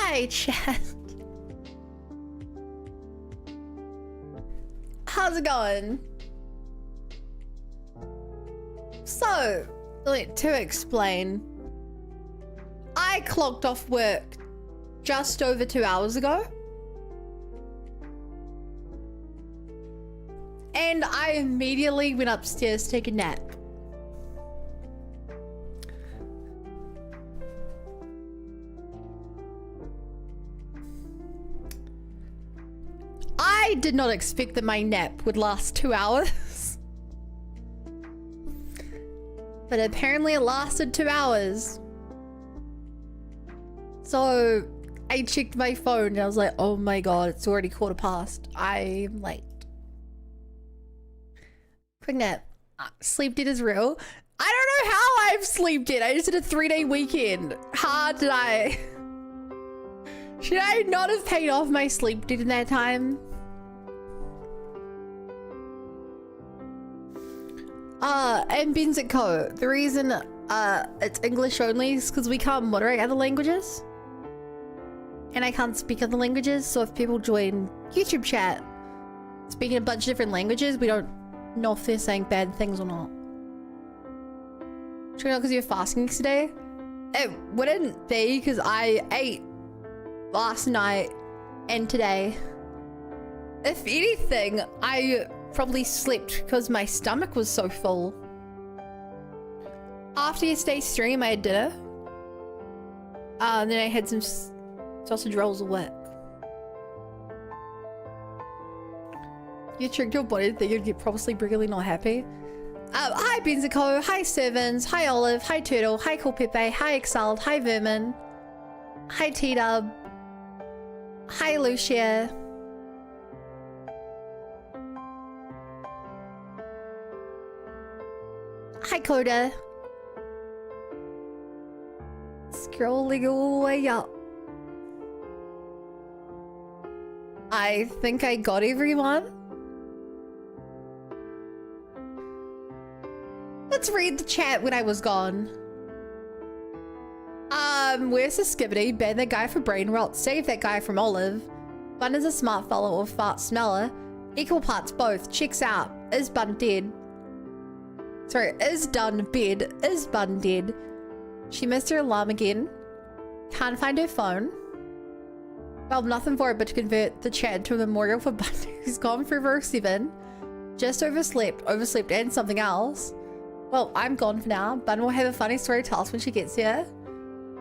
Hi, chat. How's it going? So, to explain, I clocked off work just over 2 hours ago. And I immediately went upstairs to take a nap. I did not expect that my nap would last 2 hours. But apparently it lasted 2 hours. So I checked my phone and I was like, oh my god, it's already 1:15. I'm late. Quick nap. Sleep debt is real. I don't know how I've sleep debt. I just did a 3-day weekend. How did I? Should I not have paid off my sleep debt in that time? And Benzico, the reason it's English only is because we can't moderate other languages. And I can't speak other languages, so if people join YouTube chat speaking a bunch of different languages, we don't know if they're saying bad things or not. Should I know because you're fasting today? It wouldn't be because I ate last night and today. If anything, I probably slept because my stomach was so full. After yesterday's stream, I had dinner. And then I had some sausage rolls at work. You tricked your body to think you'd get proper sleep regularly, not happy. Hi Benzico, hi Servants, hi Olive, hi Turtle, hi Cool Pepe, hi Exiled, hi Vermin, hi T-Dub, hi Lucia. Hi Coda. Scrolling all the way up. I think I got everyone. Let's read the chat when I was gone. Where's the Skibbity? Ban that guy for brain rot. Save that guy from Olive. Bun is a smart fellow or fart smeller. Equal parts both. Checks out. Is Bun dead? Sorry, is done bed. Is Bun dead? She missed her alarm again. Can't find her phone. Well, nothing for it but to convert the chat to a memorial for Bun who's gone for verse 7. Just overslept and something else. Well, I'm gone for now. Bun will have a funny story to tell us when she gets here.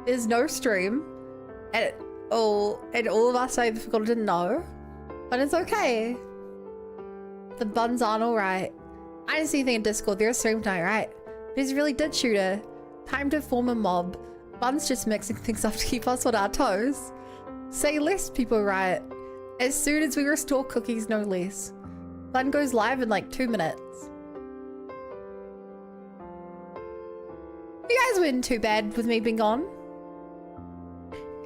There's no stream. And all of us I forgot to know. But it's okay. The buns aren't alright. I didn't see anything in Discord. They're a stream tonight, right? Biz really did shoot her. Time to form a mob. Bun's just mixing things up to keep us on our toes. Say less, people riot. As soon as we restore cookies, no less. Bun goes live in like 2 minutes. You guys weren't too bad with me being gone.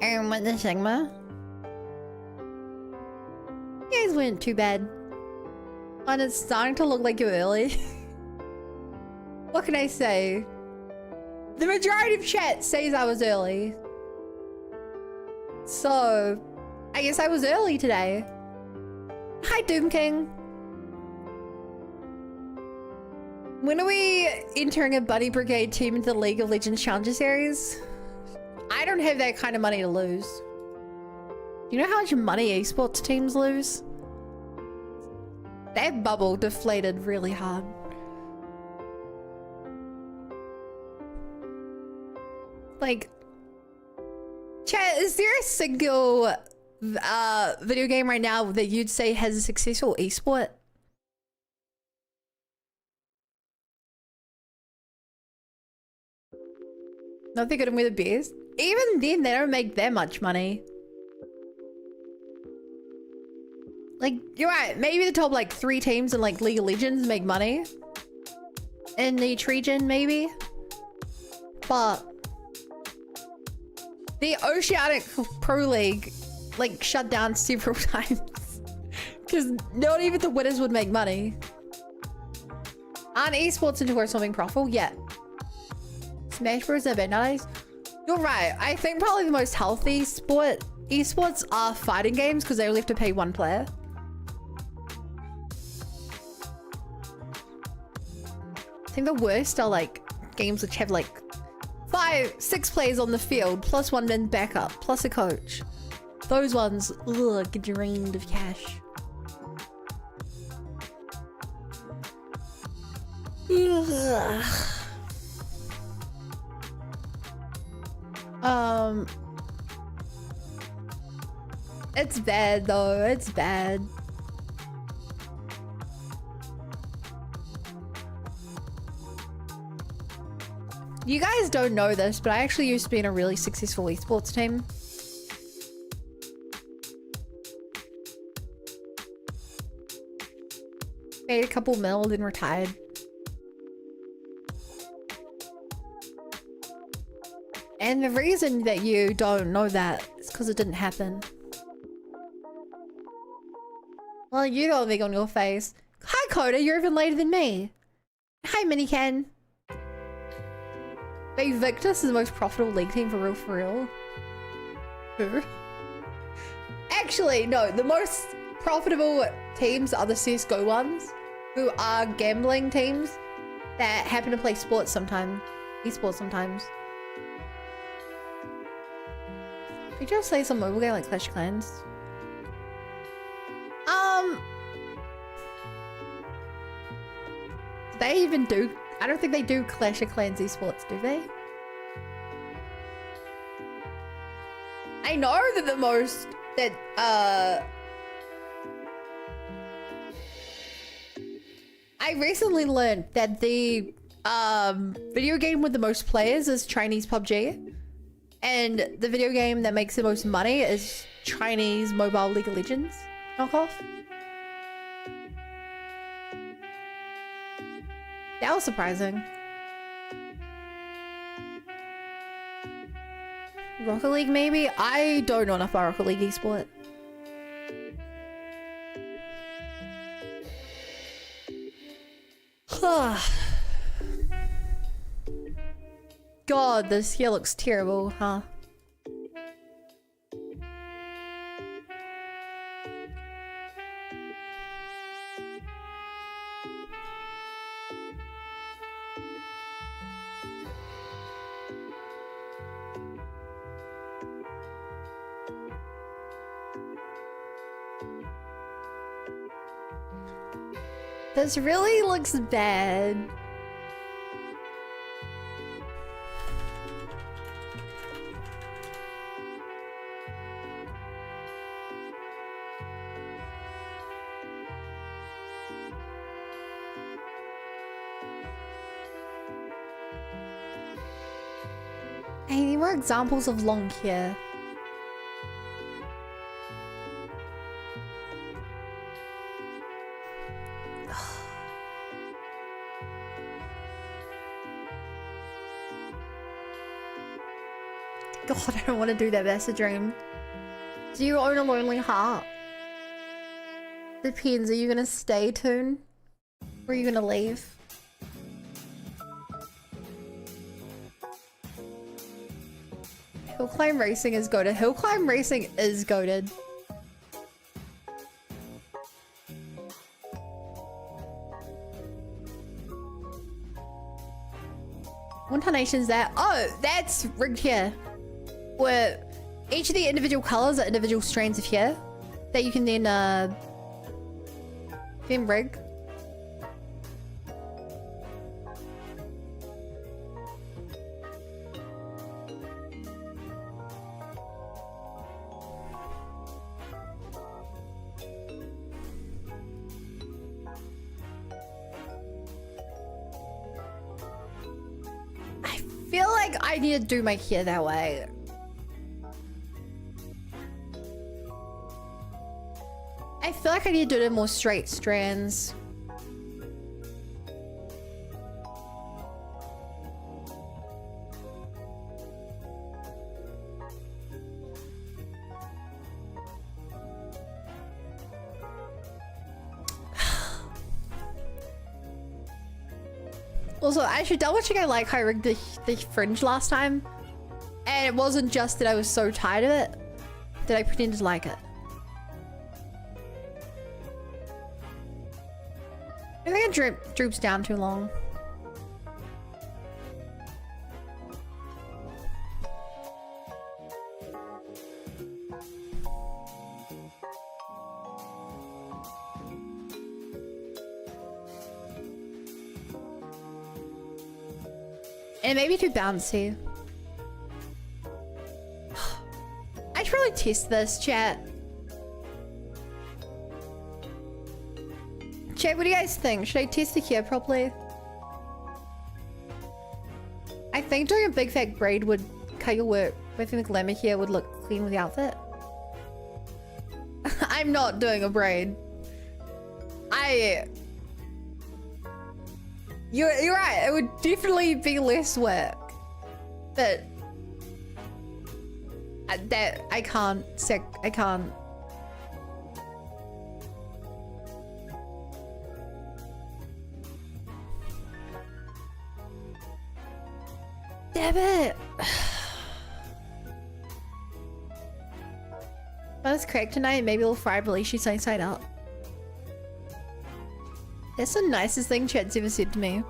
And with the Sigma. You guys weren't too bad. And it's starting to look like you're early. What can I say? The majority of chat says I was early. So, I guess I was early today. Hi, Doom King. When are we entering a Buddy Brigade team into the League of Legends Challenger Series? I don't have that kind of money to lose. Do you know how much money esports teams lose? That bubble deflated really hard. Like, chat, is there a single video game right now that you'd say has a successful esport? Not that good and we're the best. Even then, they don't make that much money. Like, you're right. Maybe the top like 3 teams in like League of Legends make money. In each region, maybe. But the Oceanic Pro League like shut down several times. Because not even the winners would make money. Aren't esports into corresponding profitable? Yeah. Smash Bros. Are bad nowadays. You're right. I think probably the most healthy sport esports are fighting games because they only have to pay one player. I think the worst are like games which have like 5, 6 players on the field, plus one in backup, plus a coach. Those ones, ugh, get drained of cash. Ugh. It's bad though, it's bad. You guys don't know this, but I actually used to be in a really successful esports team. Made a couple mil, then retired. And the reason that you don't know that is because it didn't happen. Well, you got a big on your face. Hi, Coda, you're even later than me. Hi, Minican. Wait, Victus is the most profitable league team for real? Who? Actually, no, the most profitable teams are the CSGO ones, who are gambling teams that happen to play sports sometimes. Esports sometimes. Did you just say some mobile game like Clash of Clans? They even do. I don't think they do Clash of Clans esports, do they? I know that the most that I recently learned that the video game with the most players is Chinese PUBG, and the video game that makes the most money is Chinese Mobile League of Legends knockoff. That was surprising. Rocket League maybe? I don't know enough about Rocket League esport. God, this here looks terrible, huh? This really looks bad. I need more examples of long hair. God, I don't want to do that, but that's a dream. Do you own a lonely heart? Depends, are you gonna stay tuned? Or are you gonna leave? Hill Climb Racing is goated. Hill Climb Racing is goated. What carnation is that? Oh, that's rigged hair. Where each of the individual colors are individual strands of hair that you can then rig. I feel like I need to do my hair that way. I feel like I need to do it in more straight strands. Also, I should double check I like how I rigged the fringe last time. And it wasn't just that I was so tired of it. Did I pretend to like it? I think it droops down too long. And maybe too bouncy. I should really test this, chat. Chat, what do you guys think? Should I test the hair properly? I think doing a big fat braid would cut your work. I think the glamour hair would look clean with the outfit. I'm not doing a braid. You're right, it would definitely be less work. But I can't. Damn it. Let's crack tonight. Maybe we'll fry Belisha side out. That's the nicest thing Chat's ever said to me.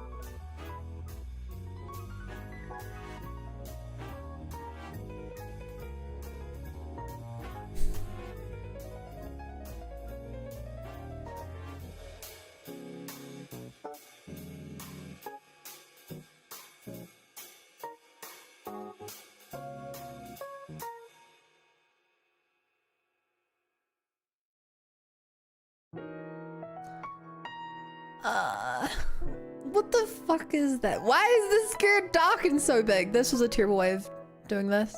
What the fuck is that? Why is this scared darken so big? This was a terrible way of doing this.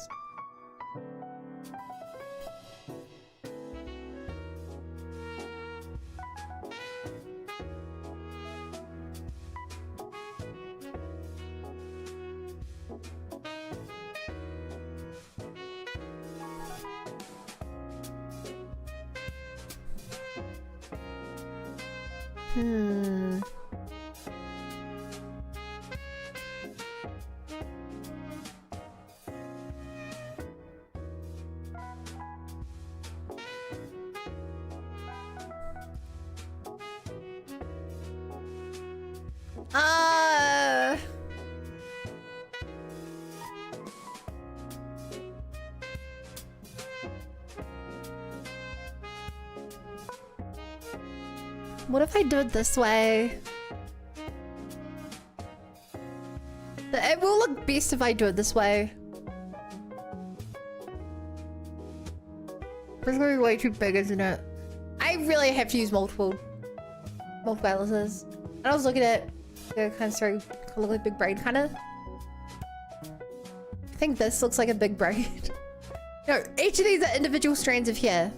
What if I do it this way? It will look best if I do it this way. It's gonna be way too big, isn't it? I really have to use multiple atlases. And I was looking at the kind of starting to look like big braid, kind of. I think this looks like a big braid. No, each of these are individual strands of hair.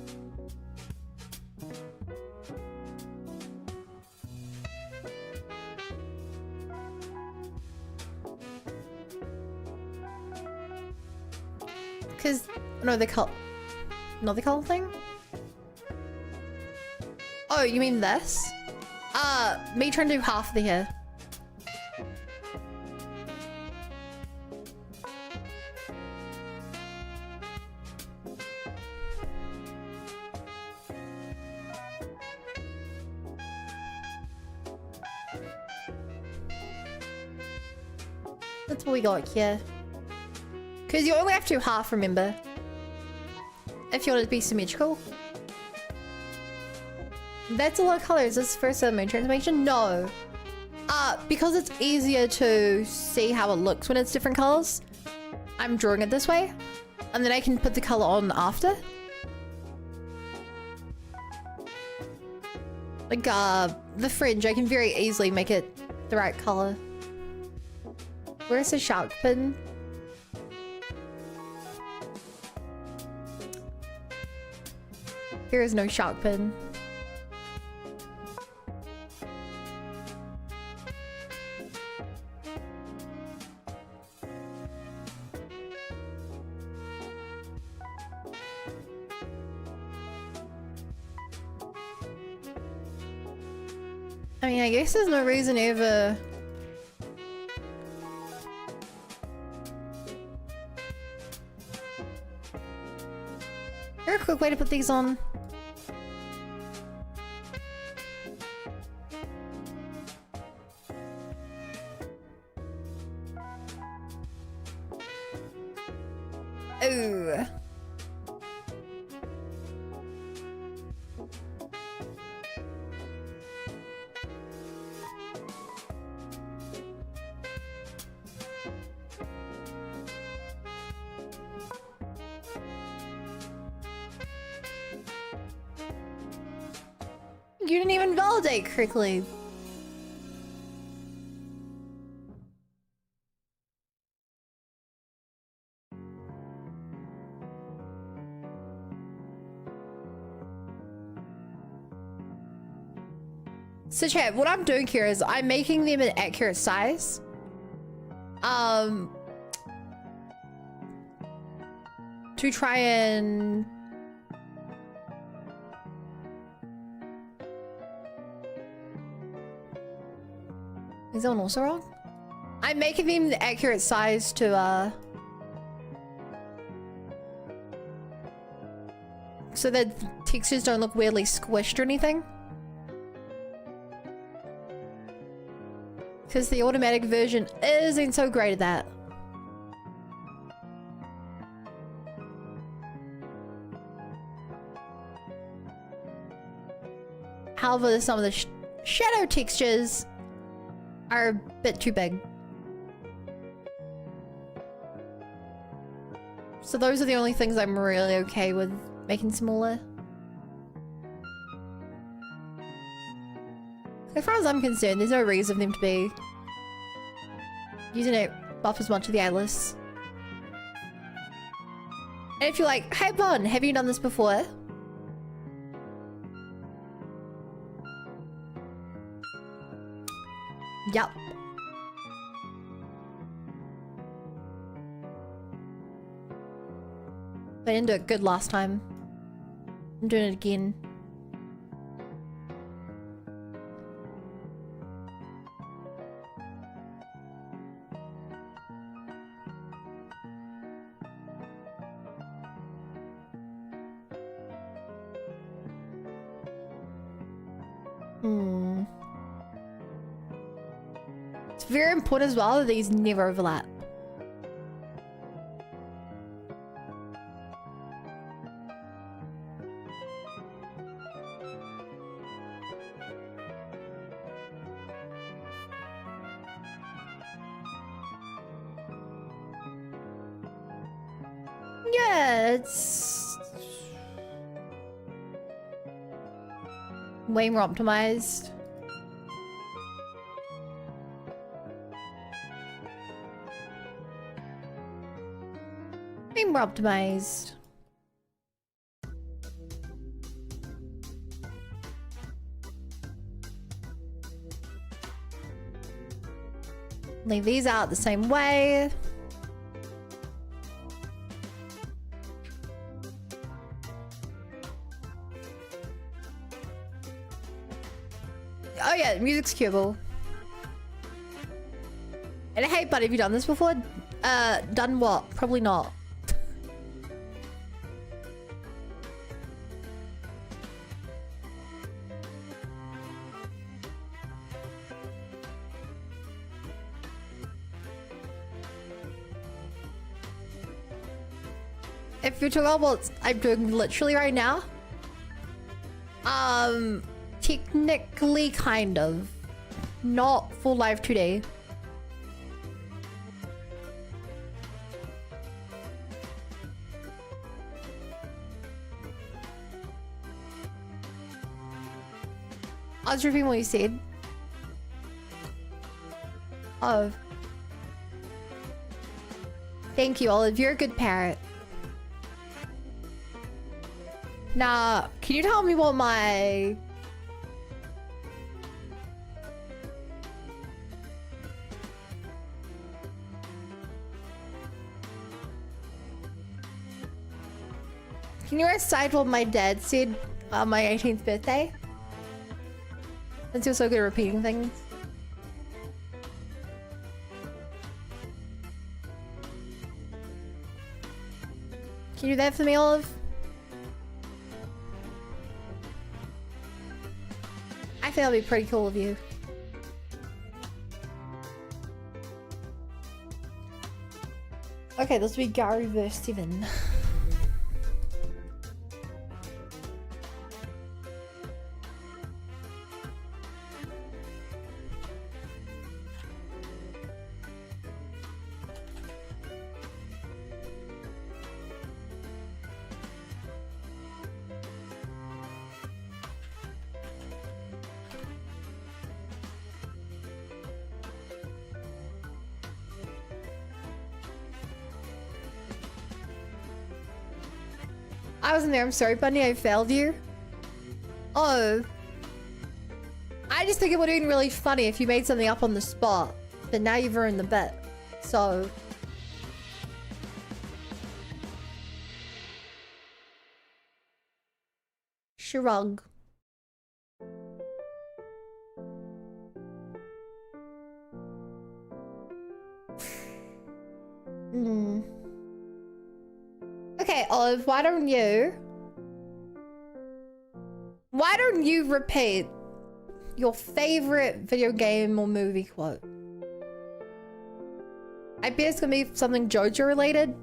Because, no, the color thing? Oh, you mean this? Me trying to do half of the hair. That's what we got here. Because you only have to do half, remember? If you want it to be symmetrical. That's a lot of colors. This is first moon transformation? No. Because it's easier to see how it looks when it's different colors, I'm drawing it this way. And then I can put the color on after. Like, the fringe, I can very easily make it the right color. Where's the shark pin? There is no shark pin. I mean, I guess there's no reason ever. Very quick way to put these on. Ooh. You didn't even validate correctly. So chat, what I'm doing here is I'm making them an accurate size. To try and is that one also wrong? I'm making them the accurate size to so that textures don't look weirdly squished or anything. Because the automatic version isn't so great at that. However, some of the shadow textures are a bit too big. So those are the only things I'm really okay with making smaller. As far as I'm concerned, there's no reason for them to be using it buff as much of the Atlas. And if you're like, hey Bon, have you done this before? Yup. But I didn't do it good last time. I'm doing it again. It's very important as well that these never overlap. Yeah, it's way more optimized. Way more optimized. Leave these out the same way. Oh yeah, music's cueable. And hey, buddy, have you done this before? Done what? Probably not. If you're talking about what I'm doing literally right now, technically kind of. Not full live today. I was repeating what you said. Oh. Thank you, Olive. You're a good parrot. Now, can you tell me what my... Can you recite what my dad said on my 18th birthday? Since you're so good at repeating things. Can you do that for me, Olive? think that'll be pretty cool of you. Okay, this will be Gary verse 7. I wasn't there, I'm sorry, Bunny, I failed you. Oh. I just think it would have been really funny if you made something up on the spot. But now you've ruined the bit. So... Shrug. Okay, Olive, why don't you repeat your favorite video game or movie quote? I bet it's gonna be something JoJo related.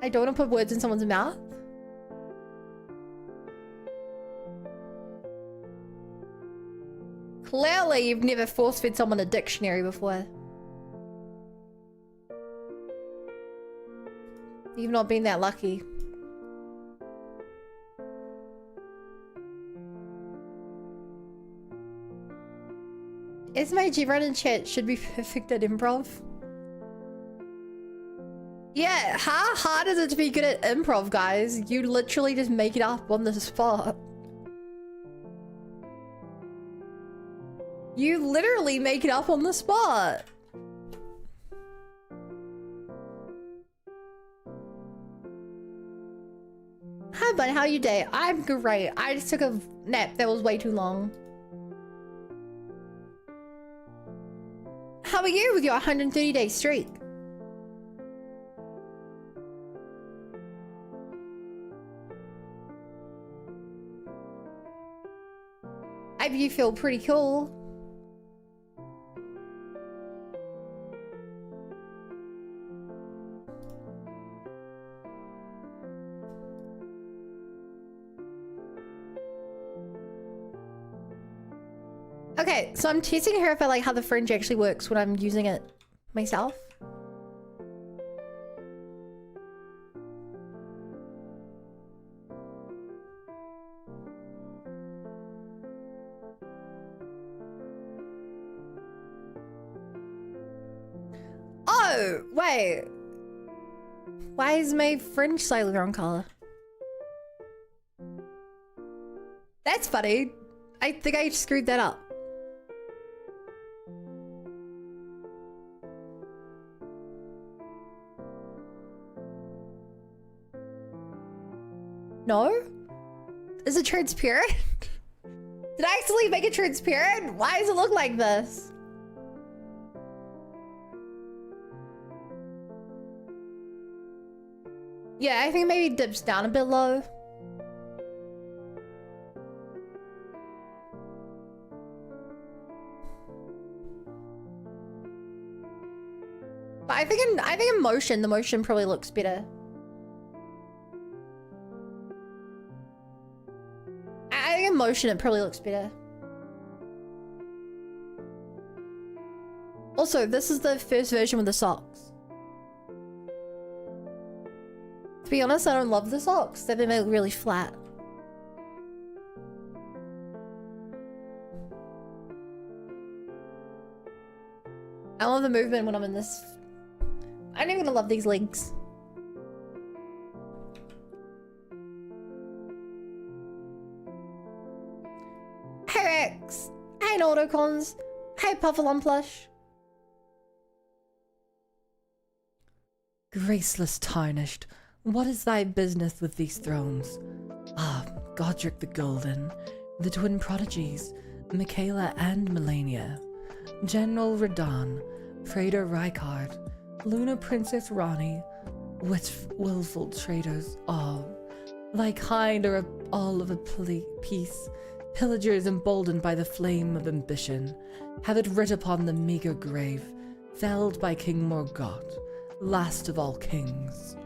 I don't want to put words in someone's mouth. Clearly, you've never force-fed someone a dictionary before. You've not been that lucky. SMAG, everyone in chat should be perfect at improv. Yeah, how hard is it to be good at improv, guys? You literally just make it up on the spot. You literally make it up on the spot. Hi, buddy. How are you day? I'm great. I just took a nap that was way too long. How are you with your 130-day streak? I bet you feel pretty cool. Okay, so I'm testing her if I like how the fringe actually works when I'm using it myself. Oh, wait. Why is my fringe slightly wrong color? That's funny. I think I screwed that up. No? Is it transparent? Did I actually make it transparent? Why does it look like this? Yeah, I think maybe it dips down a bit low. But I think in motion, the motion probably looks better. I think in motion, it probably looks better. Also, this is the first version with the socks. To be honest, I don't love the socks. They make it really flat. I love the movement when I'm in this. I don't even love these legs. Hey Rex! Hey Nautocons! Hey Puffalon Plush! Graceless tarnished, what is thy business with these thrones? Ah, Godric the Golden, the twin prodigies, Michaela and Melania, General Radon, Praetor Rykard, Luna Princess Ronnie, willful traitors all, thy kind are all of a piece, Pillagers emboldened by the flame of ambition have it writ upon the meager grave, felled by King Morgott, last of all kings.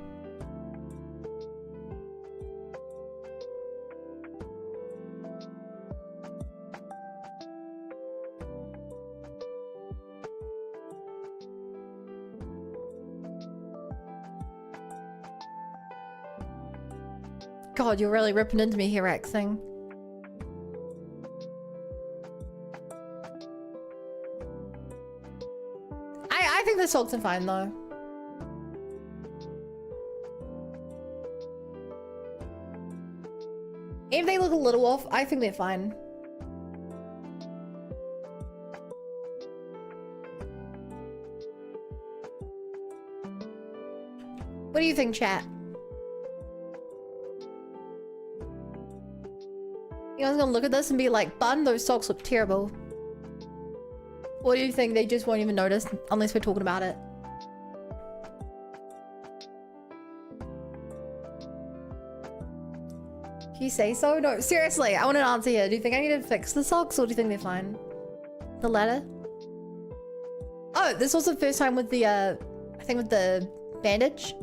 God, you're really ripping into me here, Axing. I think the socks are fine though. If they look a little off, I think they're fine. What do you think, chat? You guys gonna look at this and be like, Bun, those socks look terrible. Or do you think they just won't even notice unless we're talking about it? Can you say so? No, seriously, I want an answer here. Do you think I need to fix the socks or do you think they're fine? The letter? Oh, this was the first time with the, I think with the bandage.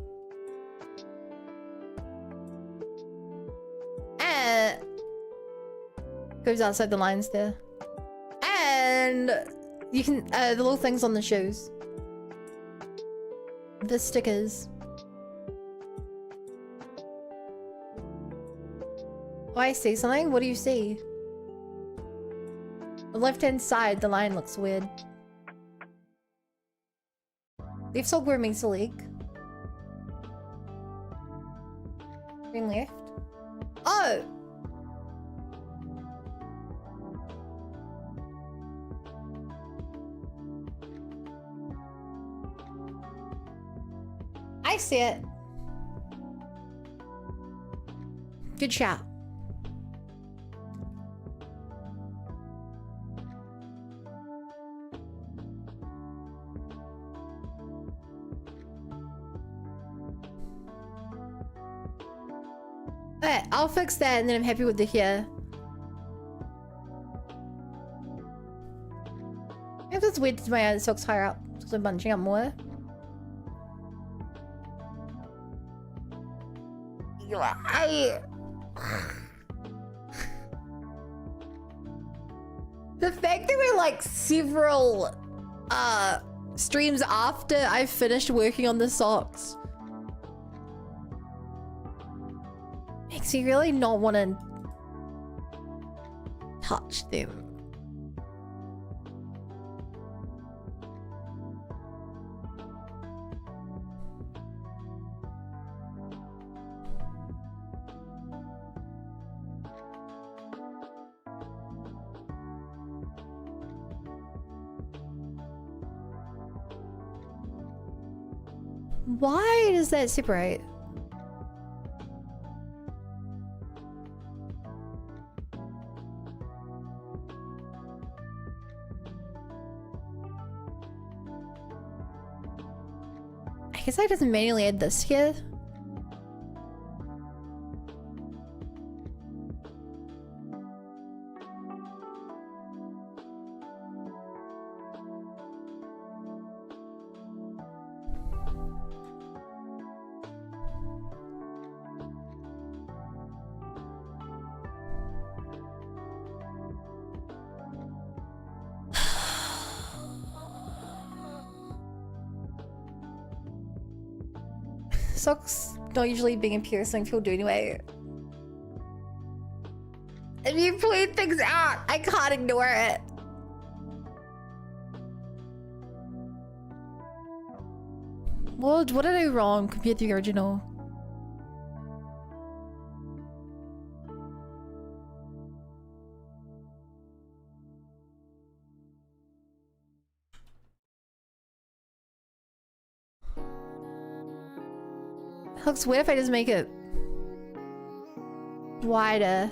Goes outside the lines there. And you can, the little things on the shoes. The stickers. Oh, I see something? What do you see? The left-hand side, the line looks weird. Left sock where it means to leak. Green left. Oh! I see it. Good shout. Okay, I'll fix that and then I'm happy with the hair. If it's weird to my other socks higher up, because I'm bunching up more. The fact that we're like several streams after I finished working on the socks makes me really not want to touch them. Why does that separate? I guess I just manually add this here. Socks don't usually being a piercing people do anyway. If you point things out, I can't ignore it. What did I do wrong compared to the original? Looks weird if I just make it wider.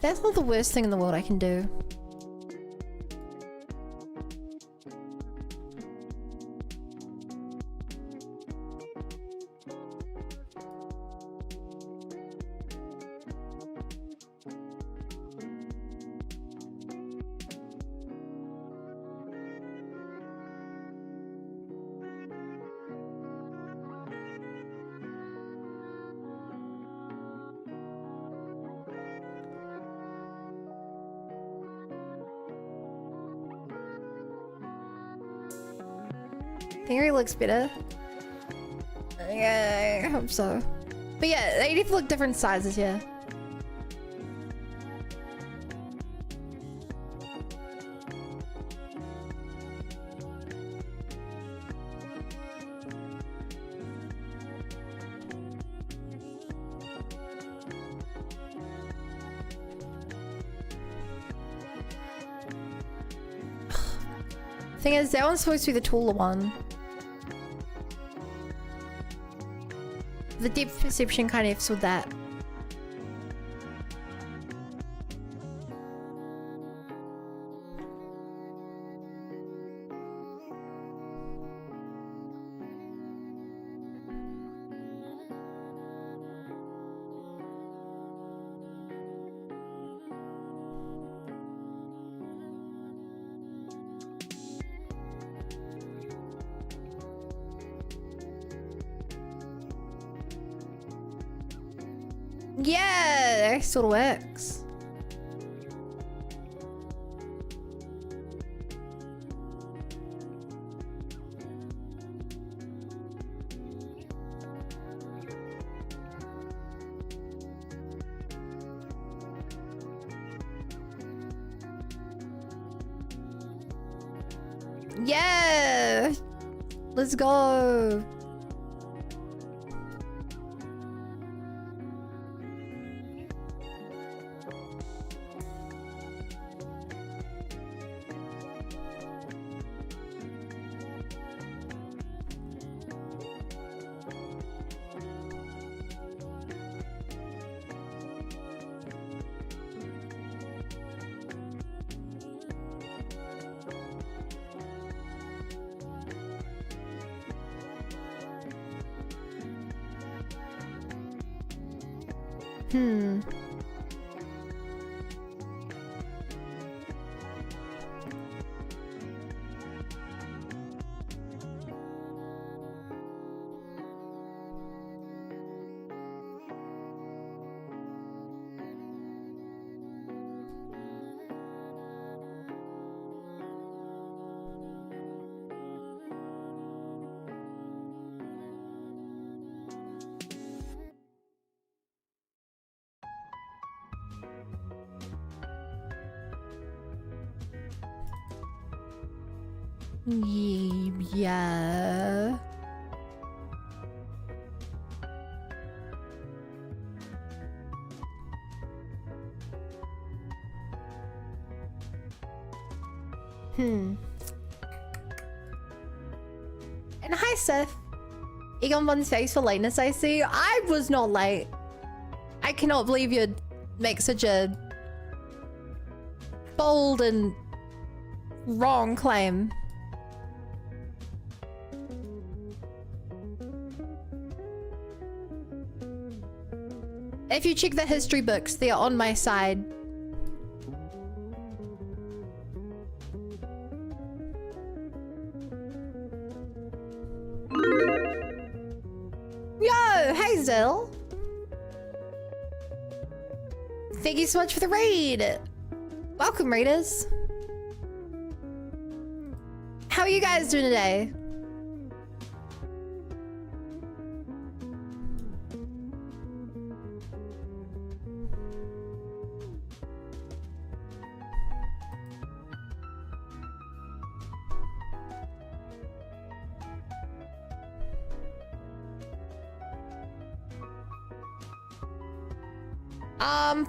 That's not the worst thing in the world I can do. Theory looks better. Yeah, I hope so. But yeah, they definitely look different sizes, yeah. Thing is, that one's supposed to be the taller one. The depth perception kind of F's with that. Yeah, that sort of works. Yeah, let's go. Hmm. Yeah. And hi, Seth. Egon Von's face for lateness, I see. I was not late. I cannot believe you'd make such a bold and wrong claim. If you check the history books, they are on my side. Yo, hey Zill. Thank you so much for the raid. Welcome, raiders. How are you guys doing today?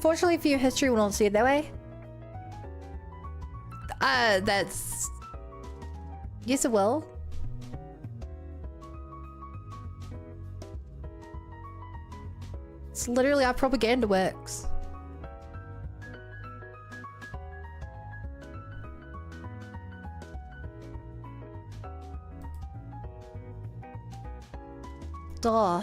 Fortunately for you, history will not see it that way. That's... Yes, it will. It's literally how propaganda works. Duh.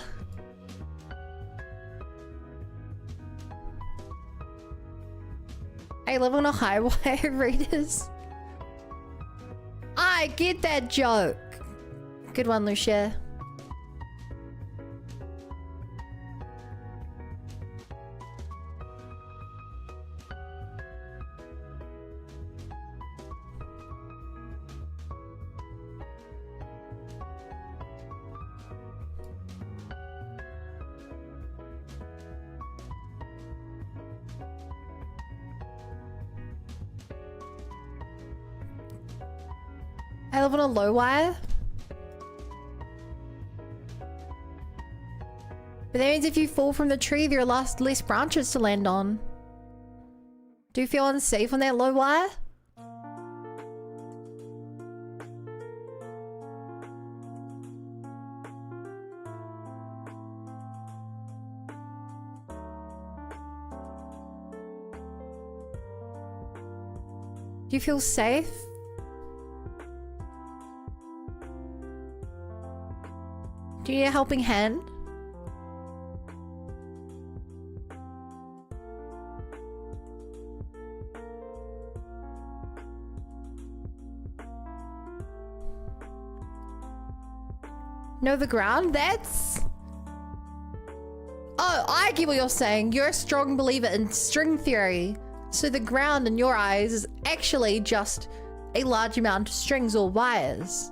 I live on a highway, readers. I get that joke. Good one, Lucia. I live on a low wire. But that means if you fall from the tree, there are less branches to land on. Do you feel unsafe on that low wire? Do you feel safe? Do you need a helping hand? Know the ground? That's... Oh, I get what you're saying. You're a strong believer in string theory. So the ground in your eyes is actually just a large amount of strings or wires.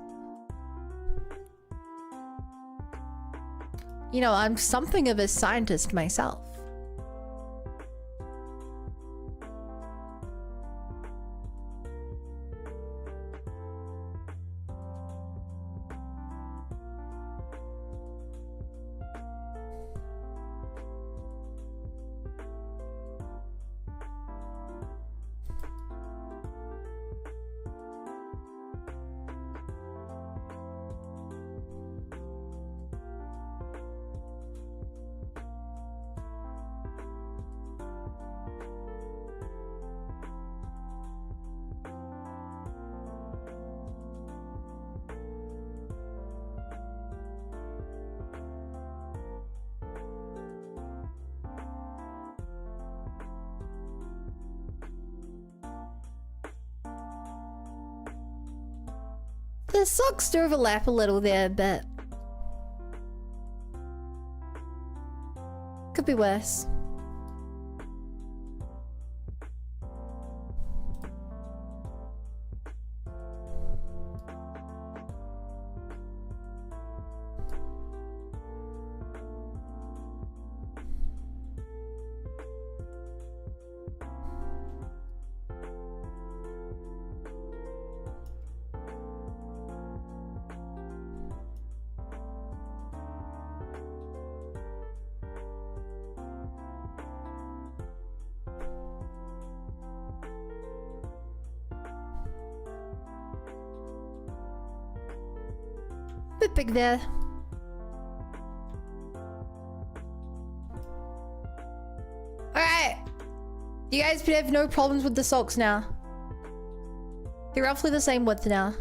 You know, I'm something of a scientist myself. The socks do overlap a little there, but could be worse. Bit big there. Alright. You guys have no problems with the socks now. They're roughly the same width now.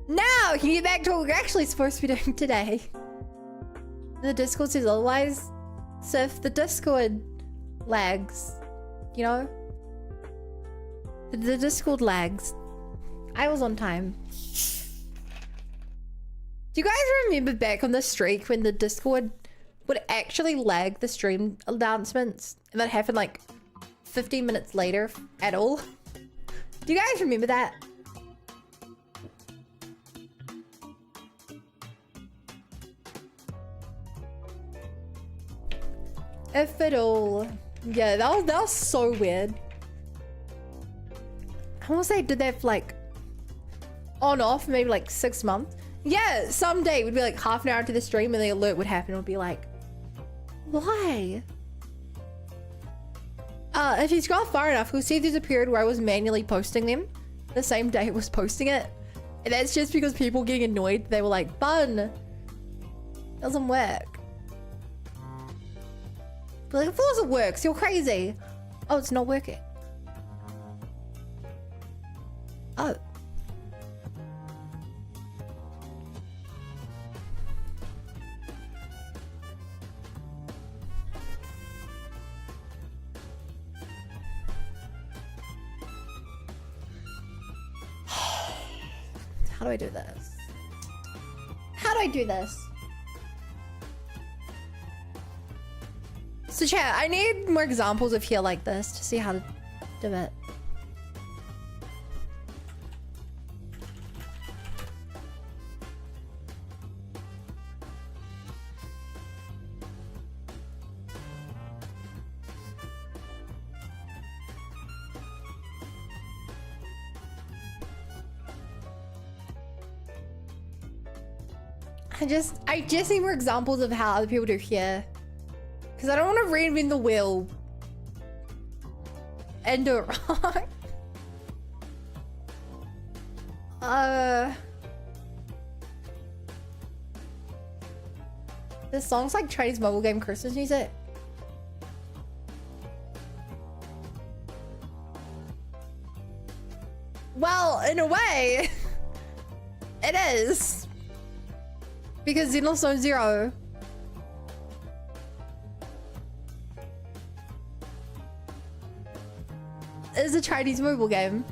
Now, can you get back to what we're actually supposed to be doing today? The Discord says otherwise. So if the Discord lags, you know? The Discord lags. I was on time. Do you guys remember back on the streak when the Discord would actually lag the stream announcements? And that happened like 15 minutes later at all? Do you guys remember that? If at all. Yeah, that was so weird. I want to say I did that for like on off maybe like 6 months. Yeah, someday it would be like half an hour into the stream and the alert would happen. It would be like, why? If you scroll far enough, you'll see there's a period where I was manually posting them the same day I was posting it. And that's just because people getting annoyed. They were like, Bun, doesn't work. But like, of course it works, you're crazy. Oh, it's not working. Oh. how do I do this? How do I do this? So chat, I need more examples of here like this to see how to do it. I just need more examples of how other people do here. Because I don't want to reinvent the wheel and do it wrong. This song's like Chinese mobile game Christmas music. Well, in a way, it is. Because Xenoblade Zero is a Chinese mobile game.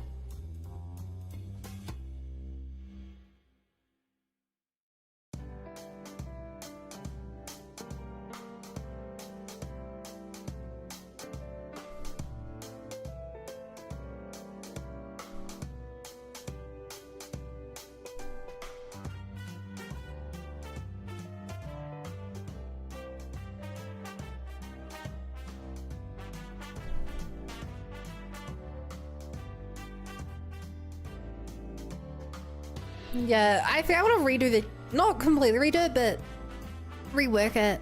Yeah, I think I want to redo the, not completely redo it, but rework it.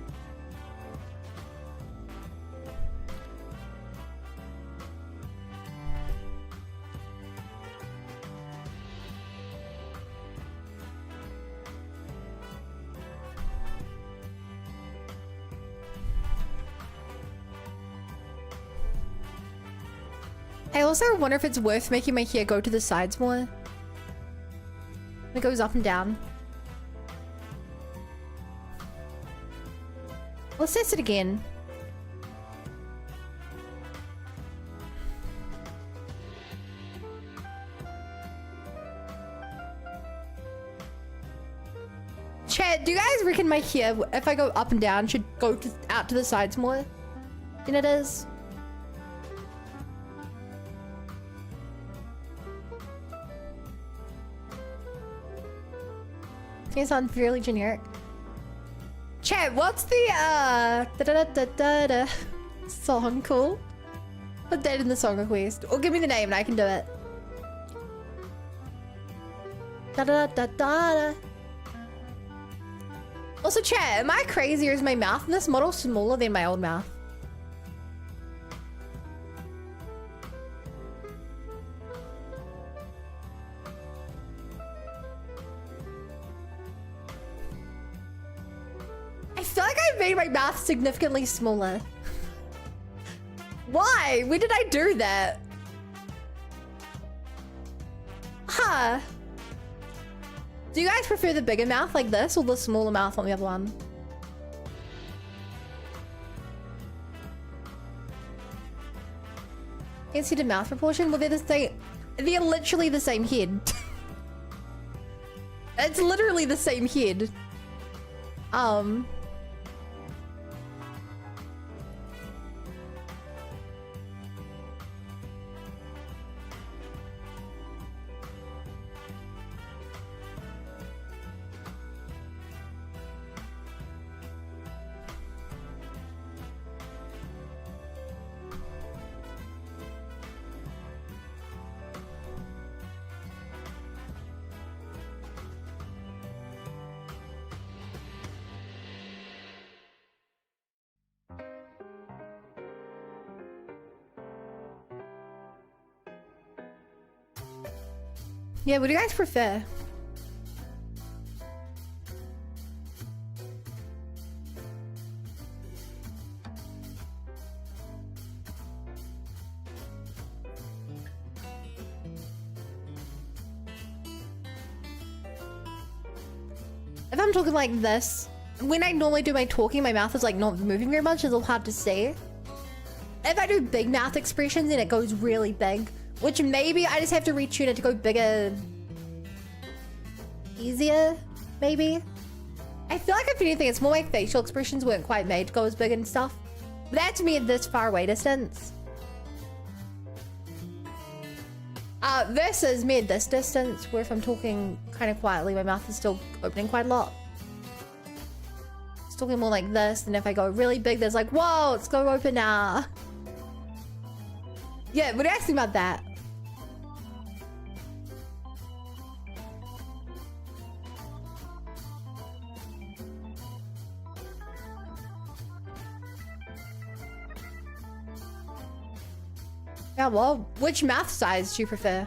I also wonder if it's worth making my hair go to the sides more. It goes up and down. Let's test it again. Chat, do you guys reckon my hair, if I go up and down, should go out to the sides more than it is? It sounds fairly generic. Chat, what's the song called? Put that in the song request. Or give me the name and I can do it. Also chat, am I crazy or is my mouth in this model smaller than my old mouth? I feel like I made my mouth significantly smaller. Why? When did I do that? Huh. Do you guys prefer the bigger mouth like this or the smaller mouth on the other one? You can see the mouth proportion? Well, they're the same. They're literally the same head. It's literally the same head. Yeah, what do you guys prefer? If I'm talking like this, when I normally do my talking, my mouth is like not moving very much, it's a little hard to see. If I do big mouth expressions, then it goes really big. Which maybe I just have to retune it to go bigger. easier, maybe. I feel like if anything, it's more like facial expressions weren't quite made to go as big and stuff. But that to me at this far away distance. Versus me at this distance, where if I'm talking kind of quietly, my mouth is still opening quite a lot. It's talking more like this, and if I go really big, there's like, whoa, it's going open now. Yeah, we're asking about that. Yeah, well, which mouth size do you prefer?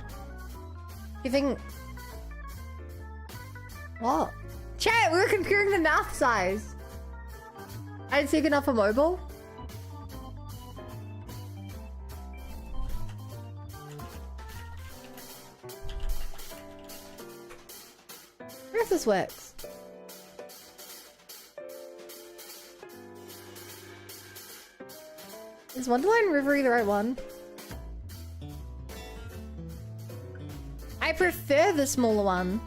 You think... What? Chat, we were comparing the mouth size. I didn't see enough for mobile. I wonder if this works. Is Wonderland Reverie the right one? I prefer the smaller one.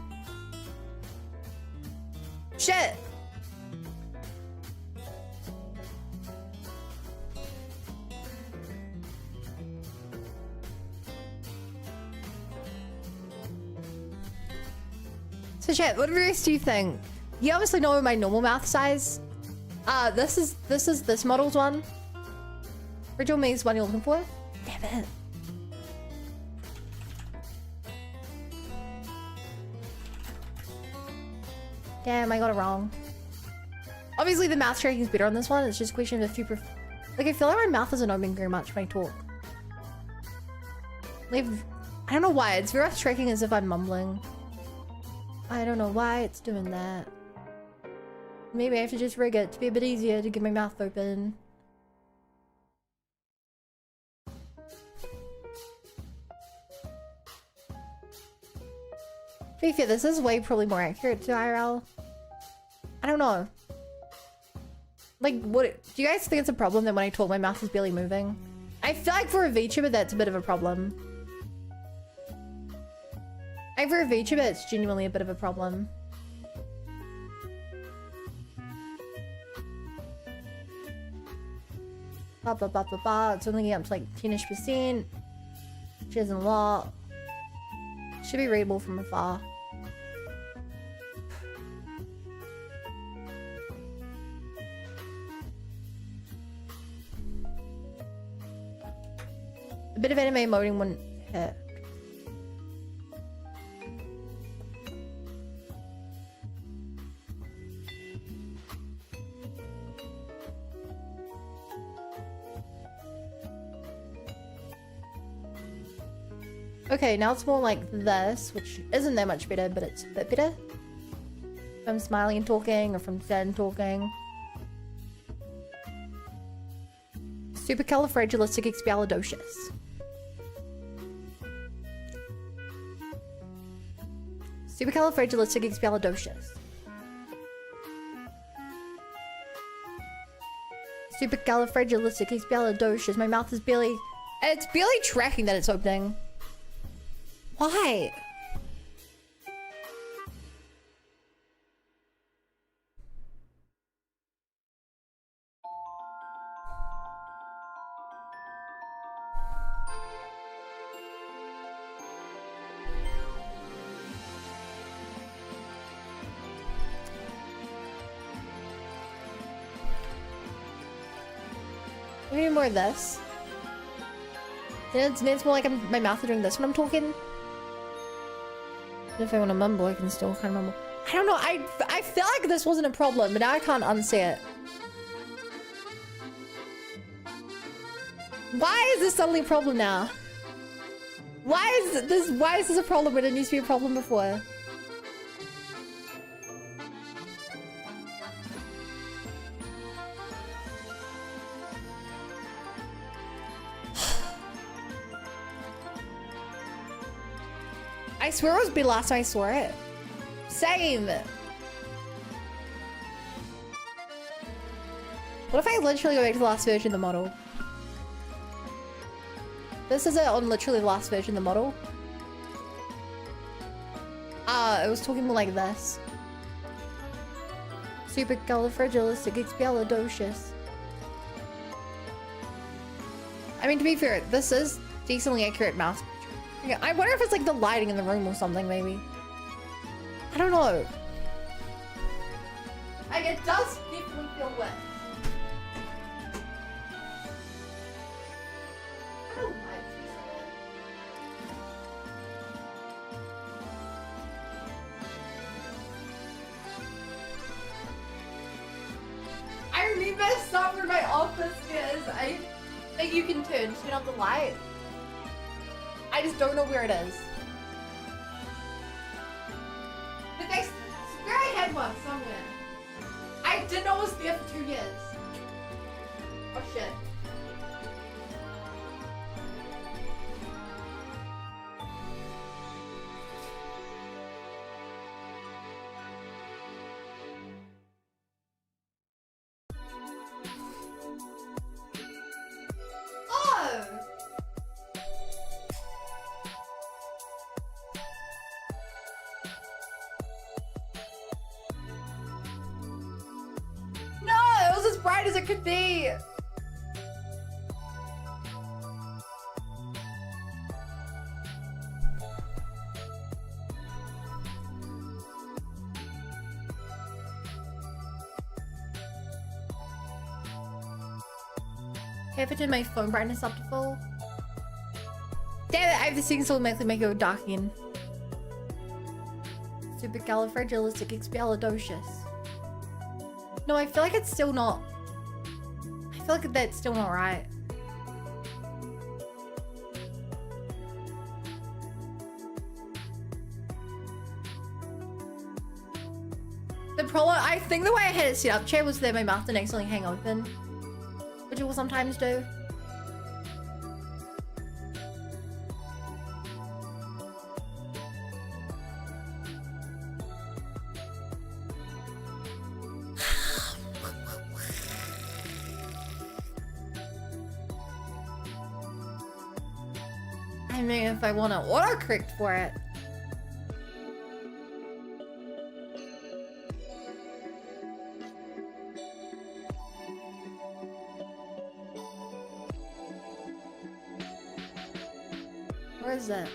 Shit! So chat, what do you think? You obviously know my normal mouth size. This is this model's one. Original me is one you're looking for. Damn it. Damn, I got it wrong. Obviously, the mouth tracking is better on this one. It's just a question of if you prefer. Like, I feel like my mouth isn't opening very much when I talk. Like, I don't know why. It's very tracking as if I'm mumbling. I don't know why it's doing that. Maybe I have to just rig it to be a bit easier to get my mouth open. To be fair, this is way probably more accurate to IRL. I don't know. Like, what do you guys think it's a problem that when I talk my mouth is barely moving? I feel like for a VTuber that's a bit of a problem. I think for a VTuber it's genuinely a bit of a problem. Blah blah blah blah blah. It's only getting up to like 10-ish%. Which isn't a lot. Should be readable from afar. A bit of anime emoting wouldn't hurt. Okay, now it's more like this, which isn't that much better, but it's a bit better. If I'm smiling and talking, or from sad and talking. Supercalifragilisticexpialidocious. Supercalifragilisticexpialidocious. Supercalifragilisticexpialidocious. My mouth is barely... It's barely tracking that it's opening. Why? Maybe more of this. Then it's more like my mouth is doing this when I'm talking. If I want to mumble, I can still kind of mumble. I don't know. I felt like this wasn't a problem, but now I can't unsee it. Why is this suddenly a problem now? Why is this a problem when it used to be a problem before? I swear it was B last time I saw it. Same. What if I literally go back to the last version of the model? This is it on literally the last version of the model. It was talking more like this. Supercalifragilisticexpialidocious. I mean, to be fair, this is decently accurate mouth. I wonder if it's like the lighting in the room or something, maybe. I don't know. Like, it does definitely feel wet. I don't like this. I remember somewhere in my office there's a thing you can turn off the light. I just don't know where it is. But they swear I had one somewhere. I didn't know it was there for 2 years. Oh shit. Oh! No, it was as bright as it could be. Have I turned my phone brightness up to full? Damn it, I have the settings to automatically make it go dark again. Supercalifragilisticexpialidocious. No, I feel like it's still not. I feel like that's still not right. The problem, I think the way I had it set up, Chad, was that my mouth didn't accidentally hang open, which it will sometimes do. I mean, if I want to autocorrect for it. Where is it?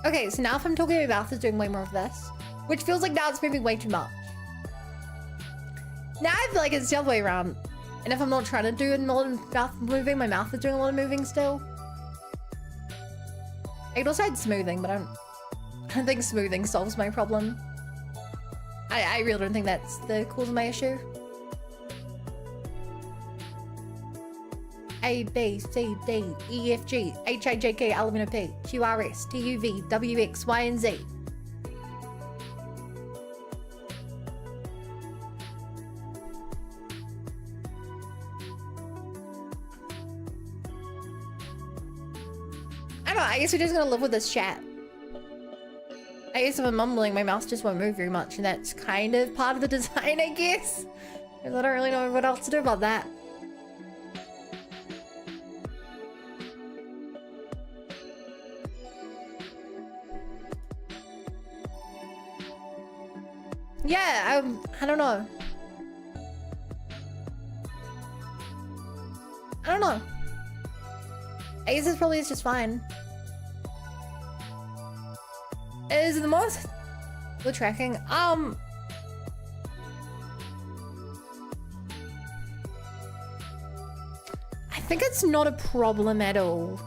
Okay, so now if I'm talking, my mouth is doing way more of this, which feels like now it's moving way too much. Now I feel like it's the other way around. And if I'm not trying to do a lot of mouth moving, my mouth is doing a lot of moving still. I could also add smoothing, but I don't think smoothing solves my problem. I really don't think that's the cause of my issue. A, B, C, D, E, F, G, H, I, J, K, L, M, N, O, P, Q, R, S, T, U, V, W, X, Y, and Z. I don't know, I guess we're just gonna live with this chat. I guess if I'm mumbling, my mouth just won't move very much, and that's kind of part of the design, I guess. Because I don't really know what else to do about that. Yeah, I don't know. I don't know. I guess this probably is just fine. Is the most we're tracking? I think it's not a problem at all.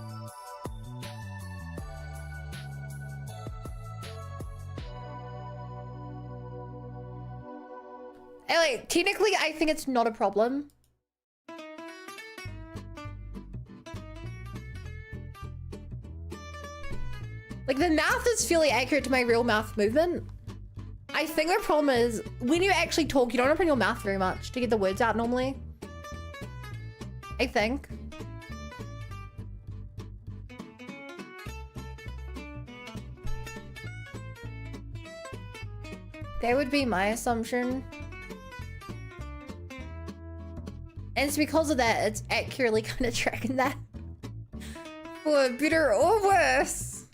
Like, technically, I think it's not a problem. Like, the mouth is fairly accurate to my real mouth movement. I think the problem is, when you actually talk, you don't open your mouth very much to get the words out normally. I think. That would be my assumption. And it's because of that, it's accurately kind of tracking that. For better or worse.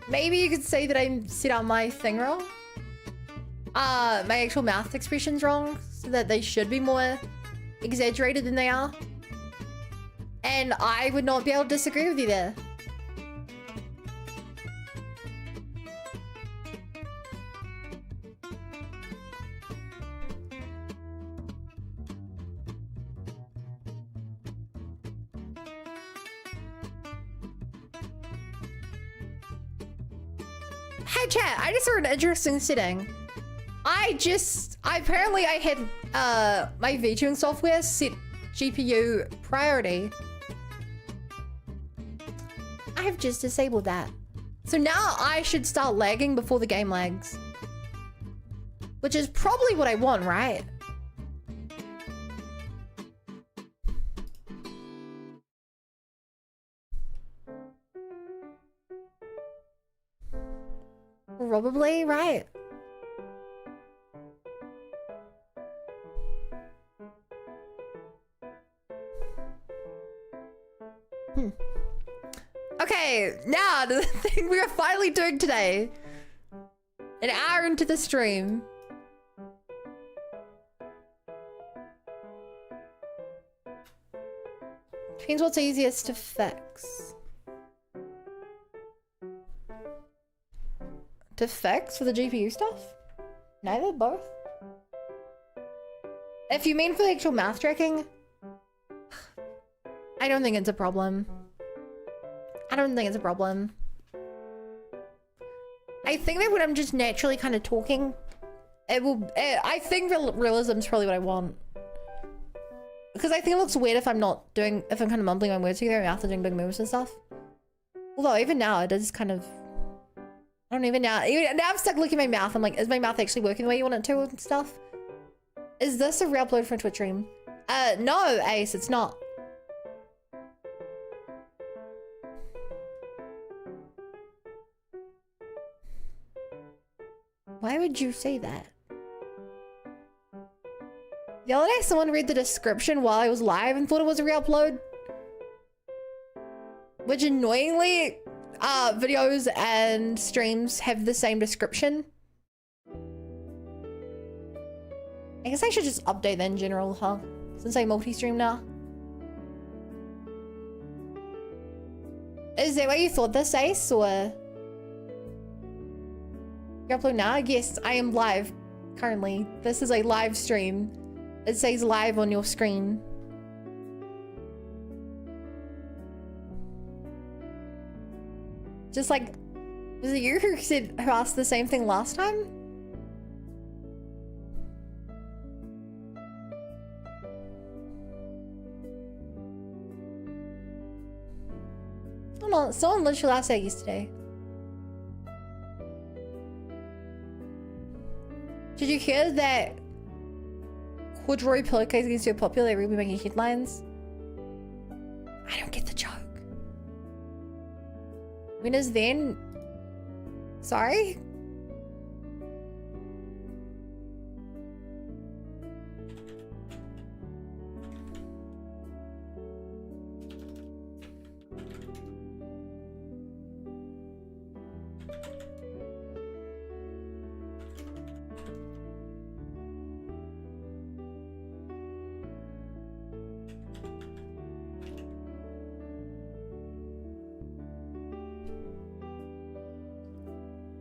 Maybe you could say that I set out my thing wrong. My actual mouth expressions wrong, so that they should be more exaggerated than they are. And I would not be able to disagree with you there. Hey chat, I just saw an interesting setting. Apparently I had my VTubing software set GPU priority. I have just disabled that. So now I should start lagging before the game lags. Which is probably what I want, right? Probably, right? Okay, now to the thing we are finally doing today. An hour into the stream. Depends what's easiest to fix. To fix for the GPU stuff? Neither, both. If you mean for the actual mouth tracking, I don't think it's a problem. I don't think it's a problem. I think that when I'm just naturally kind of talking, it will. I think realism is probably what I want. Because I think it looks weird if I'm not doing, if I'm kind of mumbling my words together after doing big moves and stuff. Although even now it is kind of. I don't even now. Even now I'm stuck looking at my mouth. I'm like, is my mouth actually working the way you want it to and stuff? Is this a re-upload from Twitch stream? No, Ace, it's not. Why would you say that? The other day someone read the description while I was live and thought it was a re-upload. Which annoyingly, videos and streams have the same description. I guess I should just update that in general, huh? Since I multi-stream now. Is that why you thought this, Ace, or? You upload now? Yes, I am live currently. This is a live stream. It says live on your screen. Just like, was it you who asked the same thing last time? Oh no, someone literally asked that yesterday. Did you hear that corduroy pillowcase getting so popular they will be making headlines? I don't get the joke. When is then? Sorry?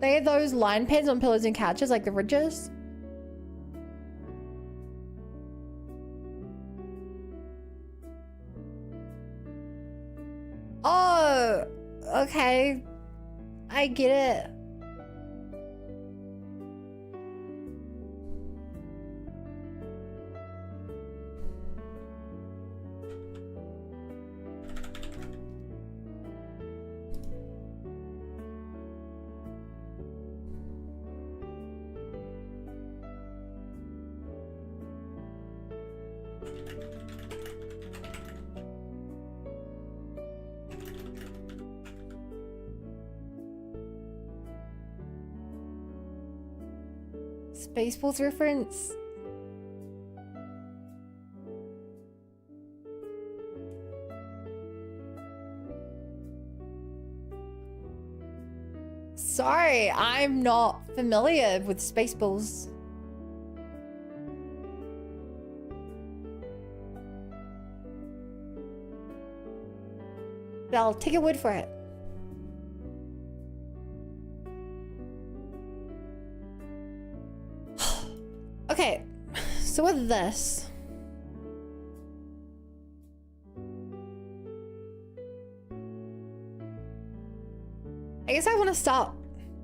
They have those line pads on pillows and couches, like the ridges. Oh, okay. I get it. Spaceballs reference. Sorry, I'm not familiar with Spaceballs. But I'll take your word for it. Okay, so with this. I guess I want to start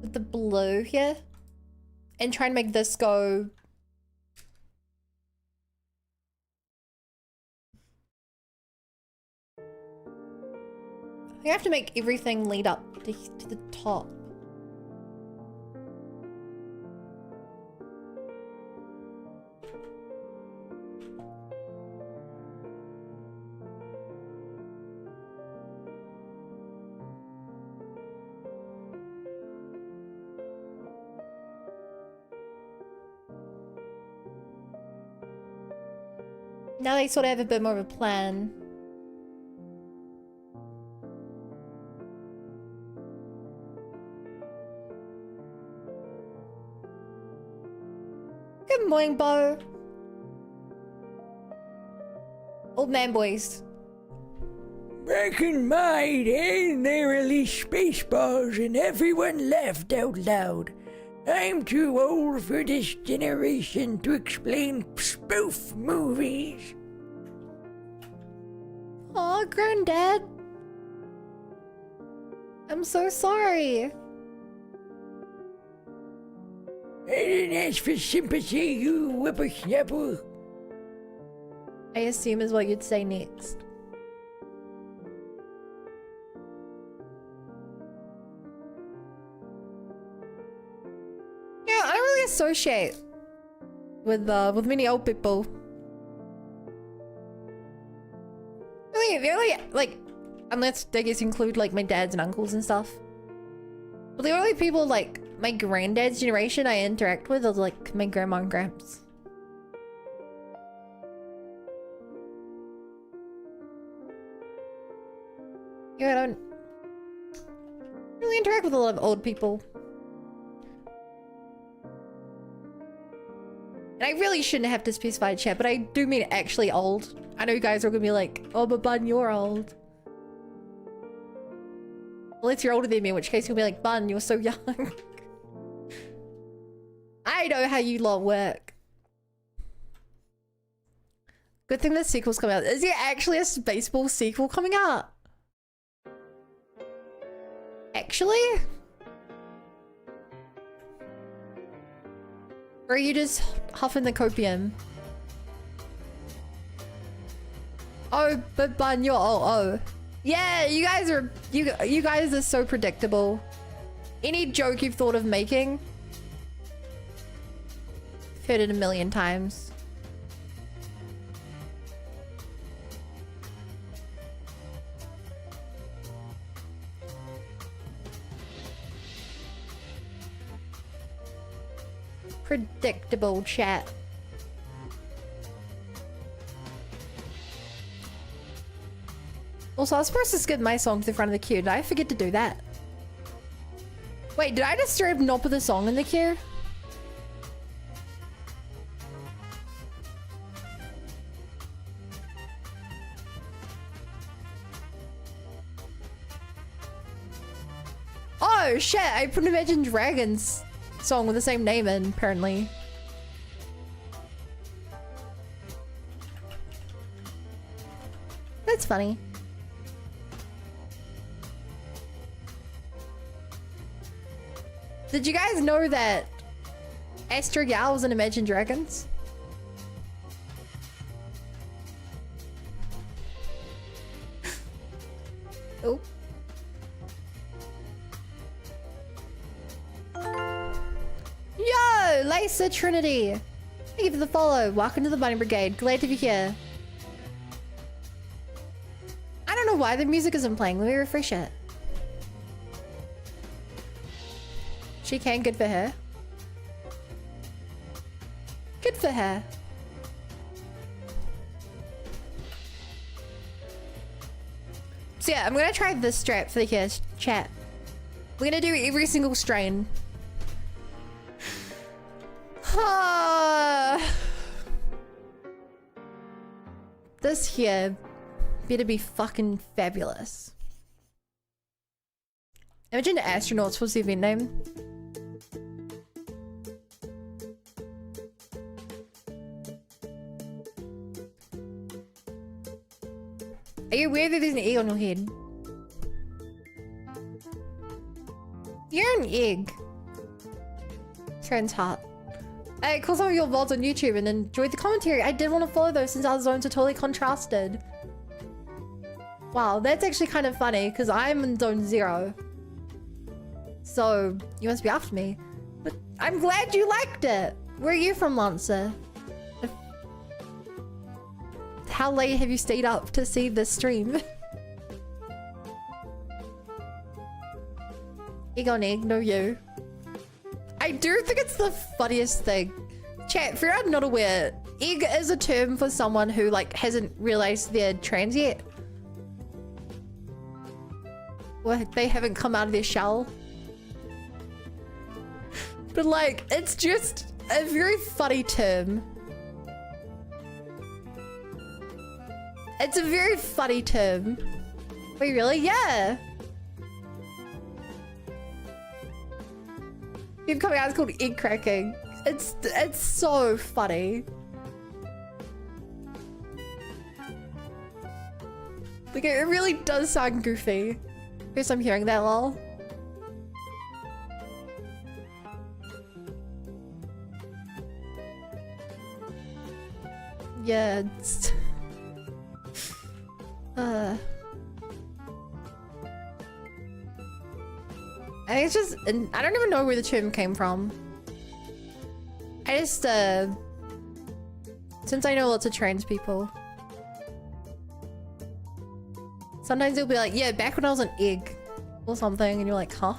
with the blue here and try and make this go. I think I have to make everything lead up to the top. Now they sort of have a bit more of a plan. Good morning, Bo. Old man boys. Back in my day, they released Spaceballs and everyone laughed out loud. I'm too old for this generation to explain spoof movies. Aw, Granddad. I'm so sorry. I didn't ask for sympathy, you whippersnapper. I assume is what you'd say next. Yeah, I don't really associate with many old people. Really, the only, like, unless I guess include like my dads and uncles and stuff. But the only people like my granddad's generation I interact with are like my grandma and gramps. Yeah, I don't really interact with a lot of old people. And I really shouldn't have to specify chat, but I do mean actually old. I know you guys are gonna be like, oh, but Bun, you're old. Well, if you're older than me, in which case you'll be like, Bun, you're so young. I know how you lot work. Good thing the sequel's coming out. Is there actually a Spaceball sequel coming out? Actually? Or are you just huffing the copium? Oh, but Bun, you're oh. Yeah, you guys are you guys are so predictable. Any joke you've thought of making, I've heard it a million times. Predictable chat. Also, I was supposed to skip my song to the front of the queue. Did I forget to do that? Wait, did I just straight up not put the song in the queue? Oh shit, I put Imagine Dragons song with the same name in, apparently. That's funny. Did you guys know that Astro Gal was in Imagine Dragons? Oh. Yo, Lisa Trinity. Thank you for the follow. Welcome to the Bunny Brigade. Glad to be here. I don't know why the music isn't playing. Let me refresh it. She can, good for her. Good for her. So yeah, I'm gonna try this strap for the chat. We're gonna do every single strain. This here better be fucking fabulous. Imagine astronauts was the event name. Are you aware that there's an egg on your head? You're an egg. Sharon's heart. Hey, call some of your VODs on YouTube and enjoy the commentary. I did want to follow those since our zones are totally contrasted. Wow, that's actually kind of funny because I'm in zone 0. So you must be after me. But I'm glad you liked it. Where are you from, Lancer? How late have you stayed up to see this stream? Egg on egg, no you. I do think it's the funniest thing. Chat, if you're not aware, egg is a term for someone who like hasn't realized they're trans yet. Or they haven't come out of their shell. But like, it's just a very funny term. It's a very funny term. Wait, really? Yeah. You're coming out, it's called egg cracking. It's so funny. Like, it really does sound goofy. First I'm hearing that, lol. Yeah, it's... I think it's just... I don't even know where the term came from. I just, since I know lots of trans people, sometimes they'll be like, yeah, back when I was an egg or something, and you're like, huh?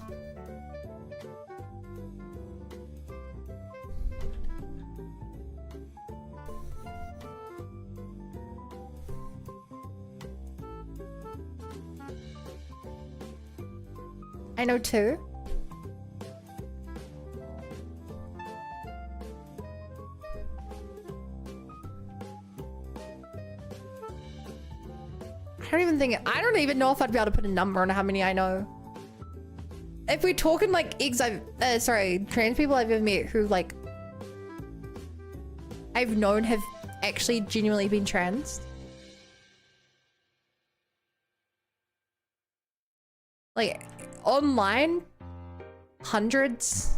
I know too. I don't even know if I'd be able to put a number on how many I know. If we're talking like eggs, trans people I've ever met who like I've known have actually genuinely been trans. Like online, hundreds.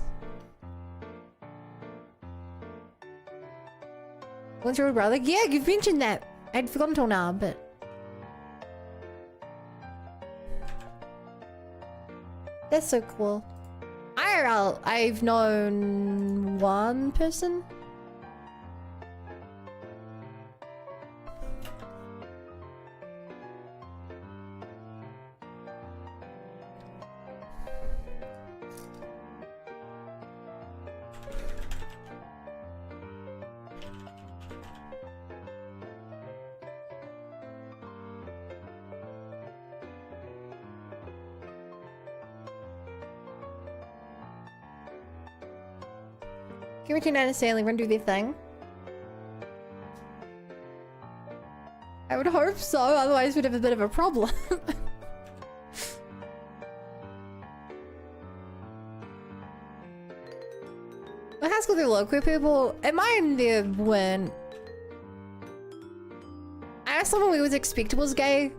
What's your brother? Yeah, you've mentioned that. I'd forgotten until now, but that's so cool. IRL, I've known one person. Can we turn Anna Stanley run do their thing? I would hope so, otherwise we'd have a bit of a problem. My high school, there were local people. At mine, there weren't. I asked someone we was expected was gay,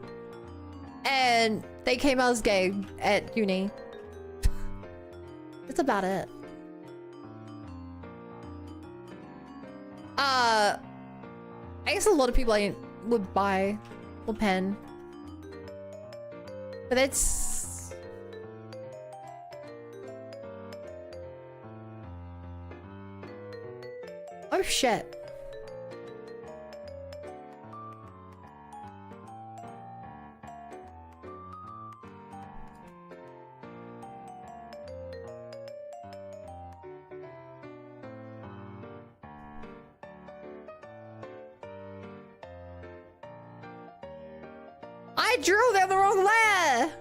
and they came out as gay at uni. That's about it. I guess a lot of people would buy or pen, but that's oh shit. I drew them the wrong layer!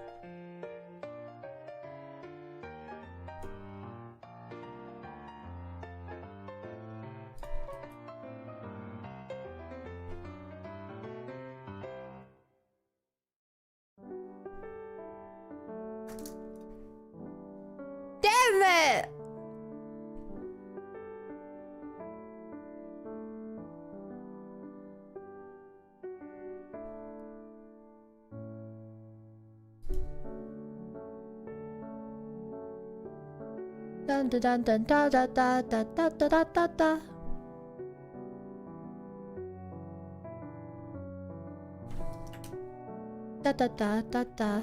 Damn it! Dun dun dun dun da da da da da da da da da. Da da da da da.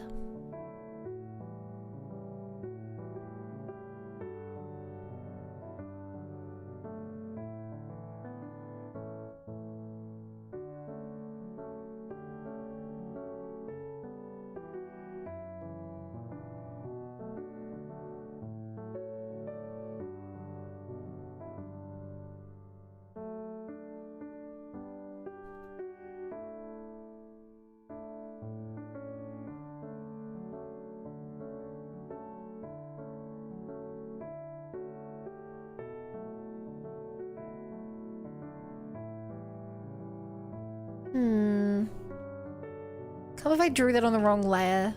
Come if I drew that on the wrong layer.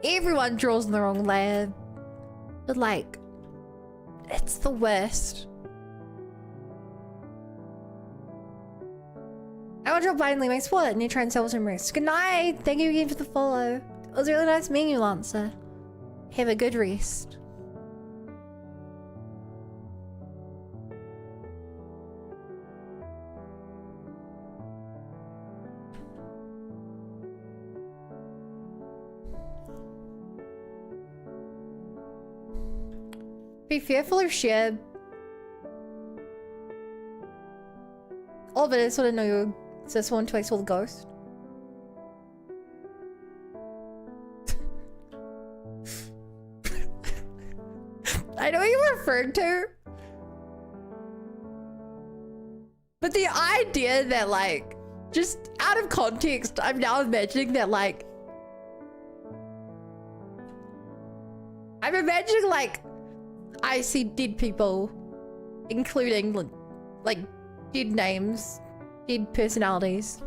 Everyone draws on the wrong layer. But like, it's the worst. I will drop blindly my sport and you try and sell some rest. Good night. Thank you again for the follow. It was really nice meeting you, Lancer. Have a good rest. Be fearful or share. All of it is sort of know you. It's this one twice with a ghost. I know what you referred to. But the idea that like, just out of context, I'm now imagining that like, I'm imagining like, I see dead people, including like dead names, dead personalities.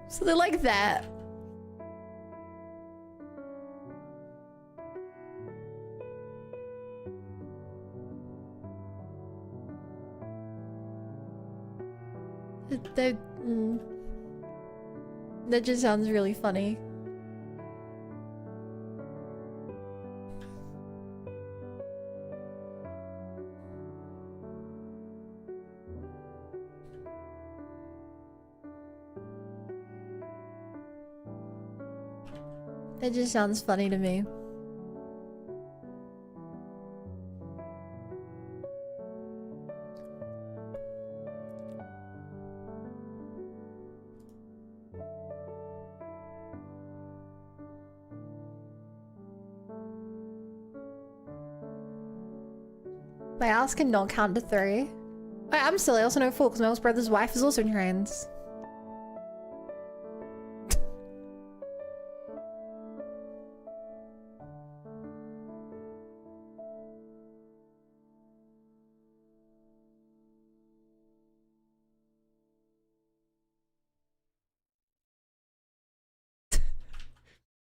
So they're like that. That just sounds really funny. That just sounds funny to me. My house cannot count to 3. Wait, I'm silly. I also know 4 because my older brother's wife is also trans.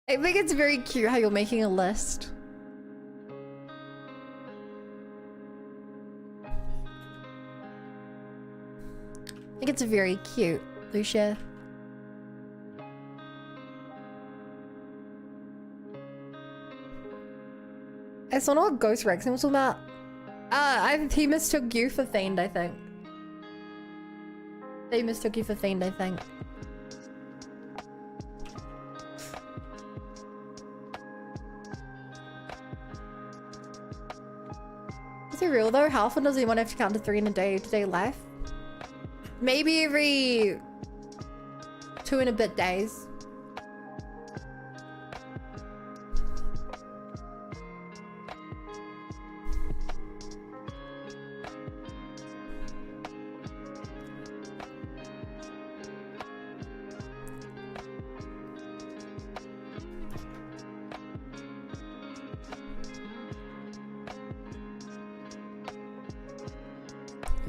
I think it's very cute how you're making a list. I think it's very cute, Lucia. I saw what Ghost Rex was talking about. He mistook you for Fiend, I think. They mistook you for Fiend, I think. Is it real though? How often does anyone have to count to 3 in a day-to-day life? Maybe every 2 and a bit days.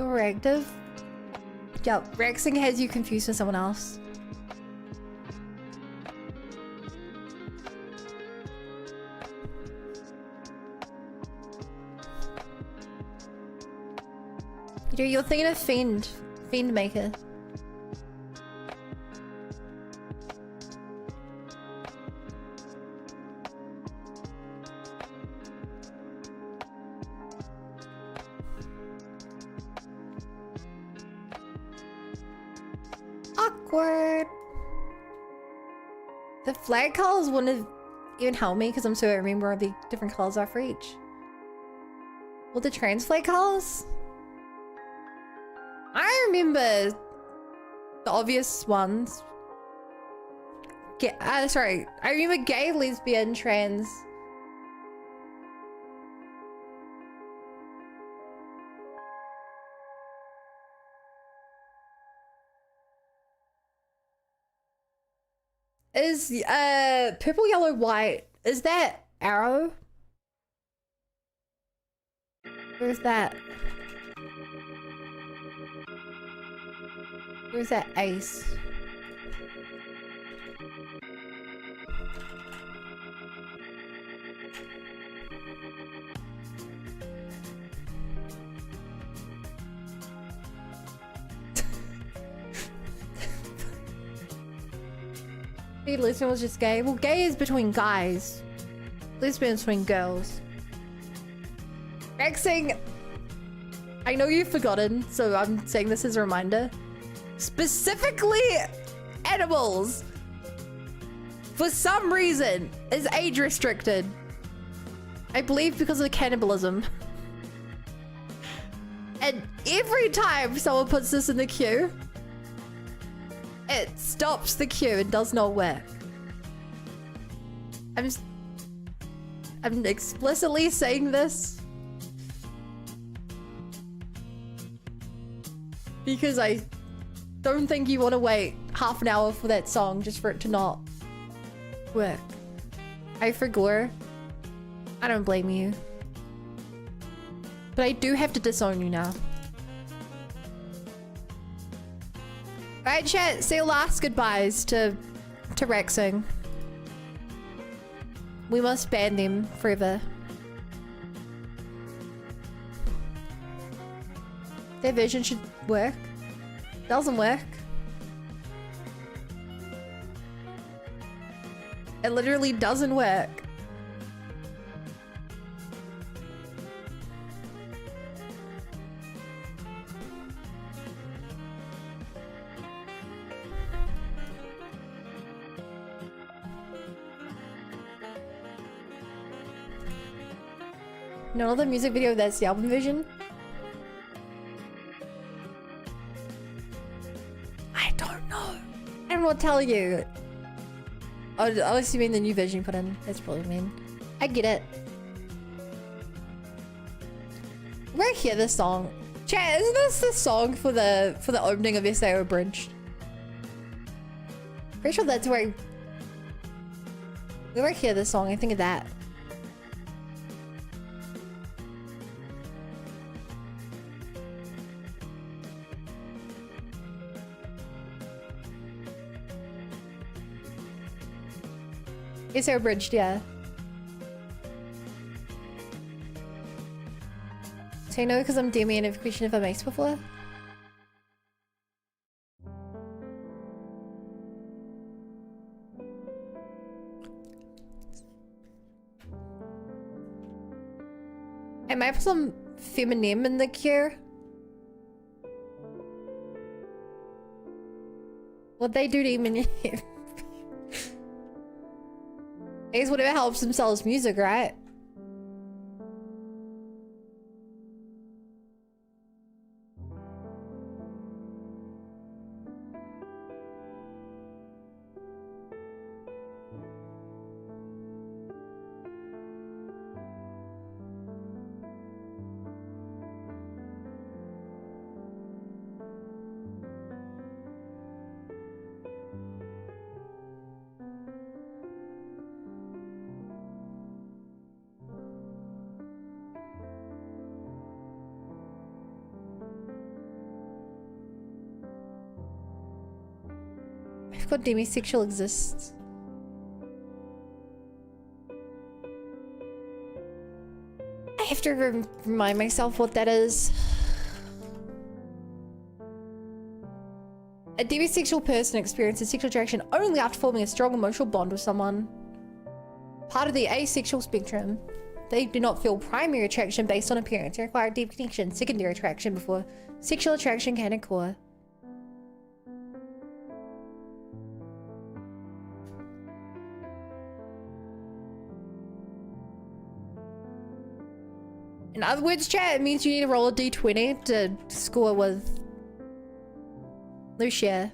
You're active. Yep, Rexing has you confused with someone else. You're thinking of Fiend Maker. Awkward. The flag colors wouldn't have even helped me because I'm so I remember what the different colors are for each. Well, the trans flag colors? I remember the obvious ones. Sorry. I remember gay, lesbian, trans. Is purple, yellow, white, is that arrow? Where's that? Where's that ace? Lesbian was just gay. Well, gay is between guys. Lesbian is between girls. Rexing, I know you've forgotten, so I'm saying this as a reminder. Specifically, animals, for some reason, is age restricted. I believe because of cannibalism. And every time someone puts this in the queue, it stops the queue and does not work. I'm explicitly saying this because I don't think you want to wait half an hour for that song just for it to not work. I forgot. I don't blame you. But I do have to disown you now. Alright, chat, say last goodbyes to Rexing. We must ban them forever. Their vision should work. Doesn't work. It literally doesn't work. No, the music video, that's the album vision. I don't know. I don't know what to tell you. Oh, unless you mean the new version you put in. That's probably mean. I get it. Where I hear this song. Chat, isn't this the song for the opening of SA Abridged? Pretty sure that's where I hear this song, I think of that. It's abridged, yeah. So you know, because I'm DMing a question if I'm ace before. I might put some feminine in the queue. What they do to him is whatever helps them sell his music, right? forgot demisexual exists. I have to remind myself what that is. A demisexual person experiences sexual attraction only after forming a strong emotional bond with someone. Part of the asexual spectrum. They do not feel primary attraction based on appearance. They require deep connection, secondary attraction before sexual attraction can occur. In other words, chat, it means you need to roll a d20 to score with Lucia.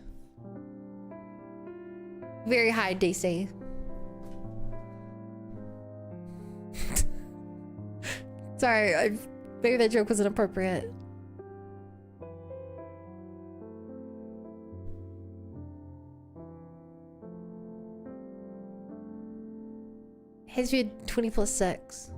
Very high DC. Sorry, I figured that joke was inappropriate. Has you 20 plus 6.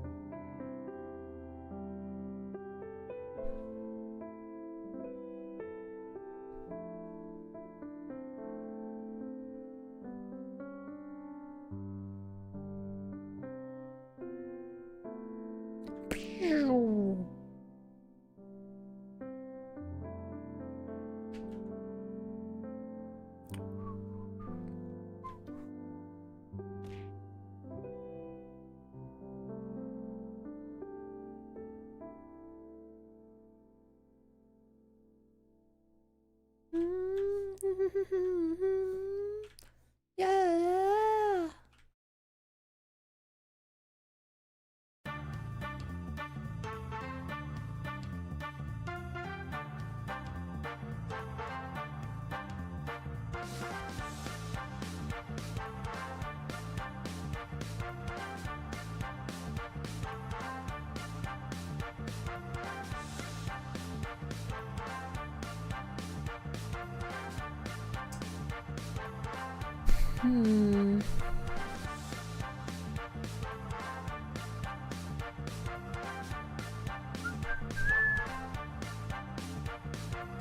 Yeah.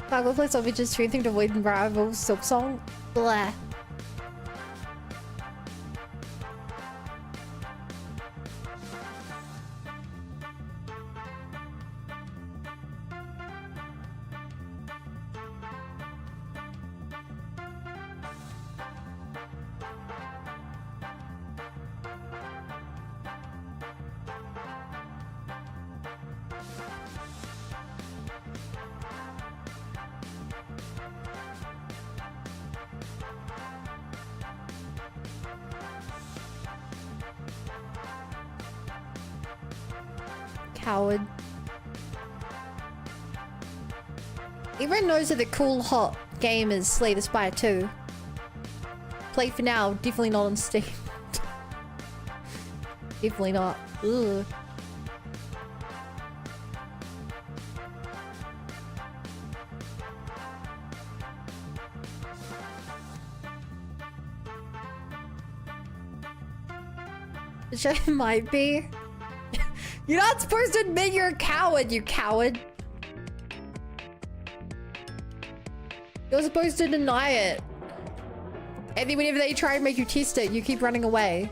Cargo plates of just strengthening to avoid rival silk song. Blah. Coward. Everyone knows that the cool hot game is Slay the Spire 2. Play for now, definitely not on Steam. Definitely not. Ugh. Which I might be. You're not supposed to admit you're a coward, you coward. You're supposed to deny it. And then whenever they try and make you test it, you keep running away.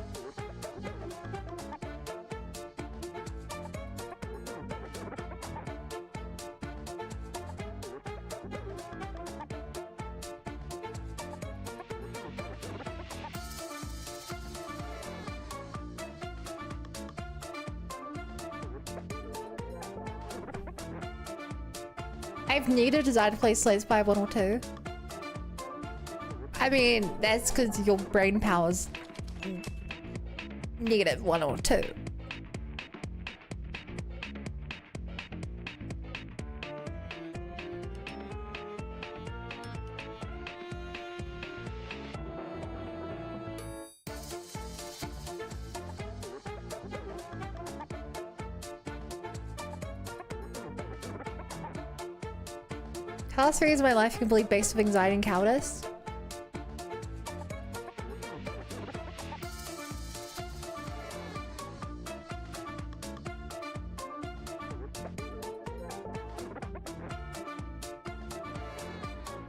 I've neither desire to play Slay the Spire 1 or 2. I mean, that's because your brain power's negative 1 or 2. Class 3 is my life complete based of anxiety and cowardice.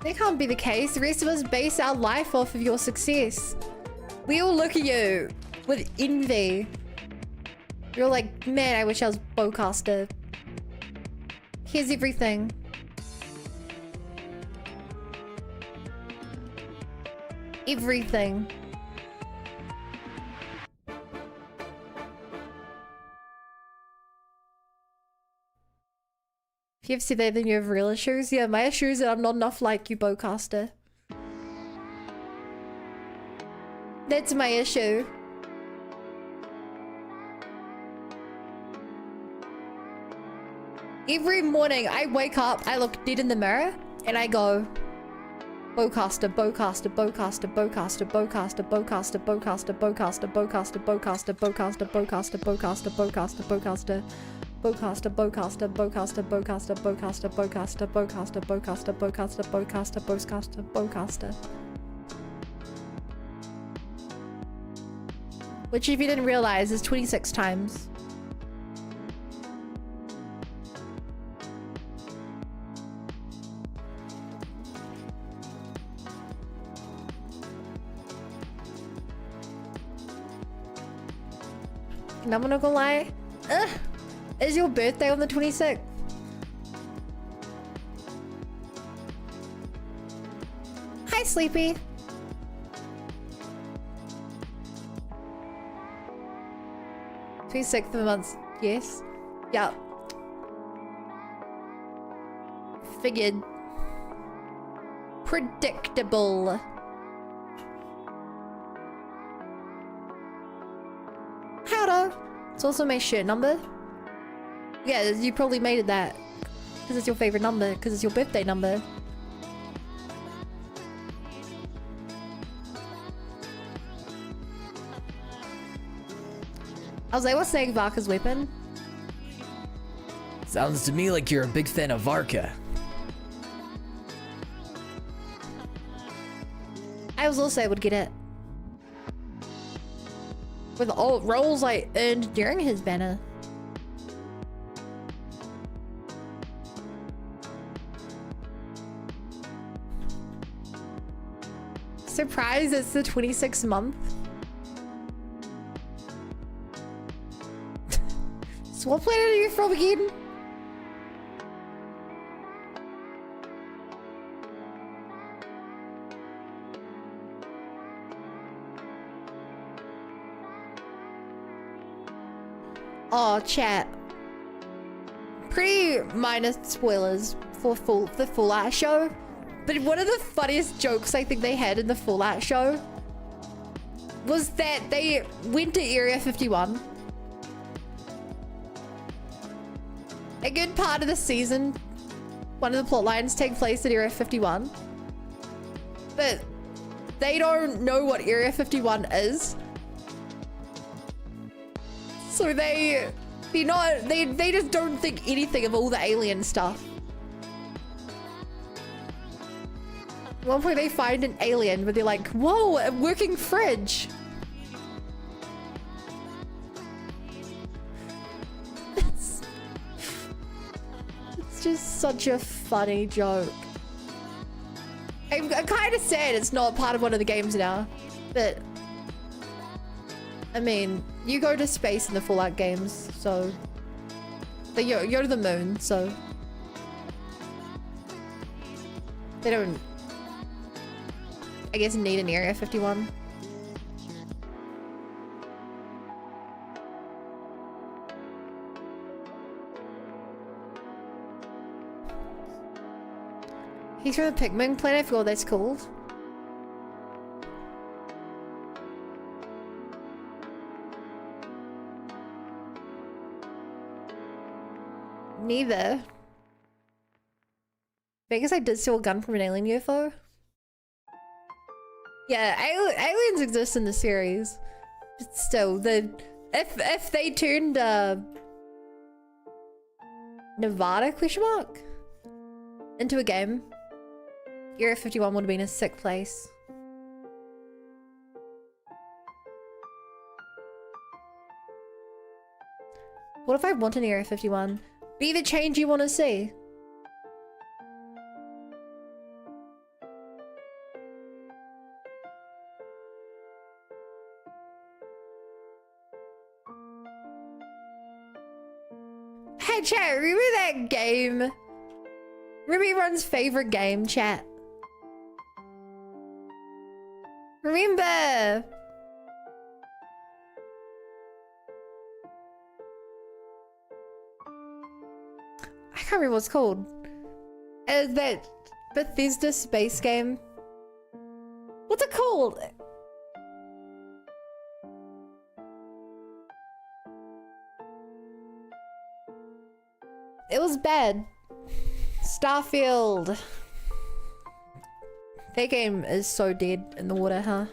That can't be the case. The rest of us base our life off of your success. We all look at you with envy. You're like, man, I wish I was bowcaster. Here's everything. Everything. If you've said that, then you have real issues. Yeah, my issue is that I'm not enough like you, bowcaster. That's my issue. Every morning I wake up, I look dead in the mirror, and I go, bowcaster, bowcaster, bowcaster, bowcaster, bowcaster, bowcaster, bowcaster, bowcaster, bowcaster, bowcaster, bowcaster, bowcaster, bowcaster, bowcaster, bowcaster. Bowcaster, bowcaster, bowcaster, bowcaster, bowcaster, bowcaster, bowcaster, bowcaster, bowcaster, bowcaster, bowcaster, bowcaster. Which, if you didn't realize, is 26 times. And I'm not gonna lie. Is your birthday on the 26th? Hi, Sleepy. Sixth of the month. Yes. Yep. Figured. Predictable. Howdo. It's also my shirt number. Yeah, you probably made it that. Because it's your favorite number. Because it's your birthday number. I was like, what's Snake Varka's weapon? Sounds to me like you're a big fan of Varka. I was also able to get it. With all rolls I earned during his banner. Surprise, it's the 26th month. So what planet are you from again? Oh, chat. Pretty minor spoilers for the Fallout show. But one of the funniest jokes I think they had in the Fallout show was that they went to Area 51. A good part of the season, one of the plot lines take place at Area 51. But they don't know what Area 51 is. So they just don't think anything of all the alien stuff. At one point they find an alien where they're like, whoa, a working fridge. It's just such a funny joke. I'm kind of sad it's not part of one of the games now. But, I mean, you go to space in the Fallout games, so... You're to the moon, so... They don't... I guess need an Area 51. He's from the Pikmin planet, I forgot what that's called. Neither. But I guess I did steal a gun from an alien UFO. Yeah, aliens exist in the series. But still, if they turned Nevada into a game, Area 51 would have been a sick place. What if I want an Area 51? Be the change you want to see. Hey, chat, remember that game? Remember everyone's favorite game, chat? Remember? I can't remember what it's called. That Bethesda space game. What's it called? It was bad. Starfield. That game is so dead in the water, huh?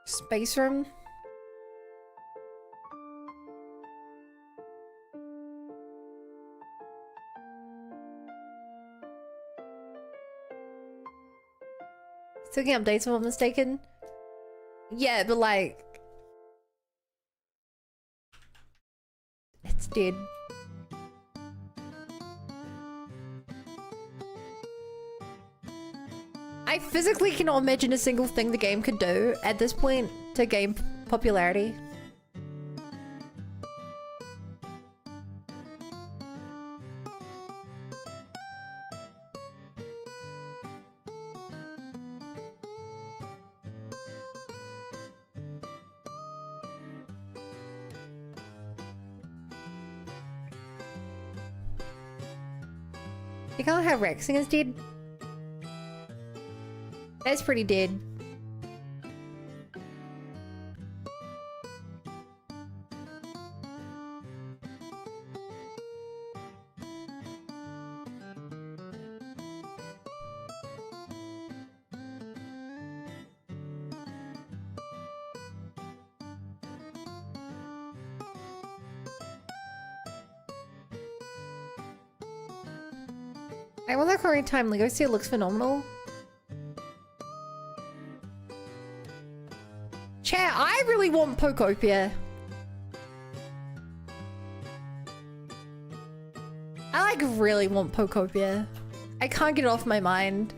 Space Room? Still getting updates if I'm mistaken. Yeah, but like... it's dead. I physically cannot imagine a single thing the game could do at this point to gain popularity. You can't have Rexing is dead. That's pretty dead. I want that Ocarina Time Lego set, it looks phenomenal. Chat, I really want Pokopia. I like really want Pokopia. I can't get it off my mind.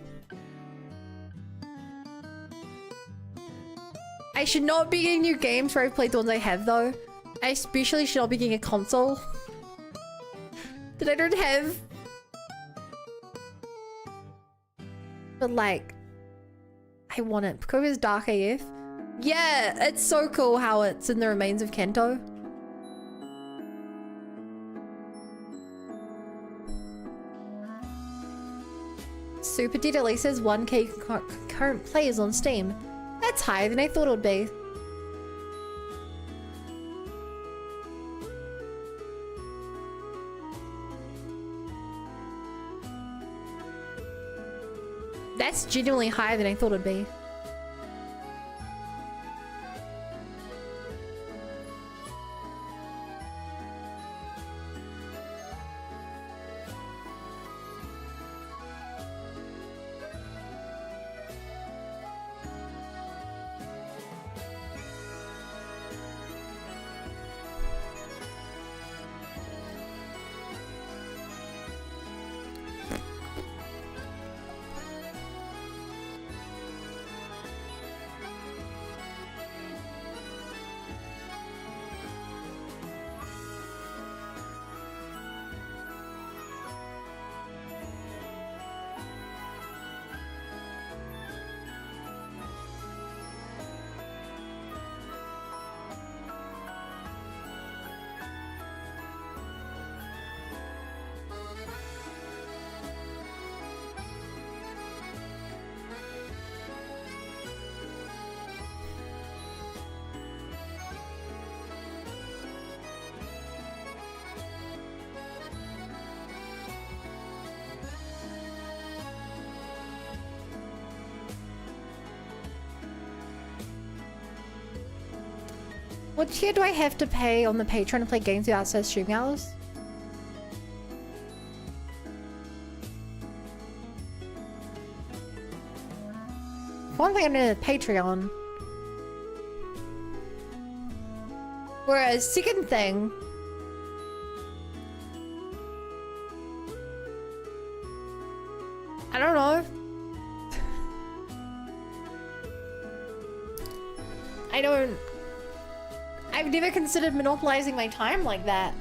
I should not be getting new games where I've played the ones I have though. I especially should not be getting a console that I don't have. But like, I want it. Pokopia's Dark AF. Yeah, it's so cool how it's in the remains of Kanto. Super Dead at least has 1k concurrent players on Steam. That's higher than I thought it would be. That's genuinely higher than I thought it'd be. What tier do I have to pay on the Patreon to play games without set streaming hours? One thing I need a Patreon. Whereas second thing, I don't know. I've never considered monopolizing my time like that.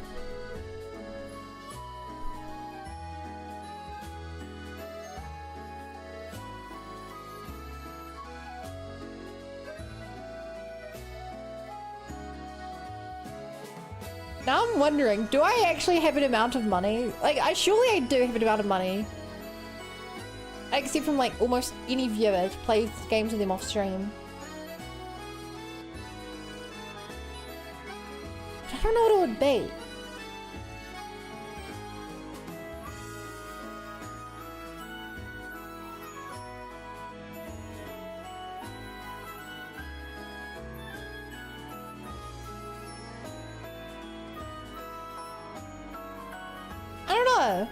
Now I'm wondering, do I actually have an amount of money? Like, surely I do have an amount of money. Except from, like, almost any viewer to play games with them off stream. I don't know what it would be. I don't know.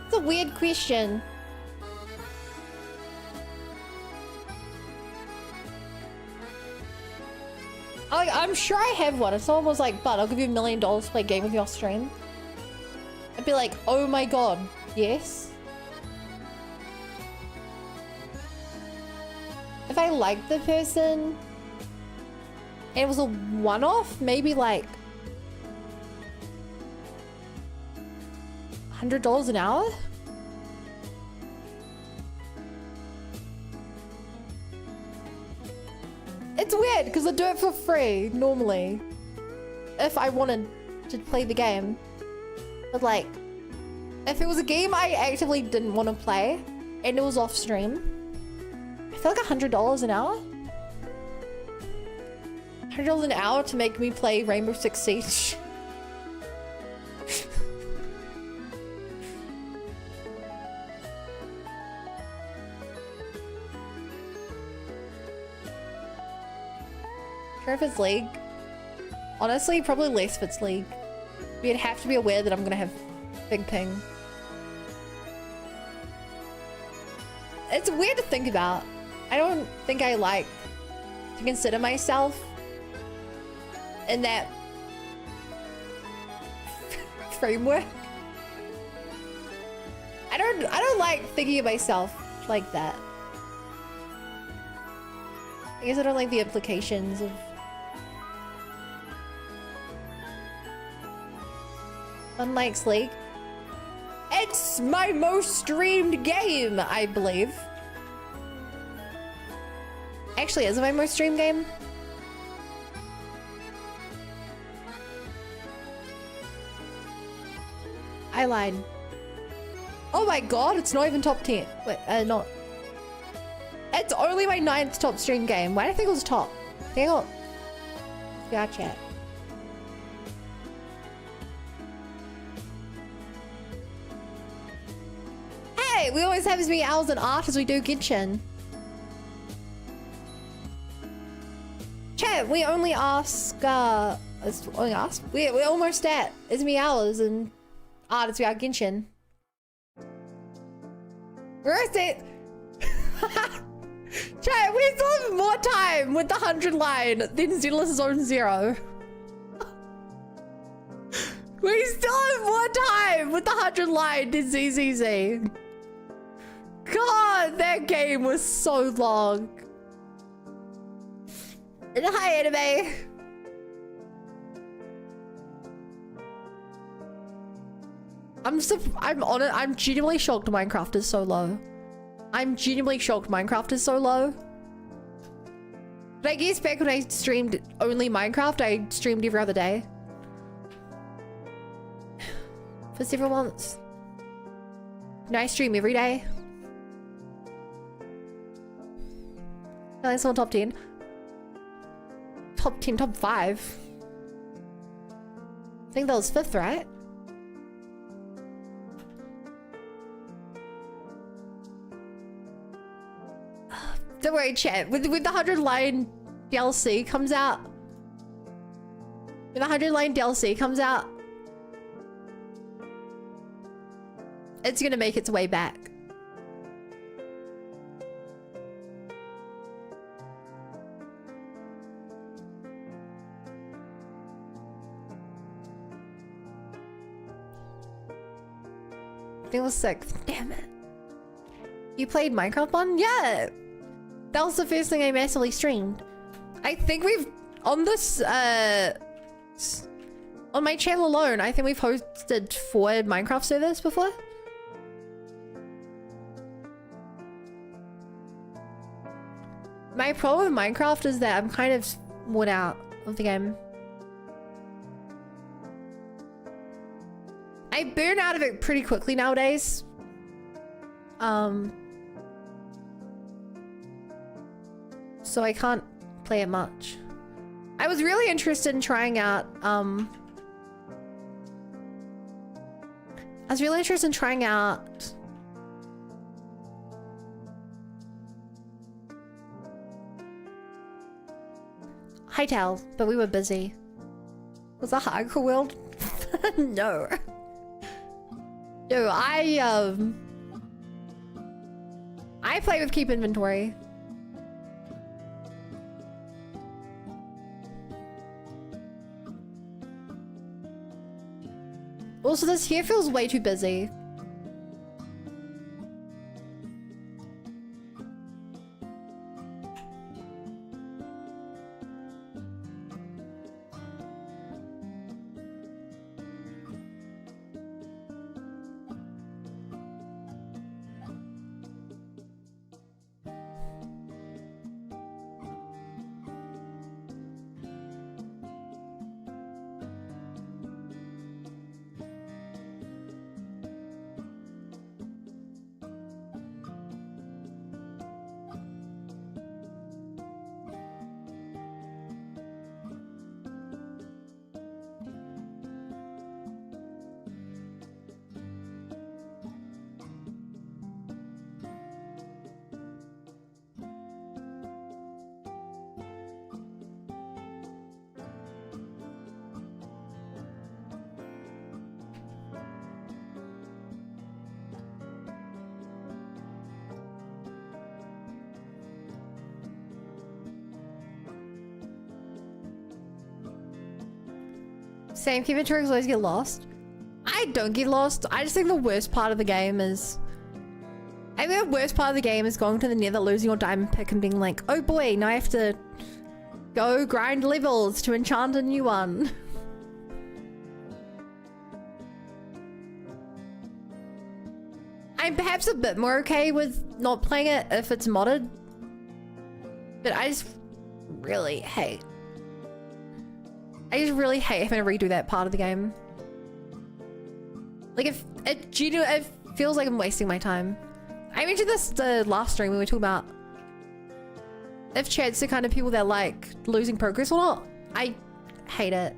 It's a weird question. I'm sure I have one. If someone was like, "Bud, I'll give you $1 million to play a game with you off stream," I'd be like, "Oh my god, yes." If I liked the person and it was a one-off, maybe like $100 an hour? It's weird because I do it for free normally if I wanted to play the game, but like if it was a game I actively didn't want to play and it was off stream, I feel like $100 an hour. $100 an hour to make me play Rainbow Six Siege. If it's League, honestly probably less if it's League. You'd have to be aware that I'm gonna have big ping. It's weird to think about. I don't think I like to consider myself in that framework. I don't like thinking of myself like that. I guess I don't like the implications of unlike League. It's my most streamed game, I believe. Actually, is it my most streamed game? I lied. Oh my god, it's not even top 10. Wait, not. It's only my 9th top stream game. Why did I think it was top? Hang on. VR chat. Hey, we always have as many owls and art as we do Genshin. Chat, we only ask, we're almost at as many hours and art as we are Genshin. Where is it? Chat, we still have more time with the 100 line than Zedalus' Zone 0. We still have more time with the 100 line than ZZZ. God, that game was so long. And hi, anime. I'm genuinely shocked Minecraft is so low. I'm genuinely shocked Minecraft is so low. But I guess back when I streamed only Minecraft, I streamed every other day. For several months. Now I stream every day. No, it's not top 10. Top 10, top 5. I think that was 5th, right? Don't worry, chat. With the 100 line DLC comes out. When the 100 line DLC comes out, it's gonna make its way back. I think it was 6th. Damn it. You played Minecraft one? Yeah. That was the first thing I massively streamed. I think we've, on this, on my channel alone, I think we've hosted 4 Minecraft servers before. My problem with Minecraft is that I'm kind of worn out of the game. I burn out of it pretty quickly nowadays. So I can't play it much. I was really interested in trying out, Hytale, but we were busy. Was that hardcore world? No. No, I play with Keep Inventory. Also, this here feels way too busy. Same, Keep Inventory always get lost. I don't get lost. I just think the worst part of the game is... I think the worst part of the game is going to the nether, losing your diamond pick and being like, oh boy, now I have to go grind levels to enchant a new one. I'm perhaps a bit more okay with not playing it if it's modded. But I just really hate having to redo that part of the game. Like, if it, it feels like I'm wasting my time. I mentioned this the last stream when we were talking about if Chad's the kind of people that like losing progress or not. I hate it.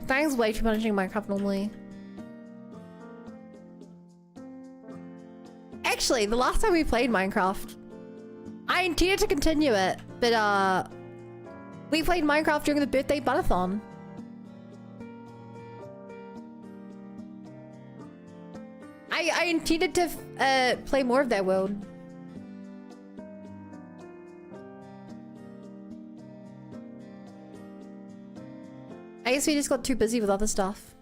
Thing's way too punishing Minecraft normally. Actually, the last time we played Minecraft, I intended to continue it, but we played Minecraft during the birthday bunathon. I intended to play more of that world. I guess we just got too busy with other stuff.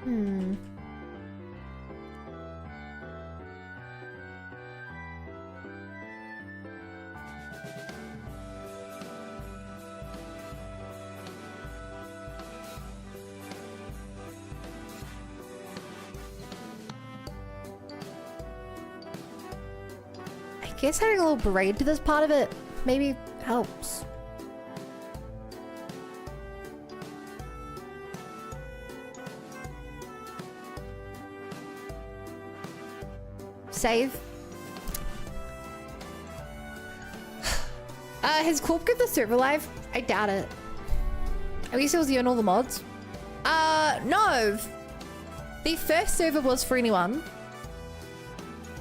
Hmm. I guess adding a little braid to this part of it maybe helps. Save. Has Corp kept the server live? I doubt it. At least it was you and all the mods. No. The first server was for anyone.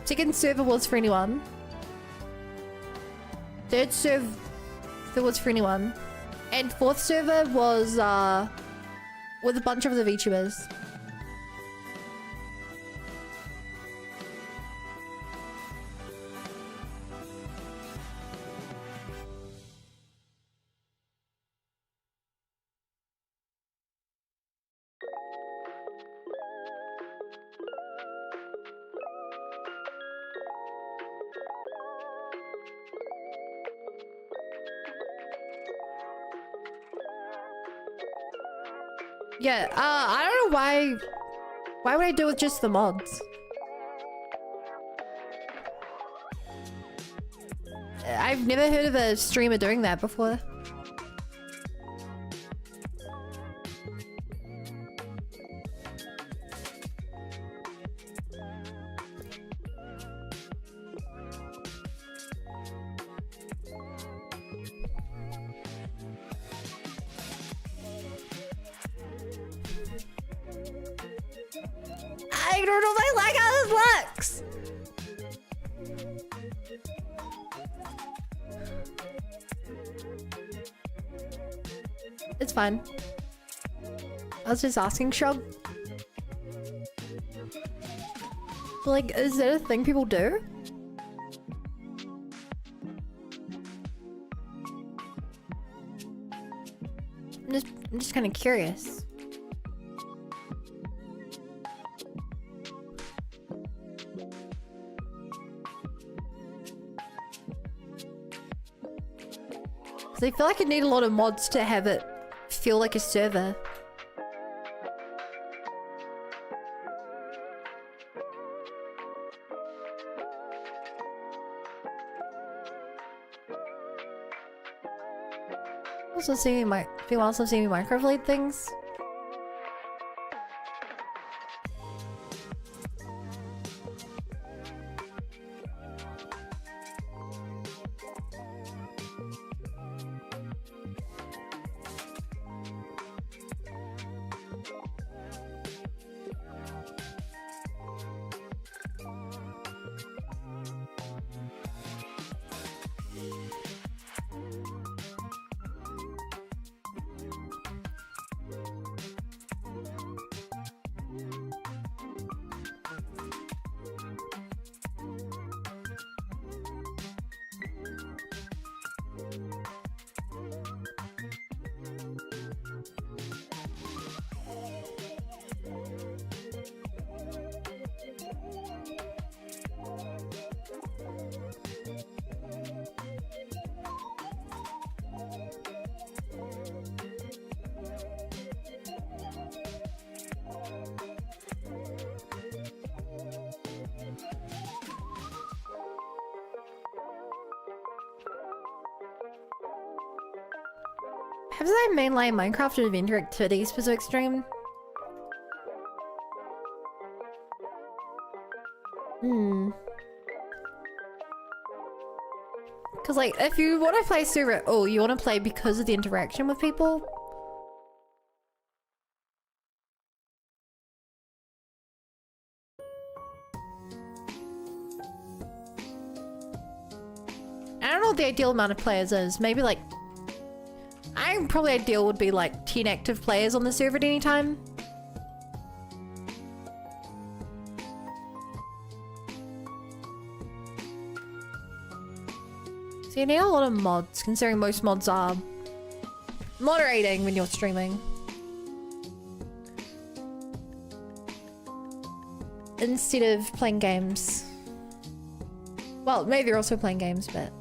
Second server was for anyone. Third server was for anyone. And fourth server was, with a bunch of the VTubers. Yeah, I don't know why would I do it with just the mods? I've never heard of a streamer doing that before. I don't know if I like how this looks. It's fine. I was just asking, Shrug. Like, is that a thing people do? I'm just kind of curious. So I feel like I need a lot of mods to have it feel like a server. Also seeing my, people also see me microflade things. Have I mainline Minecraft and Adventure Activity specific stream? Cause like, if you want to play server at all, you want to play because of the interaction with people. I don't know what the ideal amount of players is. Maybe like, I think probably ideal would be like 10 active players on the server at any time. So you need a lot of mods, considering most mods are moderating when you're streaming. instead of playing games. Well, maybe they're also playing games, but...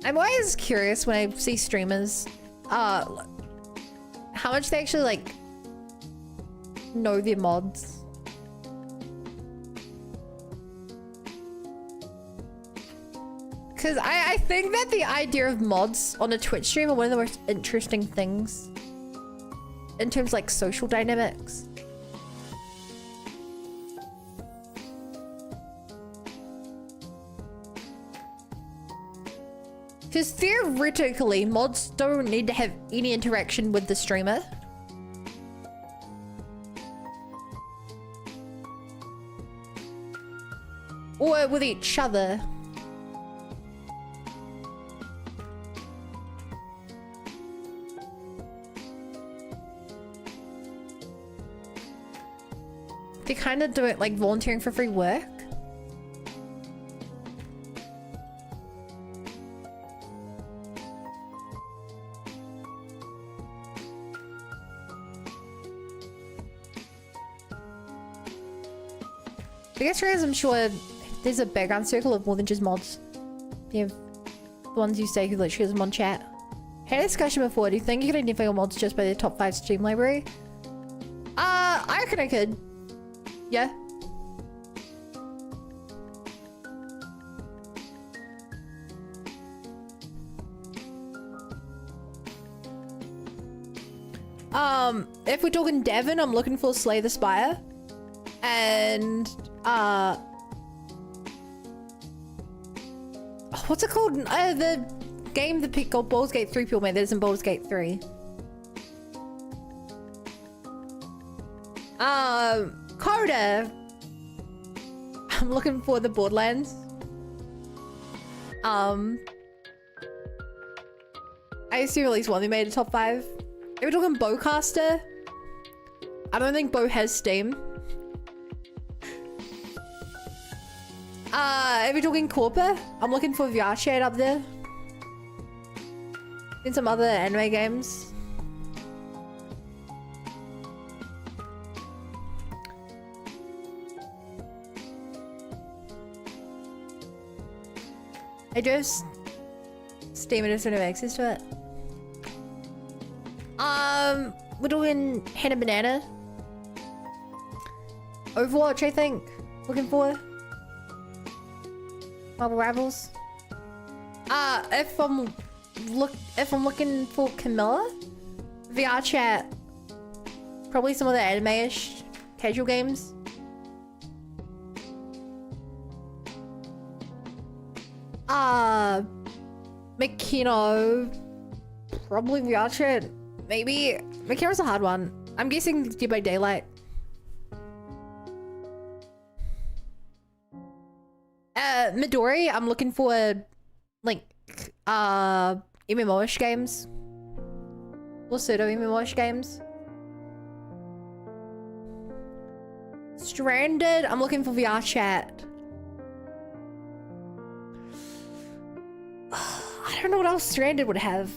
I'm always curious when I see streamers, how much they actually, like, know their mods. Because I think that the idea of mods on a Twitch stream are one of the most interesting things in terms of, like, social dynamics. Because theoretically, mods don't need to have any interaction with the streamer. Or with each other. They kind of do it like volunteering for free work. Biggest reason I'm sure there's a background circle of more than just mods. You have the ones you say who literally has them on chat. Had a discussion before, do you think you could identify your mods just by their top 5 stream library? I reckon I could. Yeah. If we're talking Devon, I'm looking for Slay the Spire. And, what's it called? The game that picked called Baldur's Gate 3 people made that isn't Baldur's Gate 3. Coda. I'm looking for the Borderlands. I assume at least one they made a top 5. If we're talking Bowcaster, I don't think Bow has Steam. If we're talking Corpa, I'm looking for VR Shade up there. And some other anime games. I just Steam, I just don't have access to it. We're doing Hannah Banana. Overwatch, I think. Looking for Marvel Rivals. If I'm looking for Camilla, VR chat, probably some of the anime-ish casual games. Makino, probably VR chat. Maybe Makino's a hard one. I'm guessing Dead by Daylight. Midori, I'm looking for like MMO-ish games. Or pseudo MMO-ish games. Stranded, I'm looking for VR chat. I don't know what else Stranded would have.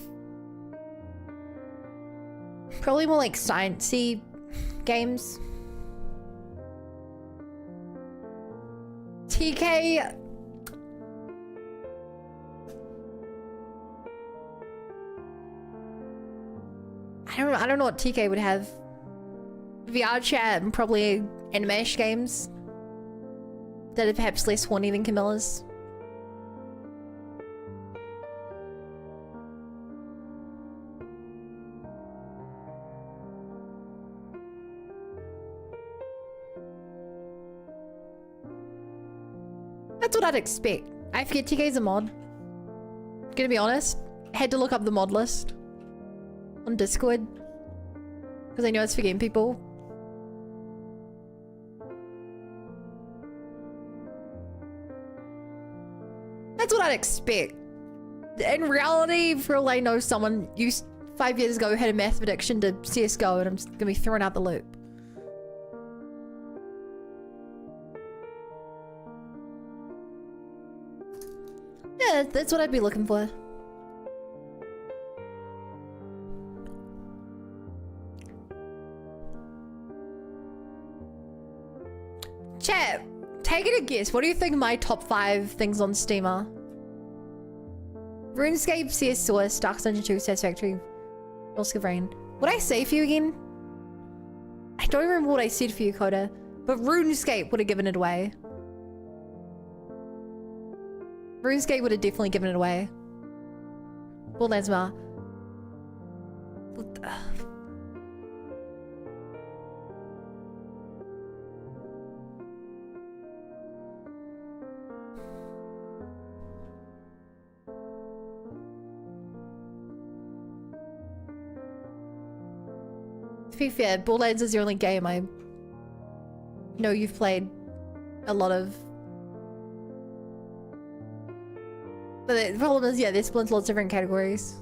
Probably more like sciencey games. TK. I don't know what TK would have. VR chat and probably anime-ish games that are perhaps less horny than Camilla's. That's what I'd expect. I forget TK's a mod. Gonna be honest, I had to look up the mod list on Discord because I know it's for game people. That's what I'd expect. In reality, for all I know, someone used 5 years ago had a massive addiction to CSGO and I'm just gonna be thrown out the loop. Yeah, that's what I'd be looking for. Chat, take it a guess. What do you think my top 5 things on Steam are? RuneScape, CS Source, Dark Dungeon 2, Satisfactory, Oscar Rain. What did I say for you again? I don't remember what I said for you, Coda. But RuneScape would have given it away. RuneScape would have definitely given it away. Borderlands Mar. To be fair, Borderlands is the only game I know you've played a lot of. But the problem is, yeah, they split into lots of different categories.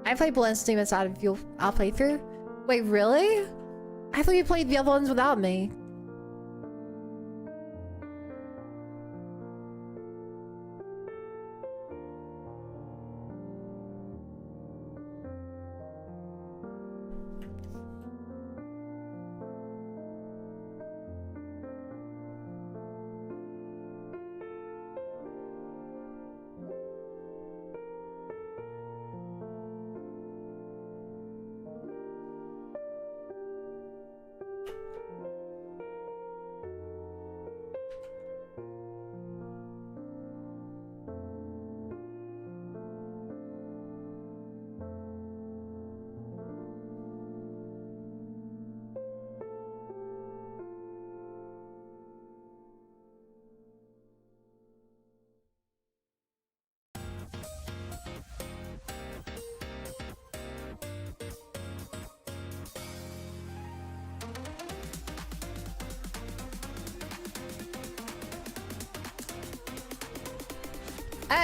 I played Borderlands Steam inside of our playthrough. Wait, really? I thought you played the other ones without me.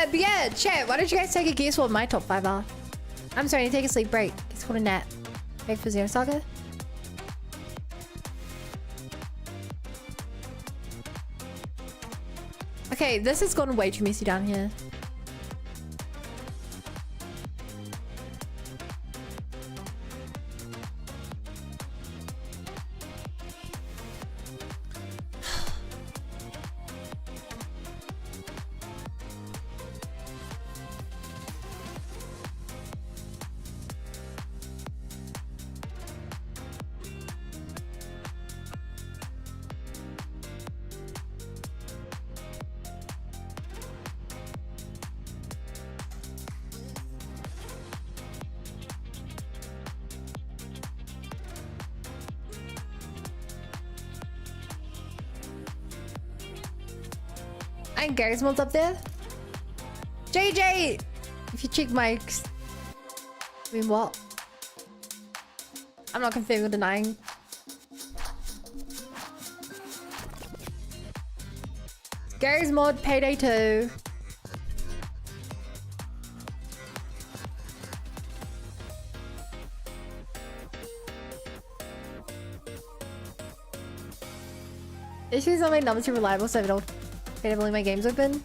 But yeah, chat, why don't you guys take a guess what my top 5 are? I'm sorry, I need to take a sleep break. It's called a nap. Back for Xenosaga. Okay, this has gone way too messy down here. And Gary's Mod's up there. JJ! If you check mics. I mean, what? I'm not confirming or denying. Gary's Mod, Payday 2. Issues on my numbers too reliable, so I don't leave my games open.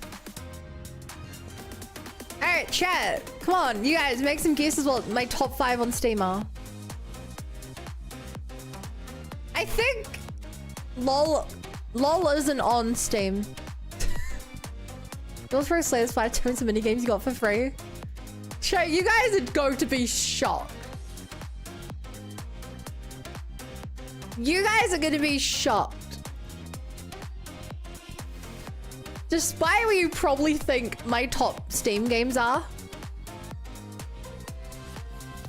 Alright, chat. Come on, you guys, make some guesses what my top 5 on Steam are. I think LOL isn't on Steam. Those for Slayers 5 turns of mini games you got for free. Chat, you guys are going to be shocked. You guys are going to be shocked. Despite what you probably think my top Steam games are,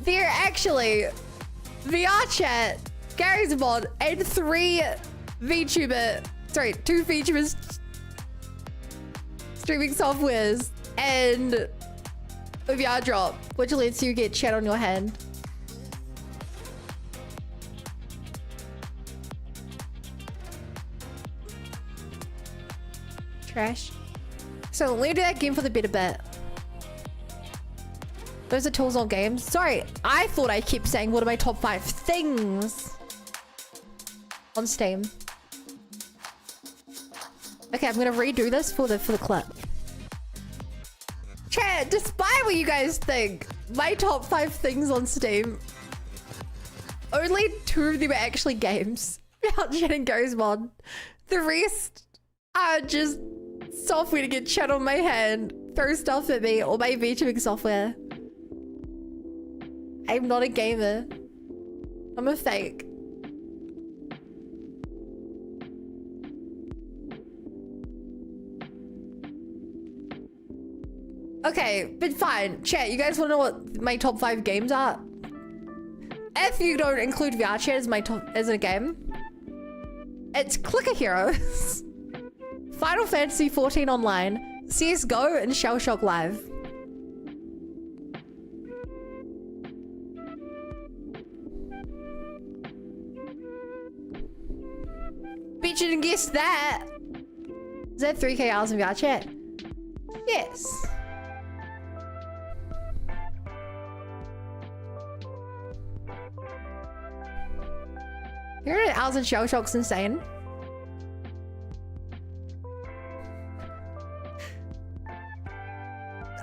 they're actually VR Chat, Gary's Mod, and 2 VTubers streaming softwares, and a VR Drop, which lets you get chat on your hand. Trash. So let me do that game for the better bit. Those are tools on games. Sorry, I thought I kept saying what are my top 5 things on Steam. Okay, I'm gonna redo this for the clip. Chat, despite what you guys think, my top 5 things on Steam, only 2 of them are actually games. Outchat and Gary's mod. The rest are just software to get chat on my hand, throw stuff at me, or my VTubing software. I'm not a gamer. I'm a fake. Okay, but fine. Chat, you guys want to know what my top 5 games are? If you don't include VR Chat as my top as a game, it's Clicker Heroes, Final Fantasy XIV Online, CS:GO, and Shell Shock Live. Bet you didn't guess that. Is that 3K hours in VR Chat? Yes. Your hours in Shell Shock's insane.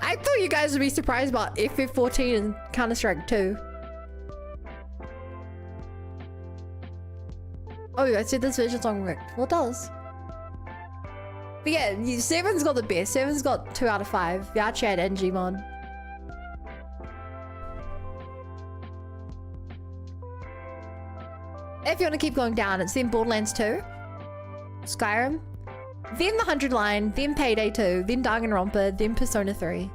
I thought you guys would be surprised about FF14 and Counter-Strike 2. Oh, I said this version's on correct. Well, it does. But yeah, 7's got the best. 7's got 2 out of 5. VR Chat and Gmod. If you want to keep going down, it's then Borderlands 2, Skyrim, then The 100 Line, then Payday 2, then Danganronpa, then Persona 3.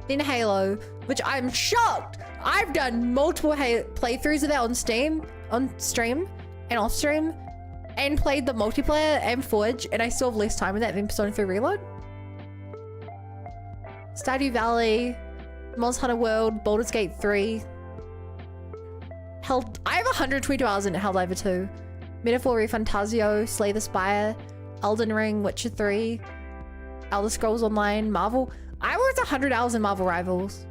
Then Halo, which I'm shocked! I've done multiple playthroughs of that on stream, and off stream, and played the multiplayer and Forge, and I still have less time with that than Persona 3 Reload. Stardew Valley, Monster Hunter World, Baldur's Gate 3. I have 122 hours in Helldivers 2. Metaphor ReFantazio, Slay the Spire, Elden Ring, Witcher 3, Elder Scrolls Online, Marvel. I was 100 hours in Marvel Rivals.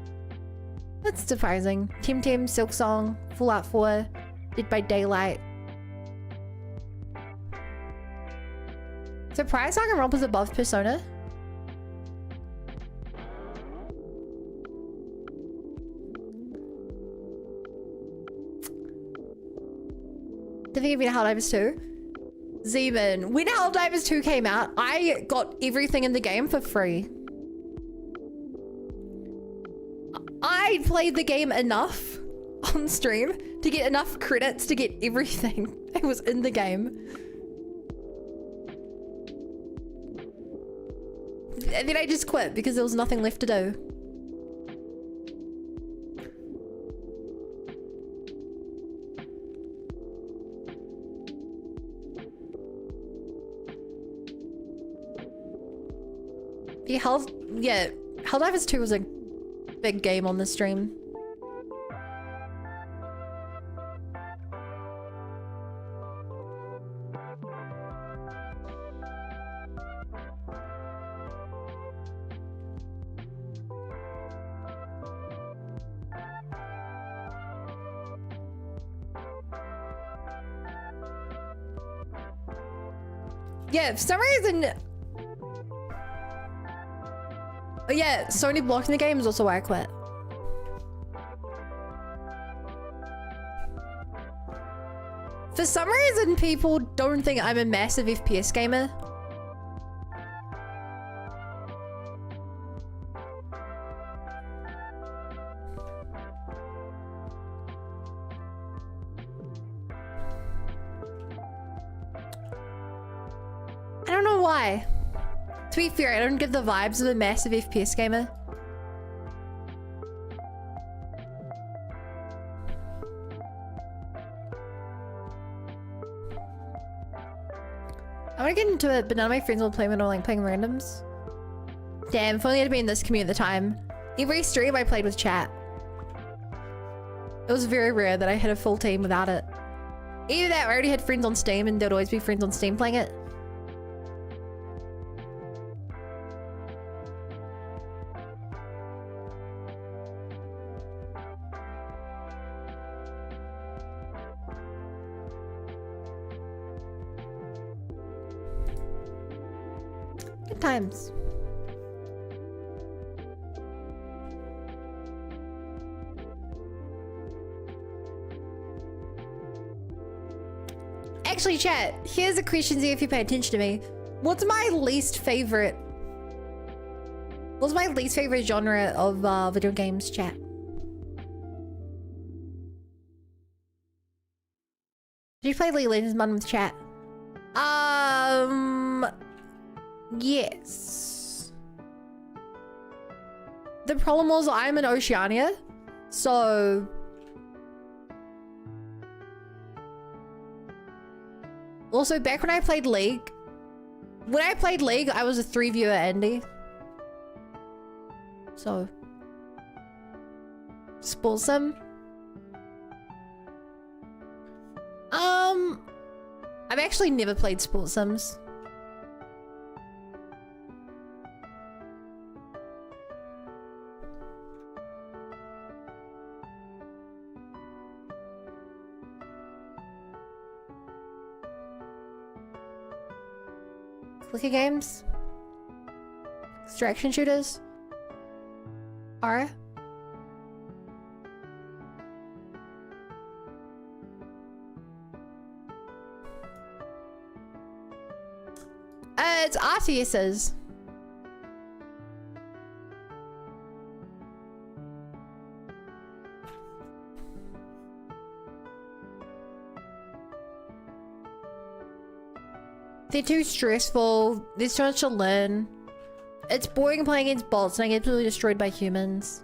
That's surprising. Temtem, Silksong, Fallout 4, Dead by Daylight. Surprised Danganronpa's above Persona? Did you mean Helldivers 2? Zeman, when Helldivers 2 came out, I got everything in the game for free. I played the game enough on stream to get enough credits to get everything that was in the game. And then I just quit because there was nothing left to do. Yeah, Helldivers 2 was a big game on the stream. Yeah, for some reason... Oh yeah, Sony blocking the game is also why I quit. For some reason, people don't think I'm a massive FPS gamer. I don't know why. To be fair, I don't give the vibes of a massive FPS gamer. I want to get into it, but none of my friends will play when I'm like playing randoms. Damn, if only I'd been in this community at the time. Every stream I played with chat. It was very rare that I had a full team without it. Either that or I already had friends on Steam and there'd always be friends on Steam playing it. Good times. Actually, chat, here's a question, see if you pay attention to me. What's my least favorite genre of video games, chat? Did you play League of Legends Modern with chat? Yes. The problem was I'm in Oceania, so also back when I played League, I was a 3 viewer Andy. So Sports Sim. I've actually never played Sports Sims. Clicker games? Extraction shooters? Are? It's RTSs. They're too stressful. There's too much to learn. It's boring playing against bots and I get absolutely destroyed by humans.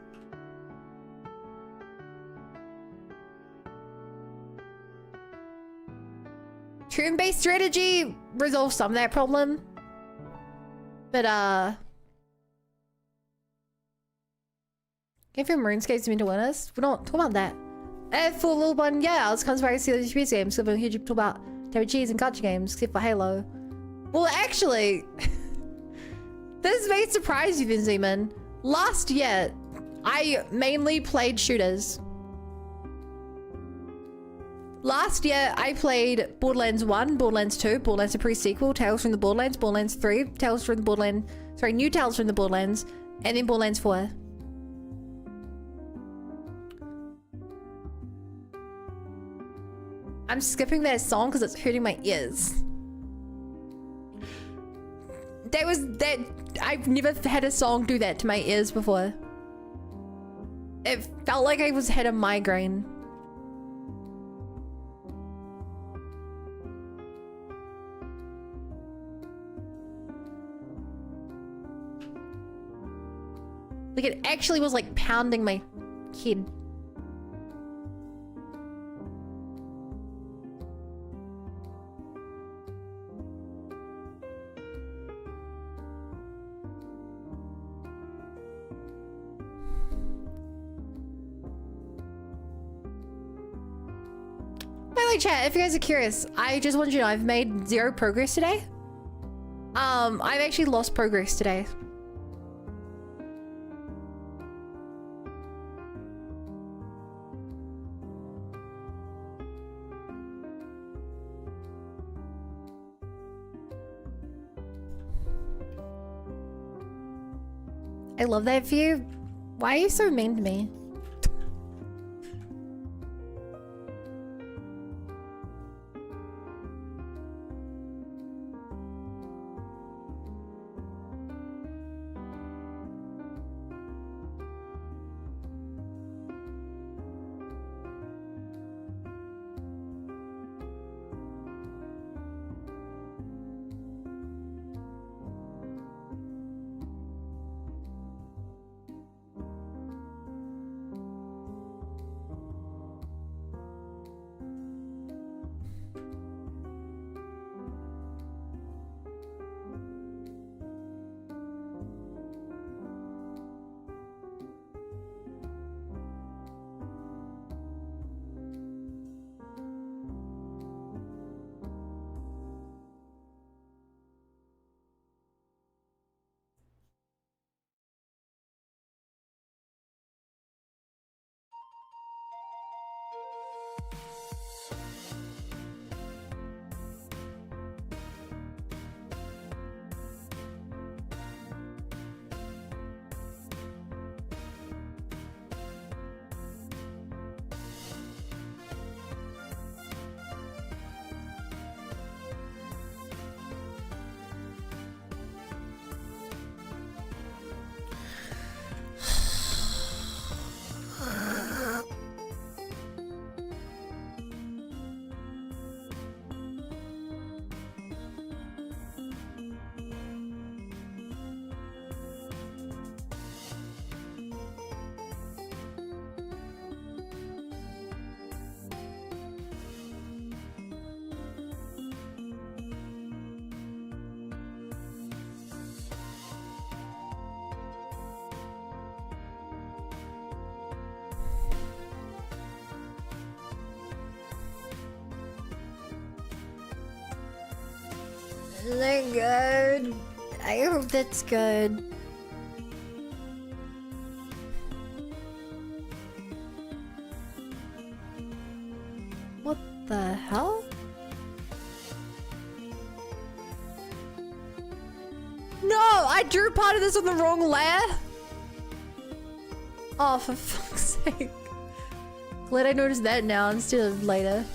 Turn-based strategy resolves some of that problem. But Game from RuneScape's meant to win us? We're not talking about that. For a little one, yeah, I was kind of surprised to see those FPS games, so I've heard you talk about TRPGs and gacha games, except for Halo. Well, actually, this may surprise you, Vinzeman. Last year, I mainly played shooters. Last year, I played Borderlands 1, Borderlands 2, Borderlands the pre-sequel, Tales from the Borderlands, Borderlands 3, Tales from the Borderlands, sorry, New Tales from the Borderlands, and then Borderlands 4. I'm skipping that song because it's hurting my ears. I've never had a song do that to my ears before. It felt like I had a migraine. Like it actually was like pounding my head. By the way, chat, if you guys are curious, I just want you to know I've made 0 progress today. I've actually lost progress today. I love that view. Why are you so mean to me? They're good. I hope that's good. What the hell? No, I drew part of this on the wrong layer. Oh, for fuck's sake. Glad I noticed that now instead of later.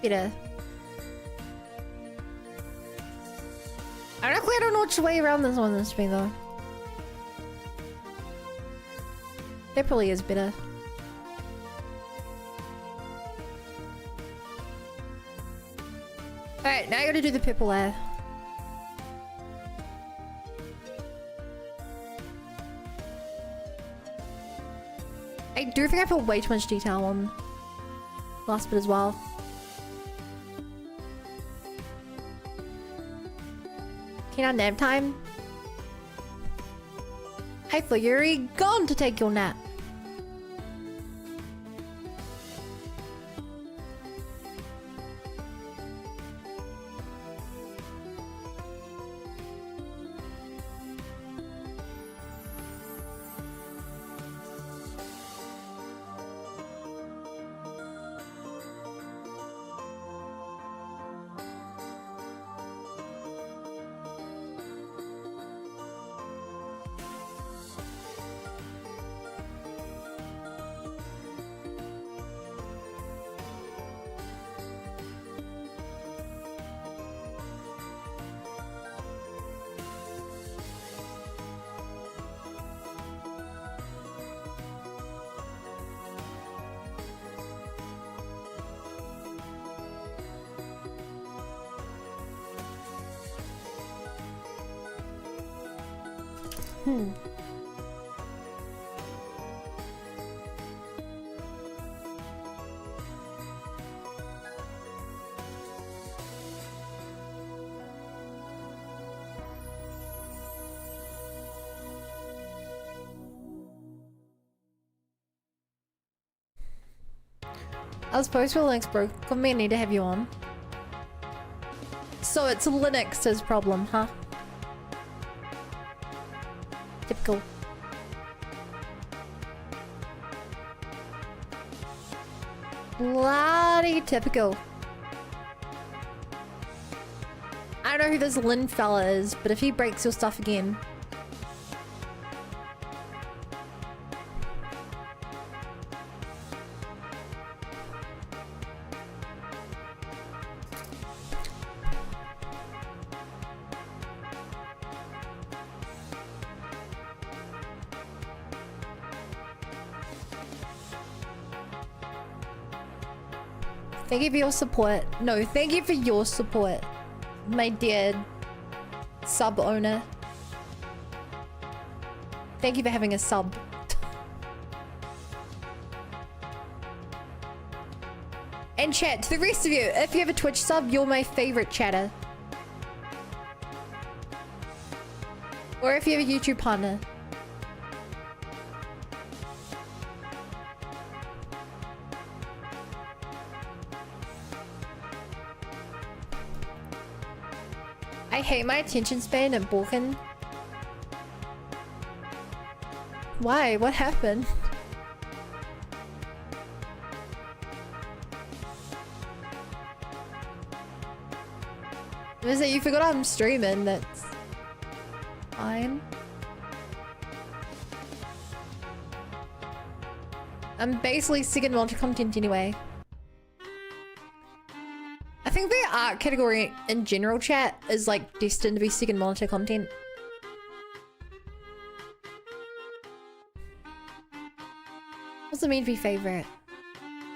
Better. I don't know which way around this one is to be though. It probably is better. Alright, now I gotta do the purple layer. I do think I put way too much detail on last bit as well. Can I nap time? I thought you were already gone to take your nap. I was supposed to Linux broke. Got me, I need to have you on. So it's Linux's problem, huh? Typical. Bloody typical. I don't know who this Lin fella is, but if he breaks your stuff again. Thank you for your support. No, thank you for your support, my dear sub owner. Thank you for having a sub. And chat, to the rest of you, if you have a Twitch sub, you're my favorite chatter. Or if you have a YouTube partner. I hate my attention span at Balkan. Why? What happened? Is it you forgot I'm streaming? That's fine. I'm basically sick and want content anyway. I think the art category in general chat is like destined to be second monitor content. What does it mean to be favorite?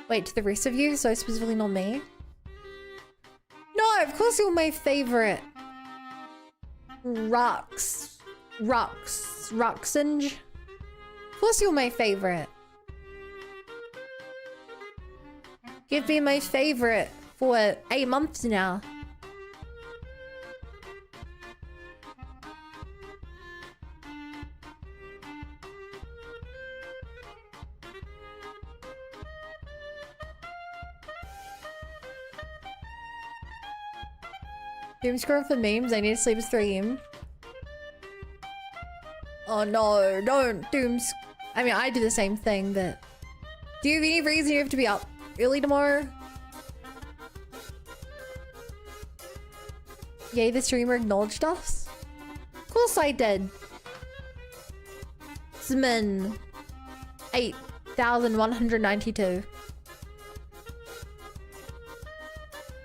Wait, to the rest of you? So specifically not me? No, of course you're my favorite. Rux. Roxange. Of course you're my favorite. You've been my favorite for 8 months now. Doom scrolling for memes. I need to sleep at 3 AM. Oh no, don't dooms. I mean, I do the same thing, but do you have any reason you have to be up early tomorrow? Yay, the streamer acknowledged us. Of course I did. Zmin 8,192.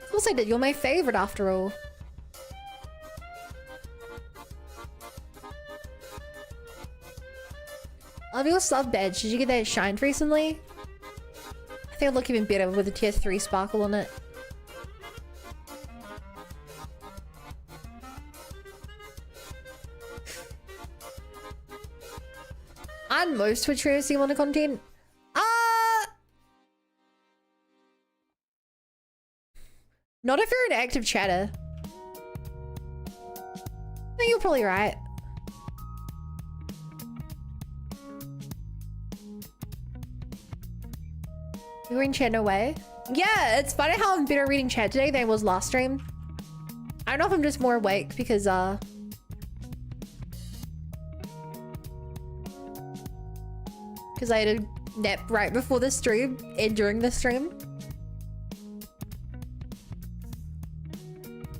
Of course I did. You're my favorite after all. Love your sub badge. Did you get that shined recently? I think it'll look even better with a tier 3 sparkle on it. And most Twitch streamers see a lot of content. Not if you're an active chatter. No, you're probably right. You were in chat, no way. Yeah, it's funny how I'm better at reading chat today than I was last stream. I don't know if I'm just more awake because I had a nap right before the stream and during the stream.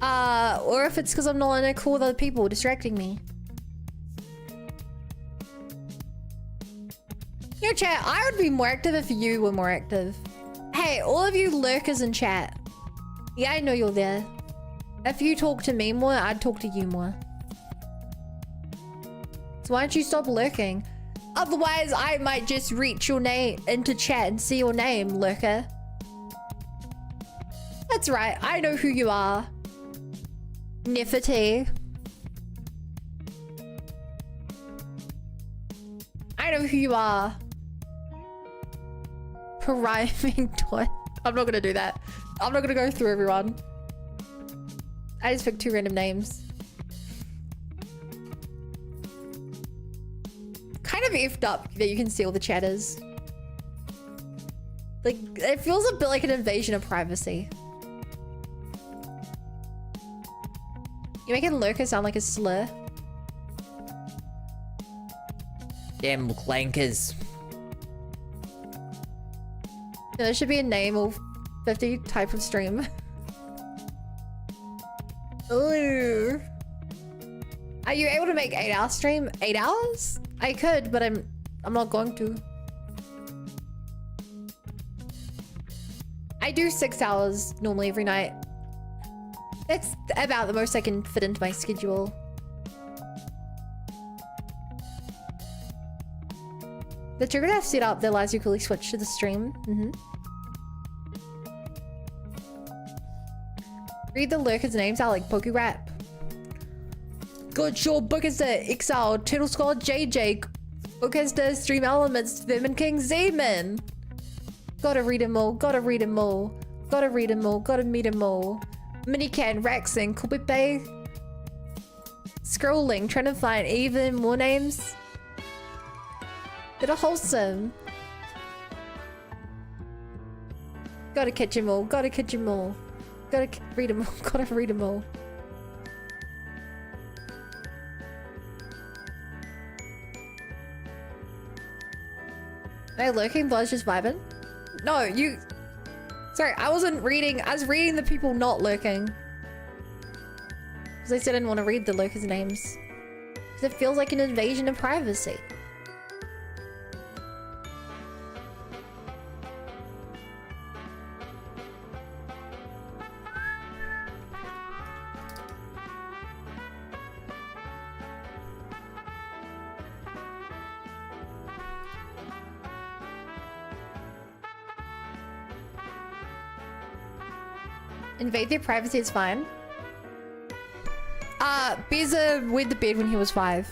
Or if it's because I'm not in a call with other people distracting me. Yo, chat, I would be more active if you were more active. Hey, all of you lurkers in chat. Yeah, I know you're there. If you talk to me more, I'd talk to you more. So why don't you stop lurking? Otherwise, I might just reach your name into chat and see your name, lurker. That's right, I know who you are. Nifty. I know who you are. Rhyming twin. I'm not gonna do that. I'm not gonna go through everyone. I just picked 2 random names. Kind of effed up that you can see all the chatters. Like, it feels a bit like an invasion of privacy. You're making lurker sound like a slur. Damn clankers. No, there should be a name of 50 type of stream. Ooh. Are you able to make 8-hour stream? 8 hours? I could, but I'm not going to. I do 6 hours normally every night. That's about the most I can fit into my schedule. The trigger I've set up that allows you to quickly switch to the stream. Read the lurkers' names out like Poke Rap. Good sure Bookester, XL, Turtle Squad, JJ, Bookester, Stream Elements, Vermin King, Z-Man. Gotta read 'em all, gotta read 'em all, gotta read 'em all, gotta meet 'em all. Minican, Raxing, Kubipe. Scrolling, trying to find even more names. That are wholesome. Gotta catch 'em all, gotta catch 'em all. Gotta read 'em all, gotta read 'em all. Am I lurking? But I was just vibing? No, you... Sorry, I wasn't reading. I was reading the people not lurking. Because I said I didn't want to read the lurkers' names. Because it feels like an invasion of privacy. Invade their privacy is fine. Beza went to bed when he was 5.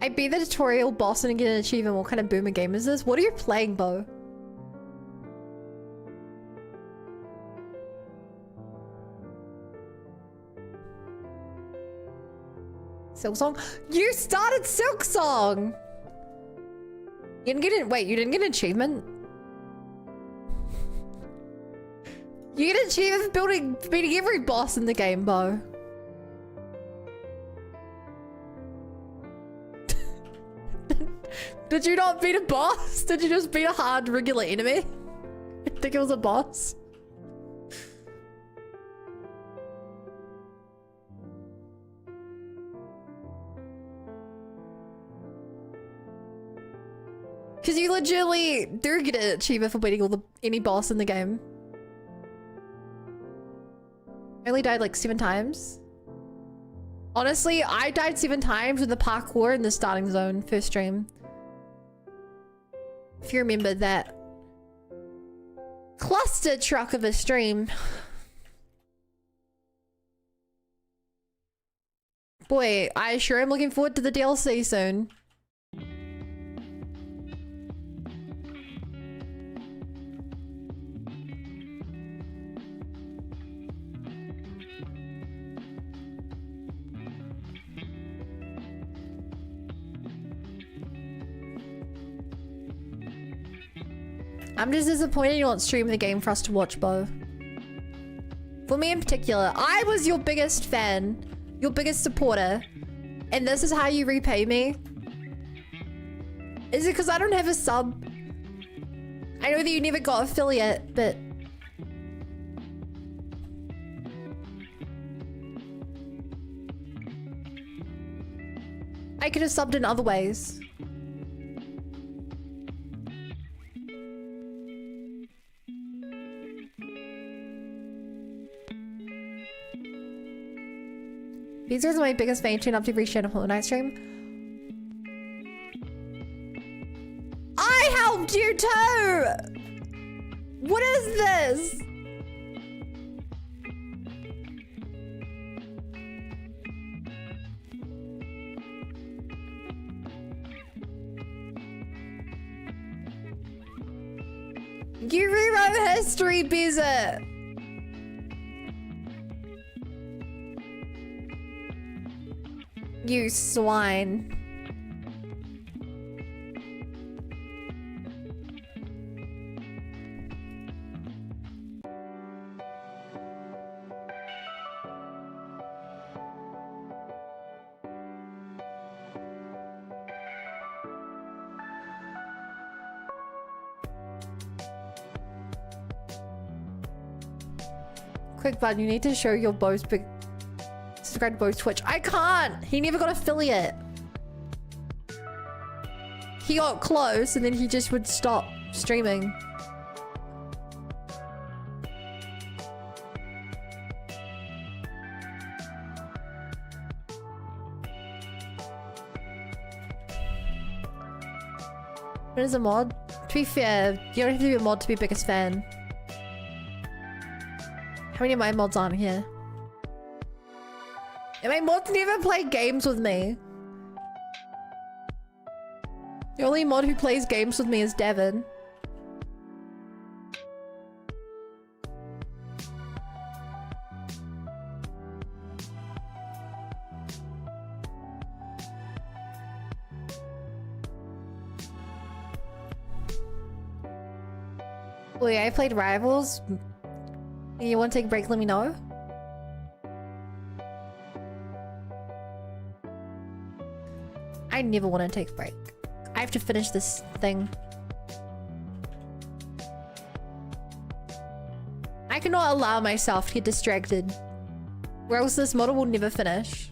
I beat the tutorial boss and get an achievement. What kind of boomer game is this? What are you playing, Bo? Silksong? You started Silksong! You didn't get it. Wait, you didn't get an achievement? You get an achievement for beating every boss in the game, Bo. Did you not beat a boss? Did you just beat a hard regular enemy? I think it was a boss. Because you legitimately do get an achievement for beating any boss in the game. I only died like 7 times. Honestly, I died 7 times in the parkour in the starting zone first stream. If you remember that cluster truck of a stream. Boy, I sure am looking forward to the DLC soon. I'm just disappointed you won't stream the game for us to watch, Bo. For me in particular, I was your biggest fan, your biggest supporter, and this is how you repay me? Is it because I don't have a sub? I know that you never got affiliate, but... I could have subbed in other ways. These are my biggest fan tune up to every shit on Hollow Knight stream. I helped you too! What is this? You rewrote history, Bizet! You swine. Quick bud, you need to show your Bo's big... Subscribe to Bo's Twitch. I can't! He never got affiliate. He got close and then he just would stop streaming. What is a mod? To be fair, you don't have to be a mod to be biggest fan. How many of my mods aren't here? And my mods never play games with me. The only mod who plays games with me is Devin. Wait, I played Rivals. You want to take a break? Let me know. I never want to take a break. I have to finish this thing. I cannot allow myself to get distracted, or else this model will never finish.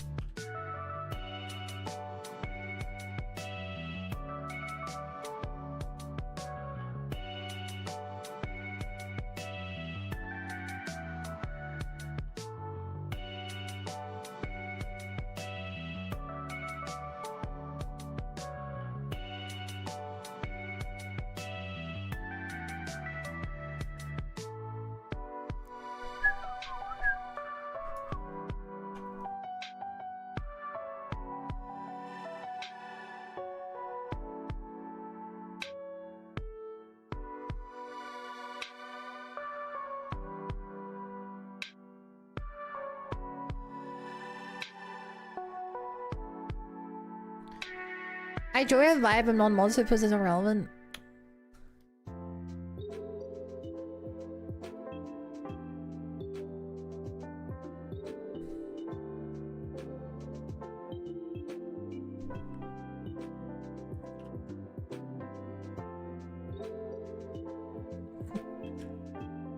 I join a vibe of non-mods who is irrelevant.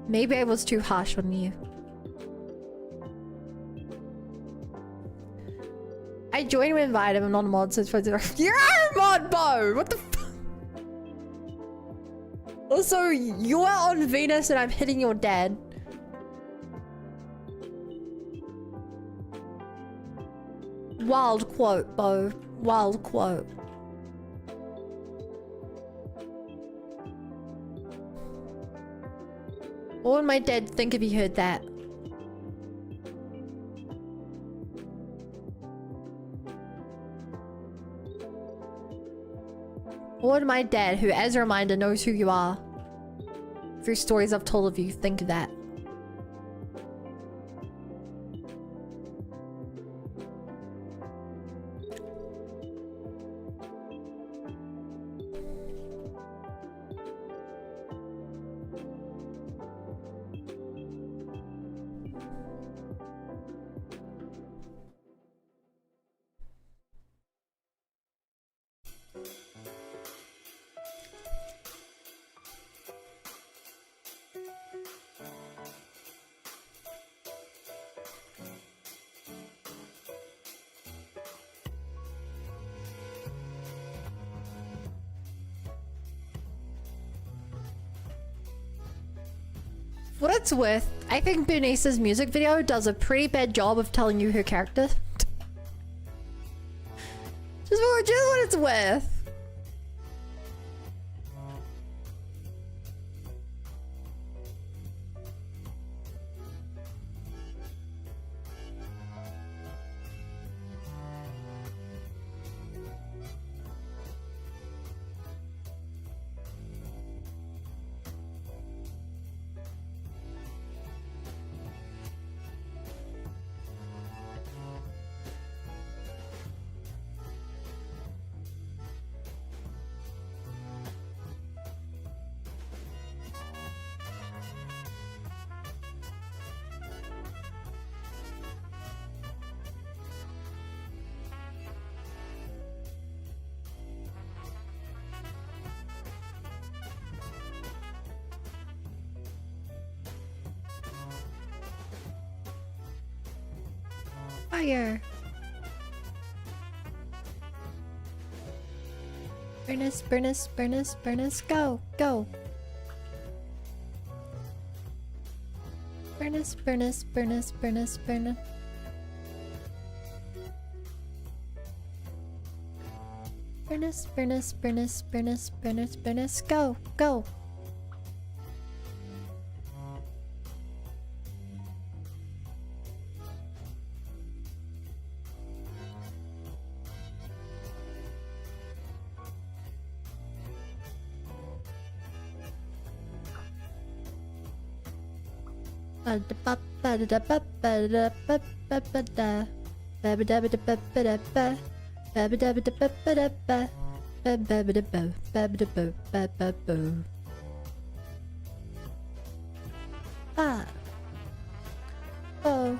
Maybe I was too harsh on you. I joined when invited, I'm not a mod, so it's supposed to. You're a mod, Bo! What the f. Also, you're on Venus and I'm hitting your dad. Wild quote, Bo. Wild quote. What would my dad think if he heard that? What would my dad, who as a reminder knows who you are, through stories I've told of you, think of that? For what it's worth, I think Bernice's music video does a pretty bad job of telling you her character. just what it's worth. Fire. Bernice, Bernice, Bernice, Bernice, go, go. Bernice, Bernice, Bernice, Bernice, Bernice. Bernice, Bernice, Bernice, Bernice, Bernice, Bernice, go, go. Ah. Oh.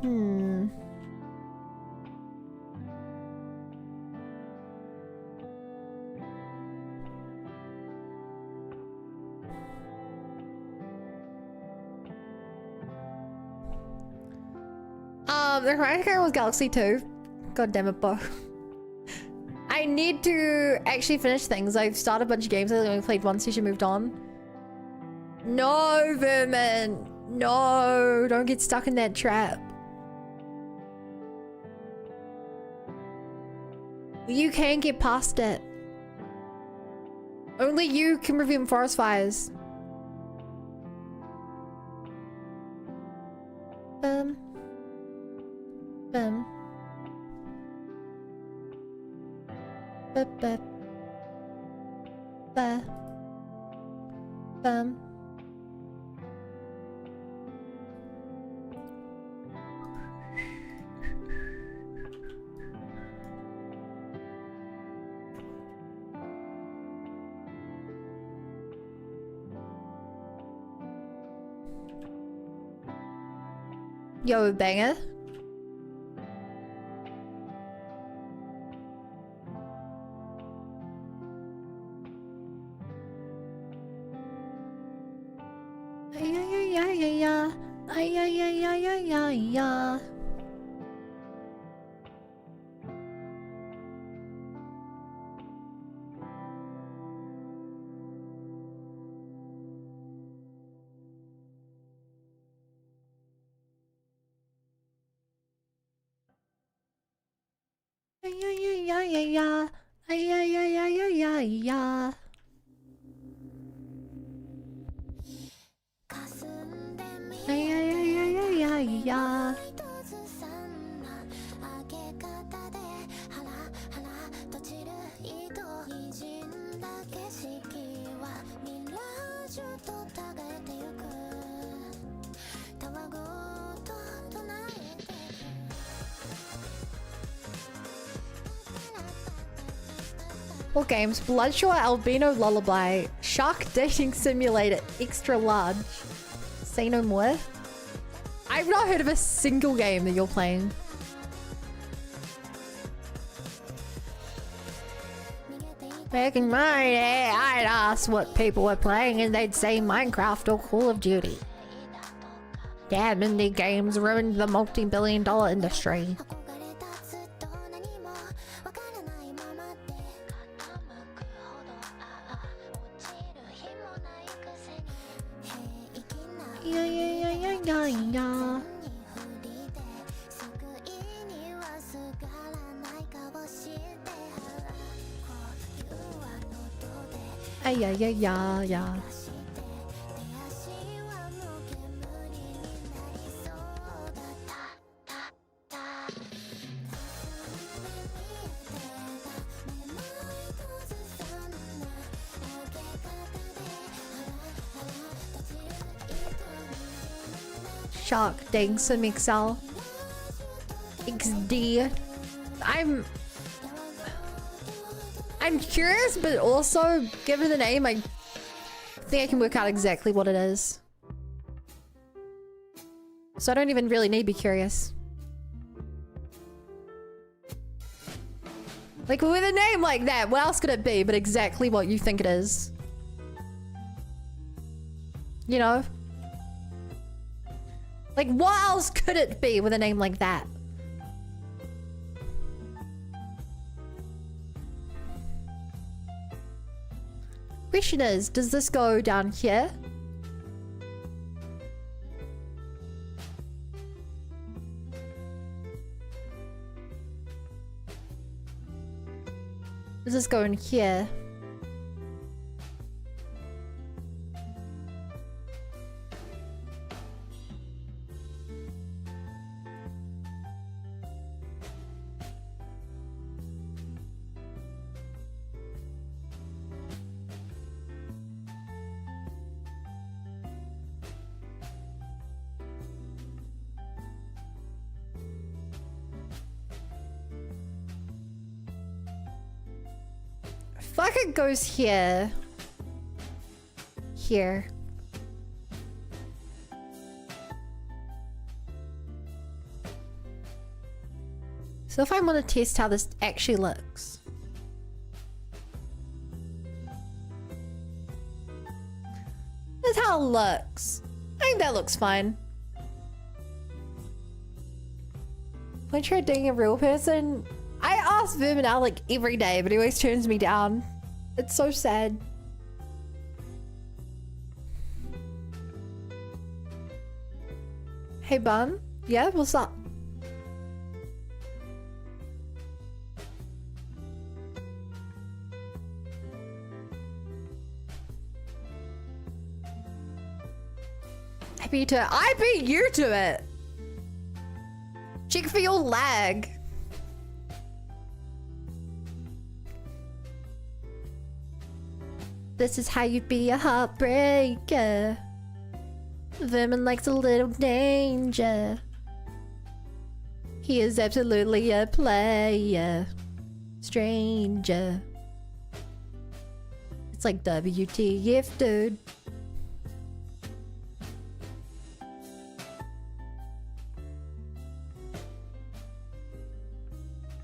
Hmm. The right here was Galaxy 2. God damn it, Bo. I need to actually finish things. I've started a bunch of games. I only played one session, moved on. No, Vermin. No, don't get stuck in that trap. You can't get past it. Only you can prevent forest fires. Boom. Boom. Bup, bup. Ba. Bum. Yo, banger. Yeah. What games? Bloodshot Albino Lullaby, Shark Dating Simulator Extra Large. Say no more. I've not heard of a single game that you're playing. Back in my day, I'd ask what people were playing and they'd say Minecraft or Call of Duty. Damn, indie games ruined the multi-billion-dollar industry. Yeah. Yeah. Shark Dating Sim XL XD. I'm curious, but also given the name, I think I can work out exactly what it is. So I don't even really need to be curious. Like with a name like that, what else could it be but exactly what you think it is? You know? Like what else could it be with a name like that? Question is, does this go down here? Does this go in here? Fuck, it goes here. Here. So if I want to test how this actually looks. That's how it looks. I think that looks fine. When I try dating a real person, I ask Vermin out like every day, but he always turns me down. It's so sad. Hey, Bun. Yeah, what's up? I beat her. I beat you to it. Check for your lag. This is how you be a heartbreaker. Vermin likes a little danger. He is absolutely a player. Stranger. It's like WTF, dude.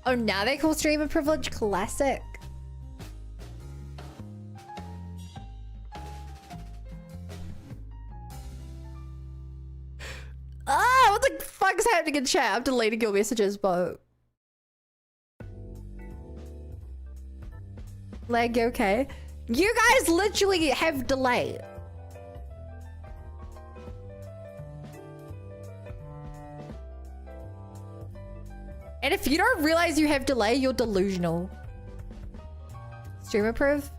Oh, now they call streamer privilege classic. Ah, what the fuck is happening in chat? I'm deleting your messages, but... Lag, okay? You guys literally have delay. And if you don't realize you have delay, you're delusional. Stream approve?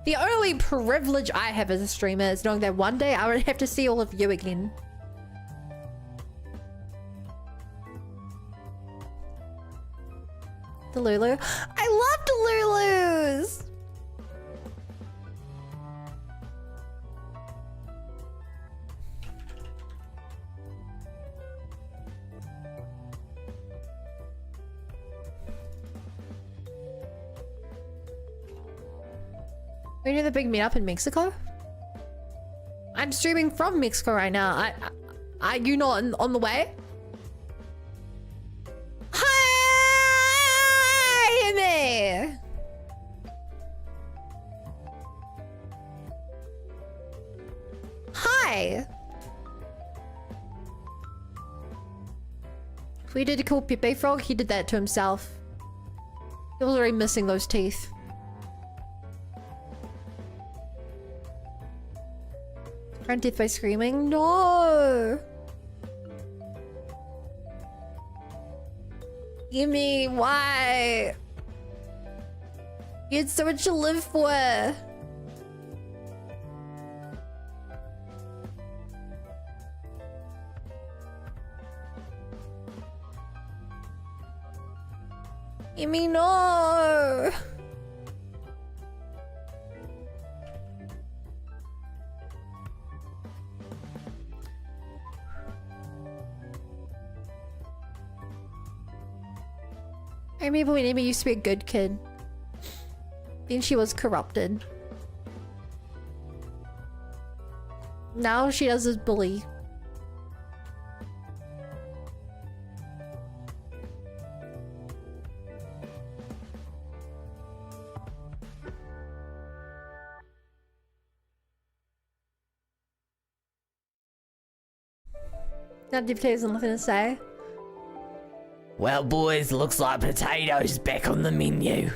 The only privilege I have as a streamer is knowing that one day I would have to see all of you again. Delulu. I love Delulus! We're doing the big meetup in Mexico? I'm streaming from Mexico right now. Are you not on the way? Hi there! Hi! If we did to call Pepe Frog, he did that to himself. He was already missing those teeth. Death by screaming? No! Gimme, why? You had so much to live for. Gimme, no! I remember when Amy used to be a good kid. Then she was corrupted. Now she does this bully. Now Diptay has nothing to say. Well, boys, looks like potatoes back on the menu.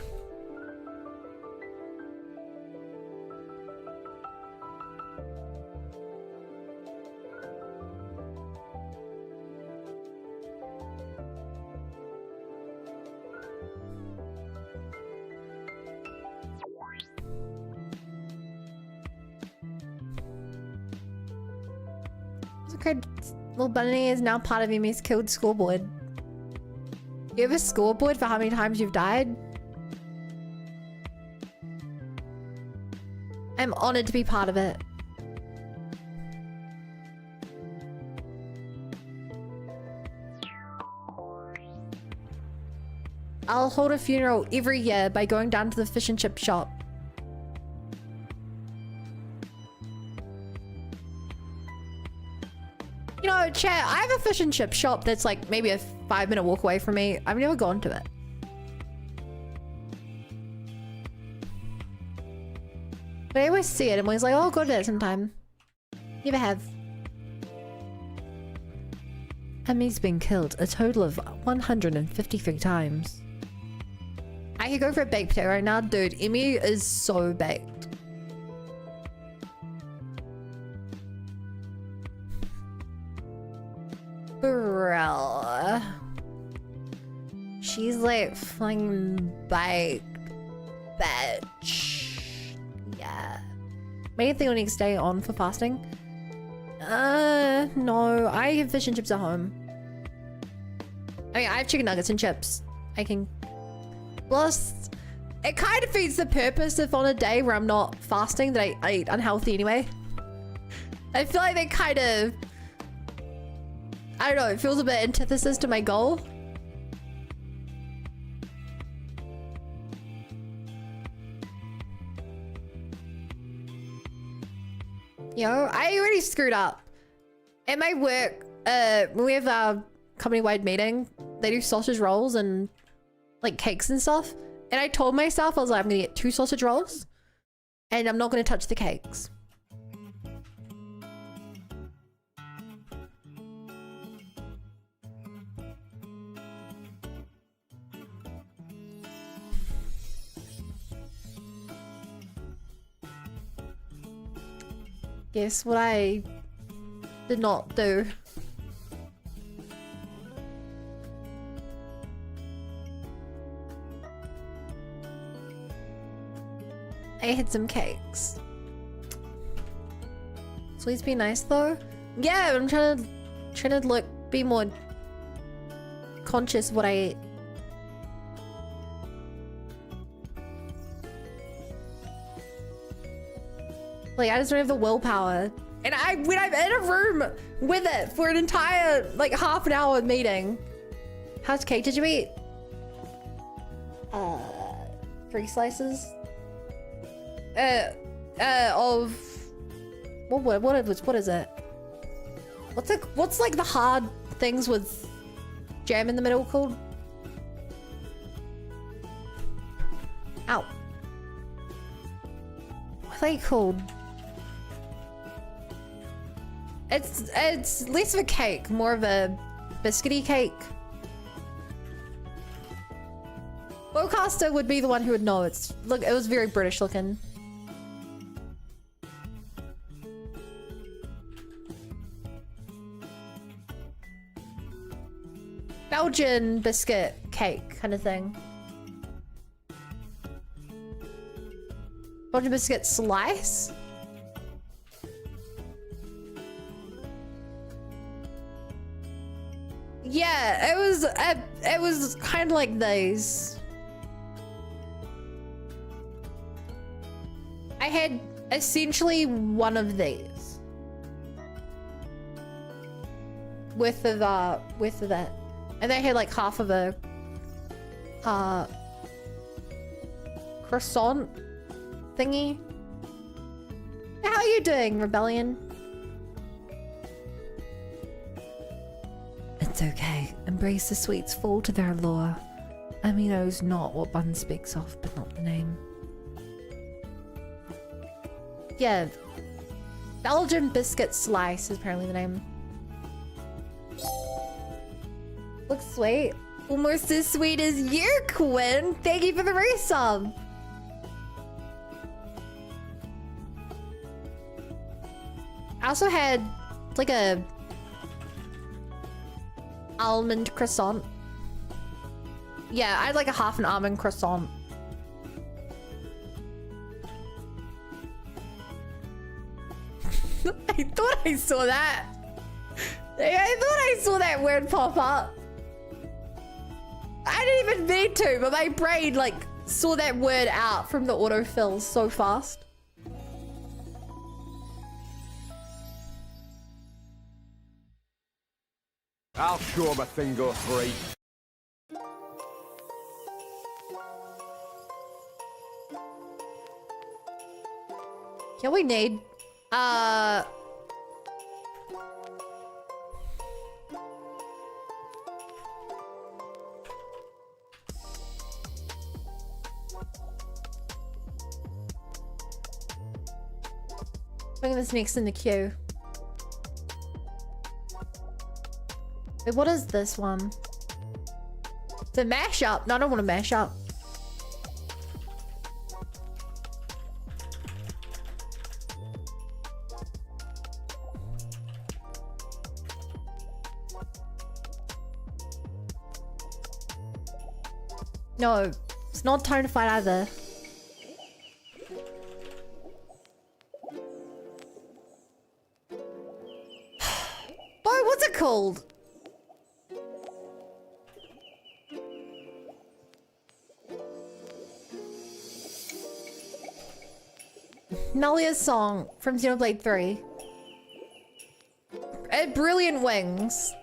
It's okay. Little Bunny is now part of Emmy's killed scoreboard. You have a scoreboard for how many times you've died? I'm honored to be part of it. I'll hold a funeral every year by going down to the fish and chip shop. Yo, chat, I have a fish and chip shop that's like maybe a 5-minute walk away from me. I've never gone to it. But I always see it and I'm always like, oh, I'll go to it sometime. Never have. Emmy's been killed a total of 153 times. I could go for a baked potato right now. Dude, Emmy is so baked. Bro. She's like flying baked. Bitch. Yeah. Maybe they need to stay on for fasting. No. I have fish and chips at home. I mean, I have chicken nuggets and chips. I can... Plus, it kind of defeats the purpose if on a day where I'm not fasting that I eat unhealthy anyway. I feel like they kind of... I don't know, it feels a bit antithesis to my goal. Yo, I already screwed up. At my work, when we have our company-wide meeting, they do sausage rolls and like cakes and stuff. And I told myself, I was like, I'm gonna get 2 sausage rolls and I'm not gonna touch the cakes. Guess what I did not do. I had some cakes. Sweets be nice though. Yeah, I'm trying to look, be more conscious of what I eat. Like, I just don't have the willpower. And when I'm in a room with it for an entire, like, half an hour meeting. How much cake did you eat? 3 slices? Of... What is it? What's like the hard things with jam in the middle called? Ow. What are they called? It's less of a cake, more of a biscuity cake. Bowcaster would be the one who would know. It was very British looking. Belgian biscuit cake kind of thing. Belgian biscuit slice? Yeah, it was kind of like these. I had essentially one of these with of that, and they had like half of a croissant thingy. How are you doing, Rebellion? It's okay. Embrace the sweets, fall to their allure. Emmy knows not what Bun speaks of, but not the name. Yeah. Belgian biscuit slice is apparently the name. Looks sweet. Almost as sweet as you, Quinn. Thank you for the resub. I also had like a almond croissant. Yeah, I had like a half an almond croissant. I thought I saw that. I thought I saw that word pop up. I didn't even mean to, but my brain like saw that word out from the autofill so fast. I'll show him a thing goes right. Yeah, we need Bring this next in the queue. Wait, what is this one? It's a mashup. No, I don't want a mashup. No, it's not Tonified either. Boy, what's it called? Melia's song from Xenoblade 3. Brilliant Wings.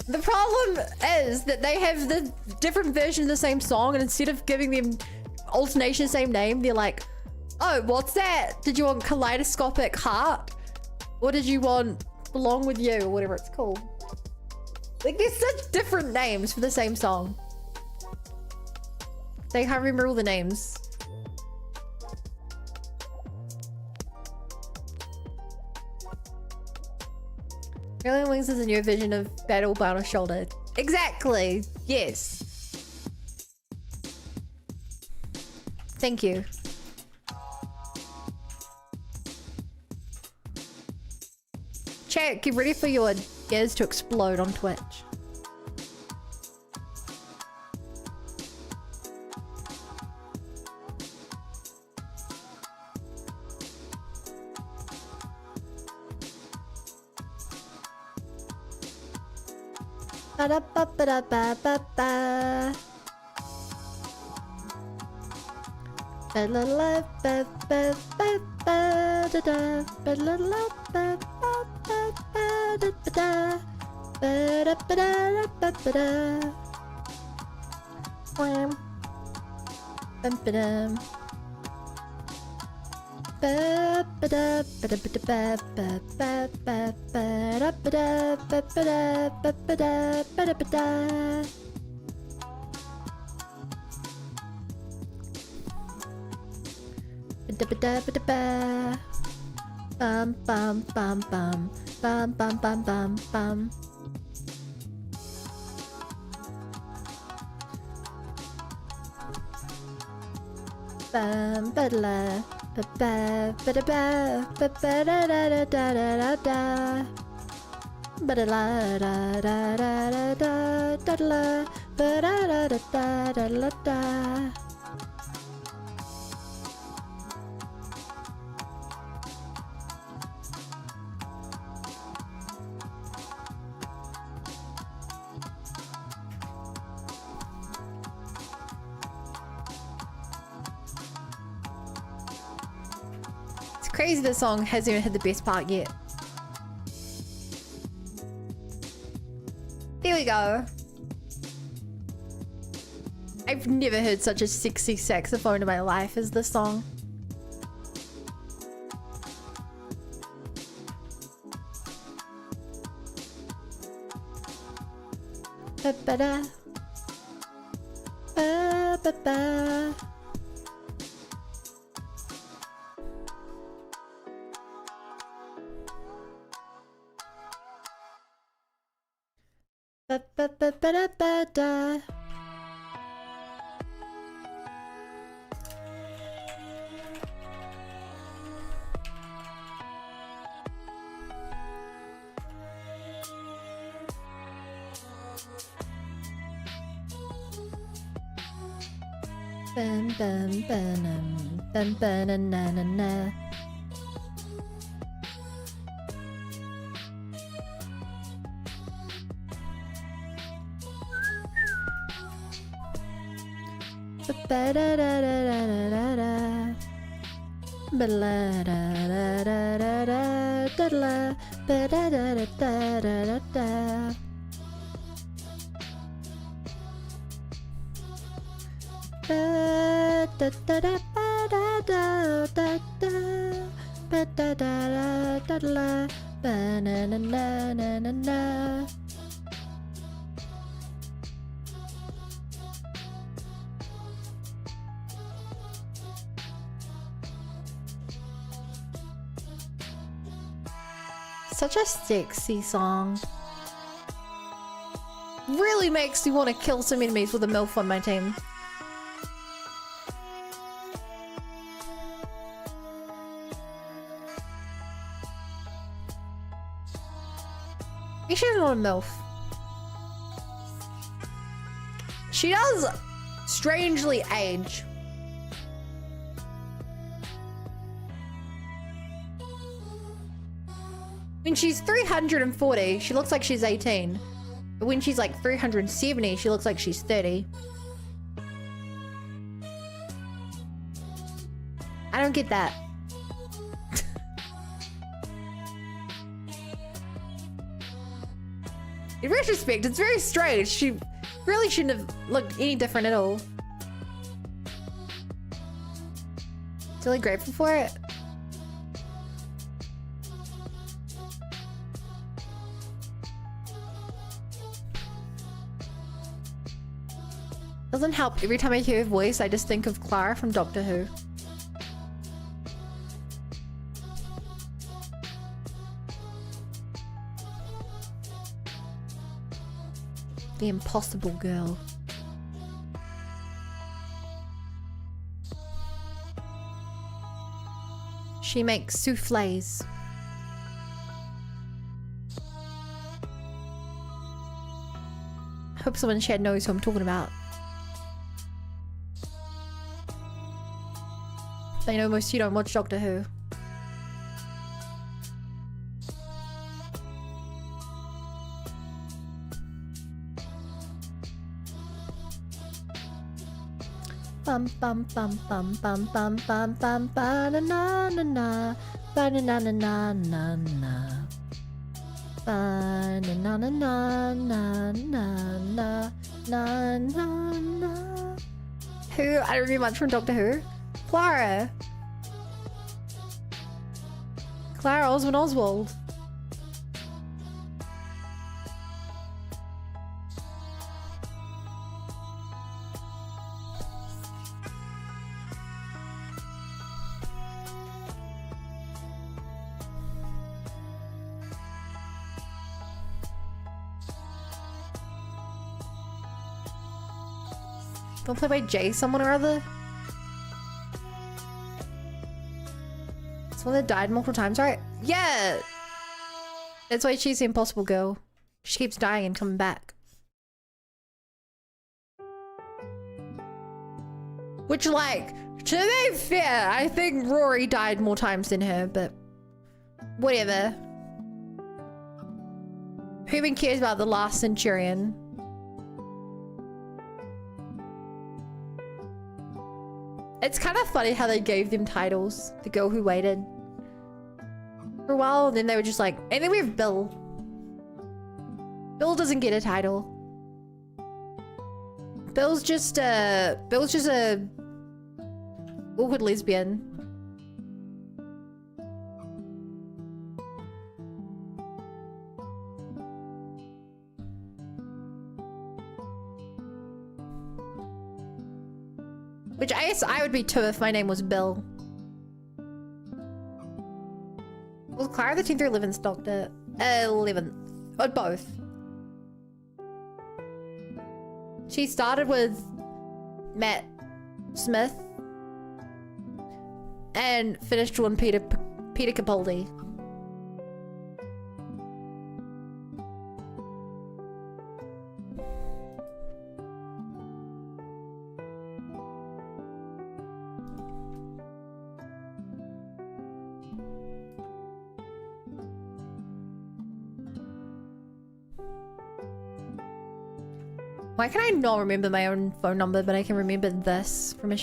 The problem is that they have the different version of the same song, and instead of giving them alternation same name, they're like, oh, what's that? Did you want Kaleidoscopic Heart? Or did you want Belong With You, or whatever it's called? Like, there's such different names for the same song. They can't remember all the names. Brilliant Wings is a new version of Battlebound of Shoulder. Exactly. Yes. Thank you. Chat, get ready for your gears to explode on Twitch. Ba-da-ba-ba-da-ba-ba-ba. Ba-la-la-ba-ba-ba-ba-da-da. Ba-la-la-ba-ba-ba-ba-da-da. Ba-da-ba-da-da-ba-ba-da. Wham. Bum-ba-dum. Bum bum bum bum bum bum bum bum bum. Bum ba-da-la. Ba-ba-ba-da-ba-ba-ba-da-da-da-da-da-da. Ba-da-la-da-da-da-da-da-da-da. Ba-da-da-da-da-da-da-da. Crazy this song hasn't even hit the best part yet. There we go. I've never heard such a sexy saxophone in my life as this song. Ba-ba-da. Ba-ba-ba. Ba-ba-ba-ba-da-ba-da. Bum bum bum bum bum na na na na. Ba-da-da-da-da-da-da. Ba-la-da-da-da-da-da-da. Ba-da-da-da-da-da-da. Ba-da-da-da-ba-da-da-da-da. Ba-da-da-da-da-da. Ba-na-na-na-na-na-na. Such a sexy song. Really makes me want to kill some enemies with a MILF on my team. She's not a MILF. She does strangely age. When she's 340, she looks like she's 18. But when she's like 370, she looks like she's 30. I don't get that. In retrospect, it's very strange. She really shouldn't have looked any different at all. Really grateful for it. Doesn't help. Every time I hear her voice, I just think of Clara from Doctor Who. The Impossible Girl. She makes souffles. Hope someone in chat knows who I'm talking about. I know most of you don't watch Doctor Who. Bum bum bum bum bum bum bum bum ba na na na na ba na na na na na na ba na na na na na na na na na. Who? I don't remember much from Doctor Who. Clara. Clara Osmond Oswald. Don't play by Jay someone or other? Someone that died multiple times, right? Yeah! That's why she's the Impossible Girl. She keeps dying and coming back. Which, like, to be fair, I think Rory died more times than her, but whatever. Who even cares about the last Centurion? It's kind of funny how they gave them titles. The Girl Who Waited. For a while, and then they were just like, and then we have Bill. Bill doesn't get a title. Bill's just a awkward lesbian. Which I guess I would be too if my name was Bill. Was Clara the 10th or 11th Doctor? 11th. Or both. She started with Matt Smith and finished on Peter Capaldi. Why can I not remember my own phone number, but I can remember this from a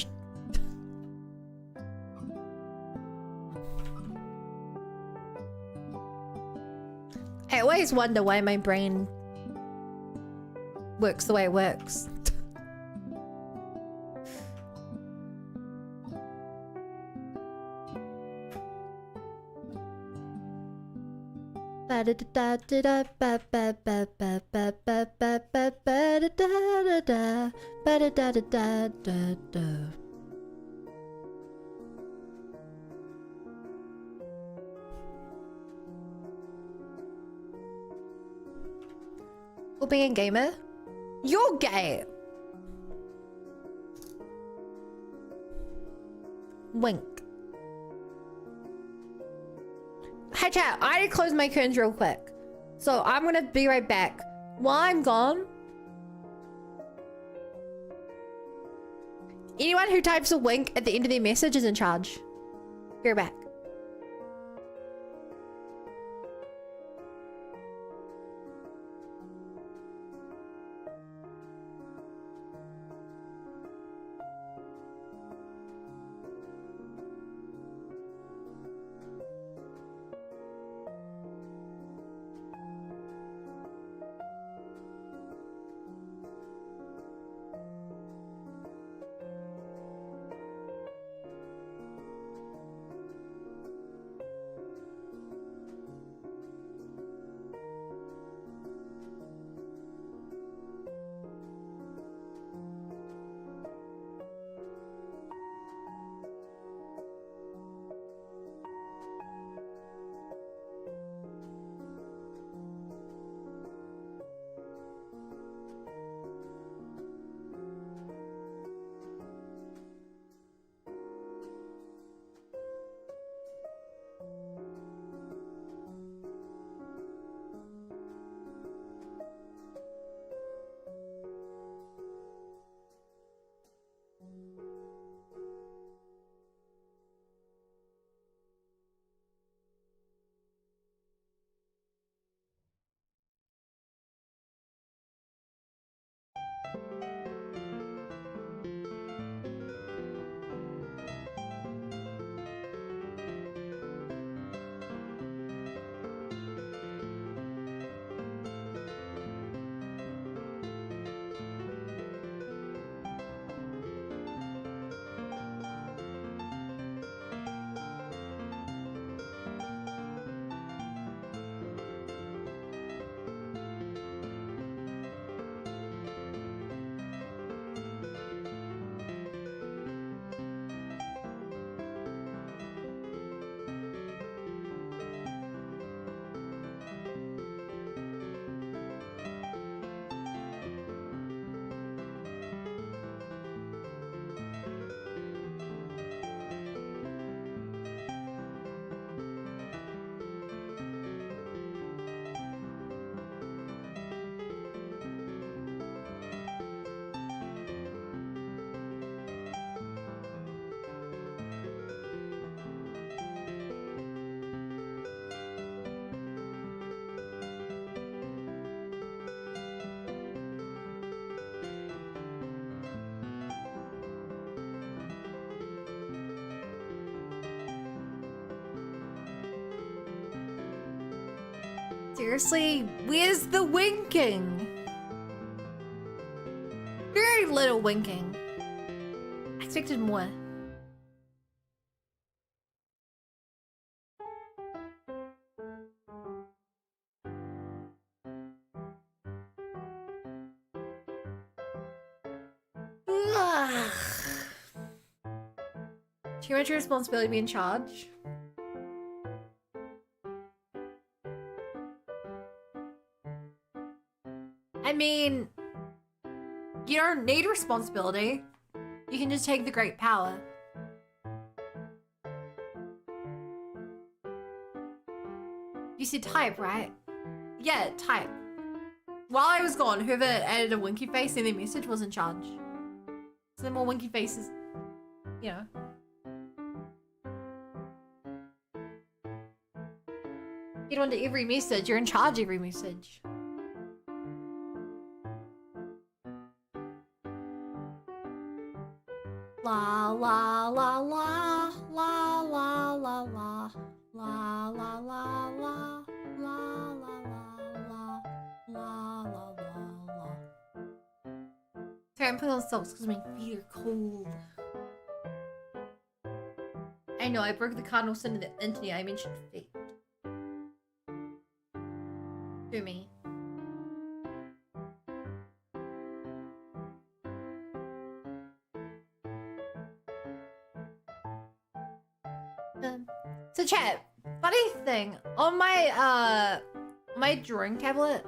I always wonder why my brain works the way it works. For being a gamer? You're gay. Wink. Hey chat, I need to close my curtains real quick. So I'm gonna be right back. While I'm gone, anyone who types a wink at the end of their message is in charge. Be right back. Seriously, where's the winking? Very little winking. I expected more. Ugh. Too much responsibility to be in charge. I mean, you don't need responsibility. You can just take the great power. You said type, right? Yeah, type. While I was gone, whoever added a winky face in their message was in charge. So the more winky faces, you know. Get onto every message, you're in charge of every message. La la la la la la la la la la la la la la la la la la. Sorry, I'm putting on socks because my feet are cold. I know, I broke the cardinal sin of the internet. I mentioned fate. To me. So chat, funny thing, on my my drawing tablet,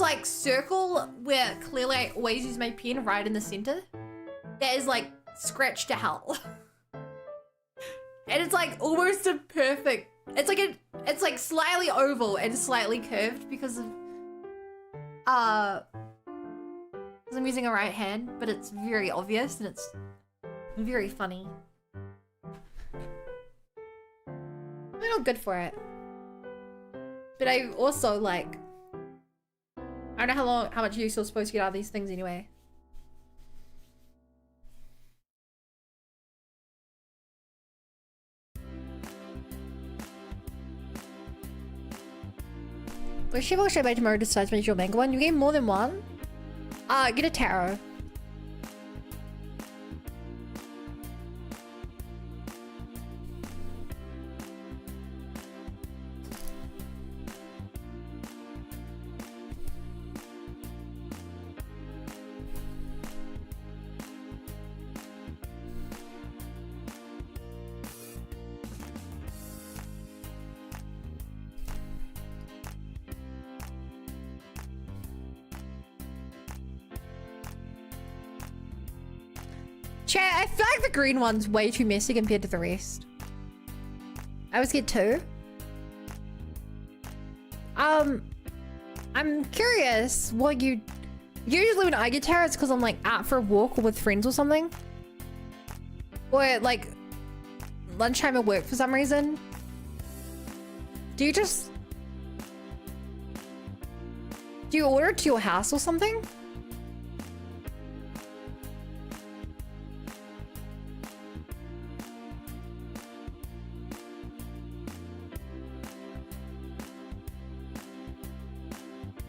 like circle where clearly I always use my pen right in the center. That is like scratched to hell. And it's like almost a perfect, it's like slightly oval and slightly curved because of, because I'm using a right hand, but it's very obvious and it's very funny. I'm not good for it. But I also like, I don't know how much use you're supposed to get out of these things anyway. Which Shiva should I buy tomorrow decides to make your manga one? You gave more than one? Get a tarot. Chat, I feel like the green one's way too messy compared to the rest. I always get two. I'm curious what you... Usually when I get tarot, it's because I'm like out for a walk or with friends or something. Or like lunchtime at work for some reason. Do you just... Do you order it to your house or something?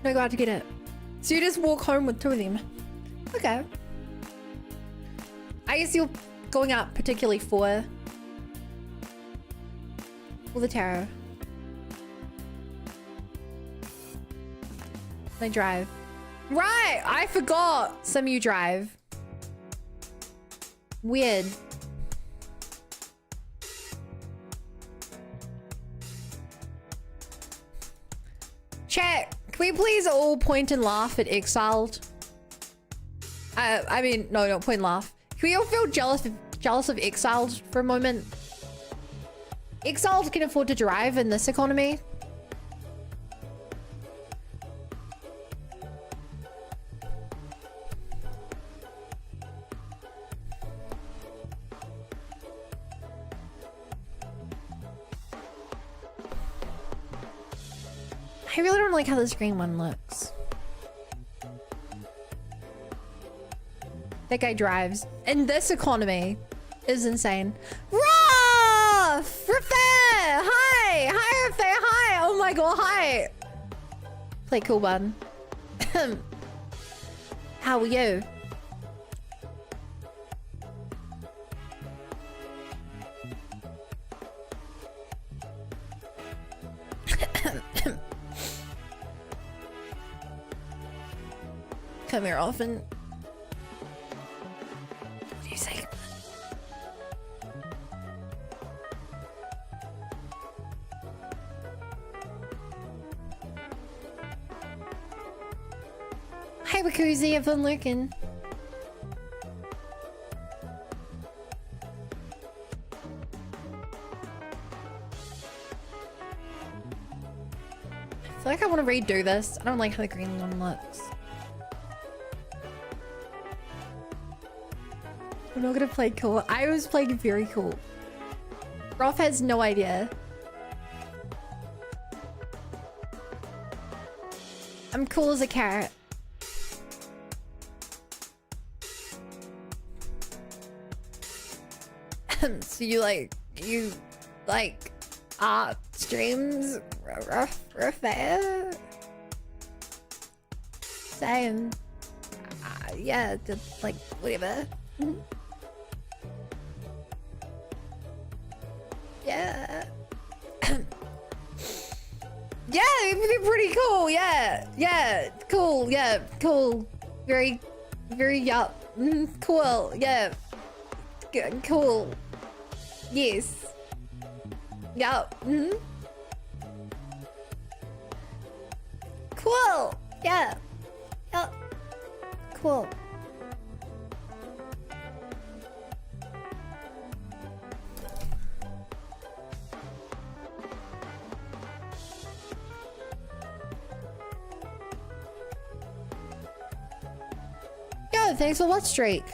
No, go out to get it. So you just walk home with two of them. Okay. I guess you're going out particularly for the tarot. They drive. Right! I forgot some of you drive. Weird. Chat. Can we please all point and laugh at Exiled? I mean, no, don't point and laugh. Can we all feel jealous of Exiled for a moment? Exiled can afford to drive in this economy. I really don't like how this green one looks. That guy drives. In this economy is insane. Ruff! Rafe! Hi! Hi, Rafe! Hi! Oh my god, hi! Play cool one. How are you? Come here often. What do you say? Hi, Wakuzi, I've been lurking. I feel like I want to redo this. I don't like how the green one looks. I'm not gonna play cool. I was playing very cool. Rolf has no idea. I'm cool as a carrot. So you like art streams? Fair? Same. Yeah, just like whatever. Yeah. Yeah, it'd be pretty cool. Yeah. Yeah. Cool. Yeah. Cool. Very, yup. Cool. Yeah. Cool. Yes. Yup. Cool. Yeah. Yeah. Cool. Yo, thanks for what streak?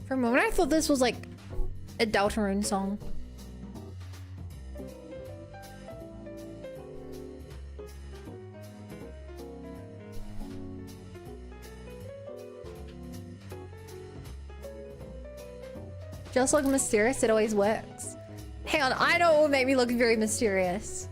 For a moment, I thought this was like a Deltarune song. Just look mysterious, it always works. Hang on, I know it will make me look very mysterious.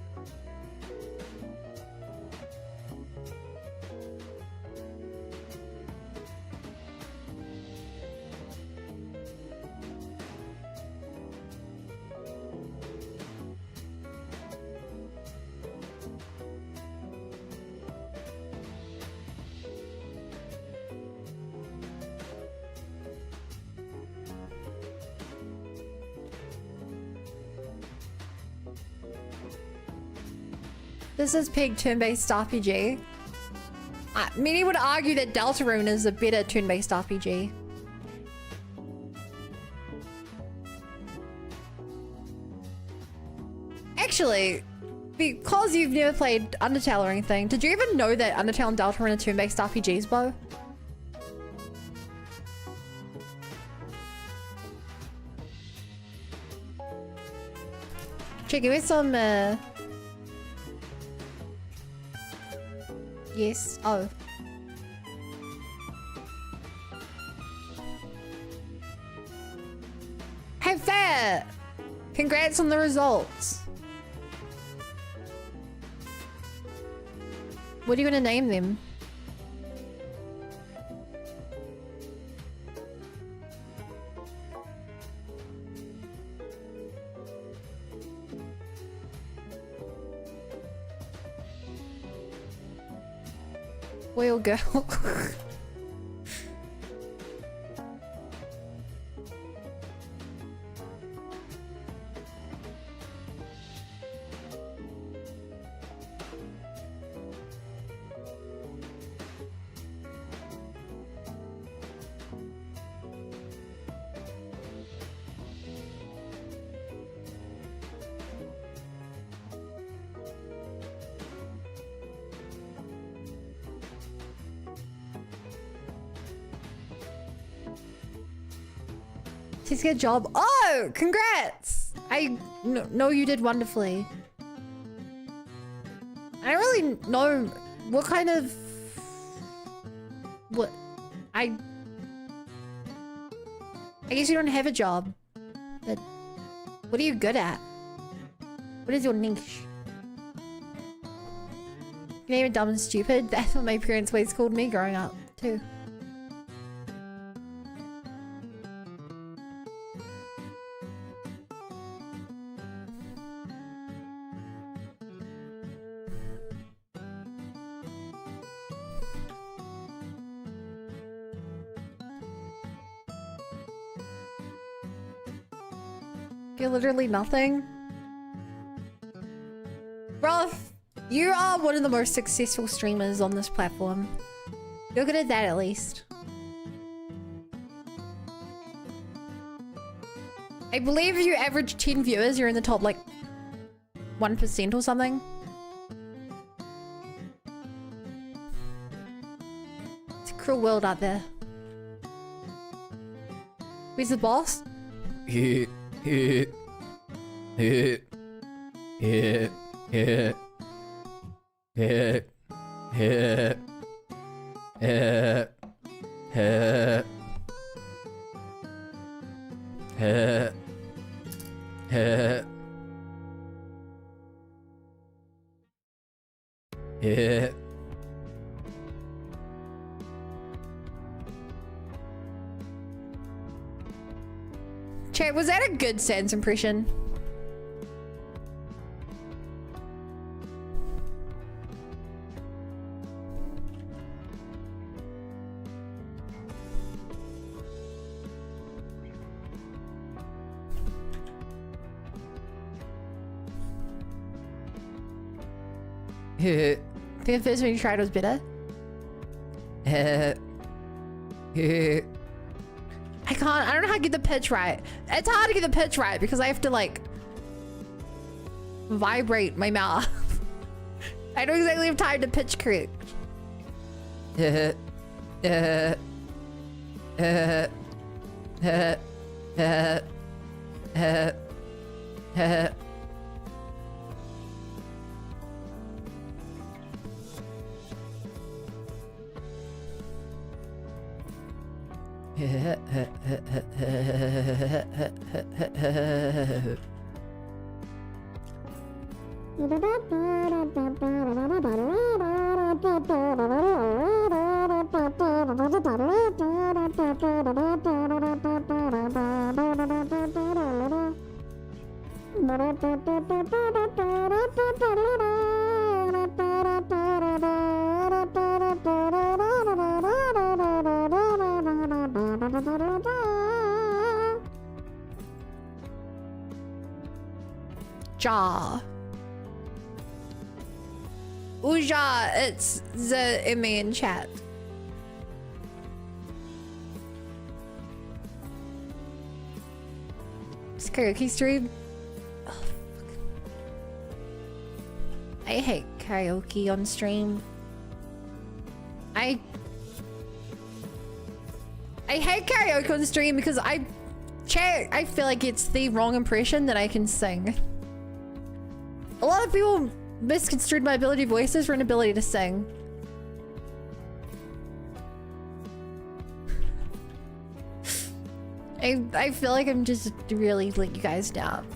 This is Pig turn-based RPG. Many would argue that Deltarune is a better turn-based RPG. Actually, because you've never played Undertale or anything, did you even know that Undertale and Deltarune are turn-based RPGs, Bo? Check, give me some, Yes. Oh. Hey, fair! Congrats on the results. What are you gonna name them? Whale girl. She's good job. Oh, congrats! I know you did wonderfully. I don't really know what kind of... What... I guess you don't have a job. But what are you good at? What is your niche? Your name is dumb and stupid. That's what my parents always called me growing up, too. You're literally nothing. Bro, you are one of the most successful streamers on this platform. You're good at that at least. I believe if you average 10 viewers, you're in the top like 1% or something. It's a cruel world out there. Where's the boss? Hit, hit, hit, hit, hit, hit, hit, hit, hit, hit, hit, hit. was that a good Sans impression? I The first one you tried was better. I don't know how to get the pitch right. It's hard to get the pitch right because I have to like vibrate my mouth. I don't exactly have time to pitch correct. Jaw. Uja, it's the Emmy in chat. It's karaoke stream. Oh, fuck. I hate karaoke on stream. I hate karaoke on stream because I feel like it's the wrong impression that I can sing. A lot of people misconstrued my ability to voice as for an ability to sing. I feel like I'm just really letting you guys down.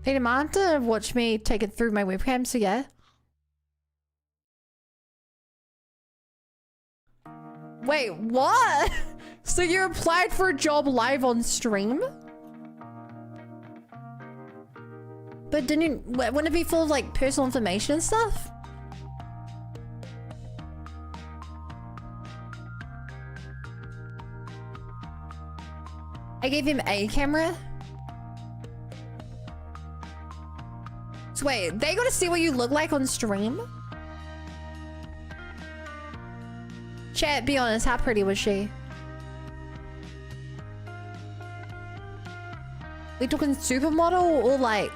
Hey, demand to watch me take it through my webcam, so yeah. Wait, what? So you applied for a job live on stream? But wouldn't it be full of like personal information and stuff? I gave him a camera. So wait, they gotta see what you look like on stream? Chat, be honest, how pretty was she? We talking supermodel or like...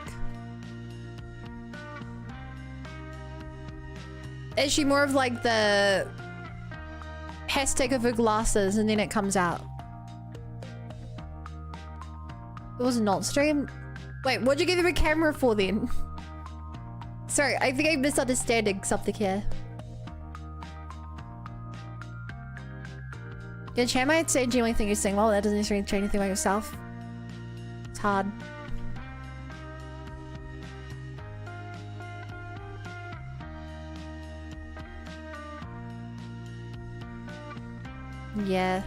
Is she more of like the... has to take off her glasses and then it comes out? It was not stream? Wait, what'd you give him a camera for then? Sorry, I think I'm misunderstanding something here. Yeah, Chan might say genuinely think you sing well, that doesn't necessarily change anything about yourself. It's hard. Yeah.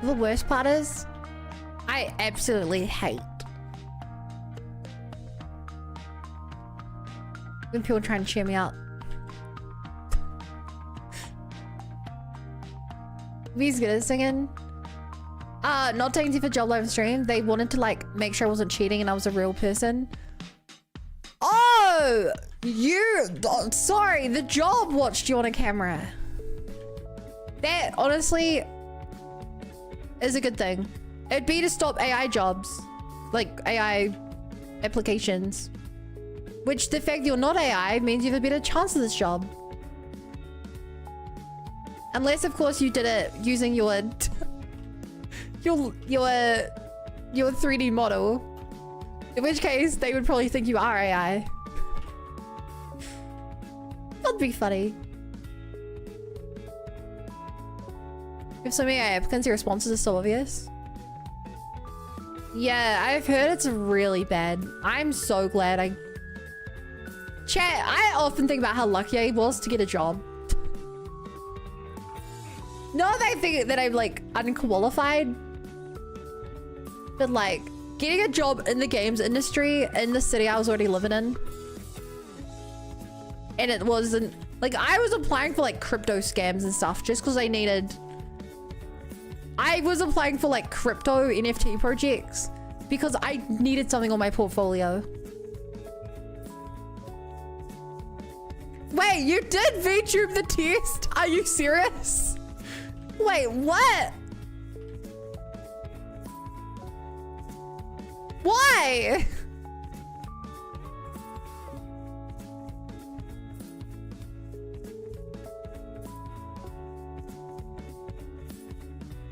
The worst part is, I absolutely hate when people try and cheer me up. V's good at singing. Not taking for job live stream. They wanted to like make sure I wasn't cheating and I was a real person. Oh, sorry, the job watched you on a camera. That honestly is a good thing. It'd be to stop AI jobs, like AI applications. Which the fact you're not AI means you have a better chance of this job. Unless, of course, you did it using your your 3D model. In which case, they would probably think you are AI. That'd be funny. If so many AI applicants, your responses are so obvious. Yeah, I've heard it's really bad. I'm so glad I... Chat, I often think about how lucky I was to get a job. Not that I think that I'm like unqualified, but like getting a job in the games industry in the city I was already living in. And it wasn't like I was applying for like crypto scams and stuff just because I was applying for like crypto NFT projects because I needed something on my portfolio. Wait, you did VTube the test? Are you serious? Wait, what? Why?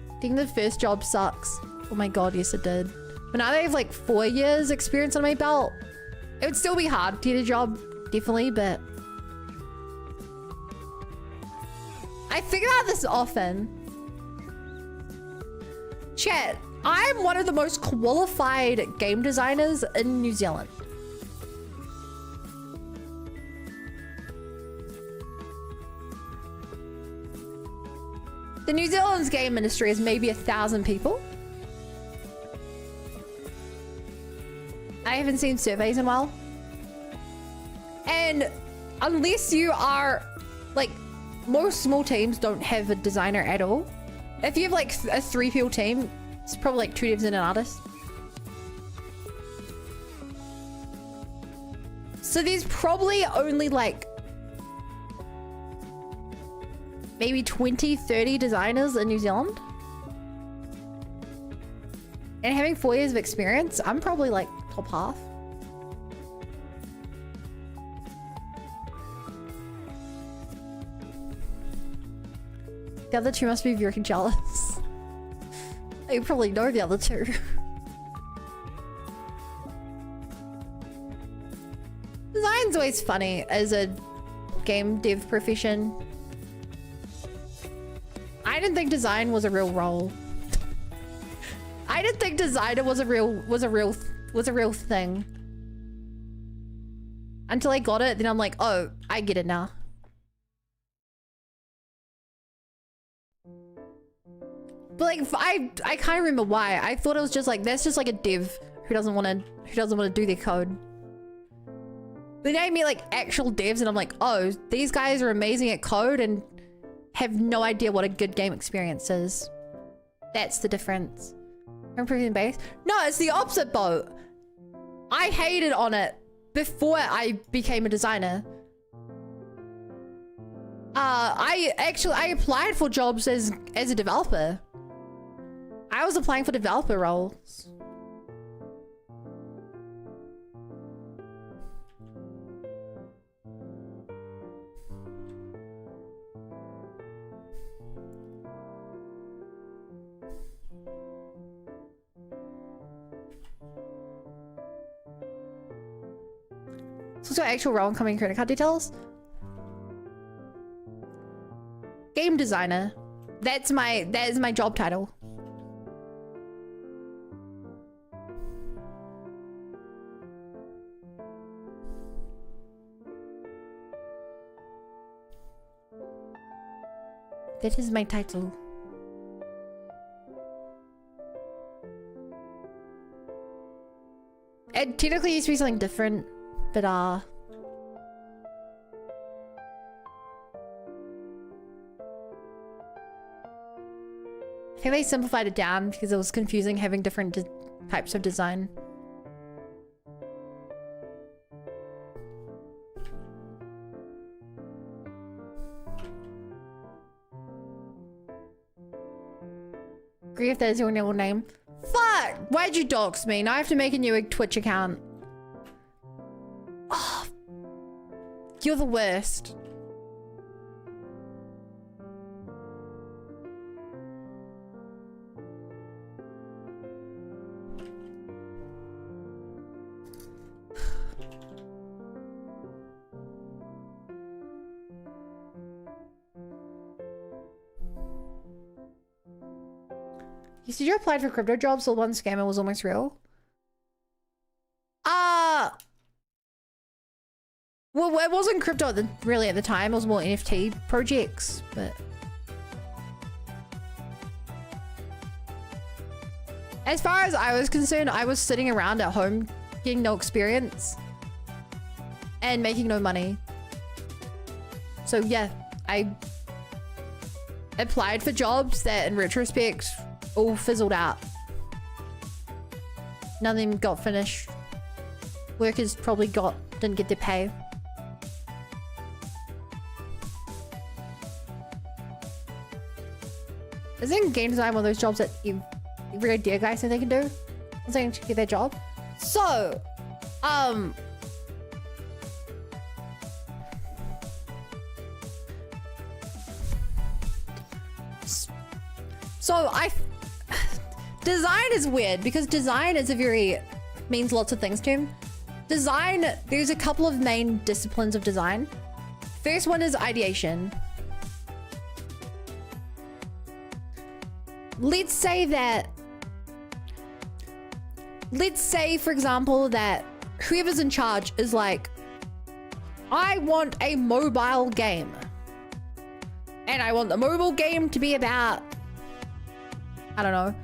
I think the first job sucks. Oh my god, yes it did. But now that I have like 4 years experience on my belt, it would still be hard to get a job, definitely, but I think about this often. Chat, I'm one of the most qualified game designers in New Zealand. The New Zealand's game industry is maybe 1,000 people. I haven't seen surveys in a while. And unless you are like, most small teams don't have a designer at all. If you have like a 3-people team, it's probably like 2 devs and an artist. So there's probably only like maybe 20, 30 designers in New Zealand. And having 4 years of experience, I'm probably like top half. The other 2 must be very jealous. You probably know the other 2. Design's always funny as a game dev profession. I didn't think design was a real role. I didn't think designer was a real thing. Until I got it, then I'm like, oh, I get it now. But like, I can't remember why. I thought it was just like, that's just like a dev who doesn't want to do their code. Then I meet like actual devs and I'm like, oh, these guys are amazing at code and have no idea what a good game experience is. That's the difference. Improving base? No, it's the opposite boat. I hated on it before I became a designer. I applied for jobs as a developer. I was applying for developer roles. So what's your actual role in coming credit card details? Game designer. That is my job title. That is my title. It technically used to be something different, but I think they simplified it down because it was confusing having different types of design. Agree if that is your real name. Fuck Fuck! Why'd you dox me? Now I have to make a new Twitch account. Oh, you're the worst. You said you applied for crypto jobs, so one scammer was almost real? Well, it wasn't crypto really at the time. It was more NFT projects, but... As far as I was concerned, I was sitting around at home getting no experience and making no money. So yeah, I applied for jobs that in retrospect all fizzled out. None of them got finished. Workers probably didn't get their pay. Isn't game design one of those jobs that every idea guy said they can do? I'm saying to get their job. So, design is weird because design is means lots of things to him. Design, there's a couple of main disciplines of design. First one is ideation. Let's say, for example, that whoever's in charge is like, I want a mobile game. And I want the mobile game to be about, I don't know,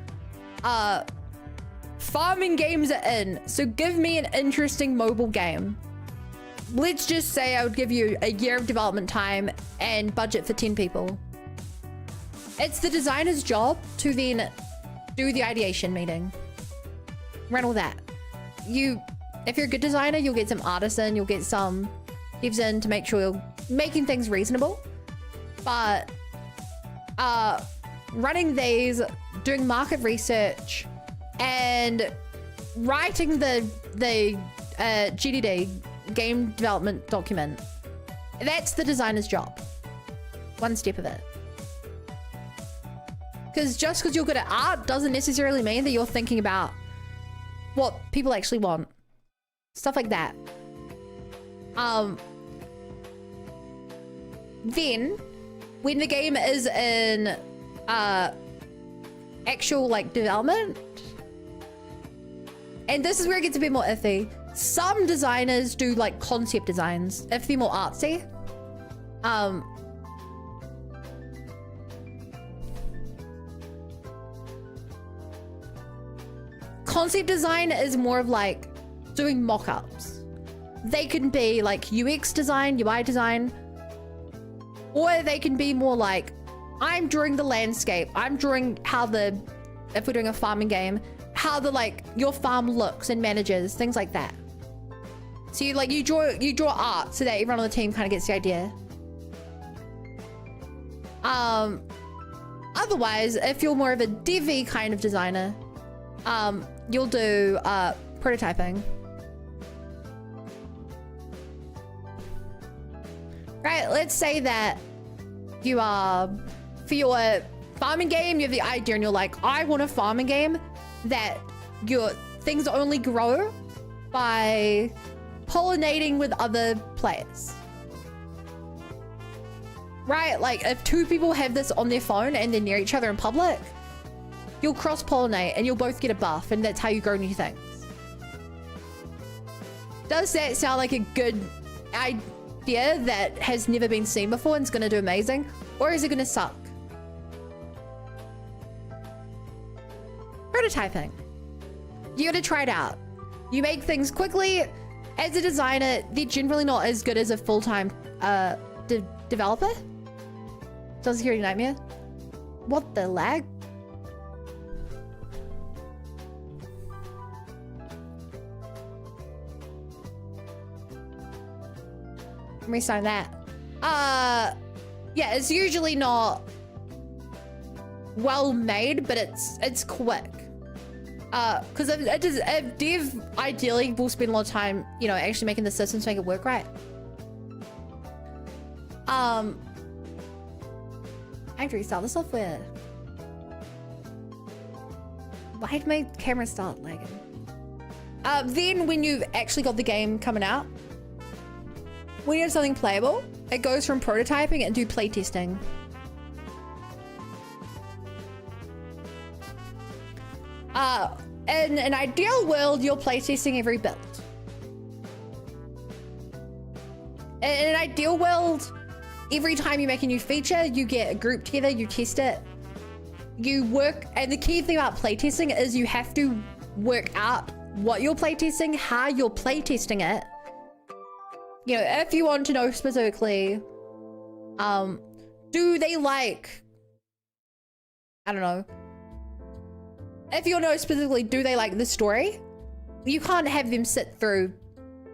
farming games are in, so give me an interesting mobile game. Let's just say I would give you a year of development time and budget for 10 people. It's the designer's job to then do the ideation meeting. Run all that. If you're a good designer, you'll get some artists in, you'll get some devs in to make sure you're making things reasonable. But running these, doing market research, and writing the GDD, game development document, that's the designer's job. One step of it. Because just because you're good at art doesn't necessarily mean that you're thinking about what people actually want. Stuff like that. Then, when the game is in actual like development, and this is where it gets a bit more iffy. Some designers do like concept designs if they're more artsy. Concept design is more of like doing mock-ups. They can be like UX design, UI design, or they can be more like, I'm drawing the landscape. I'm drawing how if we're doing a farming game, how your farm looks and manages, things like that. So you draw art so that everyone on the team kind of gets the idea. Otherwise, if you're more of a devy kind of designer, you'll do prototyping. Right, let's say that you are, for your farming game, you have the idea and you're like, I want a farming game that your things only grow by pollinating with other players. Right, like if two people have this on their phone and they're near each other in public, you'll cross-pollinate and you'll both get a buff, and that's how you grow new things. Does that sound like a good idea that has never been seen before and is going to do amazing? Or is it going to suck? Prototyping. You got to try it out. You make things quickly. As a designer, they're generally not as good as a full-time developer. Does Security Nightmare? What the lag? Restart that. Yeah, it's usually not well made, but it's quick. Because if dev ideally will spend a lot of time, you know, actually making the systems make it work right. I have to restart the software. Why did my camera start lagging? Then when you've actually got the game coming out, when you have something playable, it goes from prototyping and do playtesting. In an ideal world, you're playtesting every build. In an ideal world, every time you make a new feature, you get a group together, you test it, you work, and the key thing about playtesting is you have to work out what you're playtesting, how you're playtesting it. You know, if you want to know specifically, do they like, I don't know, if you know specifically, do they like this story? You can't have them sit through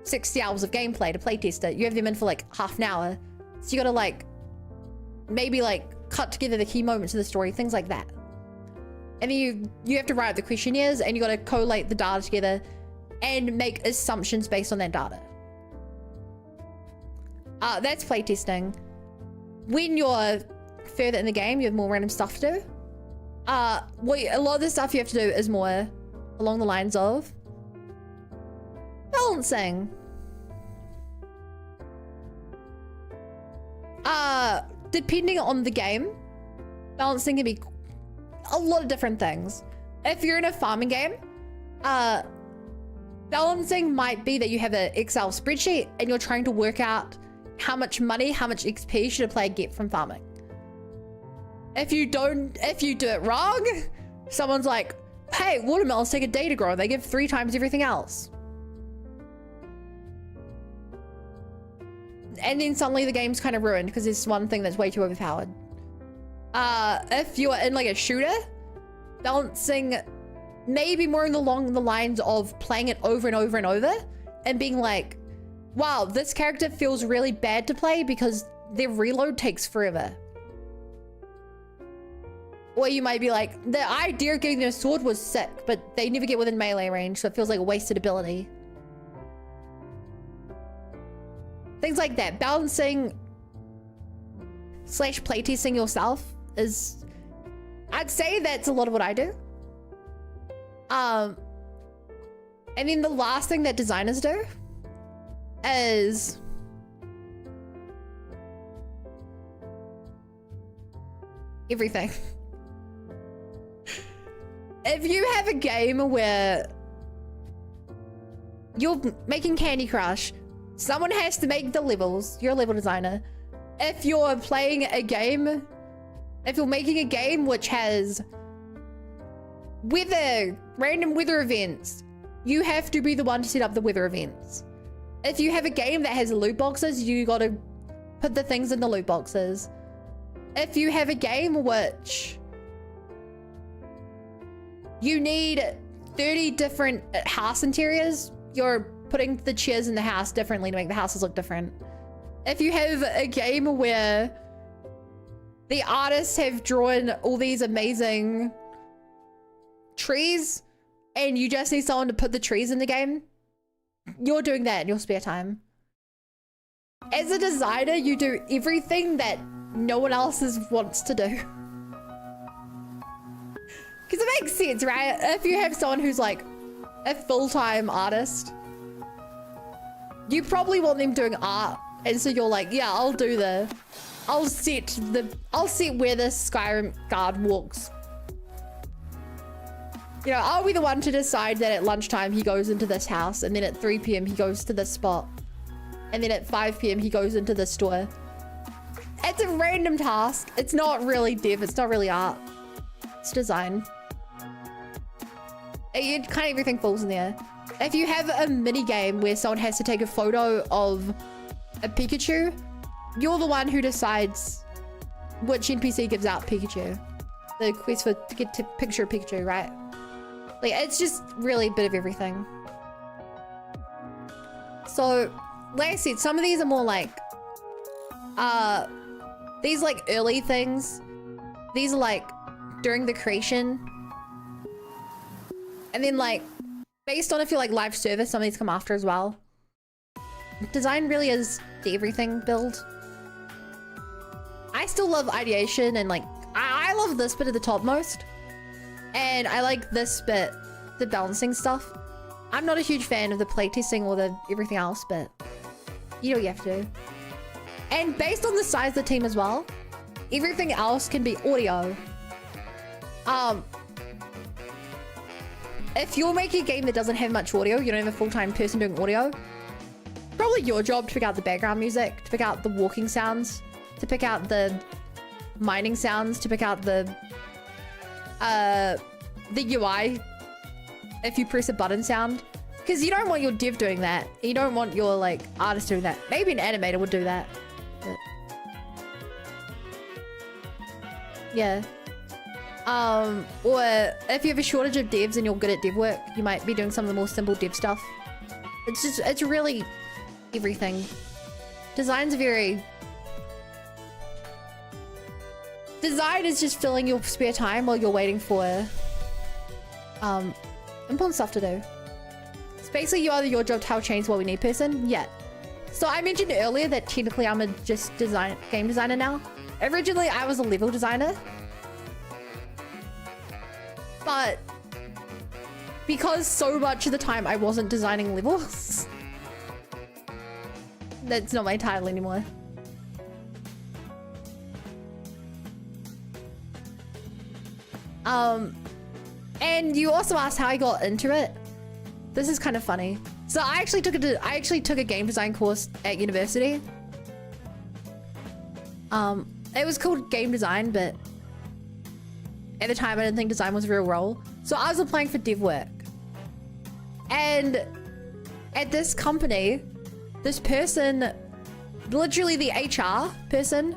60 hours of gameplay to playtest it. You have them in for like half an hour. So you gotta like, maybe like cut together the key moments of the story, things like that. And then you have to write the questionnaires and you gotta collate the data together and make assumptions based on that data. That's playtesting. When you're further in the game, you have more random stuff to do. A lot of the stuff you have to do is more along the lines of balancing. Depending on the game, balancing can be a lot of different things. If you're in a farming game, balancing might be that you have an Excel spreadsheet and you're trying to work out how much money, how much XP should a player get from farming. If you do it wrong, someone's like, hey, watermelons take a day to grow. They give 3 times everything else. And then suddenly the game's kind of ruined because there's one thing that's way too overpowered. If you're in like a shooter, balancing maybe more along the lines of playing it over and over and over and being like, wow, this character feels really bad to play because their reload takes forever. Or you might be like, the idea of getting their sword was sick, but they never get within melee range, so it feels like a wasted ability. Things like that. Balancing / playtesting yourself is, I'd say that's a lot of what I do. And then the last thing that designers do is everything. If you have a game where you're making Candy Crush, someone has to make the levels. You're a level designer. If you're playing a game, if you're making a game which has random weather events, you have to be the one to set up the weather events. If you have a game that has loot boxes, you gotta put the things in the loot boxes. If you have a game which you need 30 different house interiors, you're putting the chairs in the house differently to make the houses look different. If you have a game where the artists have drawn all these amazing trees and you just need someone to put the trees in the game, you're doing that in your spare time. As a designer, you do everything that no one else wants to do. Because it makes sense, right? If you have someone who's like a full-time artist, you probably want them doing art. And so you're like, yeah, I'll set where the Skyrim guard walks. You know, I'll be the one to decide that at lunchtime he goes into this house, and then at 3 p.m. he goes to this spot. And then at 5 p.m. he goes into this store. It's a random task. It's not really dev, it's not really art. It's design. Kind of everything falls in there. If you have a mini game where someone has to take a photo of a Pikachu, you're the one who decides which NPC gives out Pikachu. The quest to get to picture Pikachu, right? Like, it's just really a bit of everything. So, like I said, some of these are more like, these like early things. These are like during the creation. And then like, based on if you're like live service, some of these come after as well. Design really is the everything build. I still love ideation and like, I love this bit at the top most. And I like this bit, the balancing stuff. I'm not a huge fan of the playtesting or the everything else, but you know what you have to do. And based on the size of the team as well, everything else can be audio. If you're making a game that doesn't have much audio, you don't have a full-time person doing audio, probably your job to pick out the background music, to pick out the walking sounds, to pick out the mining sounds, to pick out the UI if you press a button sound. Because you don't want your dev doing that. You don't want your like artist doing that. Maybe an animator would do that. But... yeah. Or if you have a shortage of devs and you're good at dev work, you might be doing some of the more simple dev stuff. It's really everything. Design's very... design is just filling your spare time while you're waiting for important stuff to do. It's basically your job to how change what we need person. Yeah. So I mentioned earlier that technically I'm a just game designer now. Originally I was a level designer. But because so much of the time I wasn't designing levels, that's not my title anymore. And you also asked how I got into it. This is kind of funny. So I actually took a game design course at university. It was called game design, but at the time I didn't think design was a real role. So I was applying for dev work. And at this company, this person, literally the HR person,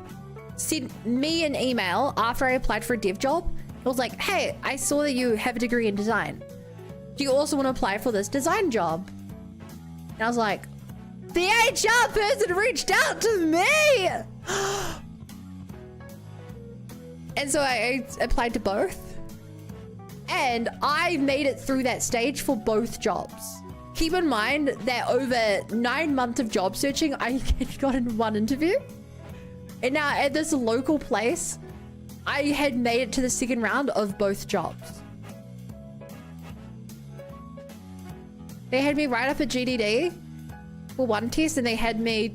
sent me an email after I applied for a dev job. It was like, hey, I saw that you have a degree in design. Do you also want to apply for this design job? And I was like, the HR person reached out to me! And so I applied to both. And I made it through that stage for both jobs. Keep in mind that over 9 months of job searching, I had gotten one interview. And now at this local place, I had made it to the second round of both jobs. They had me write up a GDD for one test, and they had me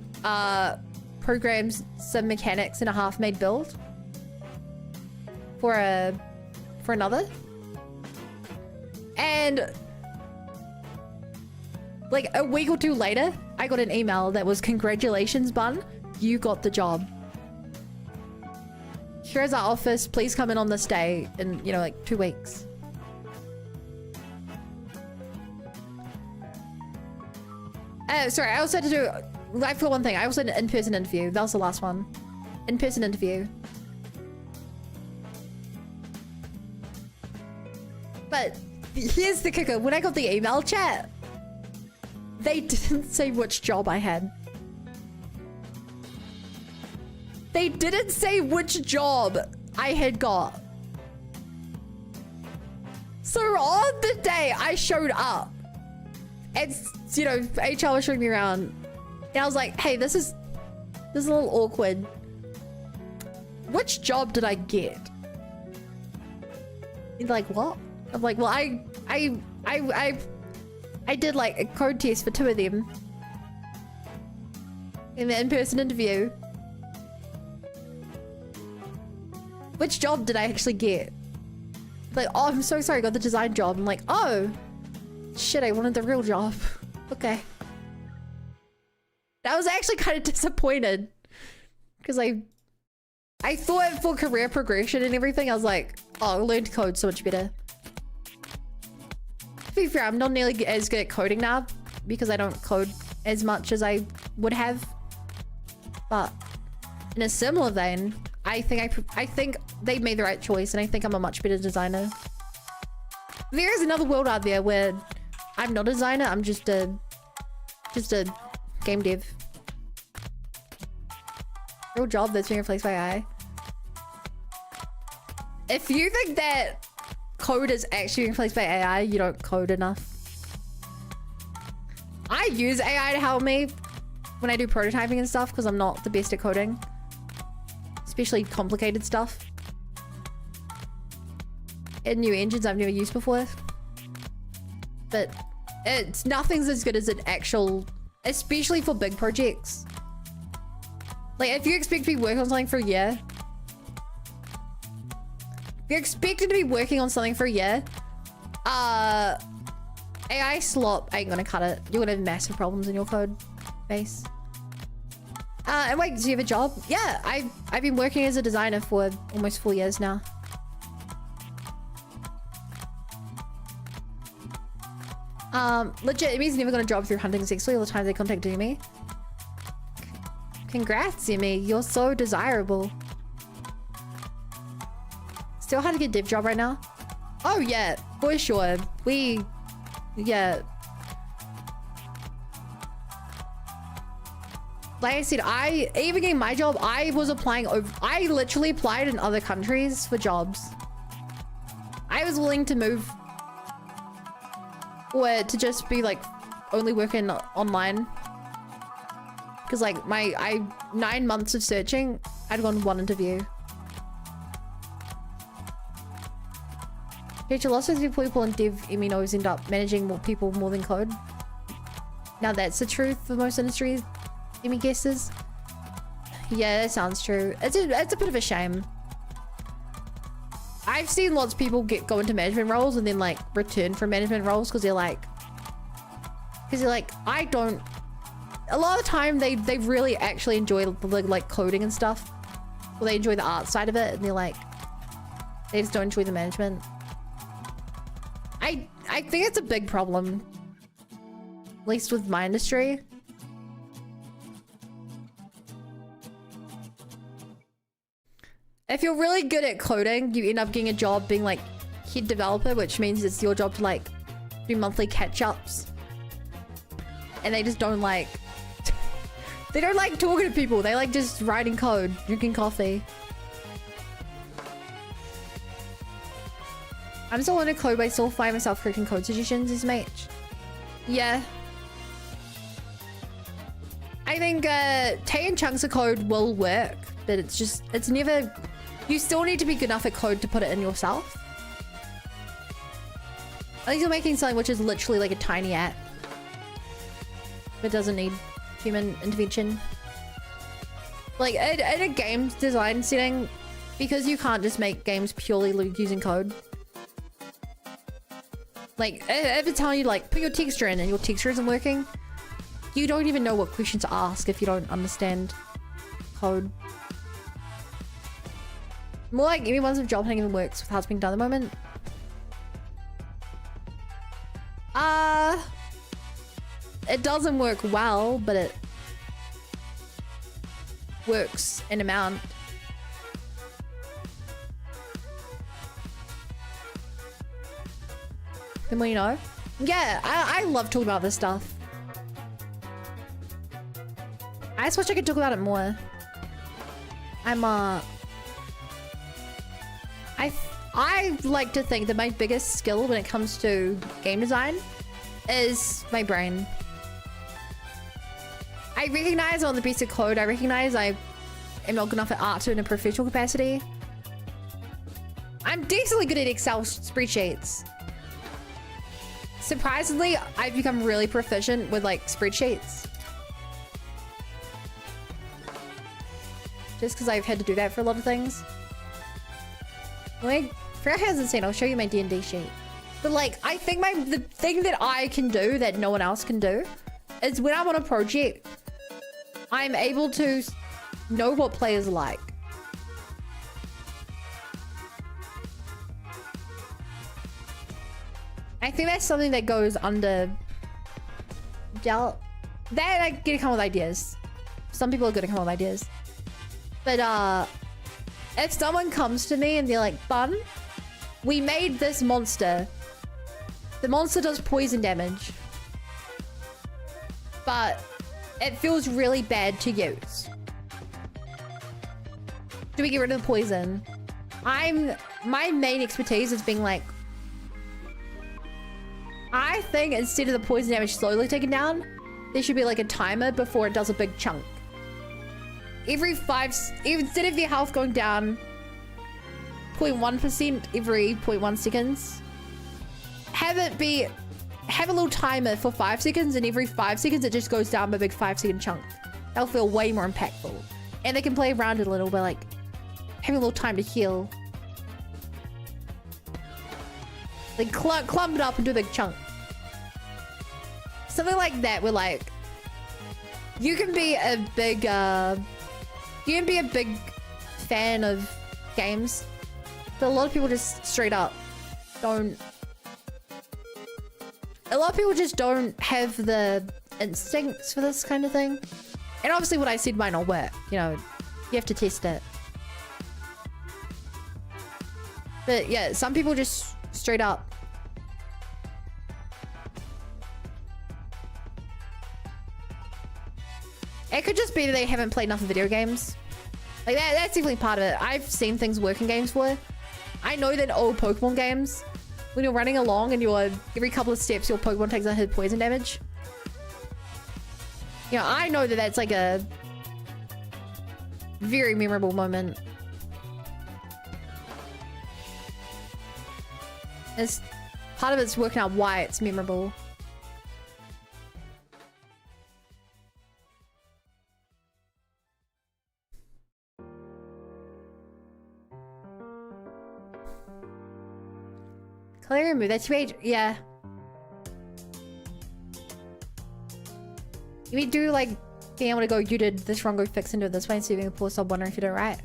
program some mechanics in a half-made build for another. And like a week or two later, I got an email that was, congratulations, Bun, you got the job. Here's our office, please come in on this day in, you know, like 2 weeks. Sorry, I also had to do, I forgot one thing. I also had an in-person interview. That was the last one. In-person interview. But here's the kicker. When I got the email chat, they didn't say which job I had. They didn't say which job I had got. So on the day I showed up, and, you know, HR was showing me around, and I was like, hey, this is a little awkward. Which job did I get? He's like, what? I'm like, well, I did like a code test for 2 of them in the in-person interview. Which job did I actually get? Like, oh, I'm so sorry, I got the design job. I'm like, oh, shit, I wanted the real job. Okay. I was actually kind of disappointed because I thought for career progression and everything, I was like, oh, I learned code so much better. To be fair, I'm not nearly as good at coding now because I don't code as much as I would have. But in a similar vein, I think they made the right choice, and I think I'm a much better designer. There is another world out there where I'm not a designer, I'm just a game dev. Real job that's being replaced by AI. If you think that code is actually being replaced by AI, you don't code enough. I use AI to help me when I do prototyping and stuff because I'm not the best at coding. Especially complicated stuff. And new engines I've never used before. But nothing's as good as an actual, especially for big projects. Like if you expect to be working on something for a year, if you're expected to be working on something for a year, AI slop ain't gonna cut it. You're gonna have massive problems in your code base. And wait, do you have a job? Yeah, I've been working as a designer for almost 4 years now. Legit, Emmy's never got a job through hunting sexually all the time they contacted me. Congrats, Emmy. You're so desirable. Still hard to get a dev job right now? Oh yeah, for sure. Yeah. Like I said, even getting my job, I was applying I literally applied in other countries for jobs. I was willing to move or to just be like only working online. Cause like 9 months of searching, I'd gone 1 interview. Teacher, lots of people in dev MNOs end up managing more people more than code. Now that's the truth for most industries. Any guesses? Yeah, that sounds true. It's a bit of a shame. I've seen lots of people go into management roles and then like return from management roles because they're like, I don't. A lot of the time they really actually enjoy the like coding and stuff, or they enjoy the art side of it, and they're like, they just don't enjoy the management. I think it's a big problem, at least with my industry. If you're really good at coding, you end up getting a job being like head developer, which means it's your job to like do monthly catch-ups. And they just don't like, they don't like talking to people. They like just writing code, drinking coffee. I'm still learning code, but I still find myself correcting code suggestions as mate. Yeah. I think taking chunks of code will work, but it's never, you still need to be good enough at code to put it in yourself. At least you're making something which is literally like a tiny app. It doesn't need human intervention. Like in a games design setting, because you can't just make games purely using code. Like if it's telling you like put your texture in and your texture isn't working, you don't even know what questions to ask if you don't understand code. More like everyone's job hunting even works with how it's being done at the moment. It doesn't work well, but it works in amount. The more you know. Yeah, I love talking about this stuff. I just wish I could talk about it more. I like to think that my biggest skill when it comes to game design is my brain. I recognize I'm on the basic code. I recognize I am not good enough at art in a professional capacity. I'm decently good at Excel spreadsheets. Surprisingly, I've become really proficient with like spreadsheets. Just because I've had to do that for a lot of things. Like, Freya hasn't seen, I'll show you my D&D sheet. But like, I think the thing that I can do that no one else can do is when I'm on a project, I'm able to know what players like. I think that's something that goes under that I get to come up with ideas. Some people are good at coming up with ideas. But if someone comes to me and they're like, Bun, we made this monster. The monster does poison damage. But it feels really bad to use. Do we get rid of the poison? My main expertise is being like, I think instead of the poison damage slowly taken down, there should be like a timer before it does a big chunk. Instead of your health going down 0.1% every 0.1 seconds, have a little timer for 5 seconds, and every 5 seconds it just goes down by a big 5-second chunk. That'll feel way more impactful. And they can play around it a little bit, like having a little time to heal. Like clump it up and do a big chunk. Something like that where like you can be a big fan of games, but a lot of people just straight up don't. A lot of people just don't have the instincts for this kind of thing. And obviously what I said might not work. You know, you have to test it. But yeah, some people just straight up. It could just be that they haven't played enough video games. Like that's definitely part of it. I've seen things work in games before. I know that in old Pokemon games, when you're running along and every couple of steps your Pokemon takes a hit poison damage. You know, I know that that's like a very memorable moment. It's part of it's working out why it's memorable. Clear remove, that's right, yeah. You may do like being able to go, you did this wrong, go fix and do it this way, and so you can pull stop wondering if you did it right.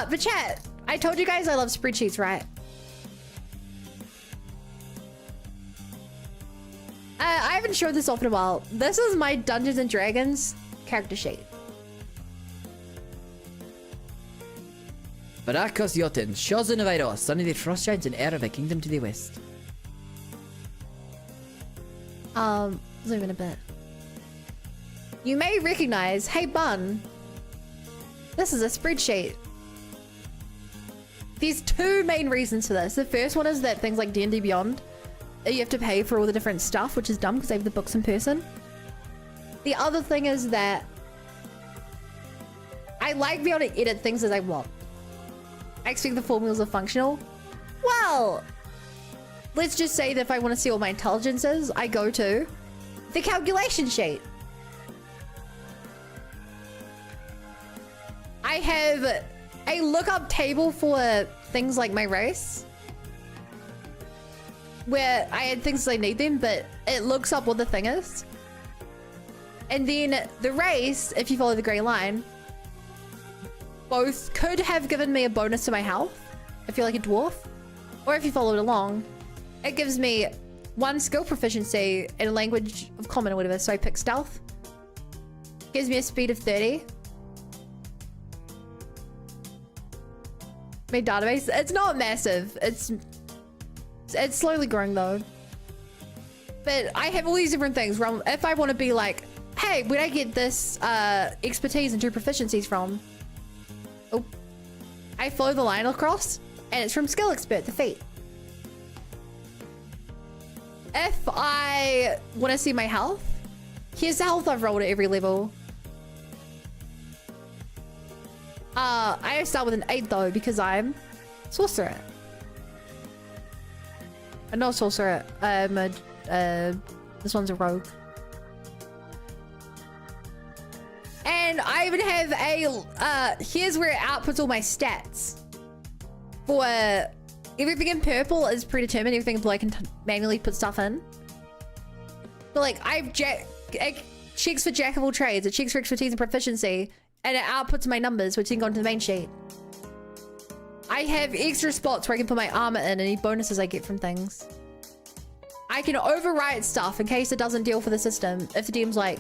But chat, I told you guys I love spreadsheets, right? I haven't showed this off in a while. This is my Dungeons and Dragons character sheet. Barakos Jotun, Shazun of Iros, son of the frost giants and heir of a kingdom to the west. Zoom in a bit. You may recognize, hey Bun, this is a spreadsheet. There's two main reasons for this. The first one is that things like D&D Beyond, you have to pay for all the different stuff, which is dumb because they have the books in person. The other thing is that I like being able to edit things as I want. I expect the formulas are functional. Well, let's just say that if I want to see what my intelligence is, I go to the calculation sheet. I have a lookup table for things like my race, where I had things as I need them, but it looks up what the thing is. And then the race, if you follow the grey line, both could have given me a bonus to my health if you're like a dwarf, or if you follow it along, it gives me 1 skill proficiency in a language of common or whatever. So I pick stealth, gives me a speed of 30. My database, it's not massive, it's slowly growing though, but I have all these different things where if I want to be like, hey, where'd I get this expertise and 2 proficiencies from? Oh, I follow the line across and it's from skill expert, the feat. If I want to see my health, here's the health I've rolled at every level. I start with an 8 though because I'm sorcerer. I'm not a sorcerer. This one's a rogue. And I even have a here's where it outputs all my stats. For everything in purple is predetermined. Everything in blue I can manually put stuff in. But like it checks for jack of all trades. It checks for expertise and proficiency. And it outputs my numbers, which then go into the main sheet. I have extra spots where I can put my armor in and any bonuses I get from things. I can overwrite stuff in case it doesn't deal for the system. If the DM's like,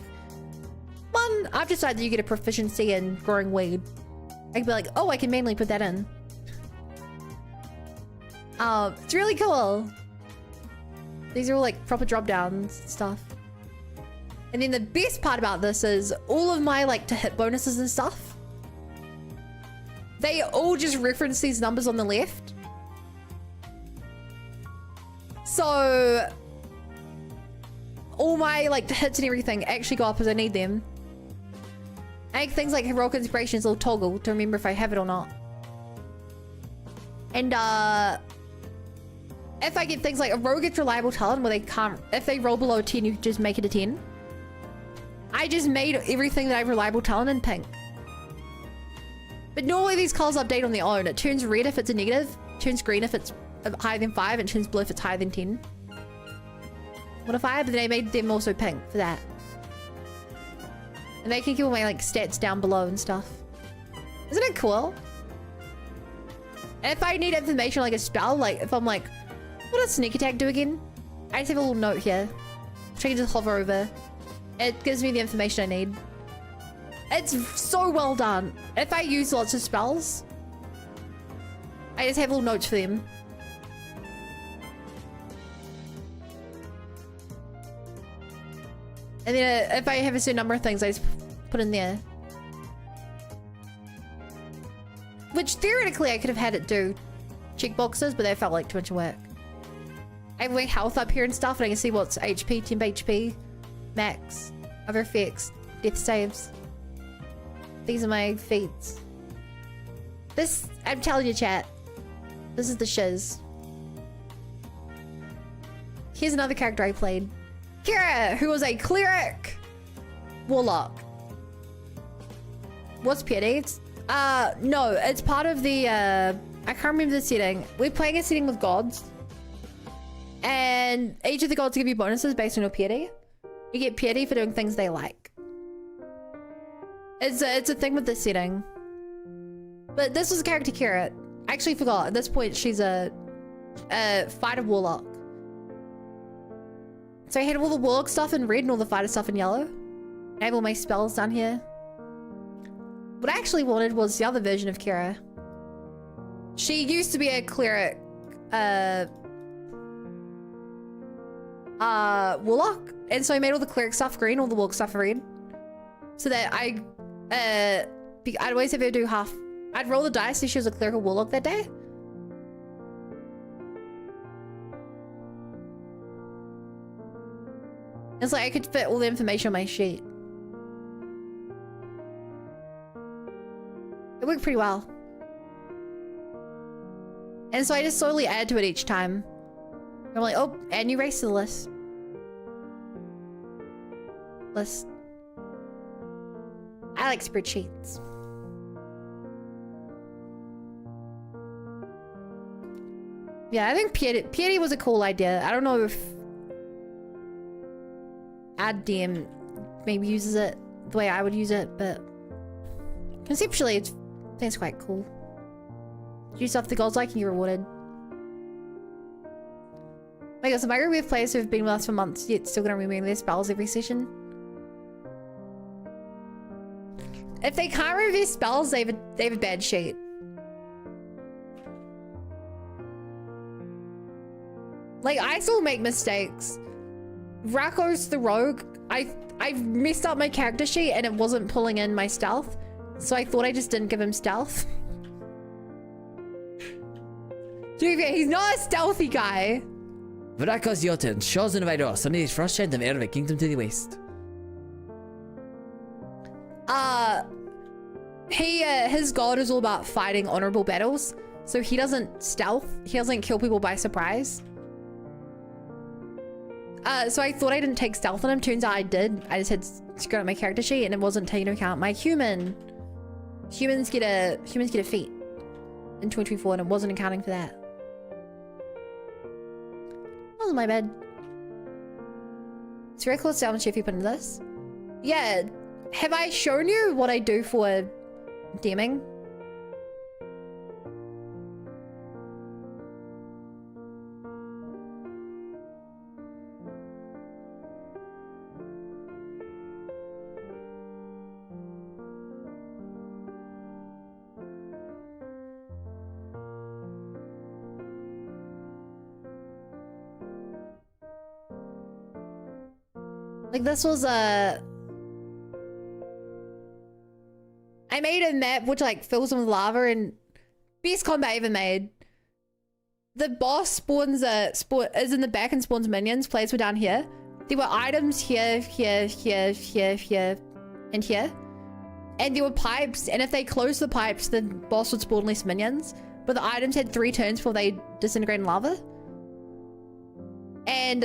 "One, I've decided that you get a proficiency in growing weed." I can be like, "Oh, I can manually put that in." It's really cool. These are all like proper drop downs and stuff. And then the best part about this is all of my like to hit bonuses and stuff, they all just reference these numbers on the left. So all my like hits and everything actually go up as I need them. I make things like heroic inspirations will toggle to remember if I have it or not. And if I get things like a rogue gets reliable talent where they can't, if they roll below a 10, you just make it a 10. I just made everything that I have reliable talent in pink. But normally these colors update on their own. It turns red if it's a negative, turns green if it's higher than 5, and turns blue if it's higher than 10. Modifier, but then I made them also pink for that. And they can keep all my like stats down below and stuff. Isn't it cool? And if I need information like a spell, like if I'm like, what does sneak attack do again? I just have a little note here, which I can just hover over. It gives me the information I need. It's so well done. If I use lots of spells, I just have little notes for them. And then if I have a certain number of things, I just put in there. Which theoretically I could have had it do checkboxes, but they felt like too much work. I have my health up here and stuff, and I can see what's HP, temp HP, max, other effects, death saves. These are my feats. This, I'm telling you, chat, this is the shiz. Here's another character I played. Kira, who was a cleric warlock. What's pity? No, it's part of the, I can't remember the setting. We're playing a setting with gods. And each of the gods give you bonuses based on your piety. You get piety for doing things they like. It's a thing with this setting. But this was a character Kira. I actually forgot. At this point, she's a fighter warlock. So I had all the warlock stuff in red and all the fighter stuff in yellow. I have all my spells down here. What I actually wanted was the other version of Kira. She used to be a cleric, warlock, and so I made all the cleric stuff green, all the warlock stuff red, so that I'd always have her do half. I'd roll the dice if she was a cleric or warlock that day. It's like I could fit all the information on my sheet. It worked pretty well. And so I just slowly add to it each time. I'm like, oh, add new race to the list. I like spreadsheets. Yeah, I think piety was a cool idea. I don't know if AdDM maybe uses it the way I would use it, but conceptually, I think it's quite cool. Do stuff the gods like and you're rewarded. My God, some of we have players who have been with us for months yet still gonna remember their spells every session. If they can't remember their spells, they have a bad sheet. Like, I still make mistakes. Rako's the rogue. I messed up my character sheet and it wasn't pulling in my stealth. So I thought I just didn't give him stealth. Dude, he's not a stealthy guy. Varakas Jotun, Shazan Vairos, Sunny Frostshine, the Erevik Kingdom to the west. His god is all about fighting honorable battles. So he doesn't stealth. He doesn't kill people by surprise. So I thought I didn't take stealth on him. Turns out I did. I just had screwed up my character sheet and it wasn't taking into account my human. Humans get a feat in 2024 and it wasn't accounting for that. That was my bad. It's very close to how much if you put into this. Yeah. Have I shown you what I do for DMing? Like this was I made a map which like fills them with lava and best combat I ever made. the boss spawns is in the back and spawns minions. Players were down here. There were items here, here, here, here, here, and here. And there were pipes, and if they closed the pipes, the boss would spawn less minions. But the items had 3 turns before they disintegrate in lava. And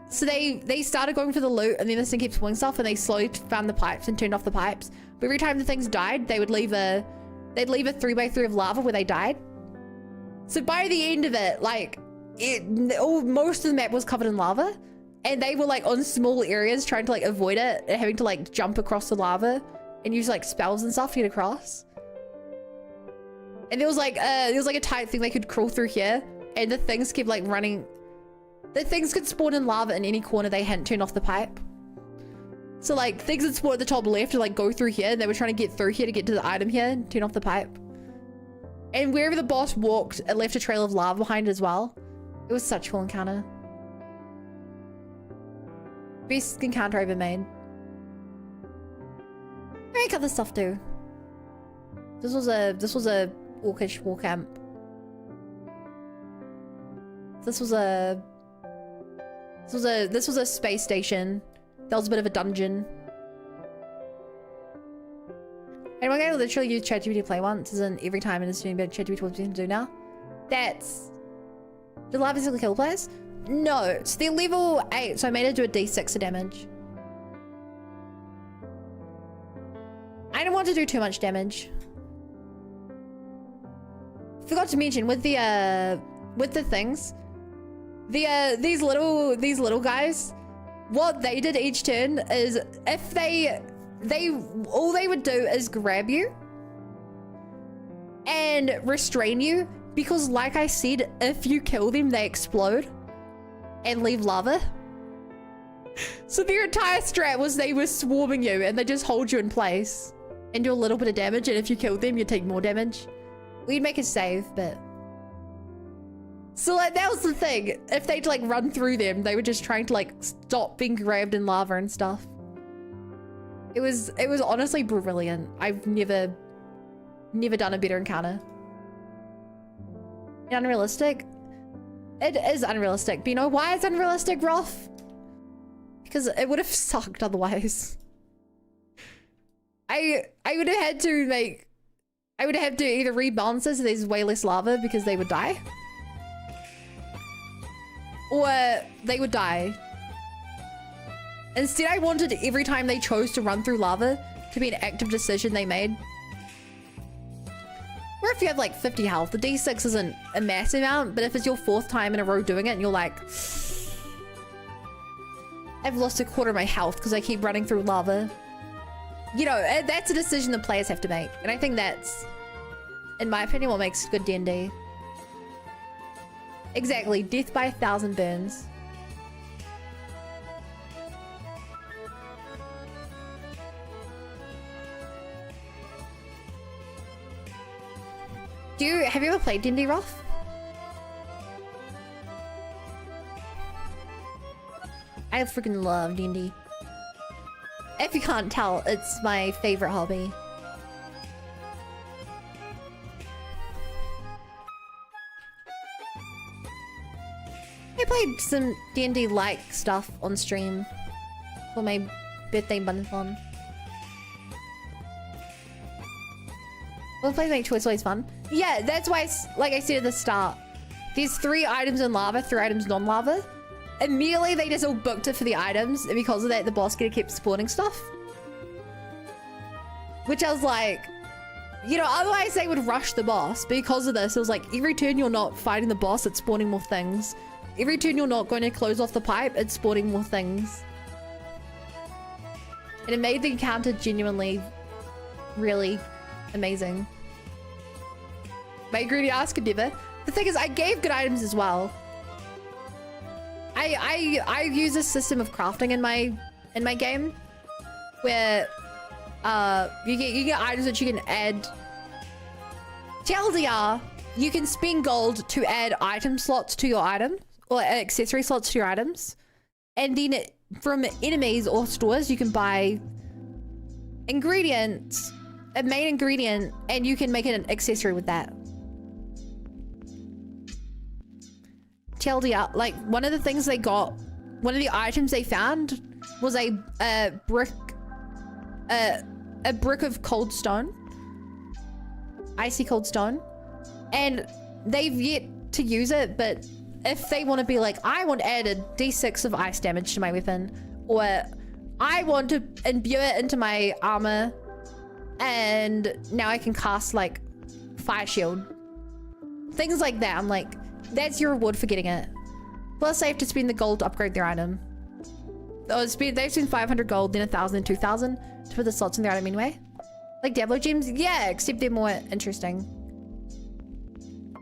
so they started going for the loot, and then this thing kept spawning stuff, and they slowly found the pipes and turned off the pipes. But every time the things died, they'd leave a 3x3 of lava where they died. So by the end of it, like most of the map was covered in lava, and they were like on small areas trying to like avoid it, and having to like jump across the lava and use like spells and stuff to get across. And there was like a tight thing they could crawl through here, and the things kept like running. The things could spawn in lava in any corner they hadn't turned off the pipe. So like things would spawn at the top left to like go through here, and they were trying to get through here to get to the item here and turn off the pipe. And wherever the boss walked, it left a trail of lava behind it as well. It was such a cool encounter. Best encounter I ever made. I make other stuff too. This was a orcish war camp. This was a space station. That was a bit of a dungeon. And one guy literally used ChatGPT to play once, as in every time, and it's doing better ChatGPT what to do now. That's the lava physical kill players? No, so they're level 8, so I made it do a d6 of damage. I didn't want to do too much damage. Forgot to mention with the things, these little guys, what they did each turn is if all they would do is grab you and restrain you, because like I said, if you kill them they explode and leave lava. So their entire strat was they were swarming you and they just hold you in place and do a little bit of damage, and if you kill them you take more damage. We'd make a save, but so like that was the thing. If they'd like run through them, they were just trying to like stop being grabbed in lava and stuff. It was honestly brilliant. I've never done a better encounter. And unrealistic? It is unrealistic, but you know why it's unrealistic, Roth? Because it would have sucked otherwise. I would have had to either rebalance it so there's way less lava because they would die, or they would die. Instead, I wanted every time they chose to run through lava to be an active decision they made. Or if you have like 50 health, the D6 isn't a massive amount, but if it's your 4th time in a row doing it and you're like, I've lost a quarter of my health because I keep running through lava. You know, that's a decision the players have to make. And I think that's, in my opinion, what makes good D&D. Exactly, death by 1,000 burns. Have you ever played D&D, Roth? I freaking love D&D. If you can't tell, it's my favorite hobby. I played some D&D like stuff on stream for my birthday bun-a-thon. Well, playing make choice always fun. Yeah, that's why, like I said at the start, there's 3 items in lava, 3 items non-lava. Immediately they just all booked it for the items, and because of that the boss kept spawning stuff. Which I was like, you know, otherwise they would rush the boss, but because of this it was like every turn you're not fighting the boss, it's spawning more things. Every turn you're not going to close off the pipe, it's spawning more things. And it made the encounter genuinely really amazing. My greedy ass could never. The thing is, I gave good items as well. I use a system of crafting in my game where you get items that you can add. TLDR, you can spend gold to add item slots to your item, or accessory slots to your items, and then from enemies or stores you can buy ingredients, a main ingredient, and you can make an accessory with that. TLDR, like one of the things they got, one of the items they found was a brick of cold stone, icy cold stone, and they've yet to use it. But if they want to be like, I want to add a d6 of ice damage to my weapon, or I want to imbue it into my armor, and now I can cast like fire shield, things like that. I'm like, that's your reward for getting it. Plus they have to spend the gold to upgrade their item. Oh, they've spent 500 gold, then 1,000 and 2,000 to put the slots in their item anyway. Like Diablo gems, yeah, except they're more interesting.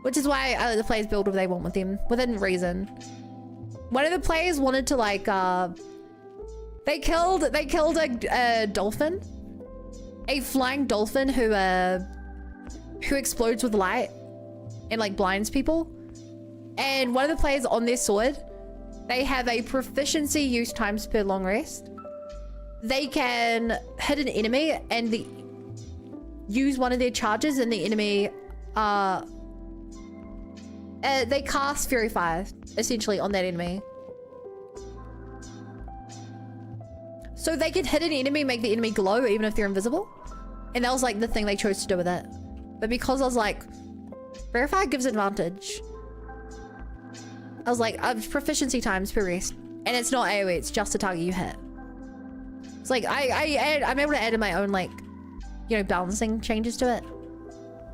Which is why I let the players build what they want with them, within reason. One of the players wanted to like, they killed a dolphin, a flying dolphin who explodes with light and like blinds people. And one of the players on their sword, they have a proficiency use times per long rest. They can hit an enemy and use one of their charges, and the enemy, they cast Fury Fire essentially on that enemy. So they could hit an enemy, make the enemy glow even if they're invisible. And that was like the thing they chose to do with it. But because I was like, Fury Fire gives advantage, I was like, proficiency times per rest. And it's not AoE, it's just a target you hit. It's like, I'm able to add in my own, like, you know, balancing changes to it.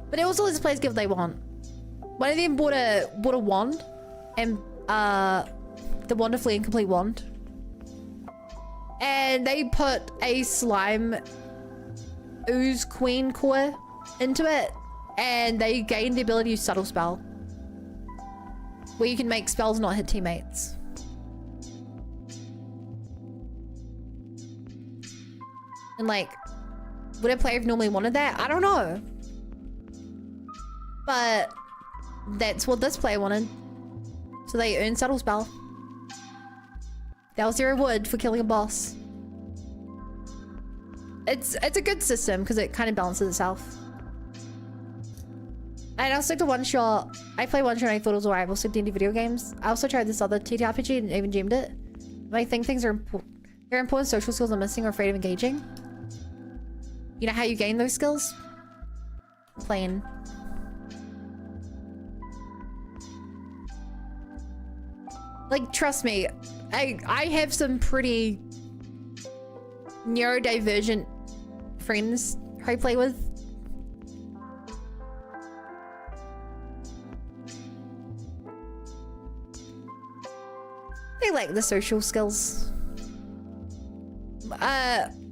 But it also lets players give what they want. One of them bought a wand, and the wonderfully incomplete wand. And they put a slime ooze queen core into it, and they gained the ability to use subtle spell, where you can make spells not hit teammates. And like, would a player have normally wanted that? I don't know. But that's what this player wanted. So they earned subtle spell. That was their reward for killing a boss. It's a good system because it kind of balances itself. And I'll stick to one shot. I play one shot and I thought it was alright. I'll stick to indie video games. I also tried this other TTRPG and even gemmed it. But I think things are important. There are important social skills I'm missing or afraid of engaging. You know how you gain those skills? Playing. Like, trust me, I have some pretty neurodivergent friends who I play with. They lack the social skills.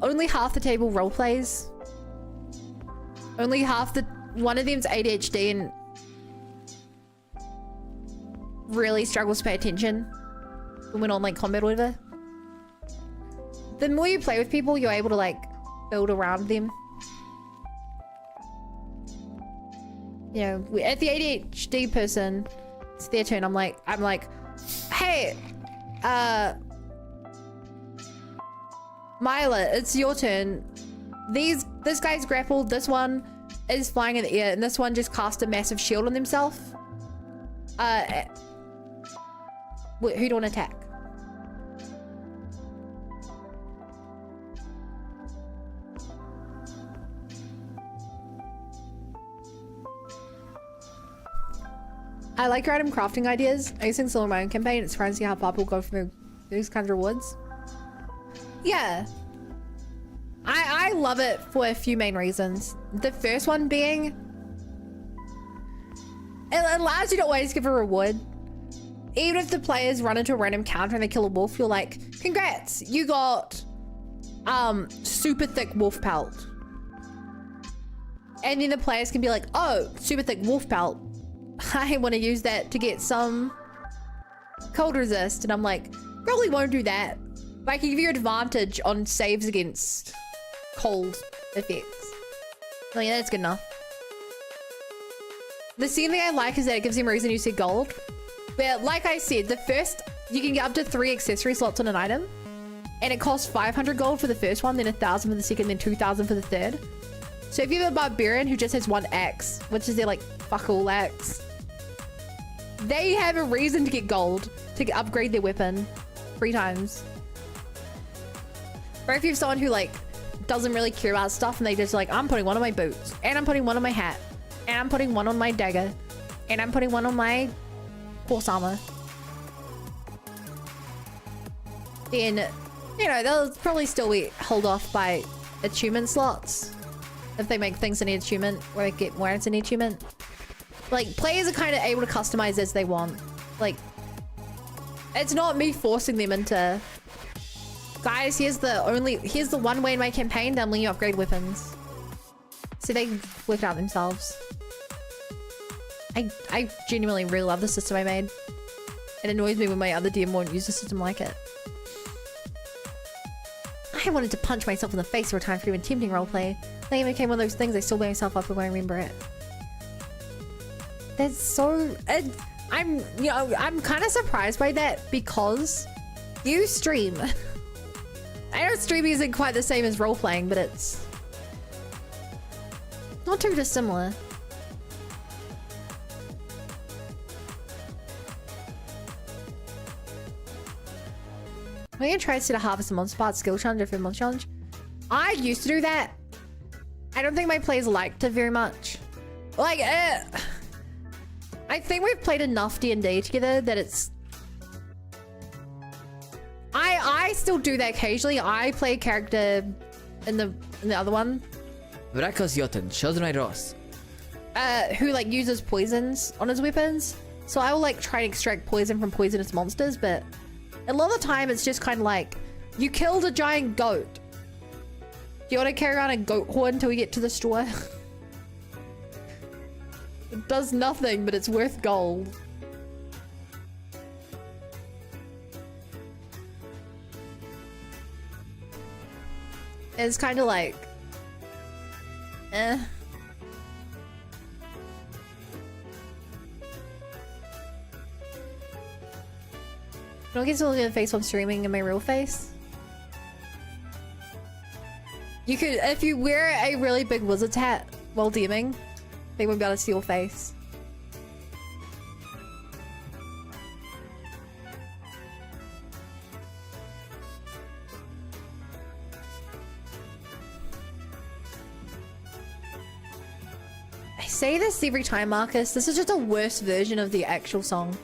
Only half the table role plays. Only half one of them's ADHD and really struggles to pay attention when on like combat or whatever. The more you play with people, you're able to like build around them. You know, at the ADHD person, it's their turn. I'm like, hey, Myla, it's your turn. This guy's grappled, this one is flying in the air, and this one just cast a massive shield on themselves. Who do you want to attack? I like your item crafting ideas. I used to install my own campaign. It's fun to see how far people go from those kinds of rewards. Yeah. I love it for a few main reasons. The first one being, it allows you to always give a reward. Even if the players run into a random counter and they kill a wolf, you're like, congrats, you got super thick wolf pelt. And then the players can be like, oh, super thick wolf pelt. I want to use that to get some cold resist. And I'm like, probably won't do that. But I can give you advantage on saves against cold effects. Oh yeah, that's good enough. The second thing I like is that it gives him a reason to use gold. But like I said, the first, you can get up to 3 accessory slots on an item. And it costs 500 gold for the first one, then 1,000 for the second, then 2,000 for the third. So if you have a barbarian who just has 1 axe, which is their like fuck all axe, they have a reason to get gold to upgrade their weapon 3 times. Or if you have someone who like doesn't really care about stuff and they just like, I'm putting one on my boots, and I'm putting one on my hat, and I'm putting one on my dagger, and I'm putting one on my horse armor, then, you know, they'll probably still be held off by achievement slots if they make things an achievement where they get where it's an achievement. Like, players are kind of able to customize as they want. Like, it's not me forcing them into, guys, here's the one way in my campaign that I'm letting you upgrade weapons. So they work it out themselves. I genuinely really love the system I made. It annoys me when my other DM won't use a system like it. I wanted to punch myself in the face every time for even attempting roleplay. That even became one of those things I still beat myself up when I remember it. That's so... I'm kind of surprised by that because you stream. I know streaming isn't quite the same as role-playing, but it's not too dissimilar. We're gonna try to set a harvest a monster part skill challenge or monster challenge. I used to do that. I don't think my players liked it very much. Like, I think we've played enough D&D together that it's... I still do that occasionally. I play a character in the other one. Vrakos Jotun, Shazunai Ross. Who like uses poisons on his weapons. So I will like try and extract poison from poisonous monsters, but a lot of the time it's just kind of like, you killed a giant goat. Do you want to carry around a goat horn until we get to the store? It does nothing, but it's worth gold. It's kind of like, Don't get to look at the face while I'm streaming in my real face. You could, if you wear a really big wizard's hat while DMing, they won't be able to see your face. I say this every time, Marcus. This is just a worse version of the actual song.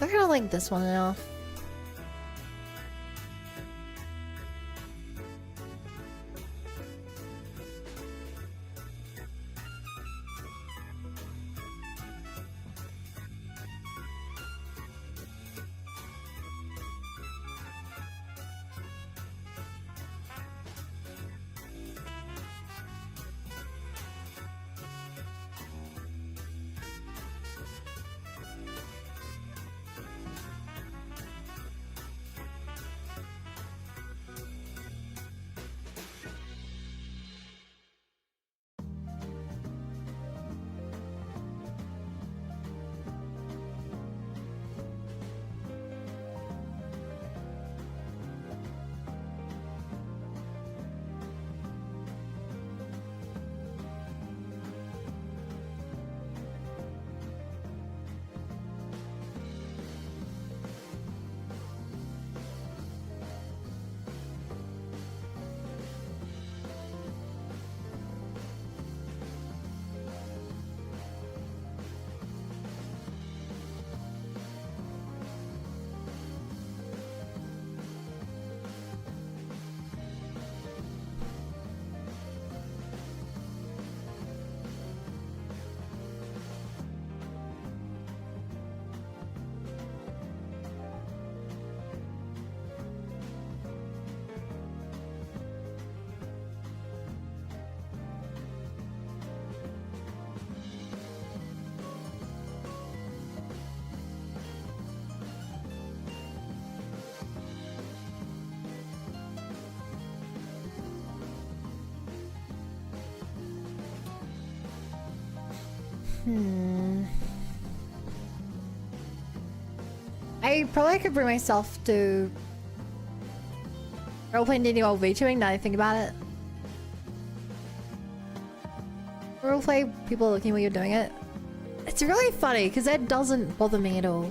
I kind of like this one enough. I probably could bring myself to roleplaying D&D while VTubing, now that I think about it. Roleplay people looking while you're doing it. It's really funny because that doesn't bother me at all.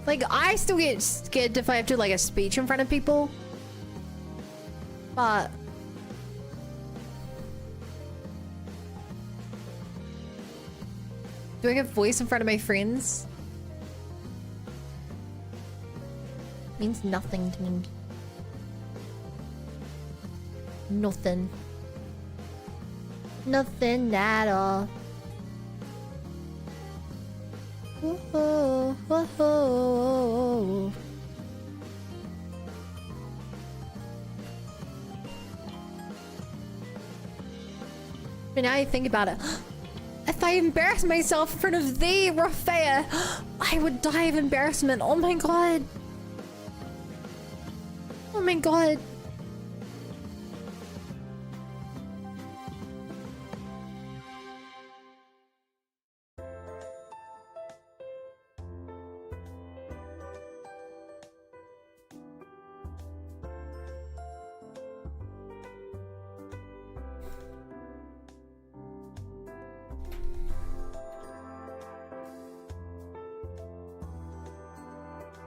Like, I still get scared if I have to, like, a speech in front of people. But... doing a voice in front of my friends means nothing to me. Nothing. Nothing at all. Whoa, whoa. But now I think about it. If I embarrass myself in front of the Raffaea, I would die of embarrassment. Oh my god. Oh my god.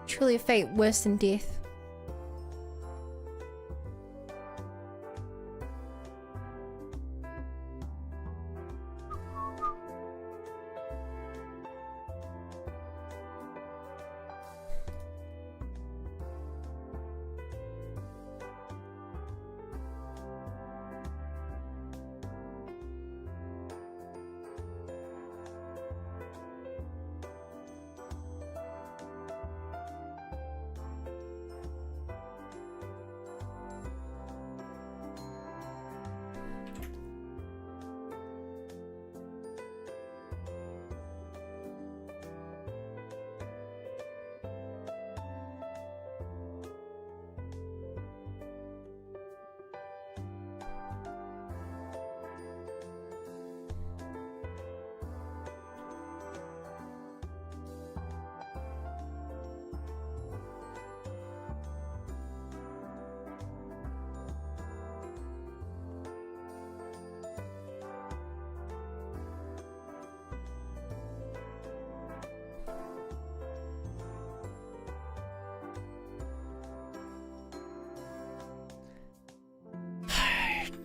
Truly a fate worse than death.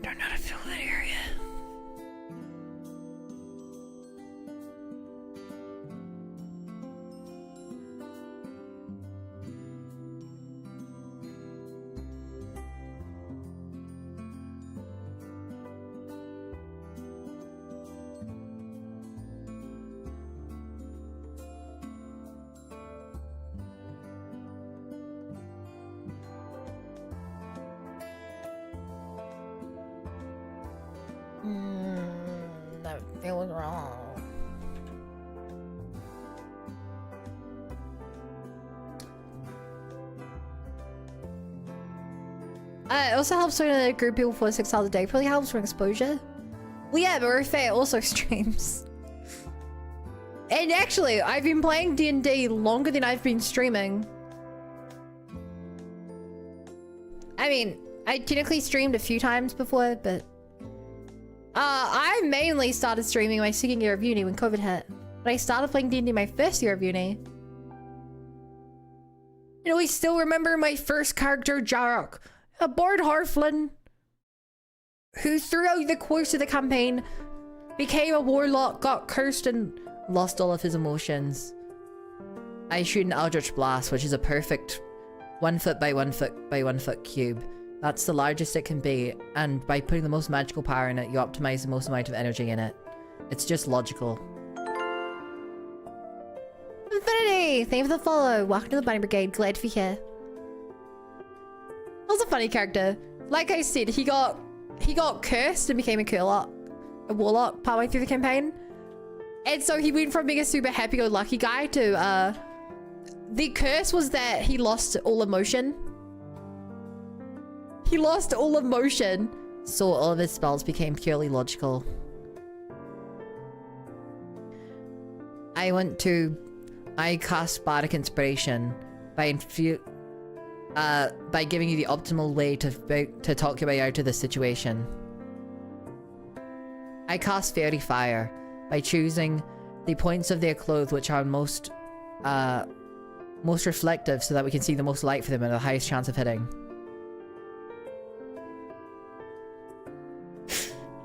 Don't know how to fill that area. That feels wrong. It also helps when a group of people for 6 hours a day. Probably helps for exposure. Well, yeah, but Raffaea also streams. And actually, I've been playing D&D longer than I've been streaming. I mean, I technically streamed a few times before, but... I mainly started streaming my second year of uni when COVID hit. But I started playing D&D my first year of uni. You know, I still remember my first character, Jarok, a bored Harflin, who throughout the course of the campaign became a warlock, got cursed, and lost all of his emotions. I shoot an Eldritch Blast, which is a perfect 1 foot by 1 foot by 1 foot cube. That's the largest it can be, and by putting the most magical power in it, you optimize the most amount of energy in it. It's just logical. Infinity! Thank you for the follow. Welcome to the Bunny Brigade. Glad to be here. That was a funny character. Like I said, he got cursed and became a warlock partway through the campaign. And so he went from being a super happy-go-lucky guy to the curse was that he lost all emotion. He lost all emotion. So all of his spells became purely logical. I cast Bardic Inspiration by giving you the optimal way to talk your way out of the situation. I cast Fairy Fire by choosing the points of their clothes which are most reflective so that we can see the most light for them and the highest chance of hitting.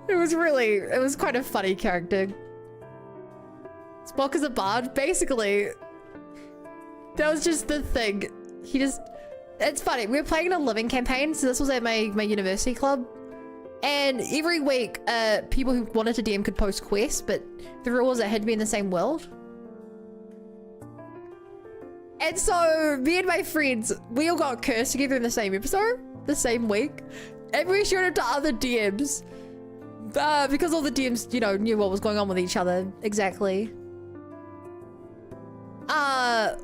It was quite a funny character. Spock is a bard, basically. That was just the thing. It's funny, we were playing in a living campaign, so this was at my university club. And every week, people who wanted to DM could post quests, but the rule was it had to be in the same world. And so, me and my friends, we all got cursed together in the same episode, the same week. And we showed it to other DMs. Because all the DMs, you know, knew what was going on with each other. Exactly. Our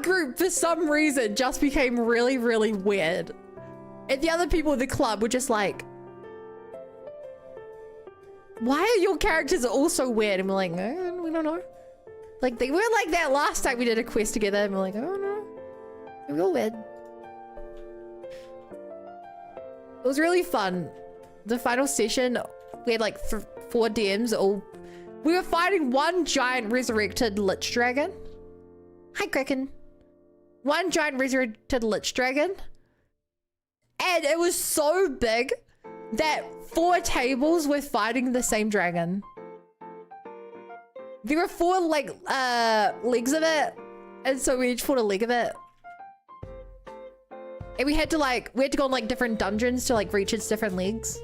group, for some reason, just became really, really weird. And the other people in the club were just like, why are your characters all so weird? And we're like, we don't know. Like, they weren't like that last time we did a quest together. And we're like, oh no. They're real weird. It was really fun. The final session, we had like 4 DMs all. We were fighting one giant resurrected Lich Dragon. Hi, Kraken. One giant resurrected Lich Dragon. And it was so big that 4 tables were fighting the same dragon. There were 4 like legs of it. And so we each fought a leg of it. And we had to go on like different dungeons to like reach its different legs.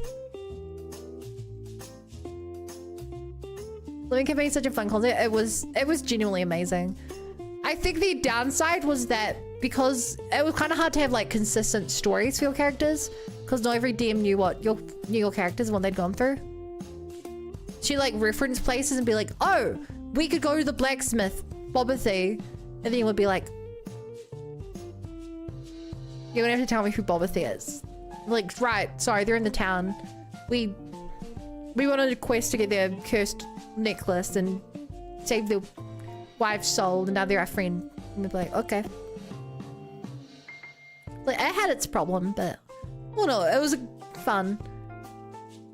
Living Campaign is such a fun concept. It was genuinely amazing. I think the downside was that because it was kind of hard to have like consistent stories for your characters, because not every DM knew your characters and what they'd gone through. She'd like reference places and be like, oh, we could go to the blacksmith, Bobathy, and then you would be like, you're gonna have to tell me who Bobathy is. Like, right, sorry, they're in the town. We wanted a quest to get their cursed necklace and save their wife's soul, and now they're our friend. And we'd be like, okay. Like, it had its problem, but well, no, it was fun.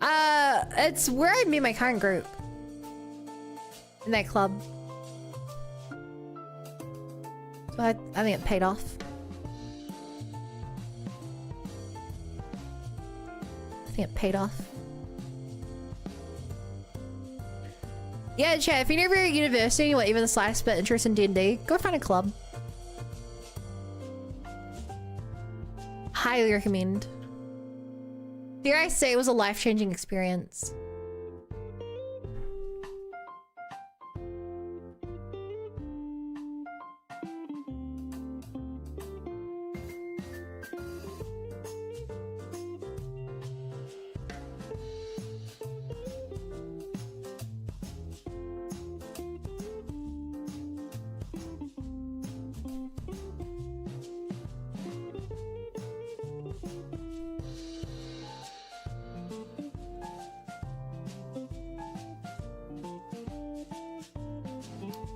It's where I met my current group. In that club. So I think it paid off. I think it paid off. Yeah, chat, if you're never at university or even the slightest bit interested in D&D, go find a club. Highly recommend. Dare I say it was a life-changing experience.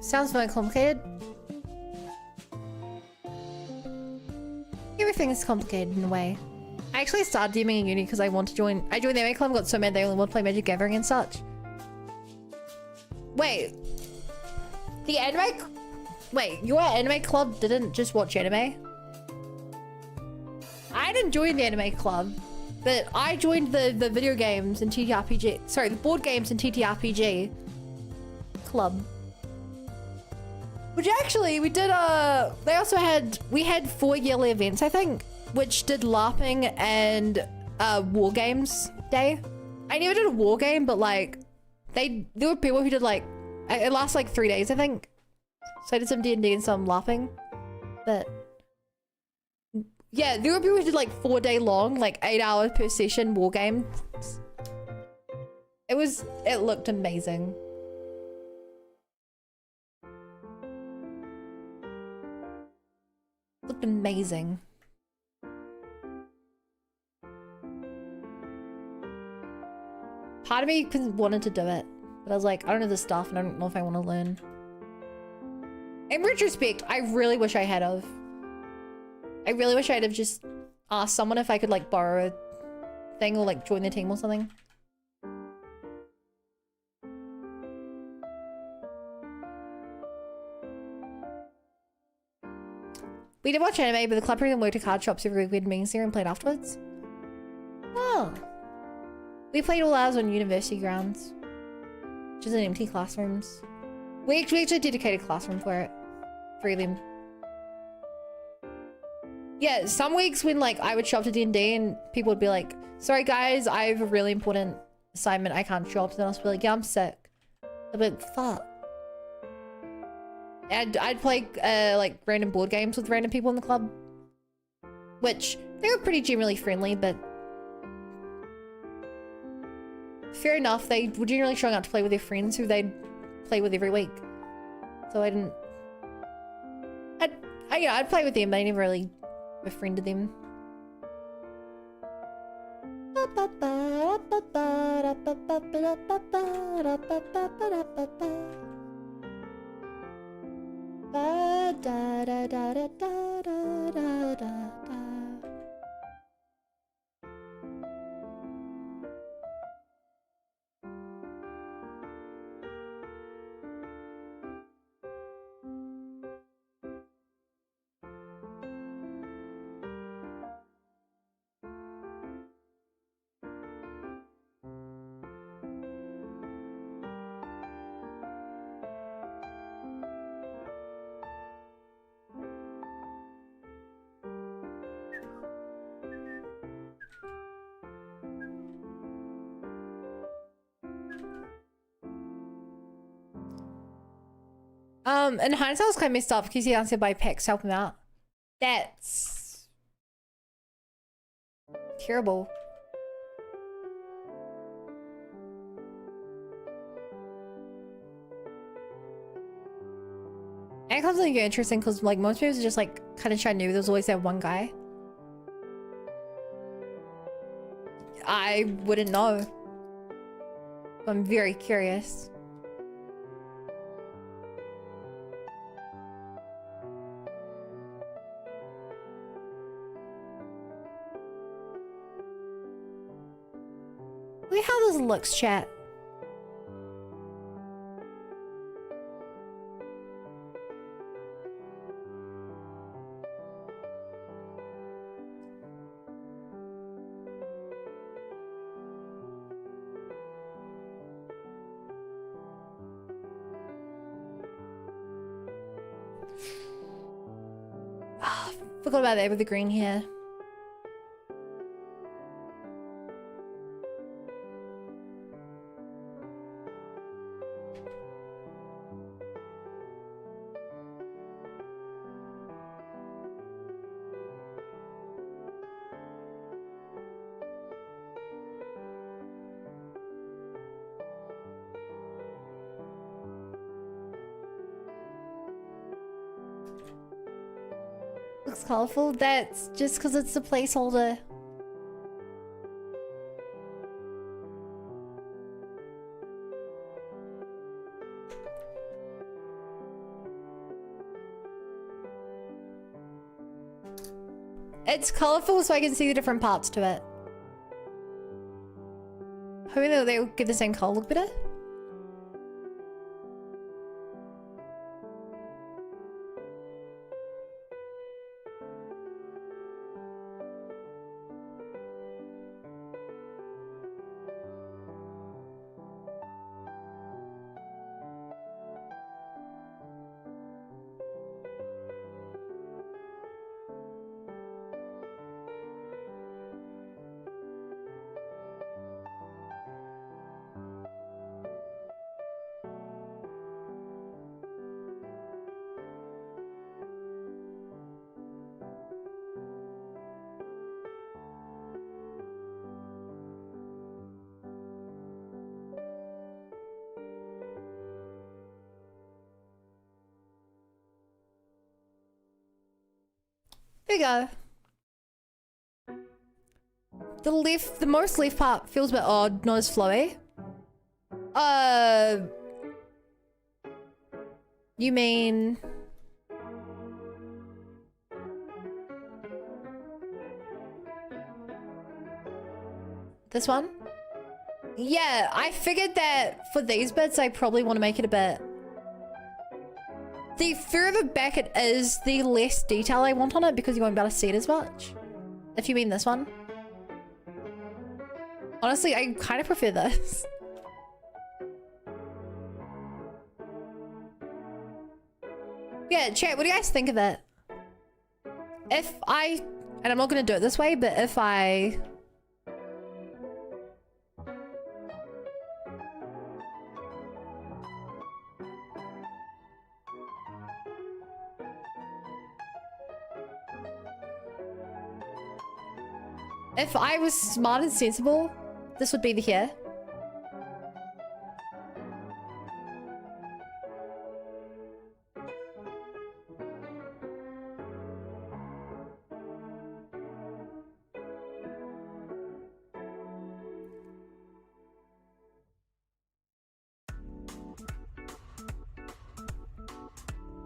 Sounds very complicated. Everything is complicated in a way. I actually started DMing in uni because I joined the anime club and got so mad they only want to play Magic Gathering and such. Wait. Wait, your anime club didn't just watch anime? I didn't join the anime club, but I joined the video games and TTRPG. Sorry, the board games and TTRPG club. Which actually, we did we had 4 yearly events, I think, which did LARPing and War Games Day. I never did a war game, but like, there were people who did like, it lasts like 3 days, I think. So I did some D&D and some LARPing. But yeah, there were people who did like 4-day long, like 8 hours per session war games. It looked amazing. looked amazing. Part of me wanted to do it, but I was like, I don't know the stuff and I don't know if I want to learn. In retrospect, I really wish I had of. I really wish I'd have just asked someone if I could like borrow a thing or like join the team or something. We did watch anime, but the club president worked at card shops every week. We had meetings there and played afterwards. Oh. We played all ours on university grounds. Which is in empty classrooms. We actually dedicated a classroom for it. 3 of them. Yeah, some weeks when like I would show up to D&D and people would be like, sorry guys, I have a really important assignment, I can't show up. Then I'll be like, yeah, I'm sick. I'd be like, fuck. And I'd play like random board games with random people in the club. Which, they were pretty generally friendly, but fair enough, they were generally showing up to play with their friends who they'd play with every week. So I didn't... I'd play with them, but I never really befriended them. In hindsight, I was kind of messed up because he answered by Pax help him out. That's terrible. And it comes like interesting because like most people are just like kind of trying to know there's always that one guy. I wouldn't know. I'm very curious. Look at how this looks, chat. Ah, forgot about that with the green hair. Looks colorful. That's just because it's a placeholder. It's colorful so I can see the different parts to it. Hoping that they'll give the same color look better. Here we go. The most left part feels a bit odd, not as flowy. You mean... this one? Yeah, I figured that for these bits, I probably want to make it a bit... the further back it is, the less detail I want on it because you won't be able to see it as much. If you mean this one. Honestly, I kind of prefer this. Yeah, chat, what do you guys think of it? If I... and I'm not going to do it this way, but if I... if I was smart and sensible, this would be the hair.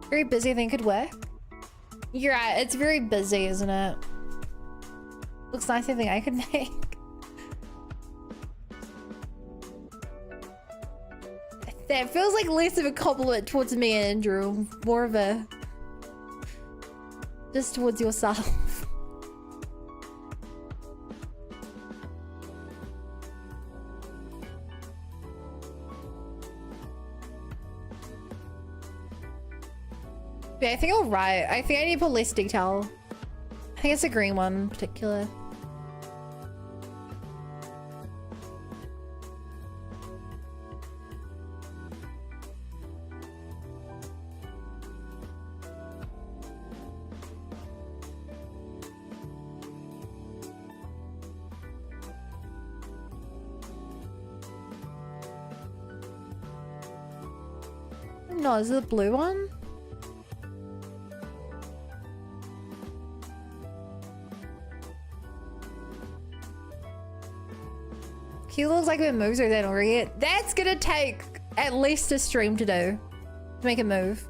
Very busy, I think could work. You're right, it's very busy, isn't it? Looks nice, I think I could make. That feels like less of a compliment towards me, Andrew. More of a... just towards yourself. Yeah, I think I'll write. I think I need to put less detail. I think it's a green one in particular. No, is it the blue one? He looks like it moves or that already. That's gonna take at least a stream to do. To make it move.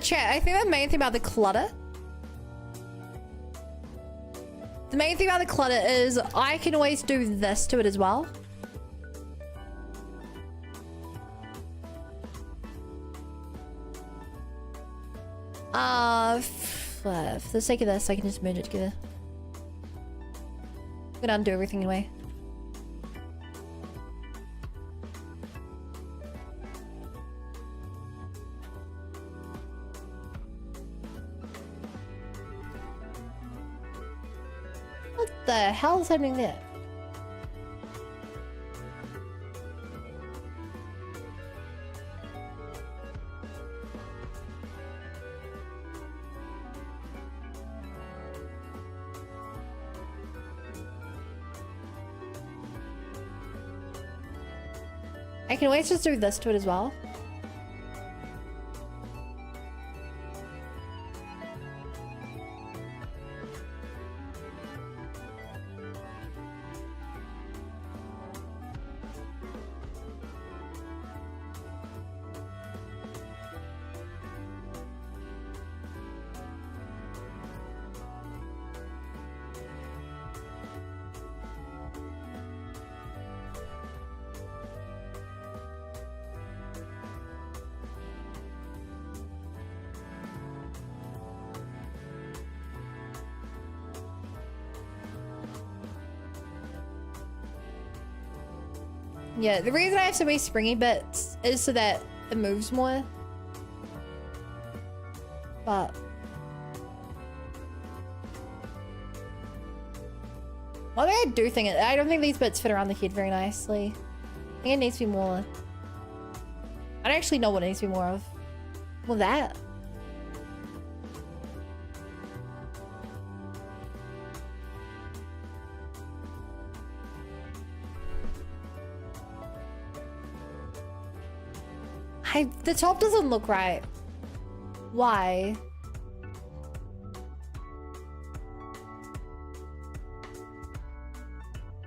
Chat, I think the main thing about the clutter. The main thing about the clutter is I can always do this to it as well. For the sake of this, I can just merge it together. I'm gonna undo everything anyway. What the hell is happening there? I can always just do this to it as well. Yeah, the reason I have so many springy bits is so that it moves more. But... one thing I do think, I don't think these bits fit around the head very nicely. I think it needs to be more... I don't actually know what it needs to be more of. Well, that. The top doesn't look right. Why?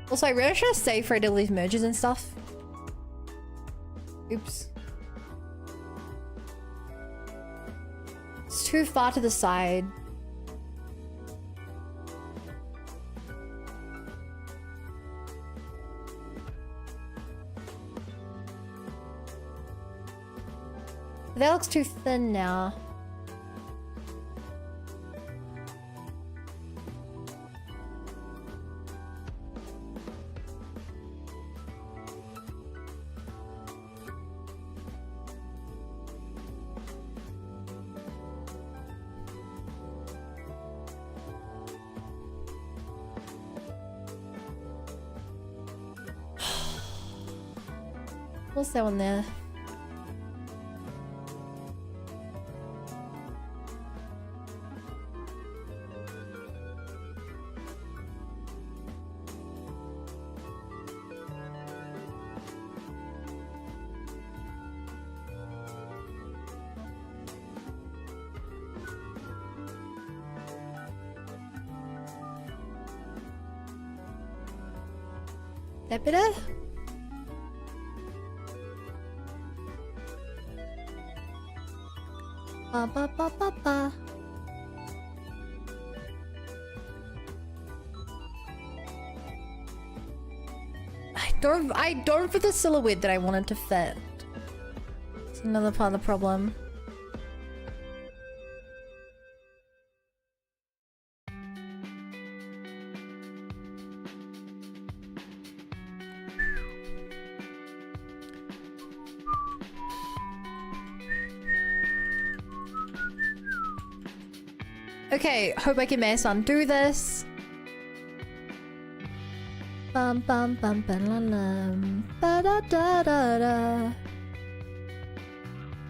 Also, I really should have saved for it to leave merges and stuff. Oops. It's too far to the side. That looks too thin now. What's that one there? That better? Ba ba ba ba ba. I don't fit the silhouette that I wanted to fit. It's another part of the problem. Okay, hope I can manage to undo this. Bum bum bum ba la lam ba da da da da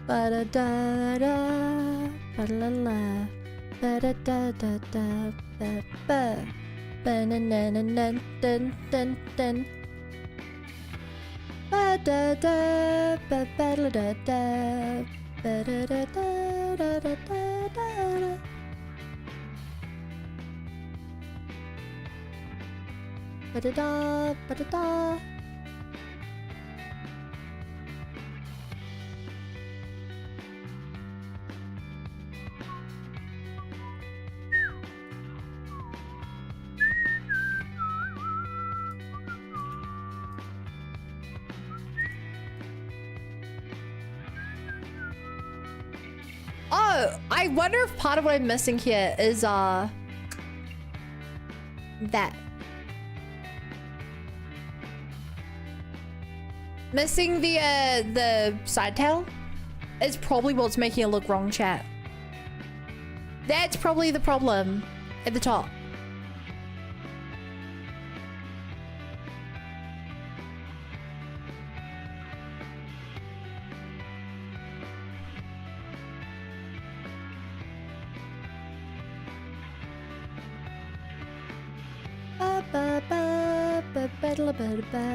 ba da da da ba la la ba da da da da ba ba ba na na na na dun dun dun ba da da ba ba la da da ba da da da da da da da. Ba-da-da, ba-da-da. Oh, I wonder if part of what I'm missing here is that. Missing the side tail is probably what's making it look wrong, chat. That's probably the problem at the top. Ba ba ba ba ba ba ba ba.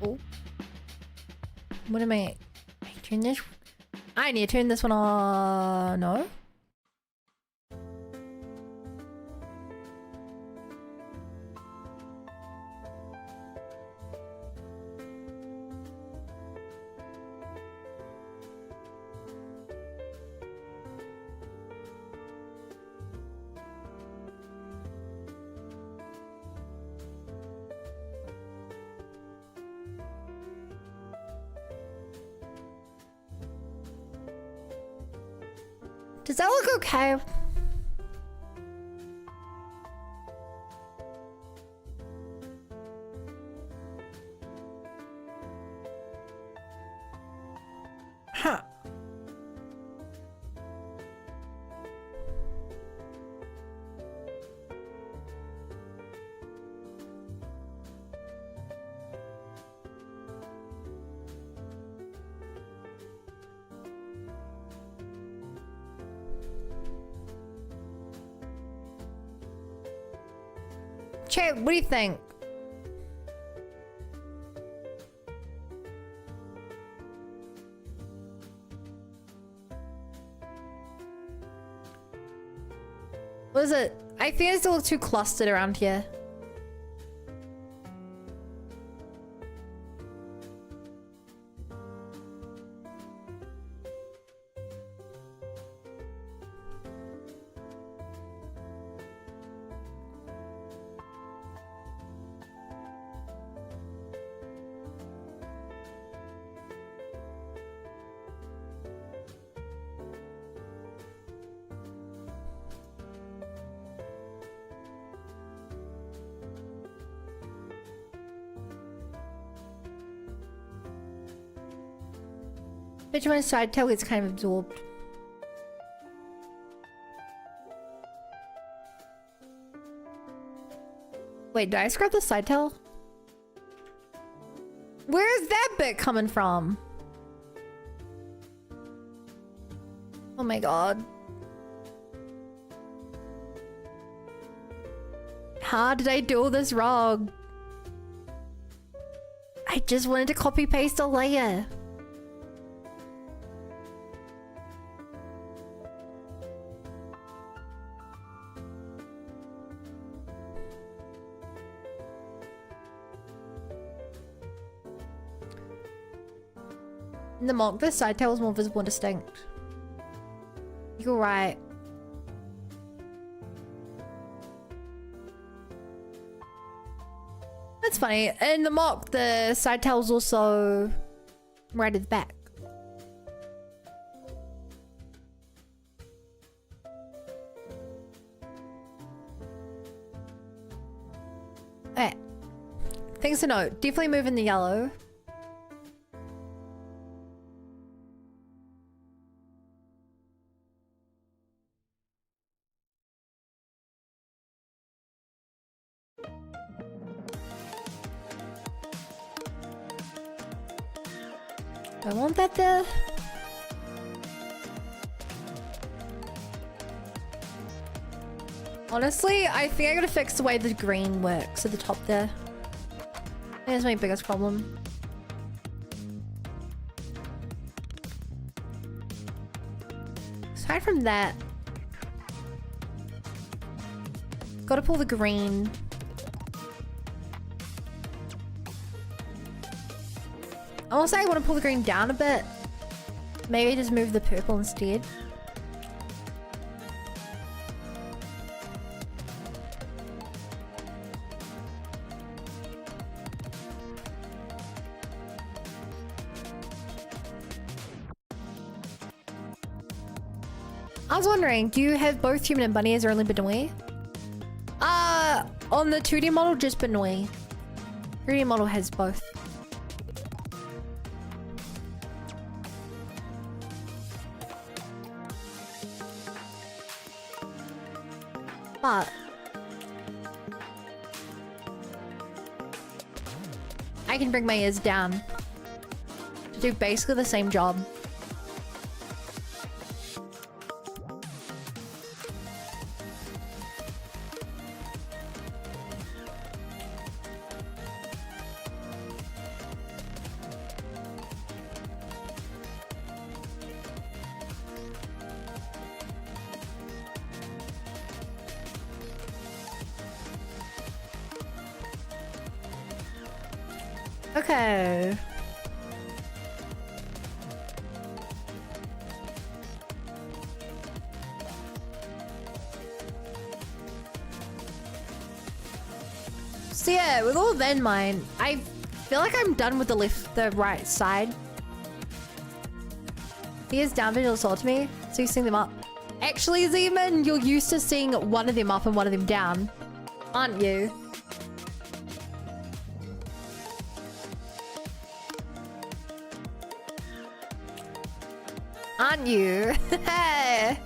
Oh. What am I turn this? I need to turn this one on. No? Does that look okay? Huh. Chat, what do you think? What is it? I think it's a little too clustered around here. Benjamin's side tail is kind of absorbed. Wait, did I scrub the side tail? Where is that bit coming from? Oh my god. How did I do this wrong? I just wanted to copy paste a layer. In the mock, the side tail is more visible and distinct. You're right. That's funny. In the mock, the side tail is also right at the back. Alright. Things to note. Definitely move in the yellow. I want that there. Honestly, I think I gotta fix the way the green works at the top there. That's my biggest problem. Aside from that, gotta pull the green. Also, I want to pull the green down a bit. Maybe just move the purple instead. I was wondering, do you have both human and bunny as or only Benui? On the 2D model, just Benui. 3D model has both. But I can bring my ears down to do basically the same job. Okay. So yeah, with all that in mind, I feel like I'm done with the right side. He is down visual assault to me, so you sing them up. Actually, Zeman, you're used to seeing one of them up and one of them down, aren't you? Aren't you? Yeah.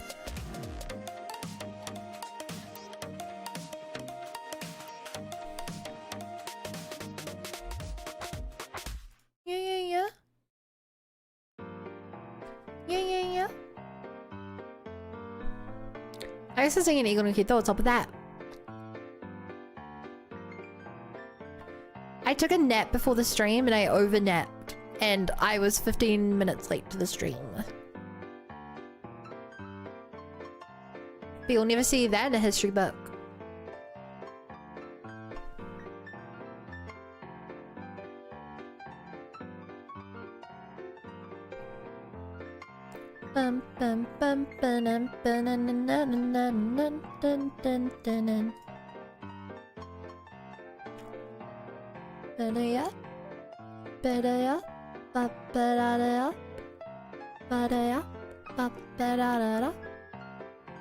Yeah. I was saying 이거는 이렇게 또 top of that. I took a nap before the stream and I overnapped and I was 15 minutes late to the stream. But you'll never see that in a history book. Bum bum bum bum bum bum. Ba-da-ya, ba-da-ya, ba-ba-da-da-ya, ba-da-ya, ba-ba-da-da-da,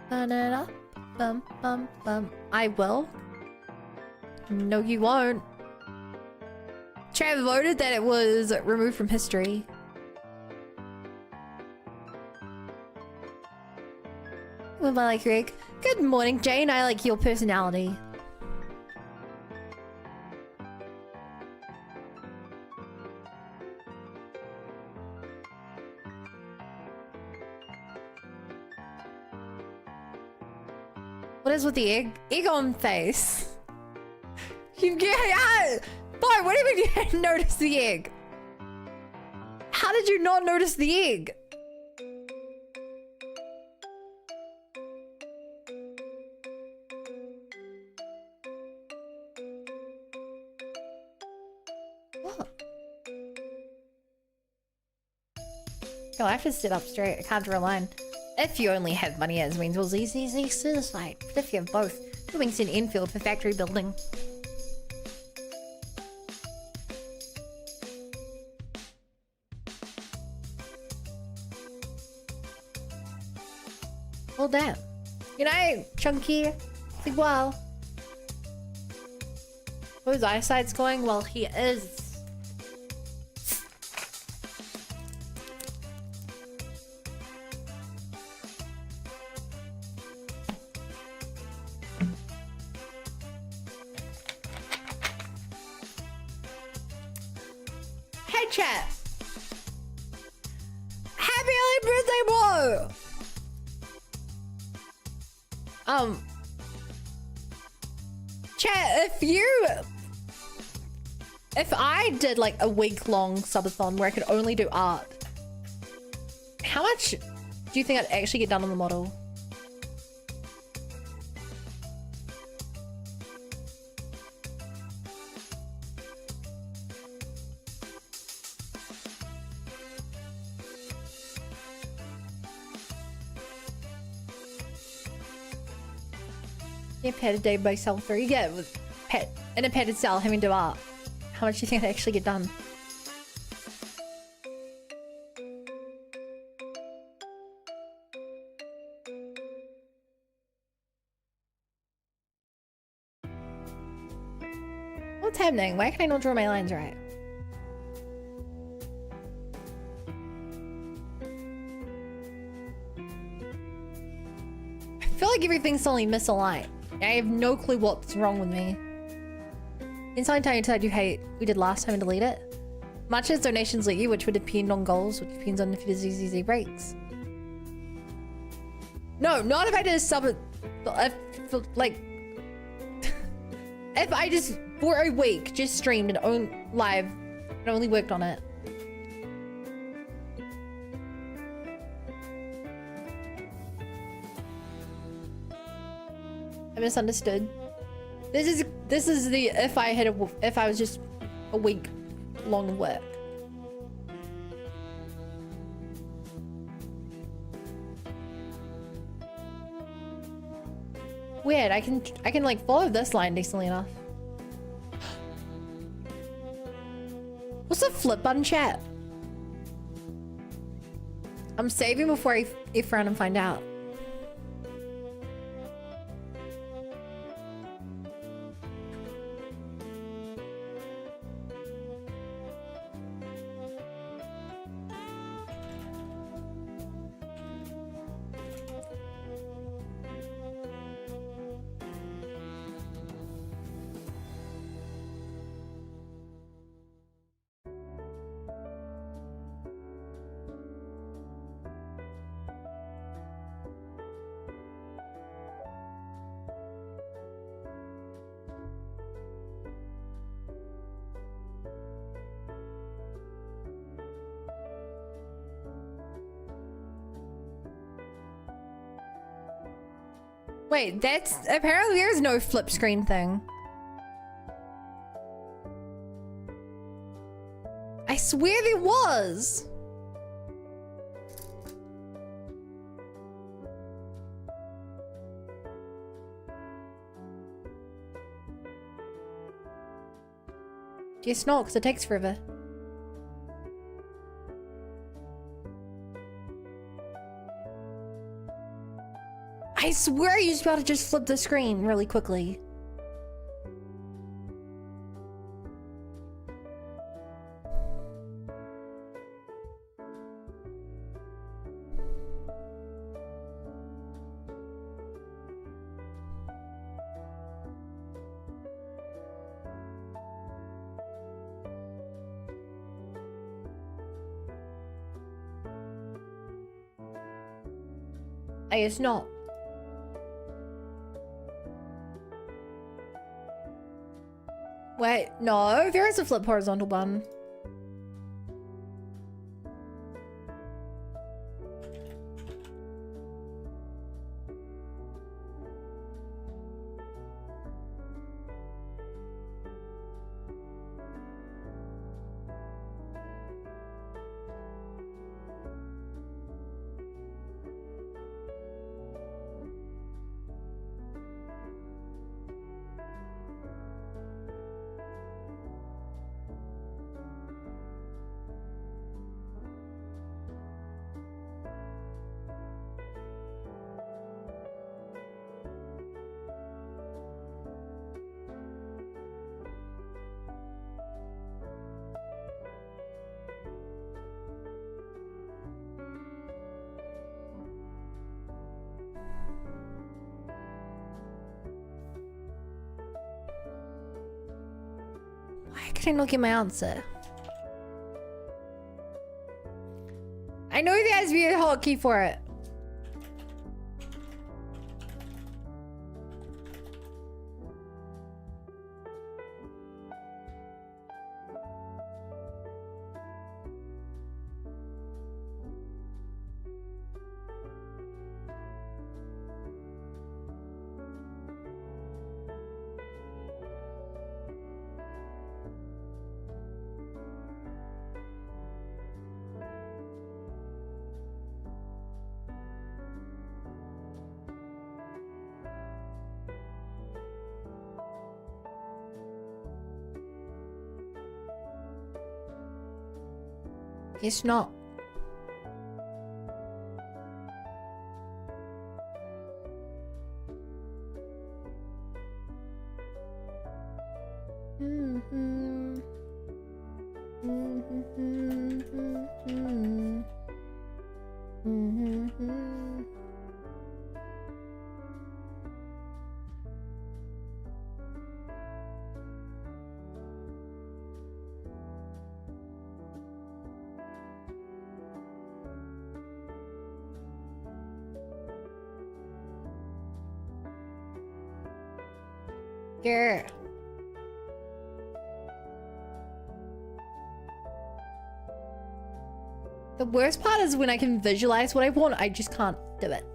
ba-da-da, bum bum bum. I will. No, you won't. Trav voted that it was removed from history. Well, I like Rick. Good morning, Jane. I like your personality. What is with the egg? Egg on face. You get boy, what do you mean you hadn't noticed the egg? How did you not notice the egg? What? Oh, I have to sit up straight. I can't draw a line. If you only have money as means, well, easy suicide. But if you have both, doing in infield for factory building. Well, damn. Good night, Chunky. Sleep well. Whose eyesight's going? Well, he is. Hey, chat. Happy early birthday, boy. Chat, if I did like a week-long subathon where I could only do art, how much do you think I'd actually get done on the model? Yeah, padded day by cell 3. Yeah, with in a padded cell having to art. How much do you think I'd actually get done? What's happening? Why can I not draw my lines right? I feel like everything's suddenly misaligned. I have no clue what's wrong with me. Inside Tiny Tide you hate we did last time and delete it. Much as donations let you, which would depend on goals, which depends on if it is easy breaks. No, not if I did a sub. Like, if I just for a week just streamed and live and only worked on it. I misunderstood. This is the if I was just a week long of work. Weird. I can like follow this line decently enough. What's the flip button, chat? I'm saving before I F around and find out. Wait, that's apparently there is no flip screen thing. I swear there was. Guess not, because it takes forever. I swear you just about to just flip the screen really quickly. I guess not. Wait, no, there is a flip horizontal button. Why can I not get my answer? I know there has to be a hotkey for it. Guess not. Yeah. The worst part is when I can visualize what I want, I just can't do it.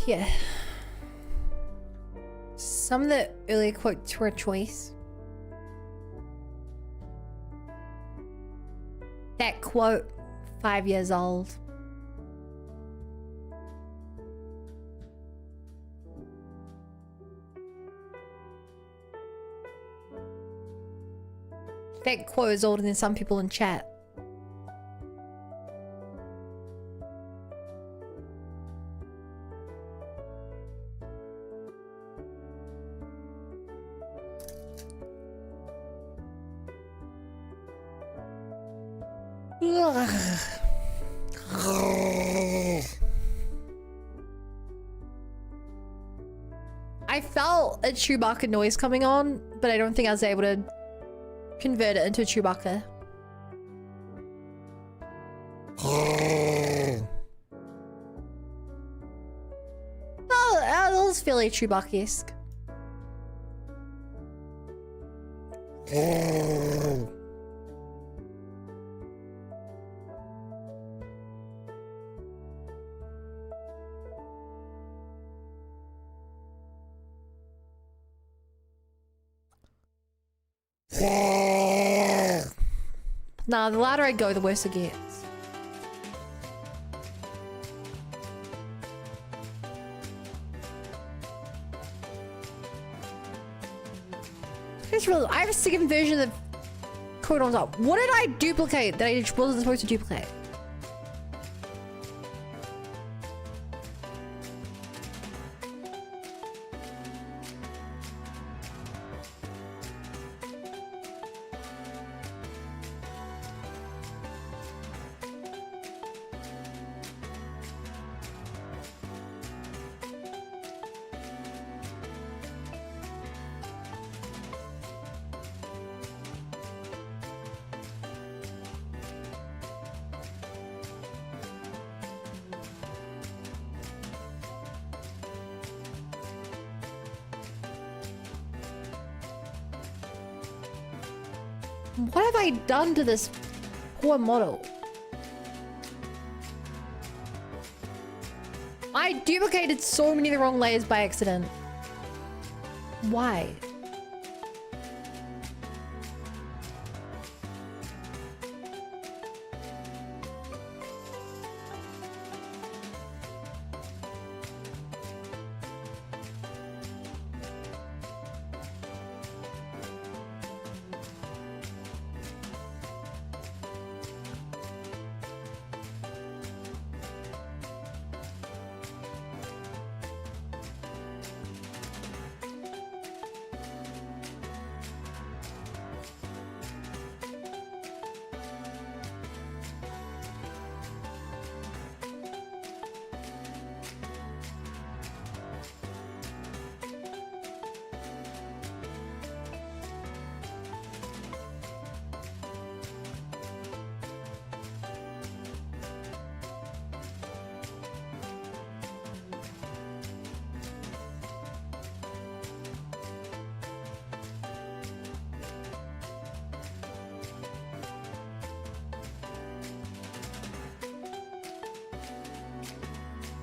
Yeah. Some of the earlier quotes were a choice. That quote, 5 years old. That quote is older than some people in chat. I a Chewbacca noise coming on, but I don't think I was able to convert it into a Chewbacca. Oh, that was fairly Chewbacca-esque. Nah, the louder I go, the worse it gets. I have a second version of Codons up. What did I duplicate that I wasn't supposed to duplicate? What have I done to this poor model? I duplicated so many of the wrong layers by accident. Why?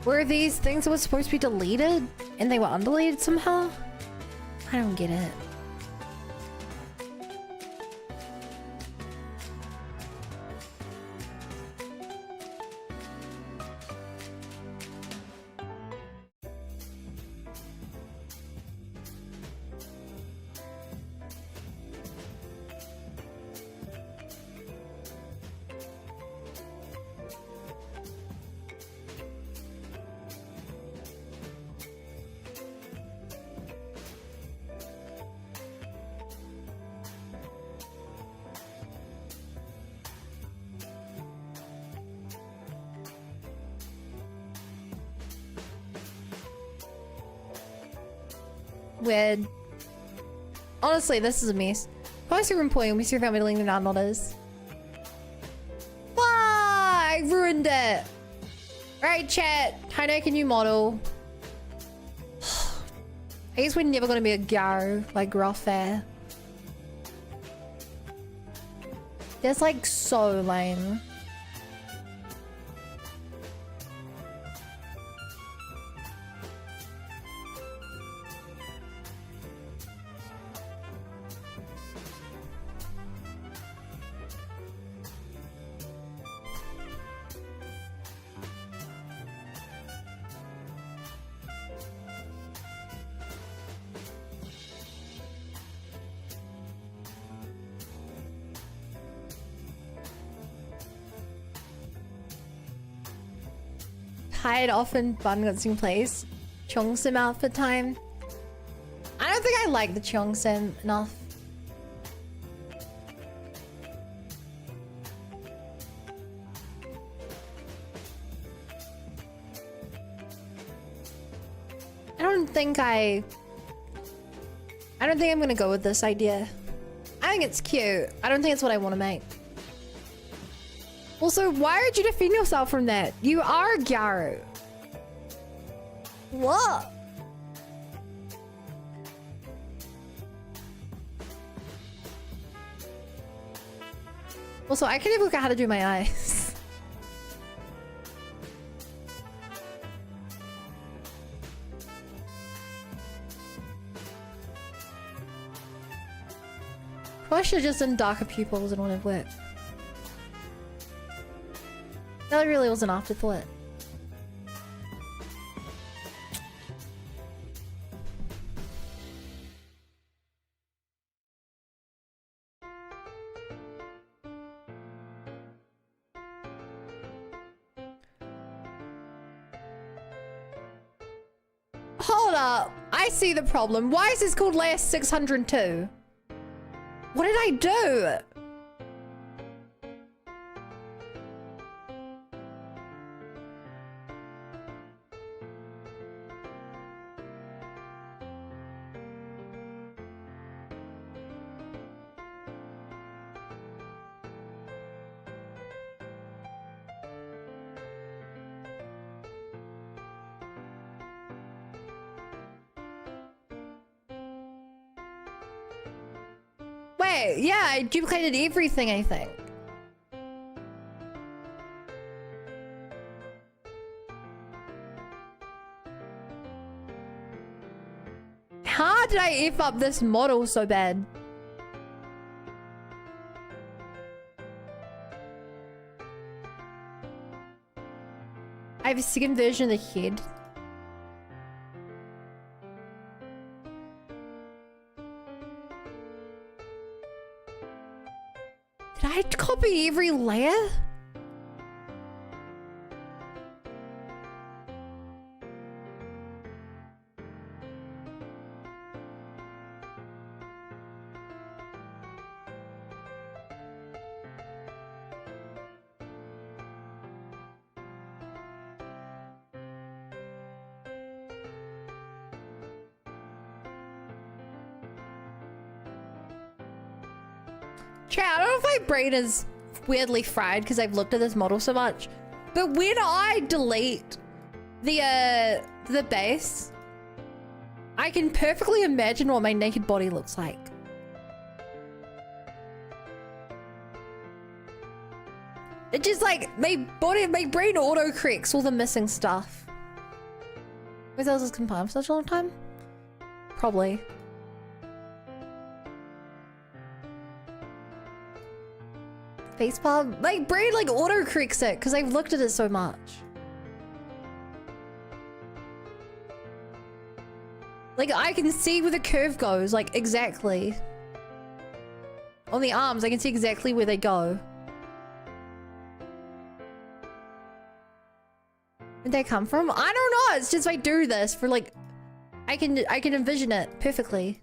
Were these things that were supposed to be deleted and they were undeleted somehow? I don't get it. Weird. Honestly, this is a mess. Post your employee, we see if I'm middling the non-modders. I ruined it. Alright, chat. How do I make a new model? I guess we're never gonna be a Garo like Groffair. That's like so lame. Hide often Bun plays. Cheongsim outfit time. I don't think I like the Cheongsim enough. I don't think I I don't think I'm gonna go with this idea. I think it's cute. I don't think it's what I want to make. Also, why would you defend yourself from that? You are Gyaru. What? Also, I can't even look at how to do my eyes. Probably should have just done darker pupils and it would have worked. That really was an afterthought. Hold up. I see the problem. Why is this called Last 602? What did I do? Wait, yeah, I duplicated everything, I think. How did I F up this model so bad? I have a second version of the head. Did I copy every layer? Chat, I don't know if my brain is weirdly fried because I've looked at this model so much, but when I delete the base, I can perfectly imagine what my naked body looks like. It just like my brain auto corrects all the missing stuff. Was that was compiled for such a long time? Probably. Facepalm? My brain like auto corrects it because I've looked at it so much. Like I can see where the curve goes, like exactly. On the arms, I can see exactly where they go. Where'd they come from? I don't know. It's just I do this for like, I can envision it perfectly.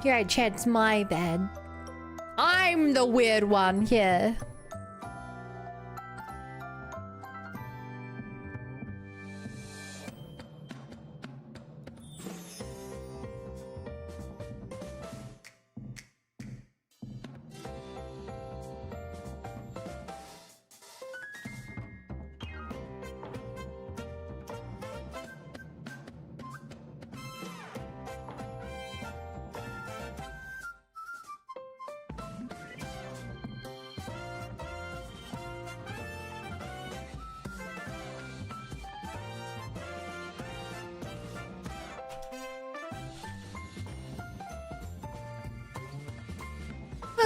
You're right, Chad, it's my bad. I'm the weird one here.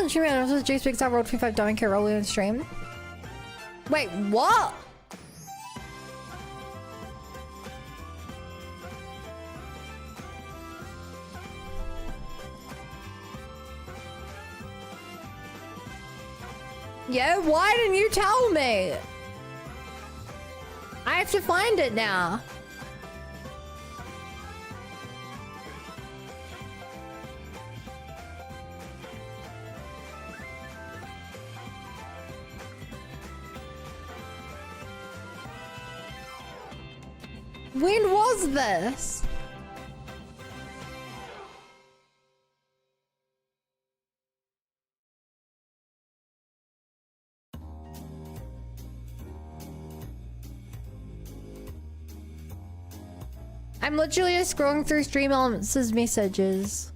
Streaming and also Jace Big Star Roll 25 Don't Care Roll in stream. Wait, what? Yeah, why didn't you tell me? I have to find it now. When was this? I'm literally just scrolling through Stream Elements' messages.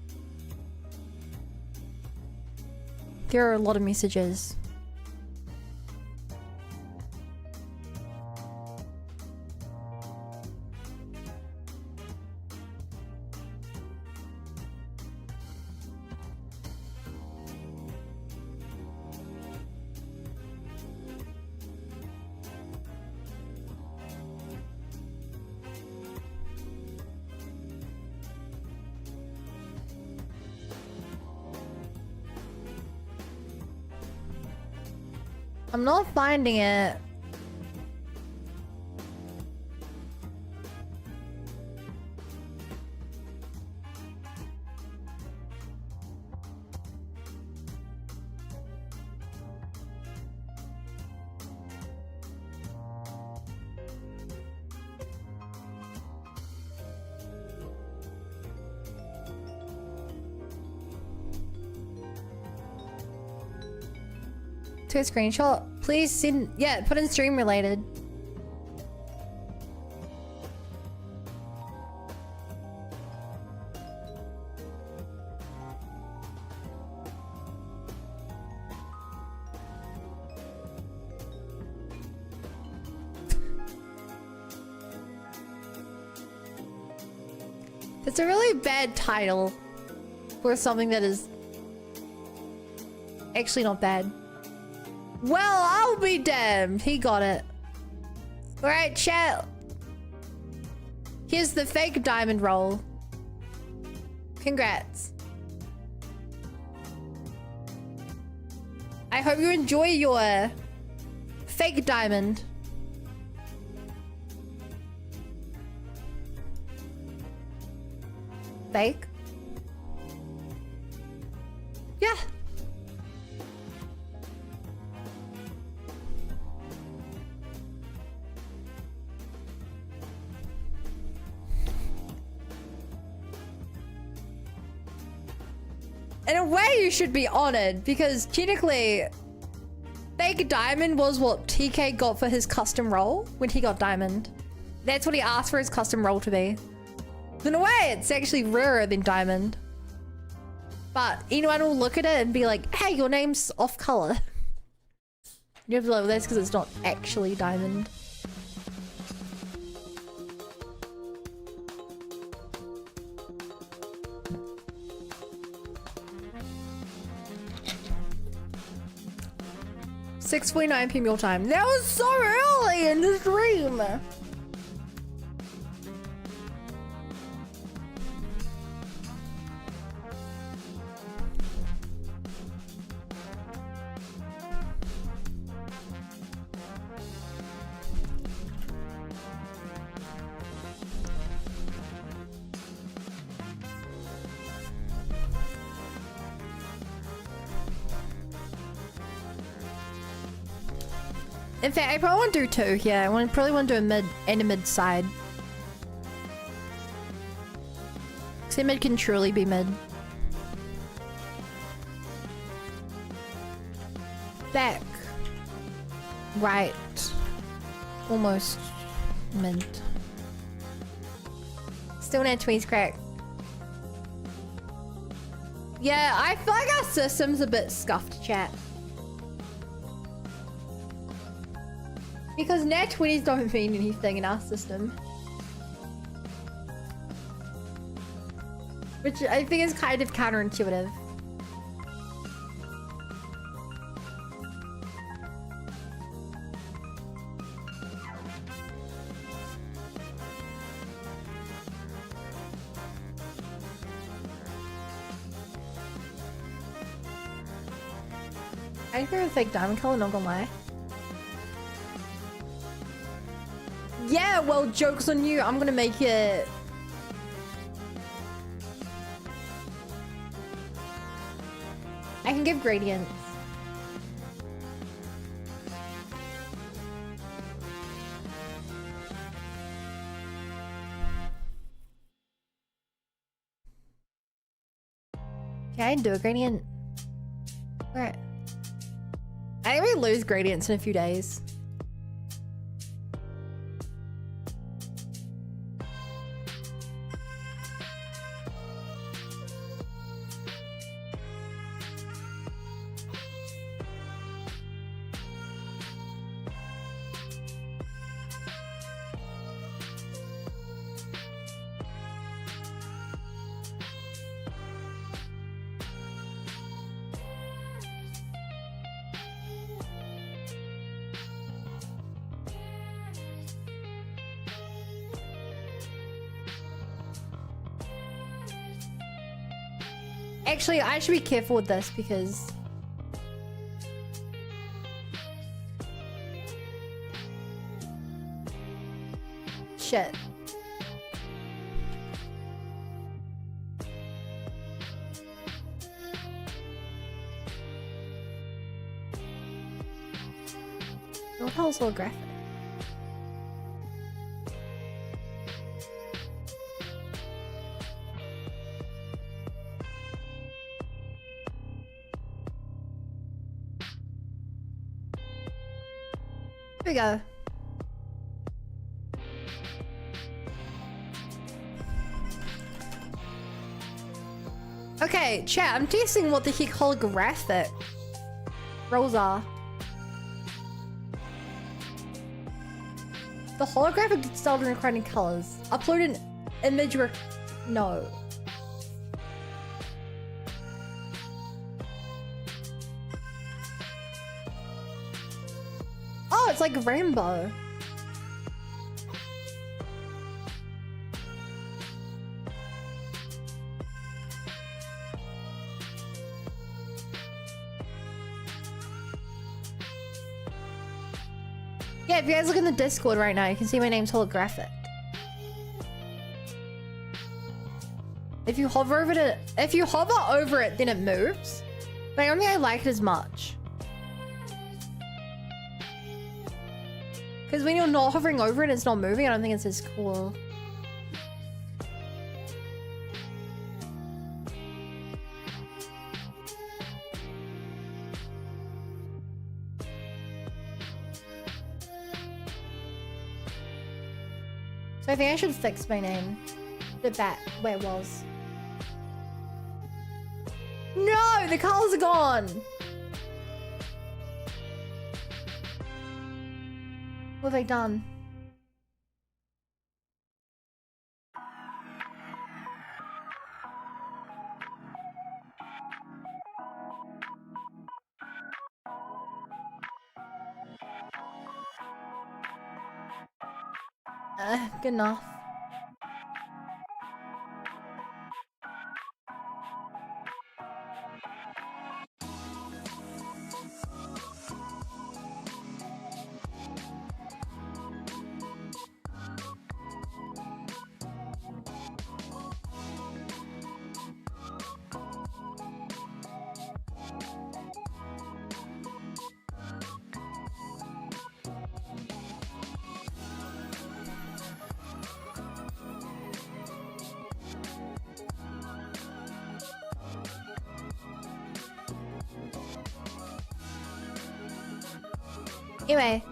There are a lot of messages. I'm not finding it. To a screenshot, please send. Yeah, put in stream related. It's a really bad title for something that is actually not bad. Well, I'll be damned. He got it. Alright, chat. Here's the fake diamond roll. Congrats. I hope you enjoy your fake diamond. Fake? Yeah. In a way, you should be honored because technically, fake diamond was what TK got for his custom roll when he got diamond. That's what he asked for his custom roll to be. In a way, it's actually rarer than diamond. But anyone will look at it and be like, hey, your name's off color. You have to be like, well, that's because it's not actually diamond. $6:49 p.m. your time. That was so early in the stream. In fact, I probably want to do two here. Probably want to do a mid and a mid side. Because mid can truly be mid. Back. Right. Almost mid. Still not 20s crack. Yeah, I feel like our system's a bit scuffed, chat. Because nat 20s don't mean anything in our system. Which I think is kind of counterintuitive. I prefer a fake diamond color, not gonna lie. Yeah, well, joke's on you. I'm gonna make it... I can give gradients. Yeah, I do a gradient. Alright. I think we lose gradients in a few days. Actually, I should be careful with this because shit. What the hell is holographic? Here we go. Okay, chat, I'm testing what the heck holographic rolls are. The holographic styled and recording colors. Upload an image no. Oh, it's like rainbow. Yeah, if you guys look in the Discord right now, you can see my name's holographic. If you hover over it, then it moves. But I don't think I like it as much. Because when you're not hovering over it, it's not moving. I don't think it's as cool. So I think I should fix my name. The back where it was. No, the colors are gone. What have I done? Good enough. Anyway.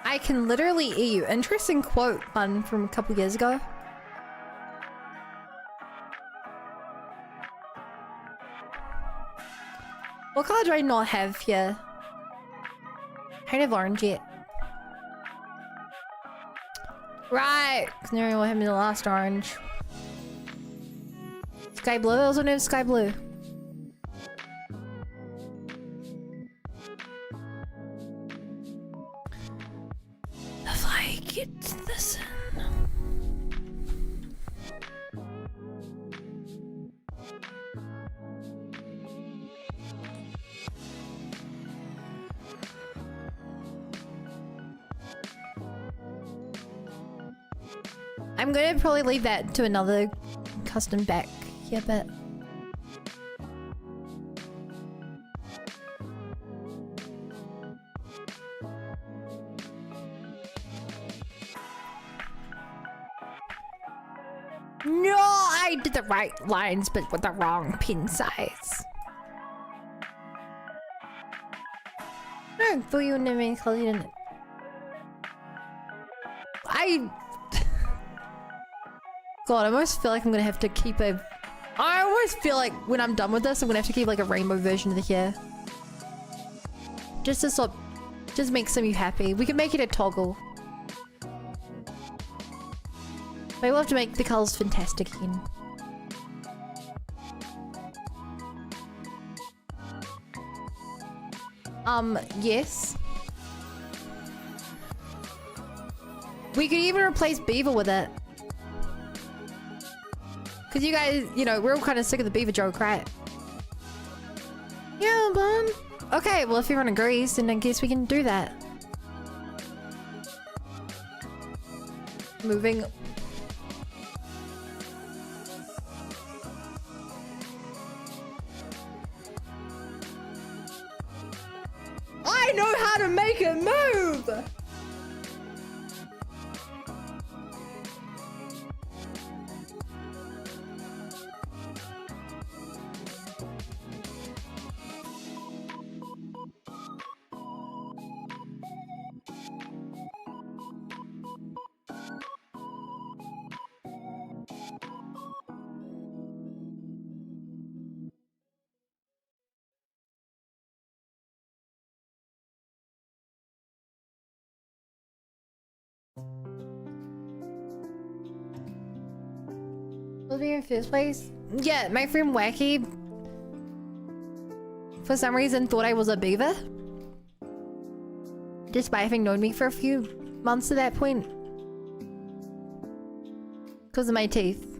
I can literally eat you. Interesting quote, fun from a couple years ago. What color do I not have here? I don't have orange yet. Right, because never what happened to the last orange. Sky blue? I also know sky blue. If I get this in. I'm gonna probably leave that to another custom back. Yeah, but No, I did the right lines, but with the wrong pin size. I thought you were naming because you didn't. God, I almost feel like I'm gonna have to keep a. I almost feel like when I'm done with this, I'm gonna have to keep like a rainbow version of the hair. Just to sort. Just make some of you happy. We can make it a toggle. But we'll have to make the colors fantastic again. Yes. We could even replace Beaver with it. Cause you guys, you know, we're all kind of sick of the Beaver joke, right? Yeah, man. Okay, well if everyone agrees, then I guess we can do that. Moving. I know how to make it move! Will be in first place? Yeah, my friend Wacky for some reason thought I was a beaver. Despite having known me for a few months at that point. Because of my teeth.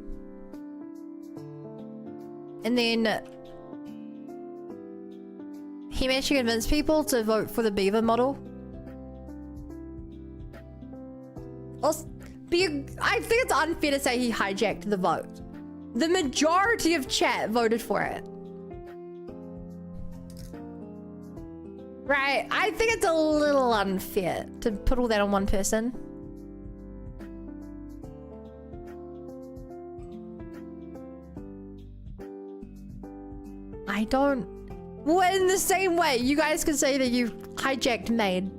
And then he managed to convince people to vote for the beaver model. Also, I think it's unfair to say he hijacked the vote. The majority of chat voted for it. Right, I think it's a little unfair to put all that on one person. I don't... Well, in the same way, you guys could say that you hijacked Maid.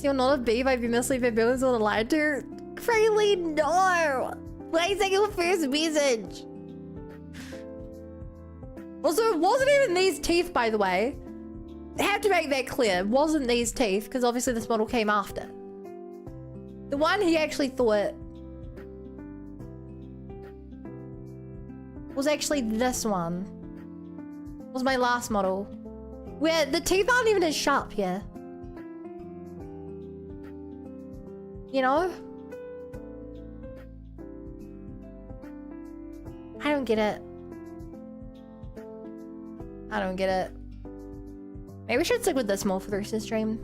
You're not a beaver, I've been mostly for billions on the line to. Crazy, no! Why is that your first message? Also, it wasn't even these teeth, by the way. I have to make that clear. It wasn't these teeth, because obviously this model came after. The one he actually thought was actually this one. Was my last model. Where the teeth aren't even as sharp here. You know? I don't get it. I don't get it. Maybe we should stick with this more for the rest of the stream.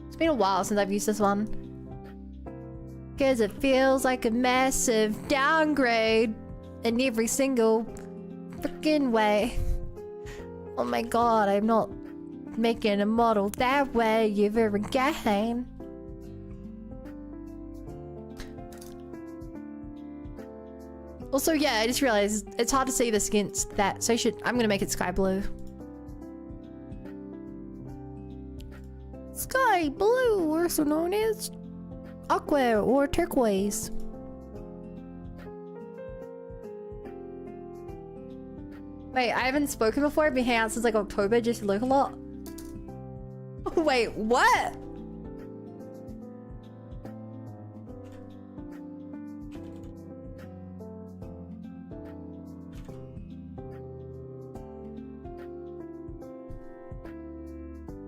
It's been a while since I've used this one. Cause it feels like a massive downgrade in every single freaking way. Oh my god, I'm not making a model that way ever again. Also, yeah, I just realized it's hard to see this against that, so I'm gonna make it sky blue. Sky blue, also known as aqua or turquoise. Wait, I haven't spoken before. I've been hanging out since like October, just to look a lot. Wait, what?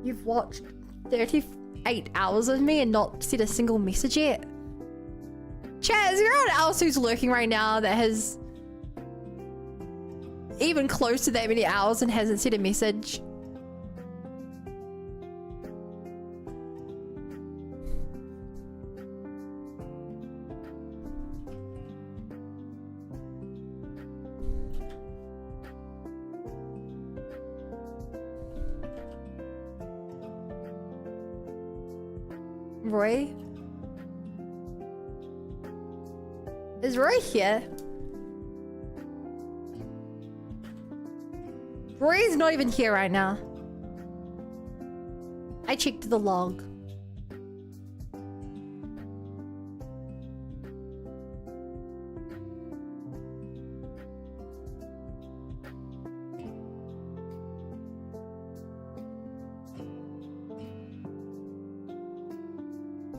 You've watched 38 hours of me and not sent a single message yet? Chat, is there anyone else who's lurking right now that has even close to that many hours and hasn't sent a message? Roy? Is Roy here? Roy's not even here right now. I checked the log.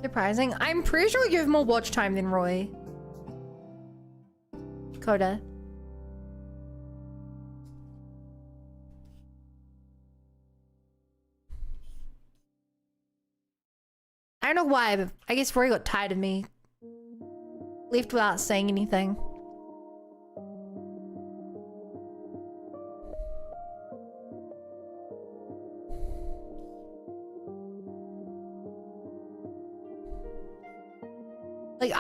Surprising. I'm pretty sure you have more watch time than Roy. Coda. I don't know why, but I guess Roy got tired of me. Left without saying anything. Like,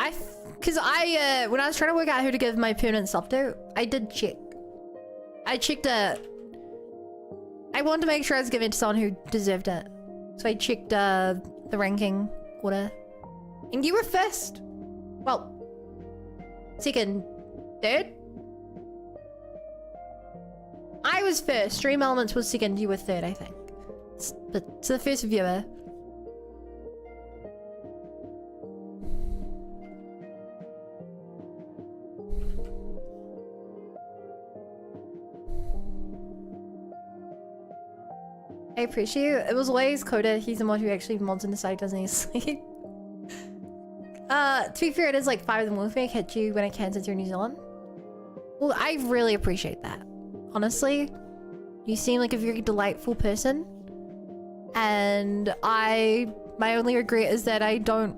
because when I was trying to work out who to give my permanent sub to, I did check. I checked I wanted to make sure I was giving it to someone who deserved it. So I checked the ranking order. And you were first. Well, second, third? I was first. Stream Elements was second, you were third, I think. But to the first viewer. I appreciate it. It was always Coda. He's the one who actually mods in the site, doesn't he? Sleep. To be fair, it is like 5 in the morning if I catch you when I can since you're in New Zealand. Well, I really appreciate that. Honestly, you seem like a very delightful person. And my only regret is that I don't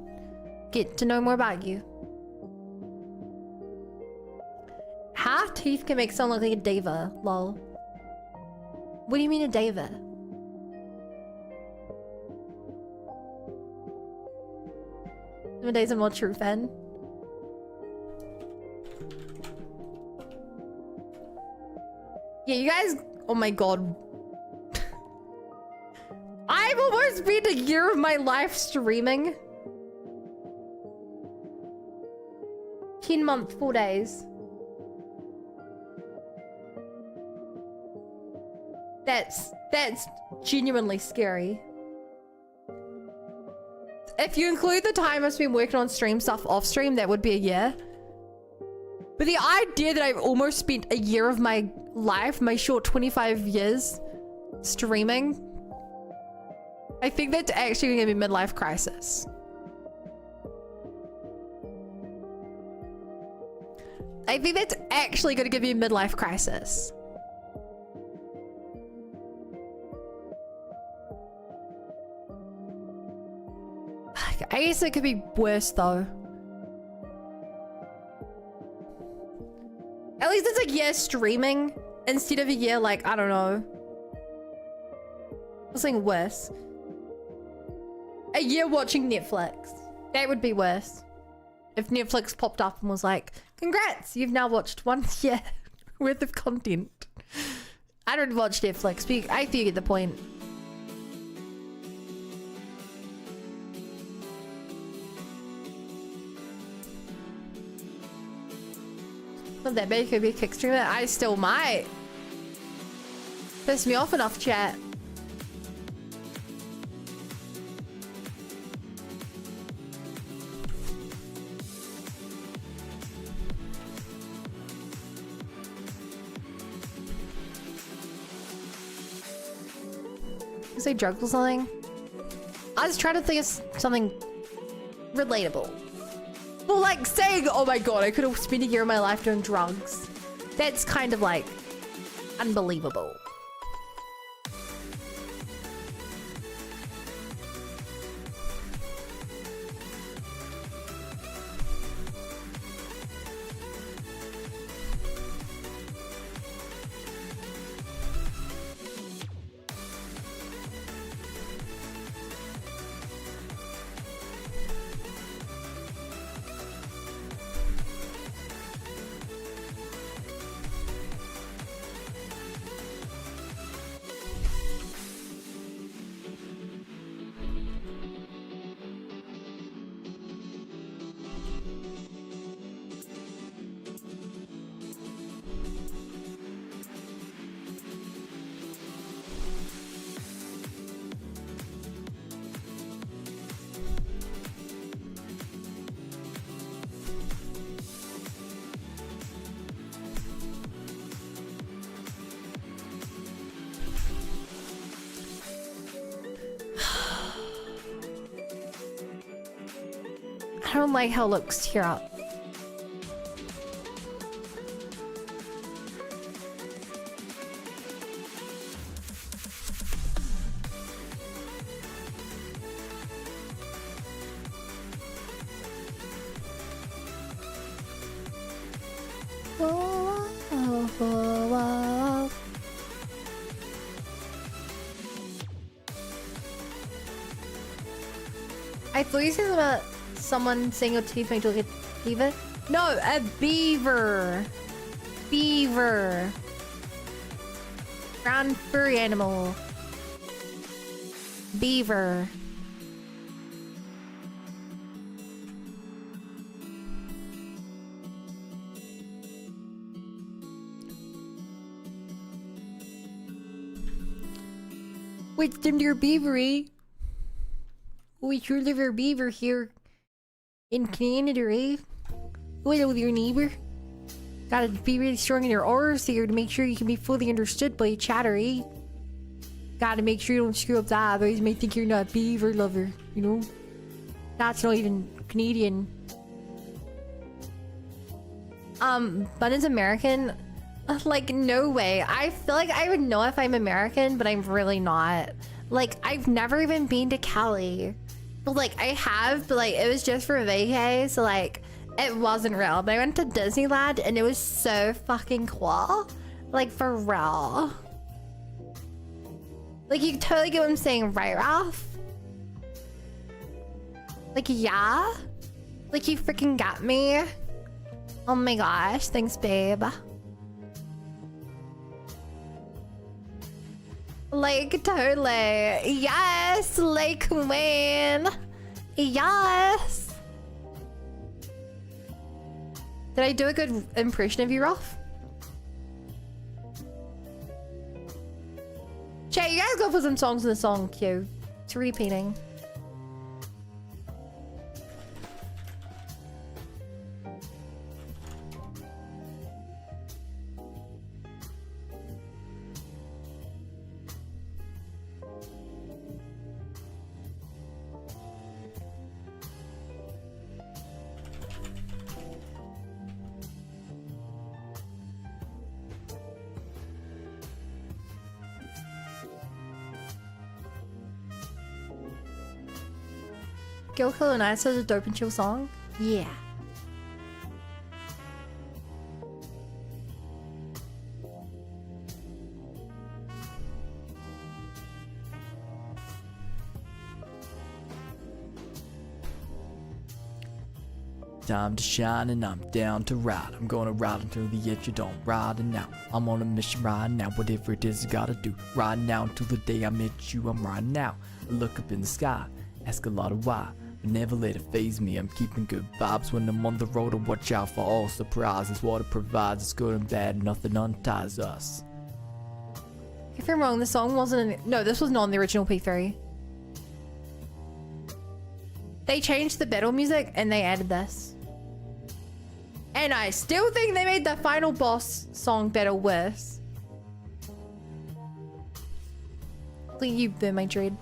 get to know more about you. Half teeth can make someone look like a diva, lol. What do you mean a diva? Days I'm not true fan. Yeah, you guys. Oh my god. I've almost spent a year of my life streaming. 10 months, 4 days. That's genuinely scary. If you include the time I've been working on stream stuff off stream, that would be a year. But the idea that I've almost spent a year of my life, my short 25 years, streaming, I think that's actually gonna be midlife crisis. I think that's actually gonna give you a midlife crisis. I guess it could be worse though. At least it's a year streaming instead of a year like, I don't know. Something worse. A year watching Netflix. That would be worse. If Netflix popped up and was like, congrats, you've now watched 1 year worth of content. I don't watch Netflix, but I think you get the point. Not that bad, you could be a kick streamer. I still might. Piss me off enough, chat. You say drugs or something? I was trying to think of something relatable. Well, like saying, oh my god, I could have spent a year of my life doing drugs. That's kind of like unbelievable. I don't like how it looks here. I thought you said about someone saying your teeth make you look like a beaver. No, a beaver. Beaver. Brown furry animal. Beaver. Wait, them dear beavery. We sure live our beaver here in Canada, eh? Hello, your neighbor. Gotta be really strong in your auras here to make sure you can be fully understood by a chatter, eh? Gotta make sure you don't screw up that, otherwise you may think you're not a beaver lover, you know? That's not even Canadian. Bunnin's American? Like, no way. I feel like I would know if I'm American, but I'm really not. Like, I've never even been to Cali. But, like, I have, but, like, it was just for vacay, so, like, it wasn't real. But I went to Disneyland, and it was so fucking cool. Like, for real. Like, you totally get what I'm saying, right, Ralph? Like, yeah? Like, you freaking got me? Oh my gosh, thanks, babe. Like, totally. Yes, like, queen. Yes. Did I do a good impression of you, Rolf? Chat, you guys go put some songs in the song queue. It's repeating. Gyoko and I said a dope and chill song? Yeah. Time to shine and I'm down to ride. I'm gonna ride until the edge, you don't ride and now. I'm on a mission right now, whatever it is I gotta do. Right now until the day I meet you, I'm riding now. I look up in the sky, ask a lot of why. But never let it faze me, I'm keeping good vibes when I'm on the road. To watch out for all surprises, what it provides is good and bad, nothing unties us. If I'm wrong, the song wasn't in... No, this was not on the original P3. They changed the battle music and they added this. And I still think they made the final boss song battle worse. Look you, burn my dread.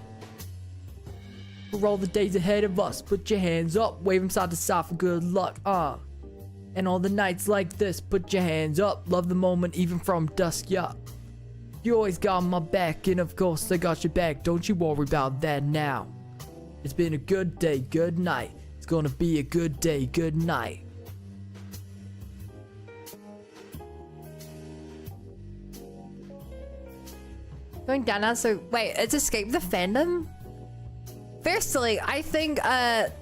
For all the days ahead of us, put your hands up, wave them side to side for good luck, And all the nights like this, put your hands up, love the moment even from dusk, yeah. You always got my back, and of course I got your back, don't you worry about that now. It's been a good day, good night. It's gonna be a good day, good night. Going down now, so wait, it's Escape the Fandom? Firstly, I think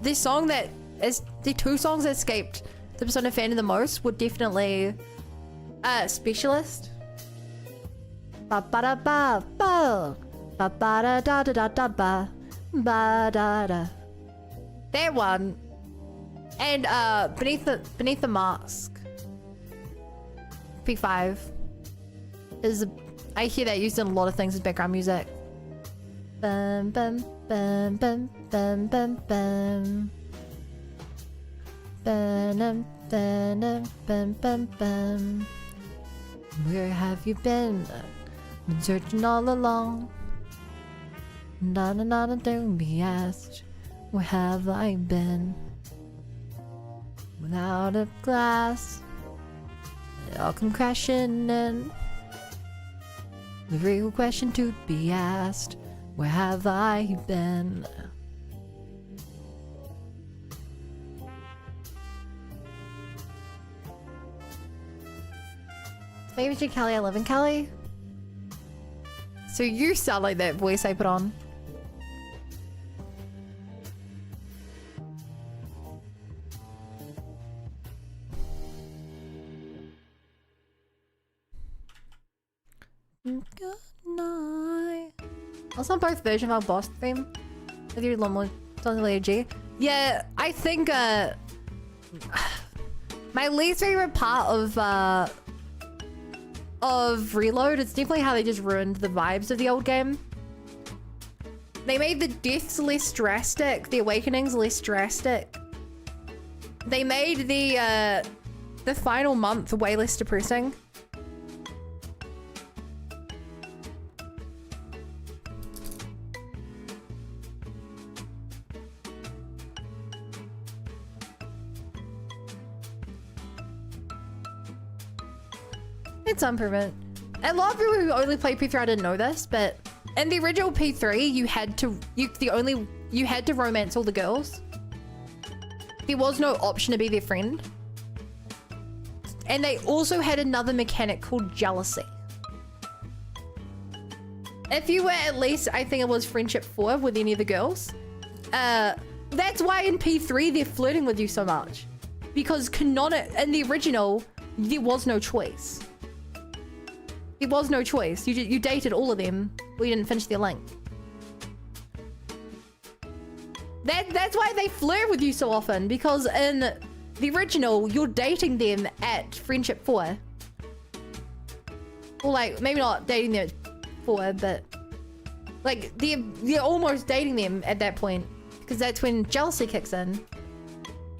this song that is the two songs that escaped the Persona fandom the most were definitely Specialist. Ba ba da ba ba ba ba da da da da da ba ba da da. That one. And Beneath the Mask. P5 is I hear that used in a lot of things as background music. Bum bum bum bum bum bum bum. Bum bum bum bum bum. Where have you been? Been searching all along. Not don't be asked. Where have I been? without a glass. It all come crashing in. The real question to be asked, where have I been? Maybe to Kelly, I live in Kelly. So you sound like that voice I put on. Good night. Also, both versions of our boss theme with your Lomo G. Yeah, I think my least favorite part of Reload is definitely how they just ruined the vibes of the old game. They made the deaths less drastic, the awakenings less drastic. They made the final month way less depressing. It's improvement. A lot of people who only play P3 I didn't know this, but in the original P3 you had to romance all the girls. There was no option to be their friend. And they also had another mechanic called jealousy. If you were at least, I think it was friendship 4 with any of the girls, that's why in P3 they're flirting with you so much. Because in the original, there was no choice. There was no choice. You dated all of them, but you didn't finish their link. That's why they flirt with you so often, because in the original, you're dating them at friendship 4. Or like, maybe not dating them at 4, but like they're almost dating them at that point, because that's when jealousy kicks in.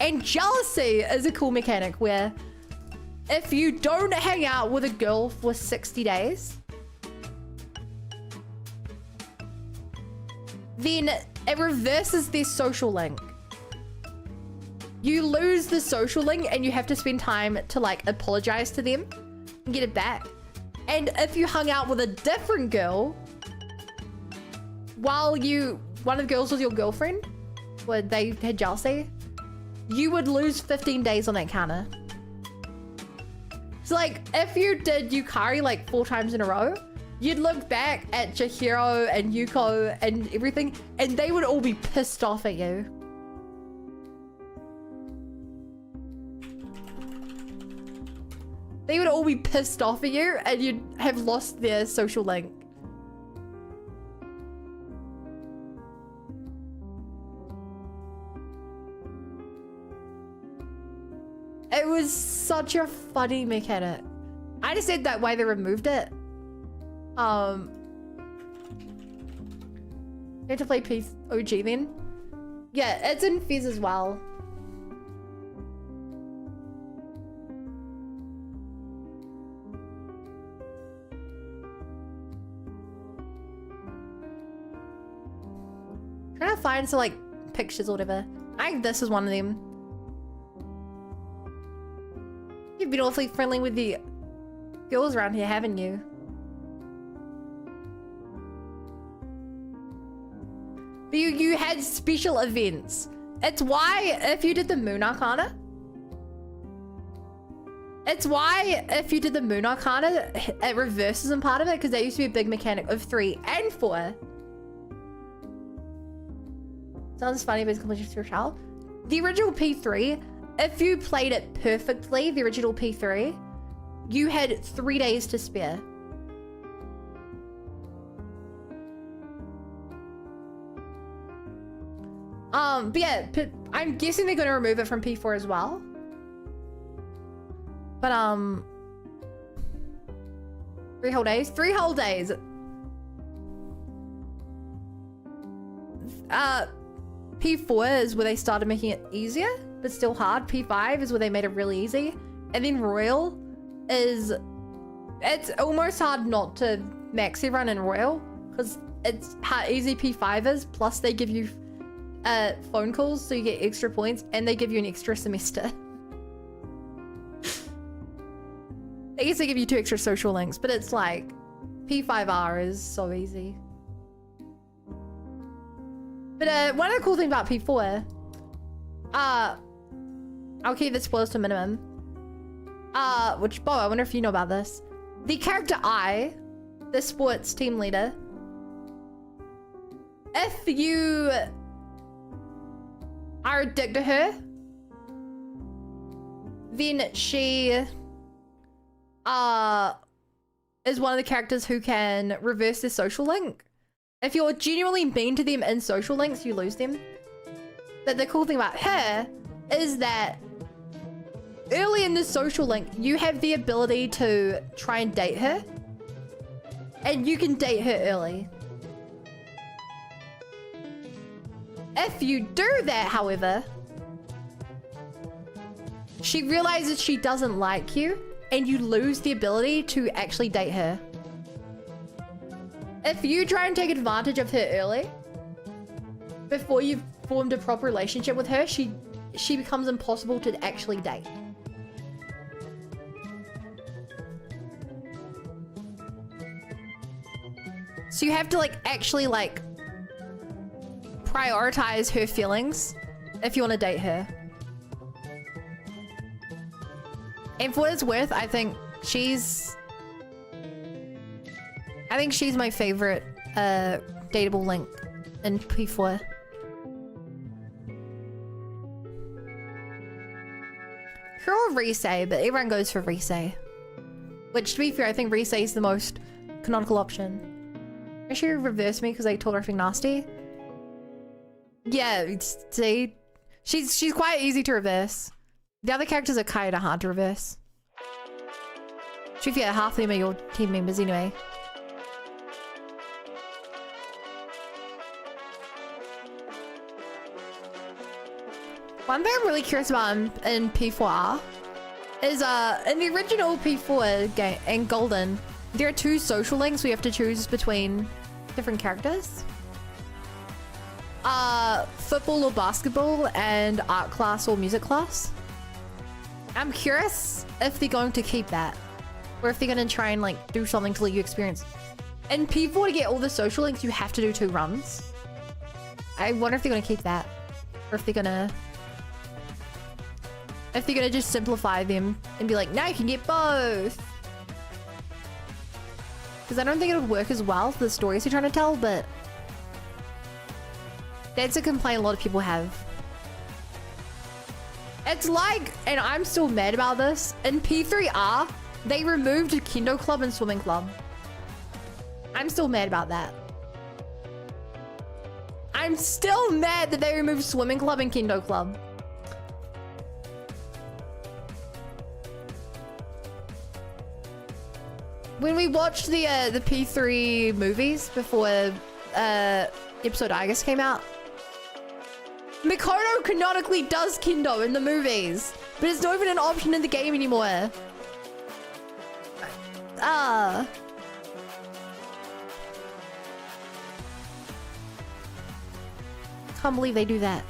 And jealousy is a cool mechanic where if you don't hang out with a girl for 60 days, then it reverses their social link. You lose the social link and you have to spend time to like apologize to them and get it back. And if you hung out with a different girl while one of the girls was your girlfriend, where they had jealousy, you would lose 15 days on that counter. So like, if you did Yukari like 4 times in a row, you'd look back at Chihiro and Yuko and everything, and they would all be pissed off at you. They would all be pissed off at you, and you'd have lost their social link. It was such a funny mechanic. I just said that why they removed it. You have to play Peace OG then? Yeah, it's in Fizz as well. Trying to find some like pictures or whatever. I think this is one of them. You've been awfully friendly with the girls around here, haven't you? But you had special events. It's why if you did the Moon Arcana, it reverses in part of it, because that used to be a big mechanic of 3 and 4. Sounds funny, but it's completely to your child. The original P3, if you played it perfectly, the original P3, you had 3 days to spare. But yeah, I'm guessing they're going to remove it from P4 as well. But 3 whole days. 3 whole days. P4 is where they started making it easier, but still hard. P5 is where they made it really easy. And then Royal is... It's almost hard not to max everyone in Royal, because it's how easy P5 is, plus they give you phone calls so you get extra points, and they give you an extra semester. I guess they give you 2 extra social links, but it's like P5R is so easy. But one of the cool things about P4, I'll keep the spoilers to a minimum. Which, Bo, I wonder if you know about this. The character I, the sports team leader, if you are addicted to her, then she is one of the characters who can reverse their social link. If you're genuinely mean to them in social links, you lose them. But the cool thing about her is that early in the social link, you have the ability to try and date her. And you can date her early. If you do that, however, she realizes she doesn't like you and you lose the ability to actually date her. If you try and take advantage of her early, before you've formed a proper relationship with her, she becomes impossible to actually date. So you have to actually prioritize her feelings if you want to date her. And for what it's worth, I think she's my favorite dateable link in P4. Her or Risei, but everyone goes for Risei. Which, to be fair, I think Risei is the most canonical option. She reversed me because I told her something nasty. Yeah, see? She's quite easy to reverse. The other characters are kind of hard to reverse. To be fair, half of them are your team members anyway. One thing I'm really curious about in P4R is in the original P4 game in Golden, there are 2 social links we have to choose between different characters. Football or basketball, and art class or music class. I'm curious if they're going to keep that, or if they're going to try and do something to let you experience. In P4, to get all the social links, you have to do 2 runs. I wonder if they're going to keep that, or if they're going to just simplify them and be like, now you can get both. Because I don't think it would work as well for the stories you're trying to tell, but that's a complaint a lot of people have. It's and I'm still mad about this, in P3R, they removed Kendo Club and Swimming Club. I'm still mad about that. I'm still mad that they removed Swimming Club and Kendo Club. When we watched the P3 movies before episode I guess came out, Mikoto canonically does Kendo in the movies, but it's not even an option in the game anymore. Can't believe they do that.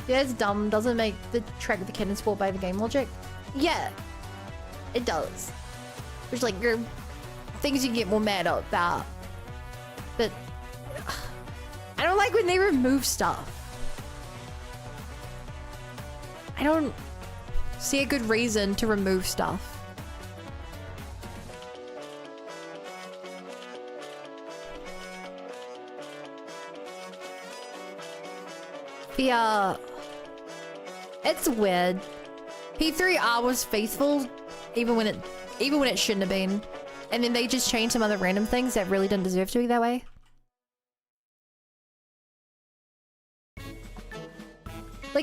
Yeah, it's dumb. Doesn't make the track the cannon sport by the game logic. Yeah, it does. There's your things you get more mad about. But I don't like when they remove stuff. I don't see a good reason to remove stuff. It's weird. P3R was faithful even when it shouldn't have been. And then they just changed some other random things that really didn't deserve to be that way.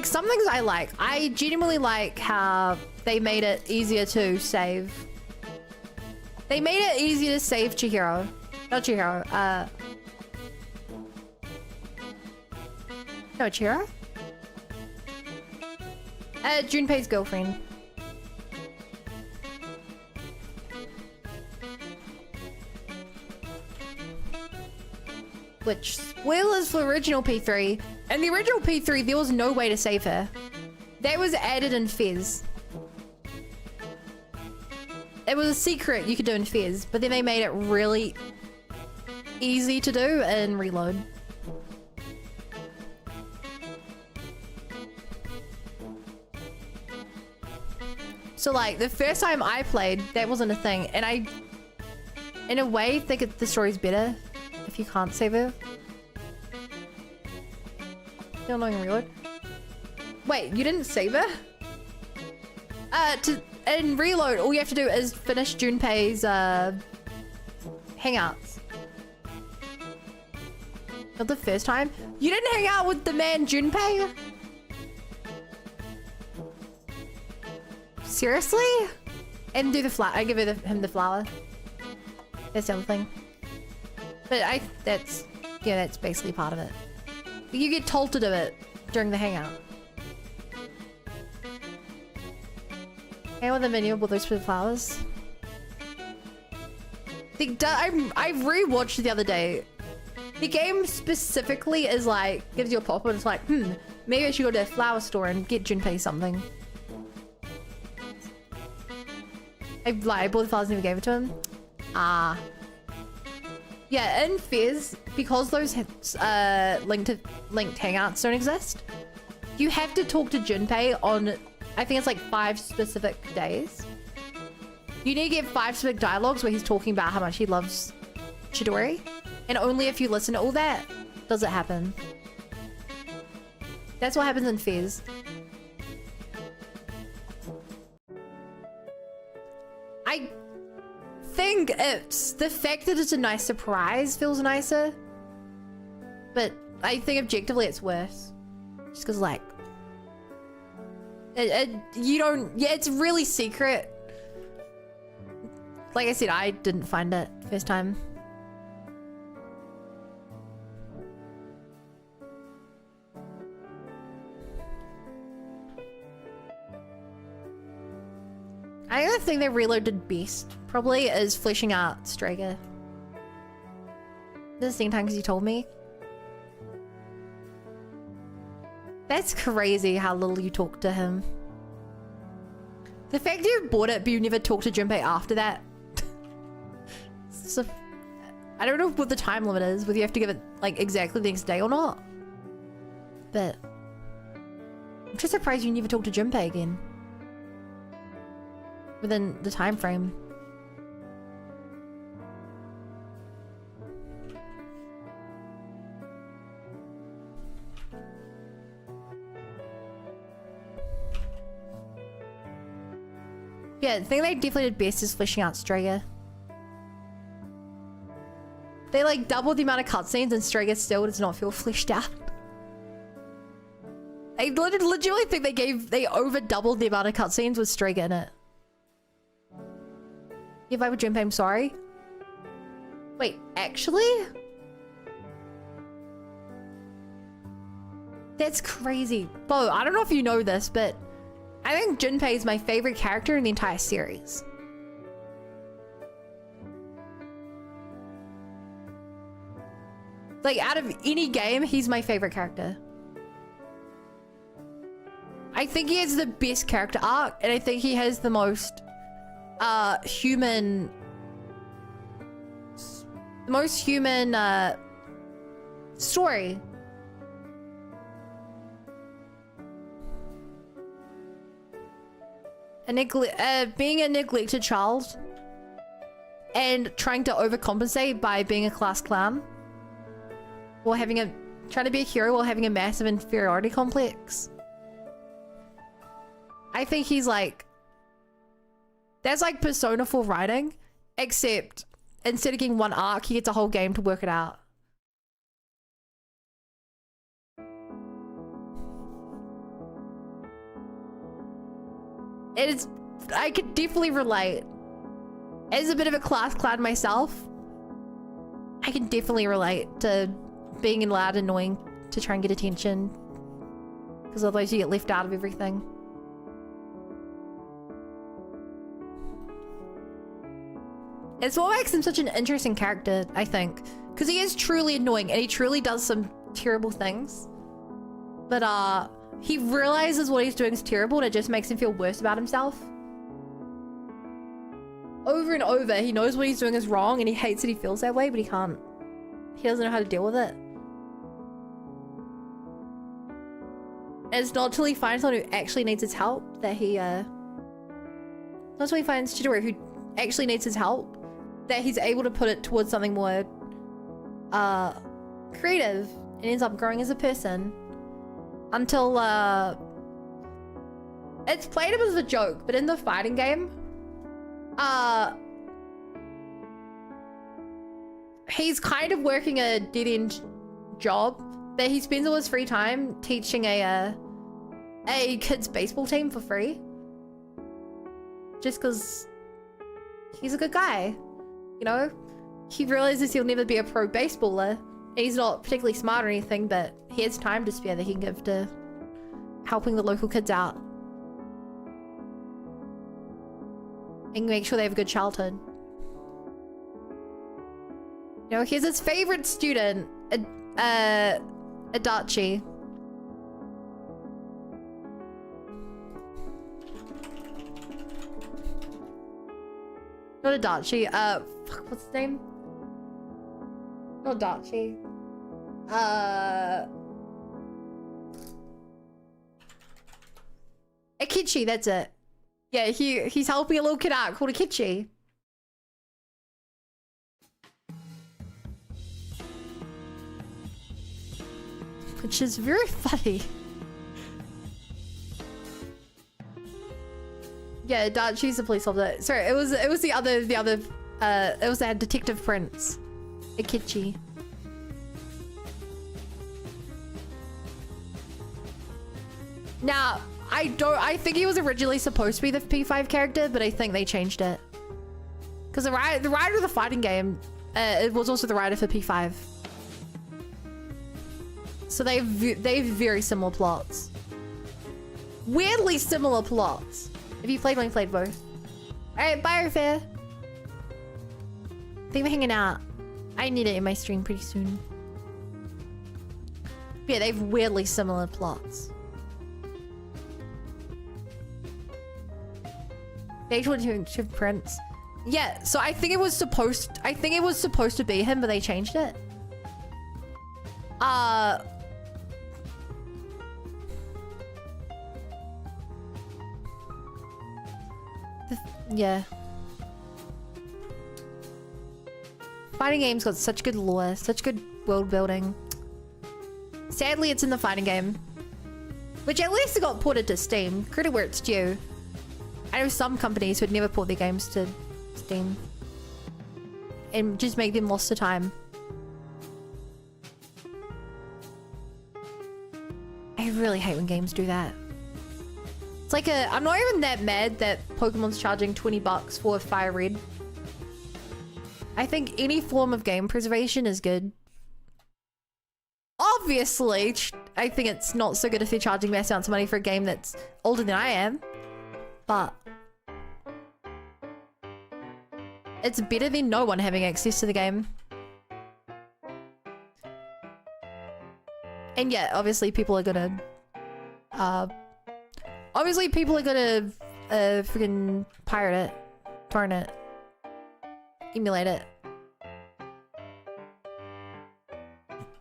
Some things I like. I genuinely like how they made it easier to save. They made it easier to save Chihiro. Not Chihiro, no, Chihiro? Junpei's girlfriend. Which, spoilers for original P3, In the original P3, there was no way to save her. That was added in Fez. It was a secret you could do in Fez, but then they made it really easy to do in Reload. So like the first time I played, that wasn't a thing, and I, in a way, think the story's better if you can't save her. Still annoying Reload. Wait, you didn't save her? In Reload, all you have to do is finish Junpei's hangouts. Not the first time. You didn't hang out with the man Junpei? Seriously? And do the flower. I give him the flower. That's the other thing. But that's basically part of it. You get told to do it during the hangout. Hang out with the menu with those flowers. I rewatched the other day. The game specifically is like, gives you a pop and it's like, maybe I should go to a flower store and get Junpei something. I bought the flowers and never gave it to him. Ah. Yeah, in Fez, because those linked hangouts don't exist, you have to talk to Junpei on, I think it's like 5 specific days. You need to get 5 specific dialogues where he's talking about how much he loves Chidori. And only if you listen to all that does it happen. That's what happens in Fez. I think it's the fact that it's a nice surprise feels nicer. But I think objectively it's worse. Just because like... you don't... Yeah, it's really secret. Like I said, I didn't find it first time. I think the thing they reloaded best probably is fleshing out Strager. The same time because you told me. That's crazy how little you talked to him. The fact you bought it but you never talked to Junpei after that. So, I don't know what the time limit is, whether you have to give it like exactly the next day or not. But I'm just surprised you never talked to Junpei again. Within the time frame. Yeah, the thing they definitely did best is fleshing out Strager. They like doubled the amount of cutscenes and Strager still does not feel fleshed out. I legitimately think they over doubled the amount of cutscenes with Strager in it. If I were Junpei, I'm sorry. Wait, actually? That's crazy. Bo, I don't know if you know this, but I think Junpei is my favorite character in the entire series. Like, out of any game, he's my favorite character. I think he has the best character arc, and I think he has the most... human story. Being a neglected child and trying to overcompensate by being a class clown while trying to be a hero while having a massive inferiority complex. I think he's like, that's like Persona 4 writing, except instead of getting one arc, he gets a whole game to work it out. I could definitely relate. As a bit of a class clown myself, I can definitely relate to being loud and annoying to try and get attention. Because otherwise you get left out of everything. It's what makes him such an interesting character, I think. Because he is truly annoying and he truly does some terrible things. But he realizes what he's doing is terrible and it just makes him feel worse about himself. Over and over, he knows what he's doing is wrong and he hates that he feels that way, but he doesn't know how to deal with it. And it's not till he finds someone who actually needs his help that not till he finds Chidori who actually needs his help that he's able to put it towards something more creative and ends up growing as a person until it's played him as a joke, but in the fighting game he's kind of working a dead-end job that he spends all his free time teaching a kid's baseball team for free. Just because he's a good guy, you know? He realizes he'll never be a pro baseballer. He's not particularly smart or anything, but he has time to spare that he can give to helping the local kids out. And make sure they have a good childhood. You know, here's his favorite student, Adachi. Not Adachi, fuck, what's his name? Not Adachi. Akichi, that's it. Yeah, he's helping a little kid out called Akichi. Which is very funny. Yeah, Adachi's a police officer. Sorry, it was the other it was that Detective Prince. Akichi. Now, I think he was originally supposed to be the P5 character, but I think they changed it. Because the writer of the fighting game, it was also the writer for P5. So they have very similar plots. Weirdly similar plots. If you played one, you played both. Alright, bye, Fair. Thank you for hanging out. I need it in my stream pretty soon. Yeah, they have weirdly similar plots. The actual Detective Prince. Yeah, so I think it was supposed to be him, but they changed it. Yeah. Fighting games got such good lore, such good world building. Sadly, it's in the fighting game. Which at least it got ported to Steam. Credit where it's due. I know some companies would never port their games to Steam. And just make them lost to time. I really hate when games do that. It's like I'm not even that mad that Pokemon's charging 20 bucks for Fire Red. I think any form of game preservation is good. Obviously, I think it's not so good if they're charging mass amounts of money for a game that's older than I am. But it's better than no one having access to the game. And yeah, obviously people are gonna freaking pirate it, torrent it, emulate it.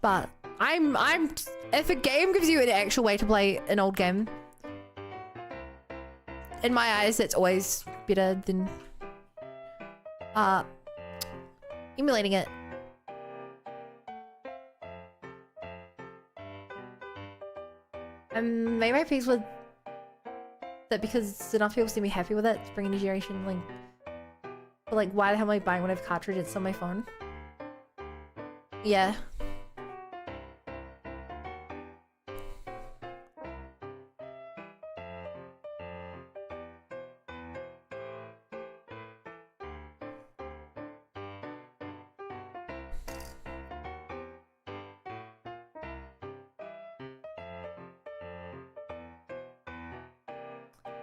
But if a game gives you an actual way to play an old game, in my eyes, that's always better than emulating it. Maybe my piece with that because enough people seem to be happy with it. It's bringing a new generation, like, but like, why the hell am I buying one of cartridge? It's on my phone. Yeah.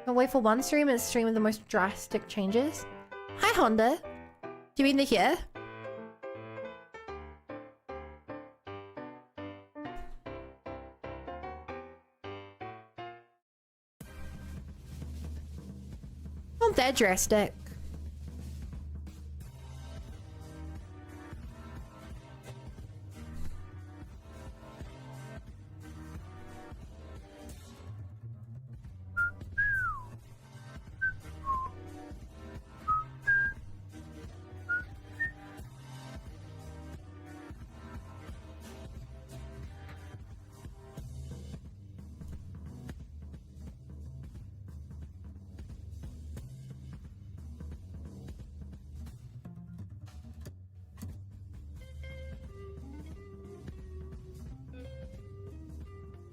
I'll wait for one stream and stream with the most drastic changes. Hi Honda. Do you mean to hear? Not that drastic.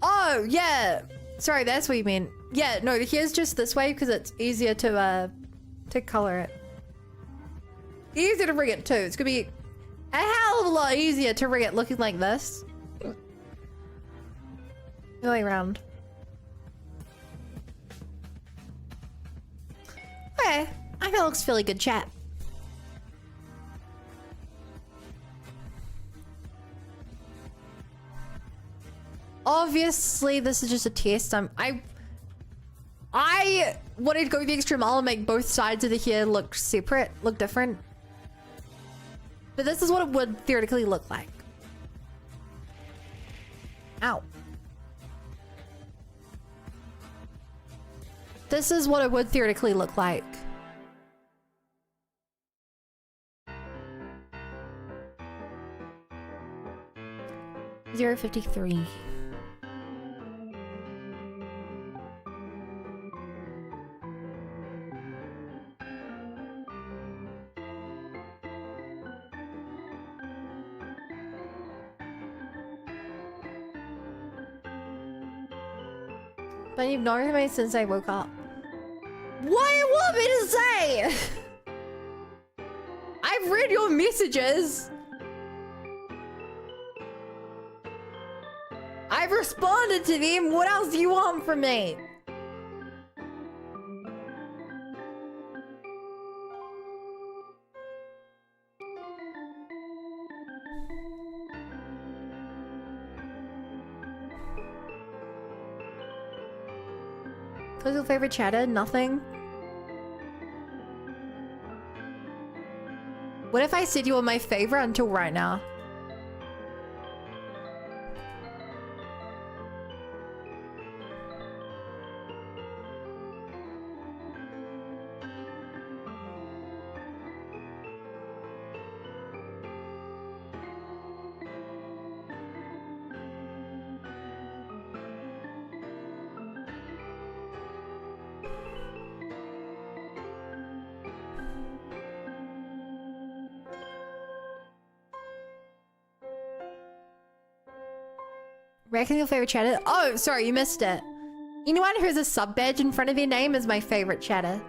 Oh, yeah. Sorry, that's what you mean. Yeah, no, here's just this way because it's easier to color it. Easier to rig it too. It's gonna be a hell of a lot easier to rig it looking like this. The way around. Okay, I think it looks fairly good chat. Obviously, this is just a test. I wanted to go the extra mile and make both sides of the hair look separate, look different. But this is what it would theoretically look like. Ow. This is what it would theoretically look like. $0.53. But you've known me since I woke up. What do you want me to say? I've read your messages. I've responded to them. What else do you want from me? What's your favorite chatter? Nothing. What if I said you were my favorite until right now? Reckon your favorite chatter? Oh, sorry, you missed it. Anyone who has a sub badge in front of their name is my favorite chatter.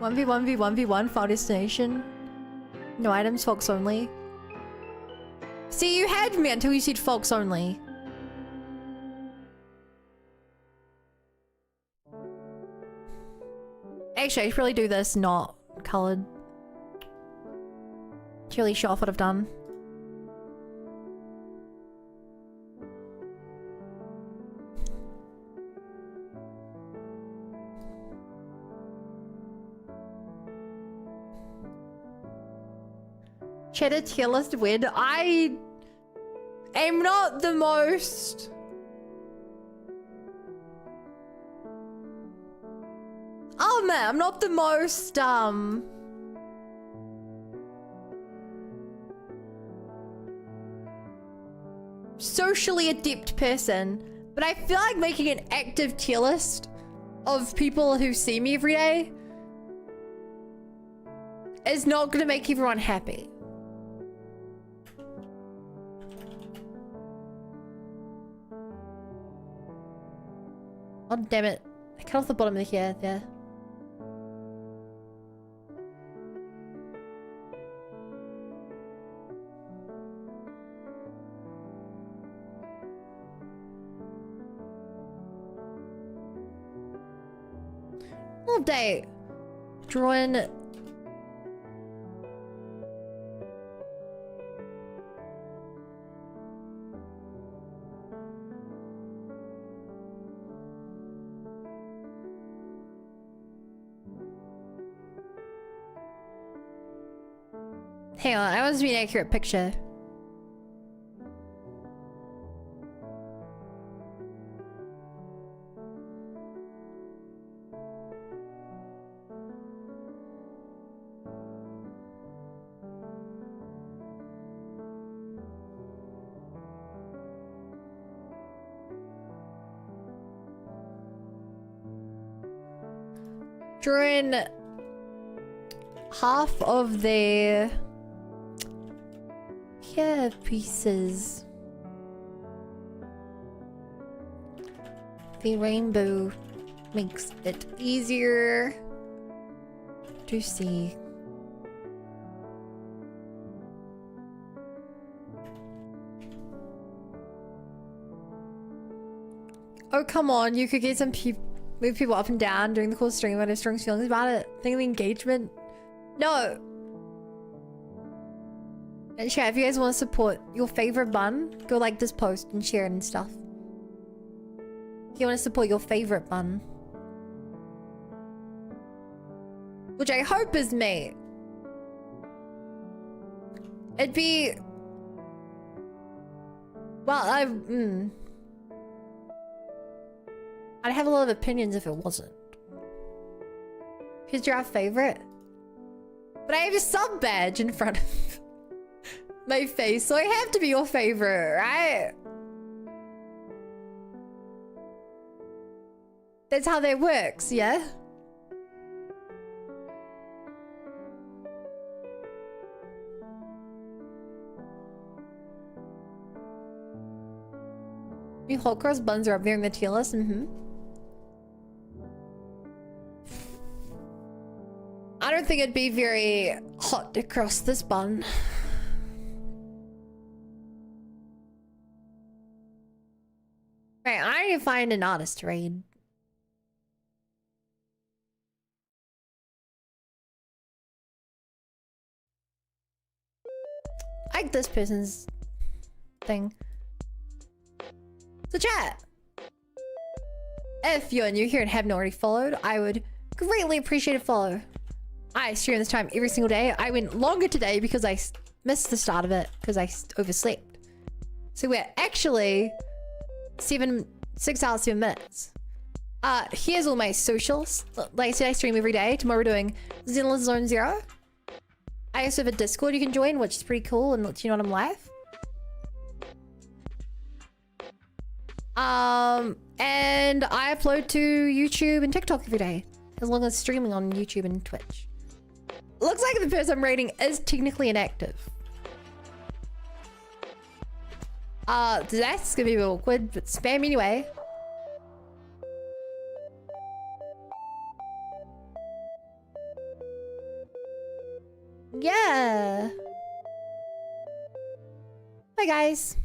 One v one v one v one file destination. No items, folks only. See, you had me until you said folks only. Actually, I should really do this not colored. To really show off what I've done. Cheddar tier list win. I am not the most... Oh man, I'm not the most, socially adept person, but I feel like making an active tier list of people who see me every day is not gonna make everyone happy. Oh damn it. I cut off the bottom of the hair there. Channel update. Drawing. Hang on, I want to be an accurate picture. During half of the hair pieces, the rainbow makes it easier to see. Oh, come on, you could get some move people up and down during the course of stream. I have strong feelings about it. Think of the engagement. No. And chat, if you guys want to support your favorite bun, go like this post and share it and stuff. If you want to support your favorite bun. Which I hope is me. It'd be... Well, I'd have a lot of opinions if it wasn't. Because you're our favorite. But I have a sub badge in front of my face, so I have to be your favorite, right? That's how that works, yeah? Me hot cross buns are up there in the tier list, I don't think it'd be very hot to cross this bun. Right, I need to find an artist to raid. I like this person's thing. So chat, if you're new here and haven't already followed, I would greatly appreciate a follow. I stream this time every single day. I went longer today because I missed the start of it because I overslept. So we're actually 6 hours, 7 minutes. Here's all my socials. Like I said, I stream every day. Tomorrow we're doing Zenless Zone Zero. I also have a Discord you can join, which is pretty cool and lets you know when I'm live. And I upload to YouTube and TikTok every day, as long as streaming on YouTube and Twitch. Looks like the person I'm rating is technically inactive. That's gonna be a bit awkward, but spam anyway. Yeah. Bye guys.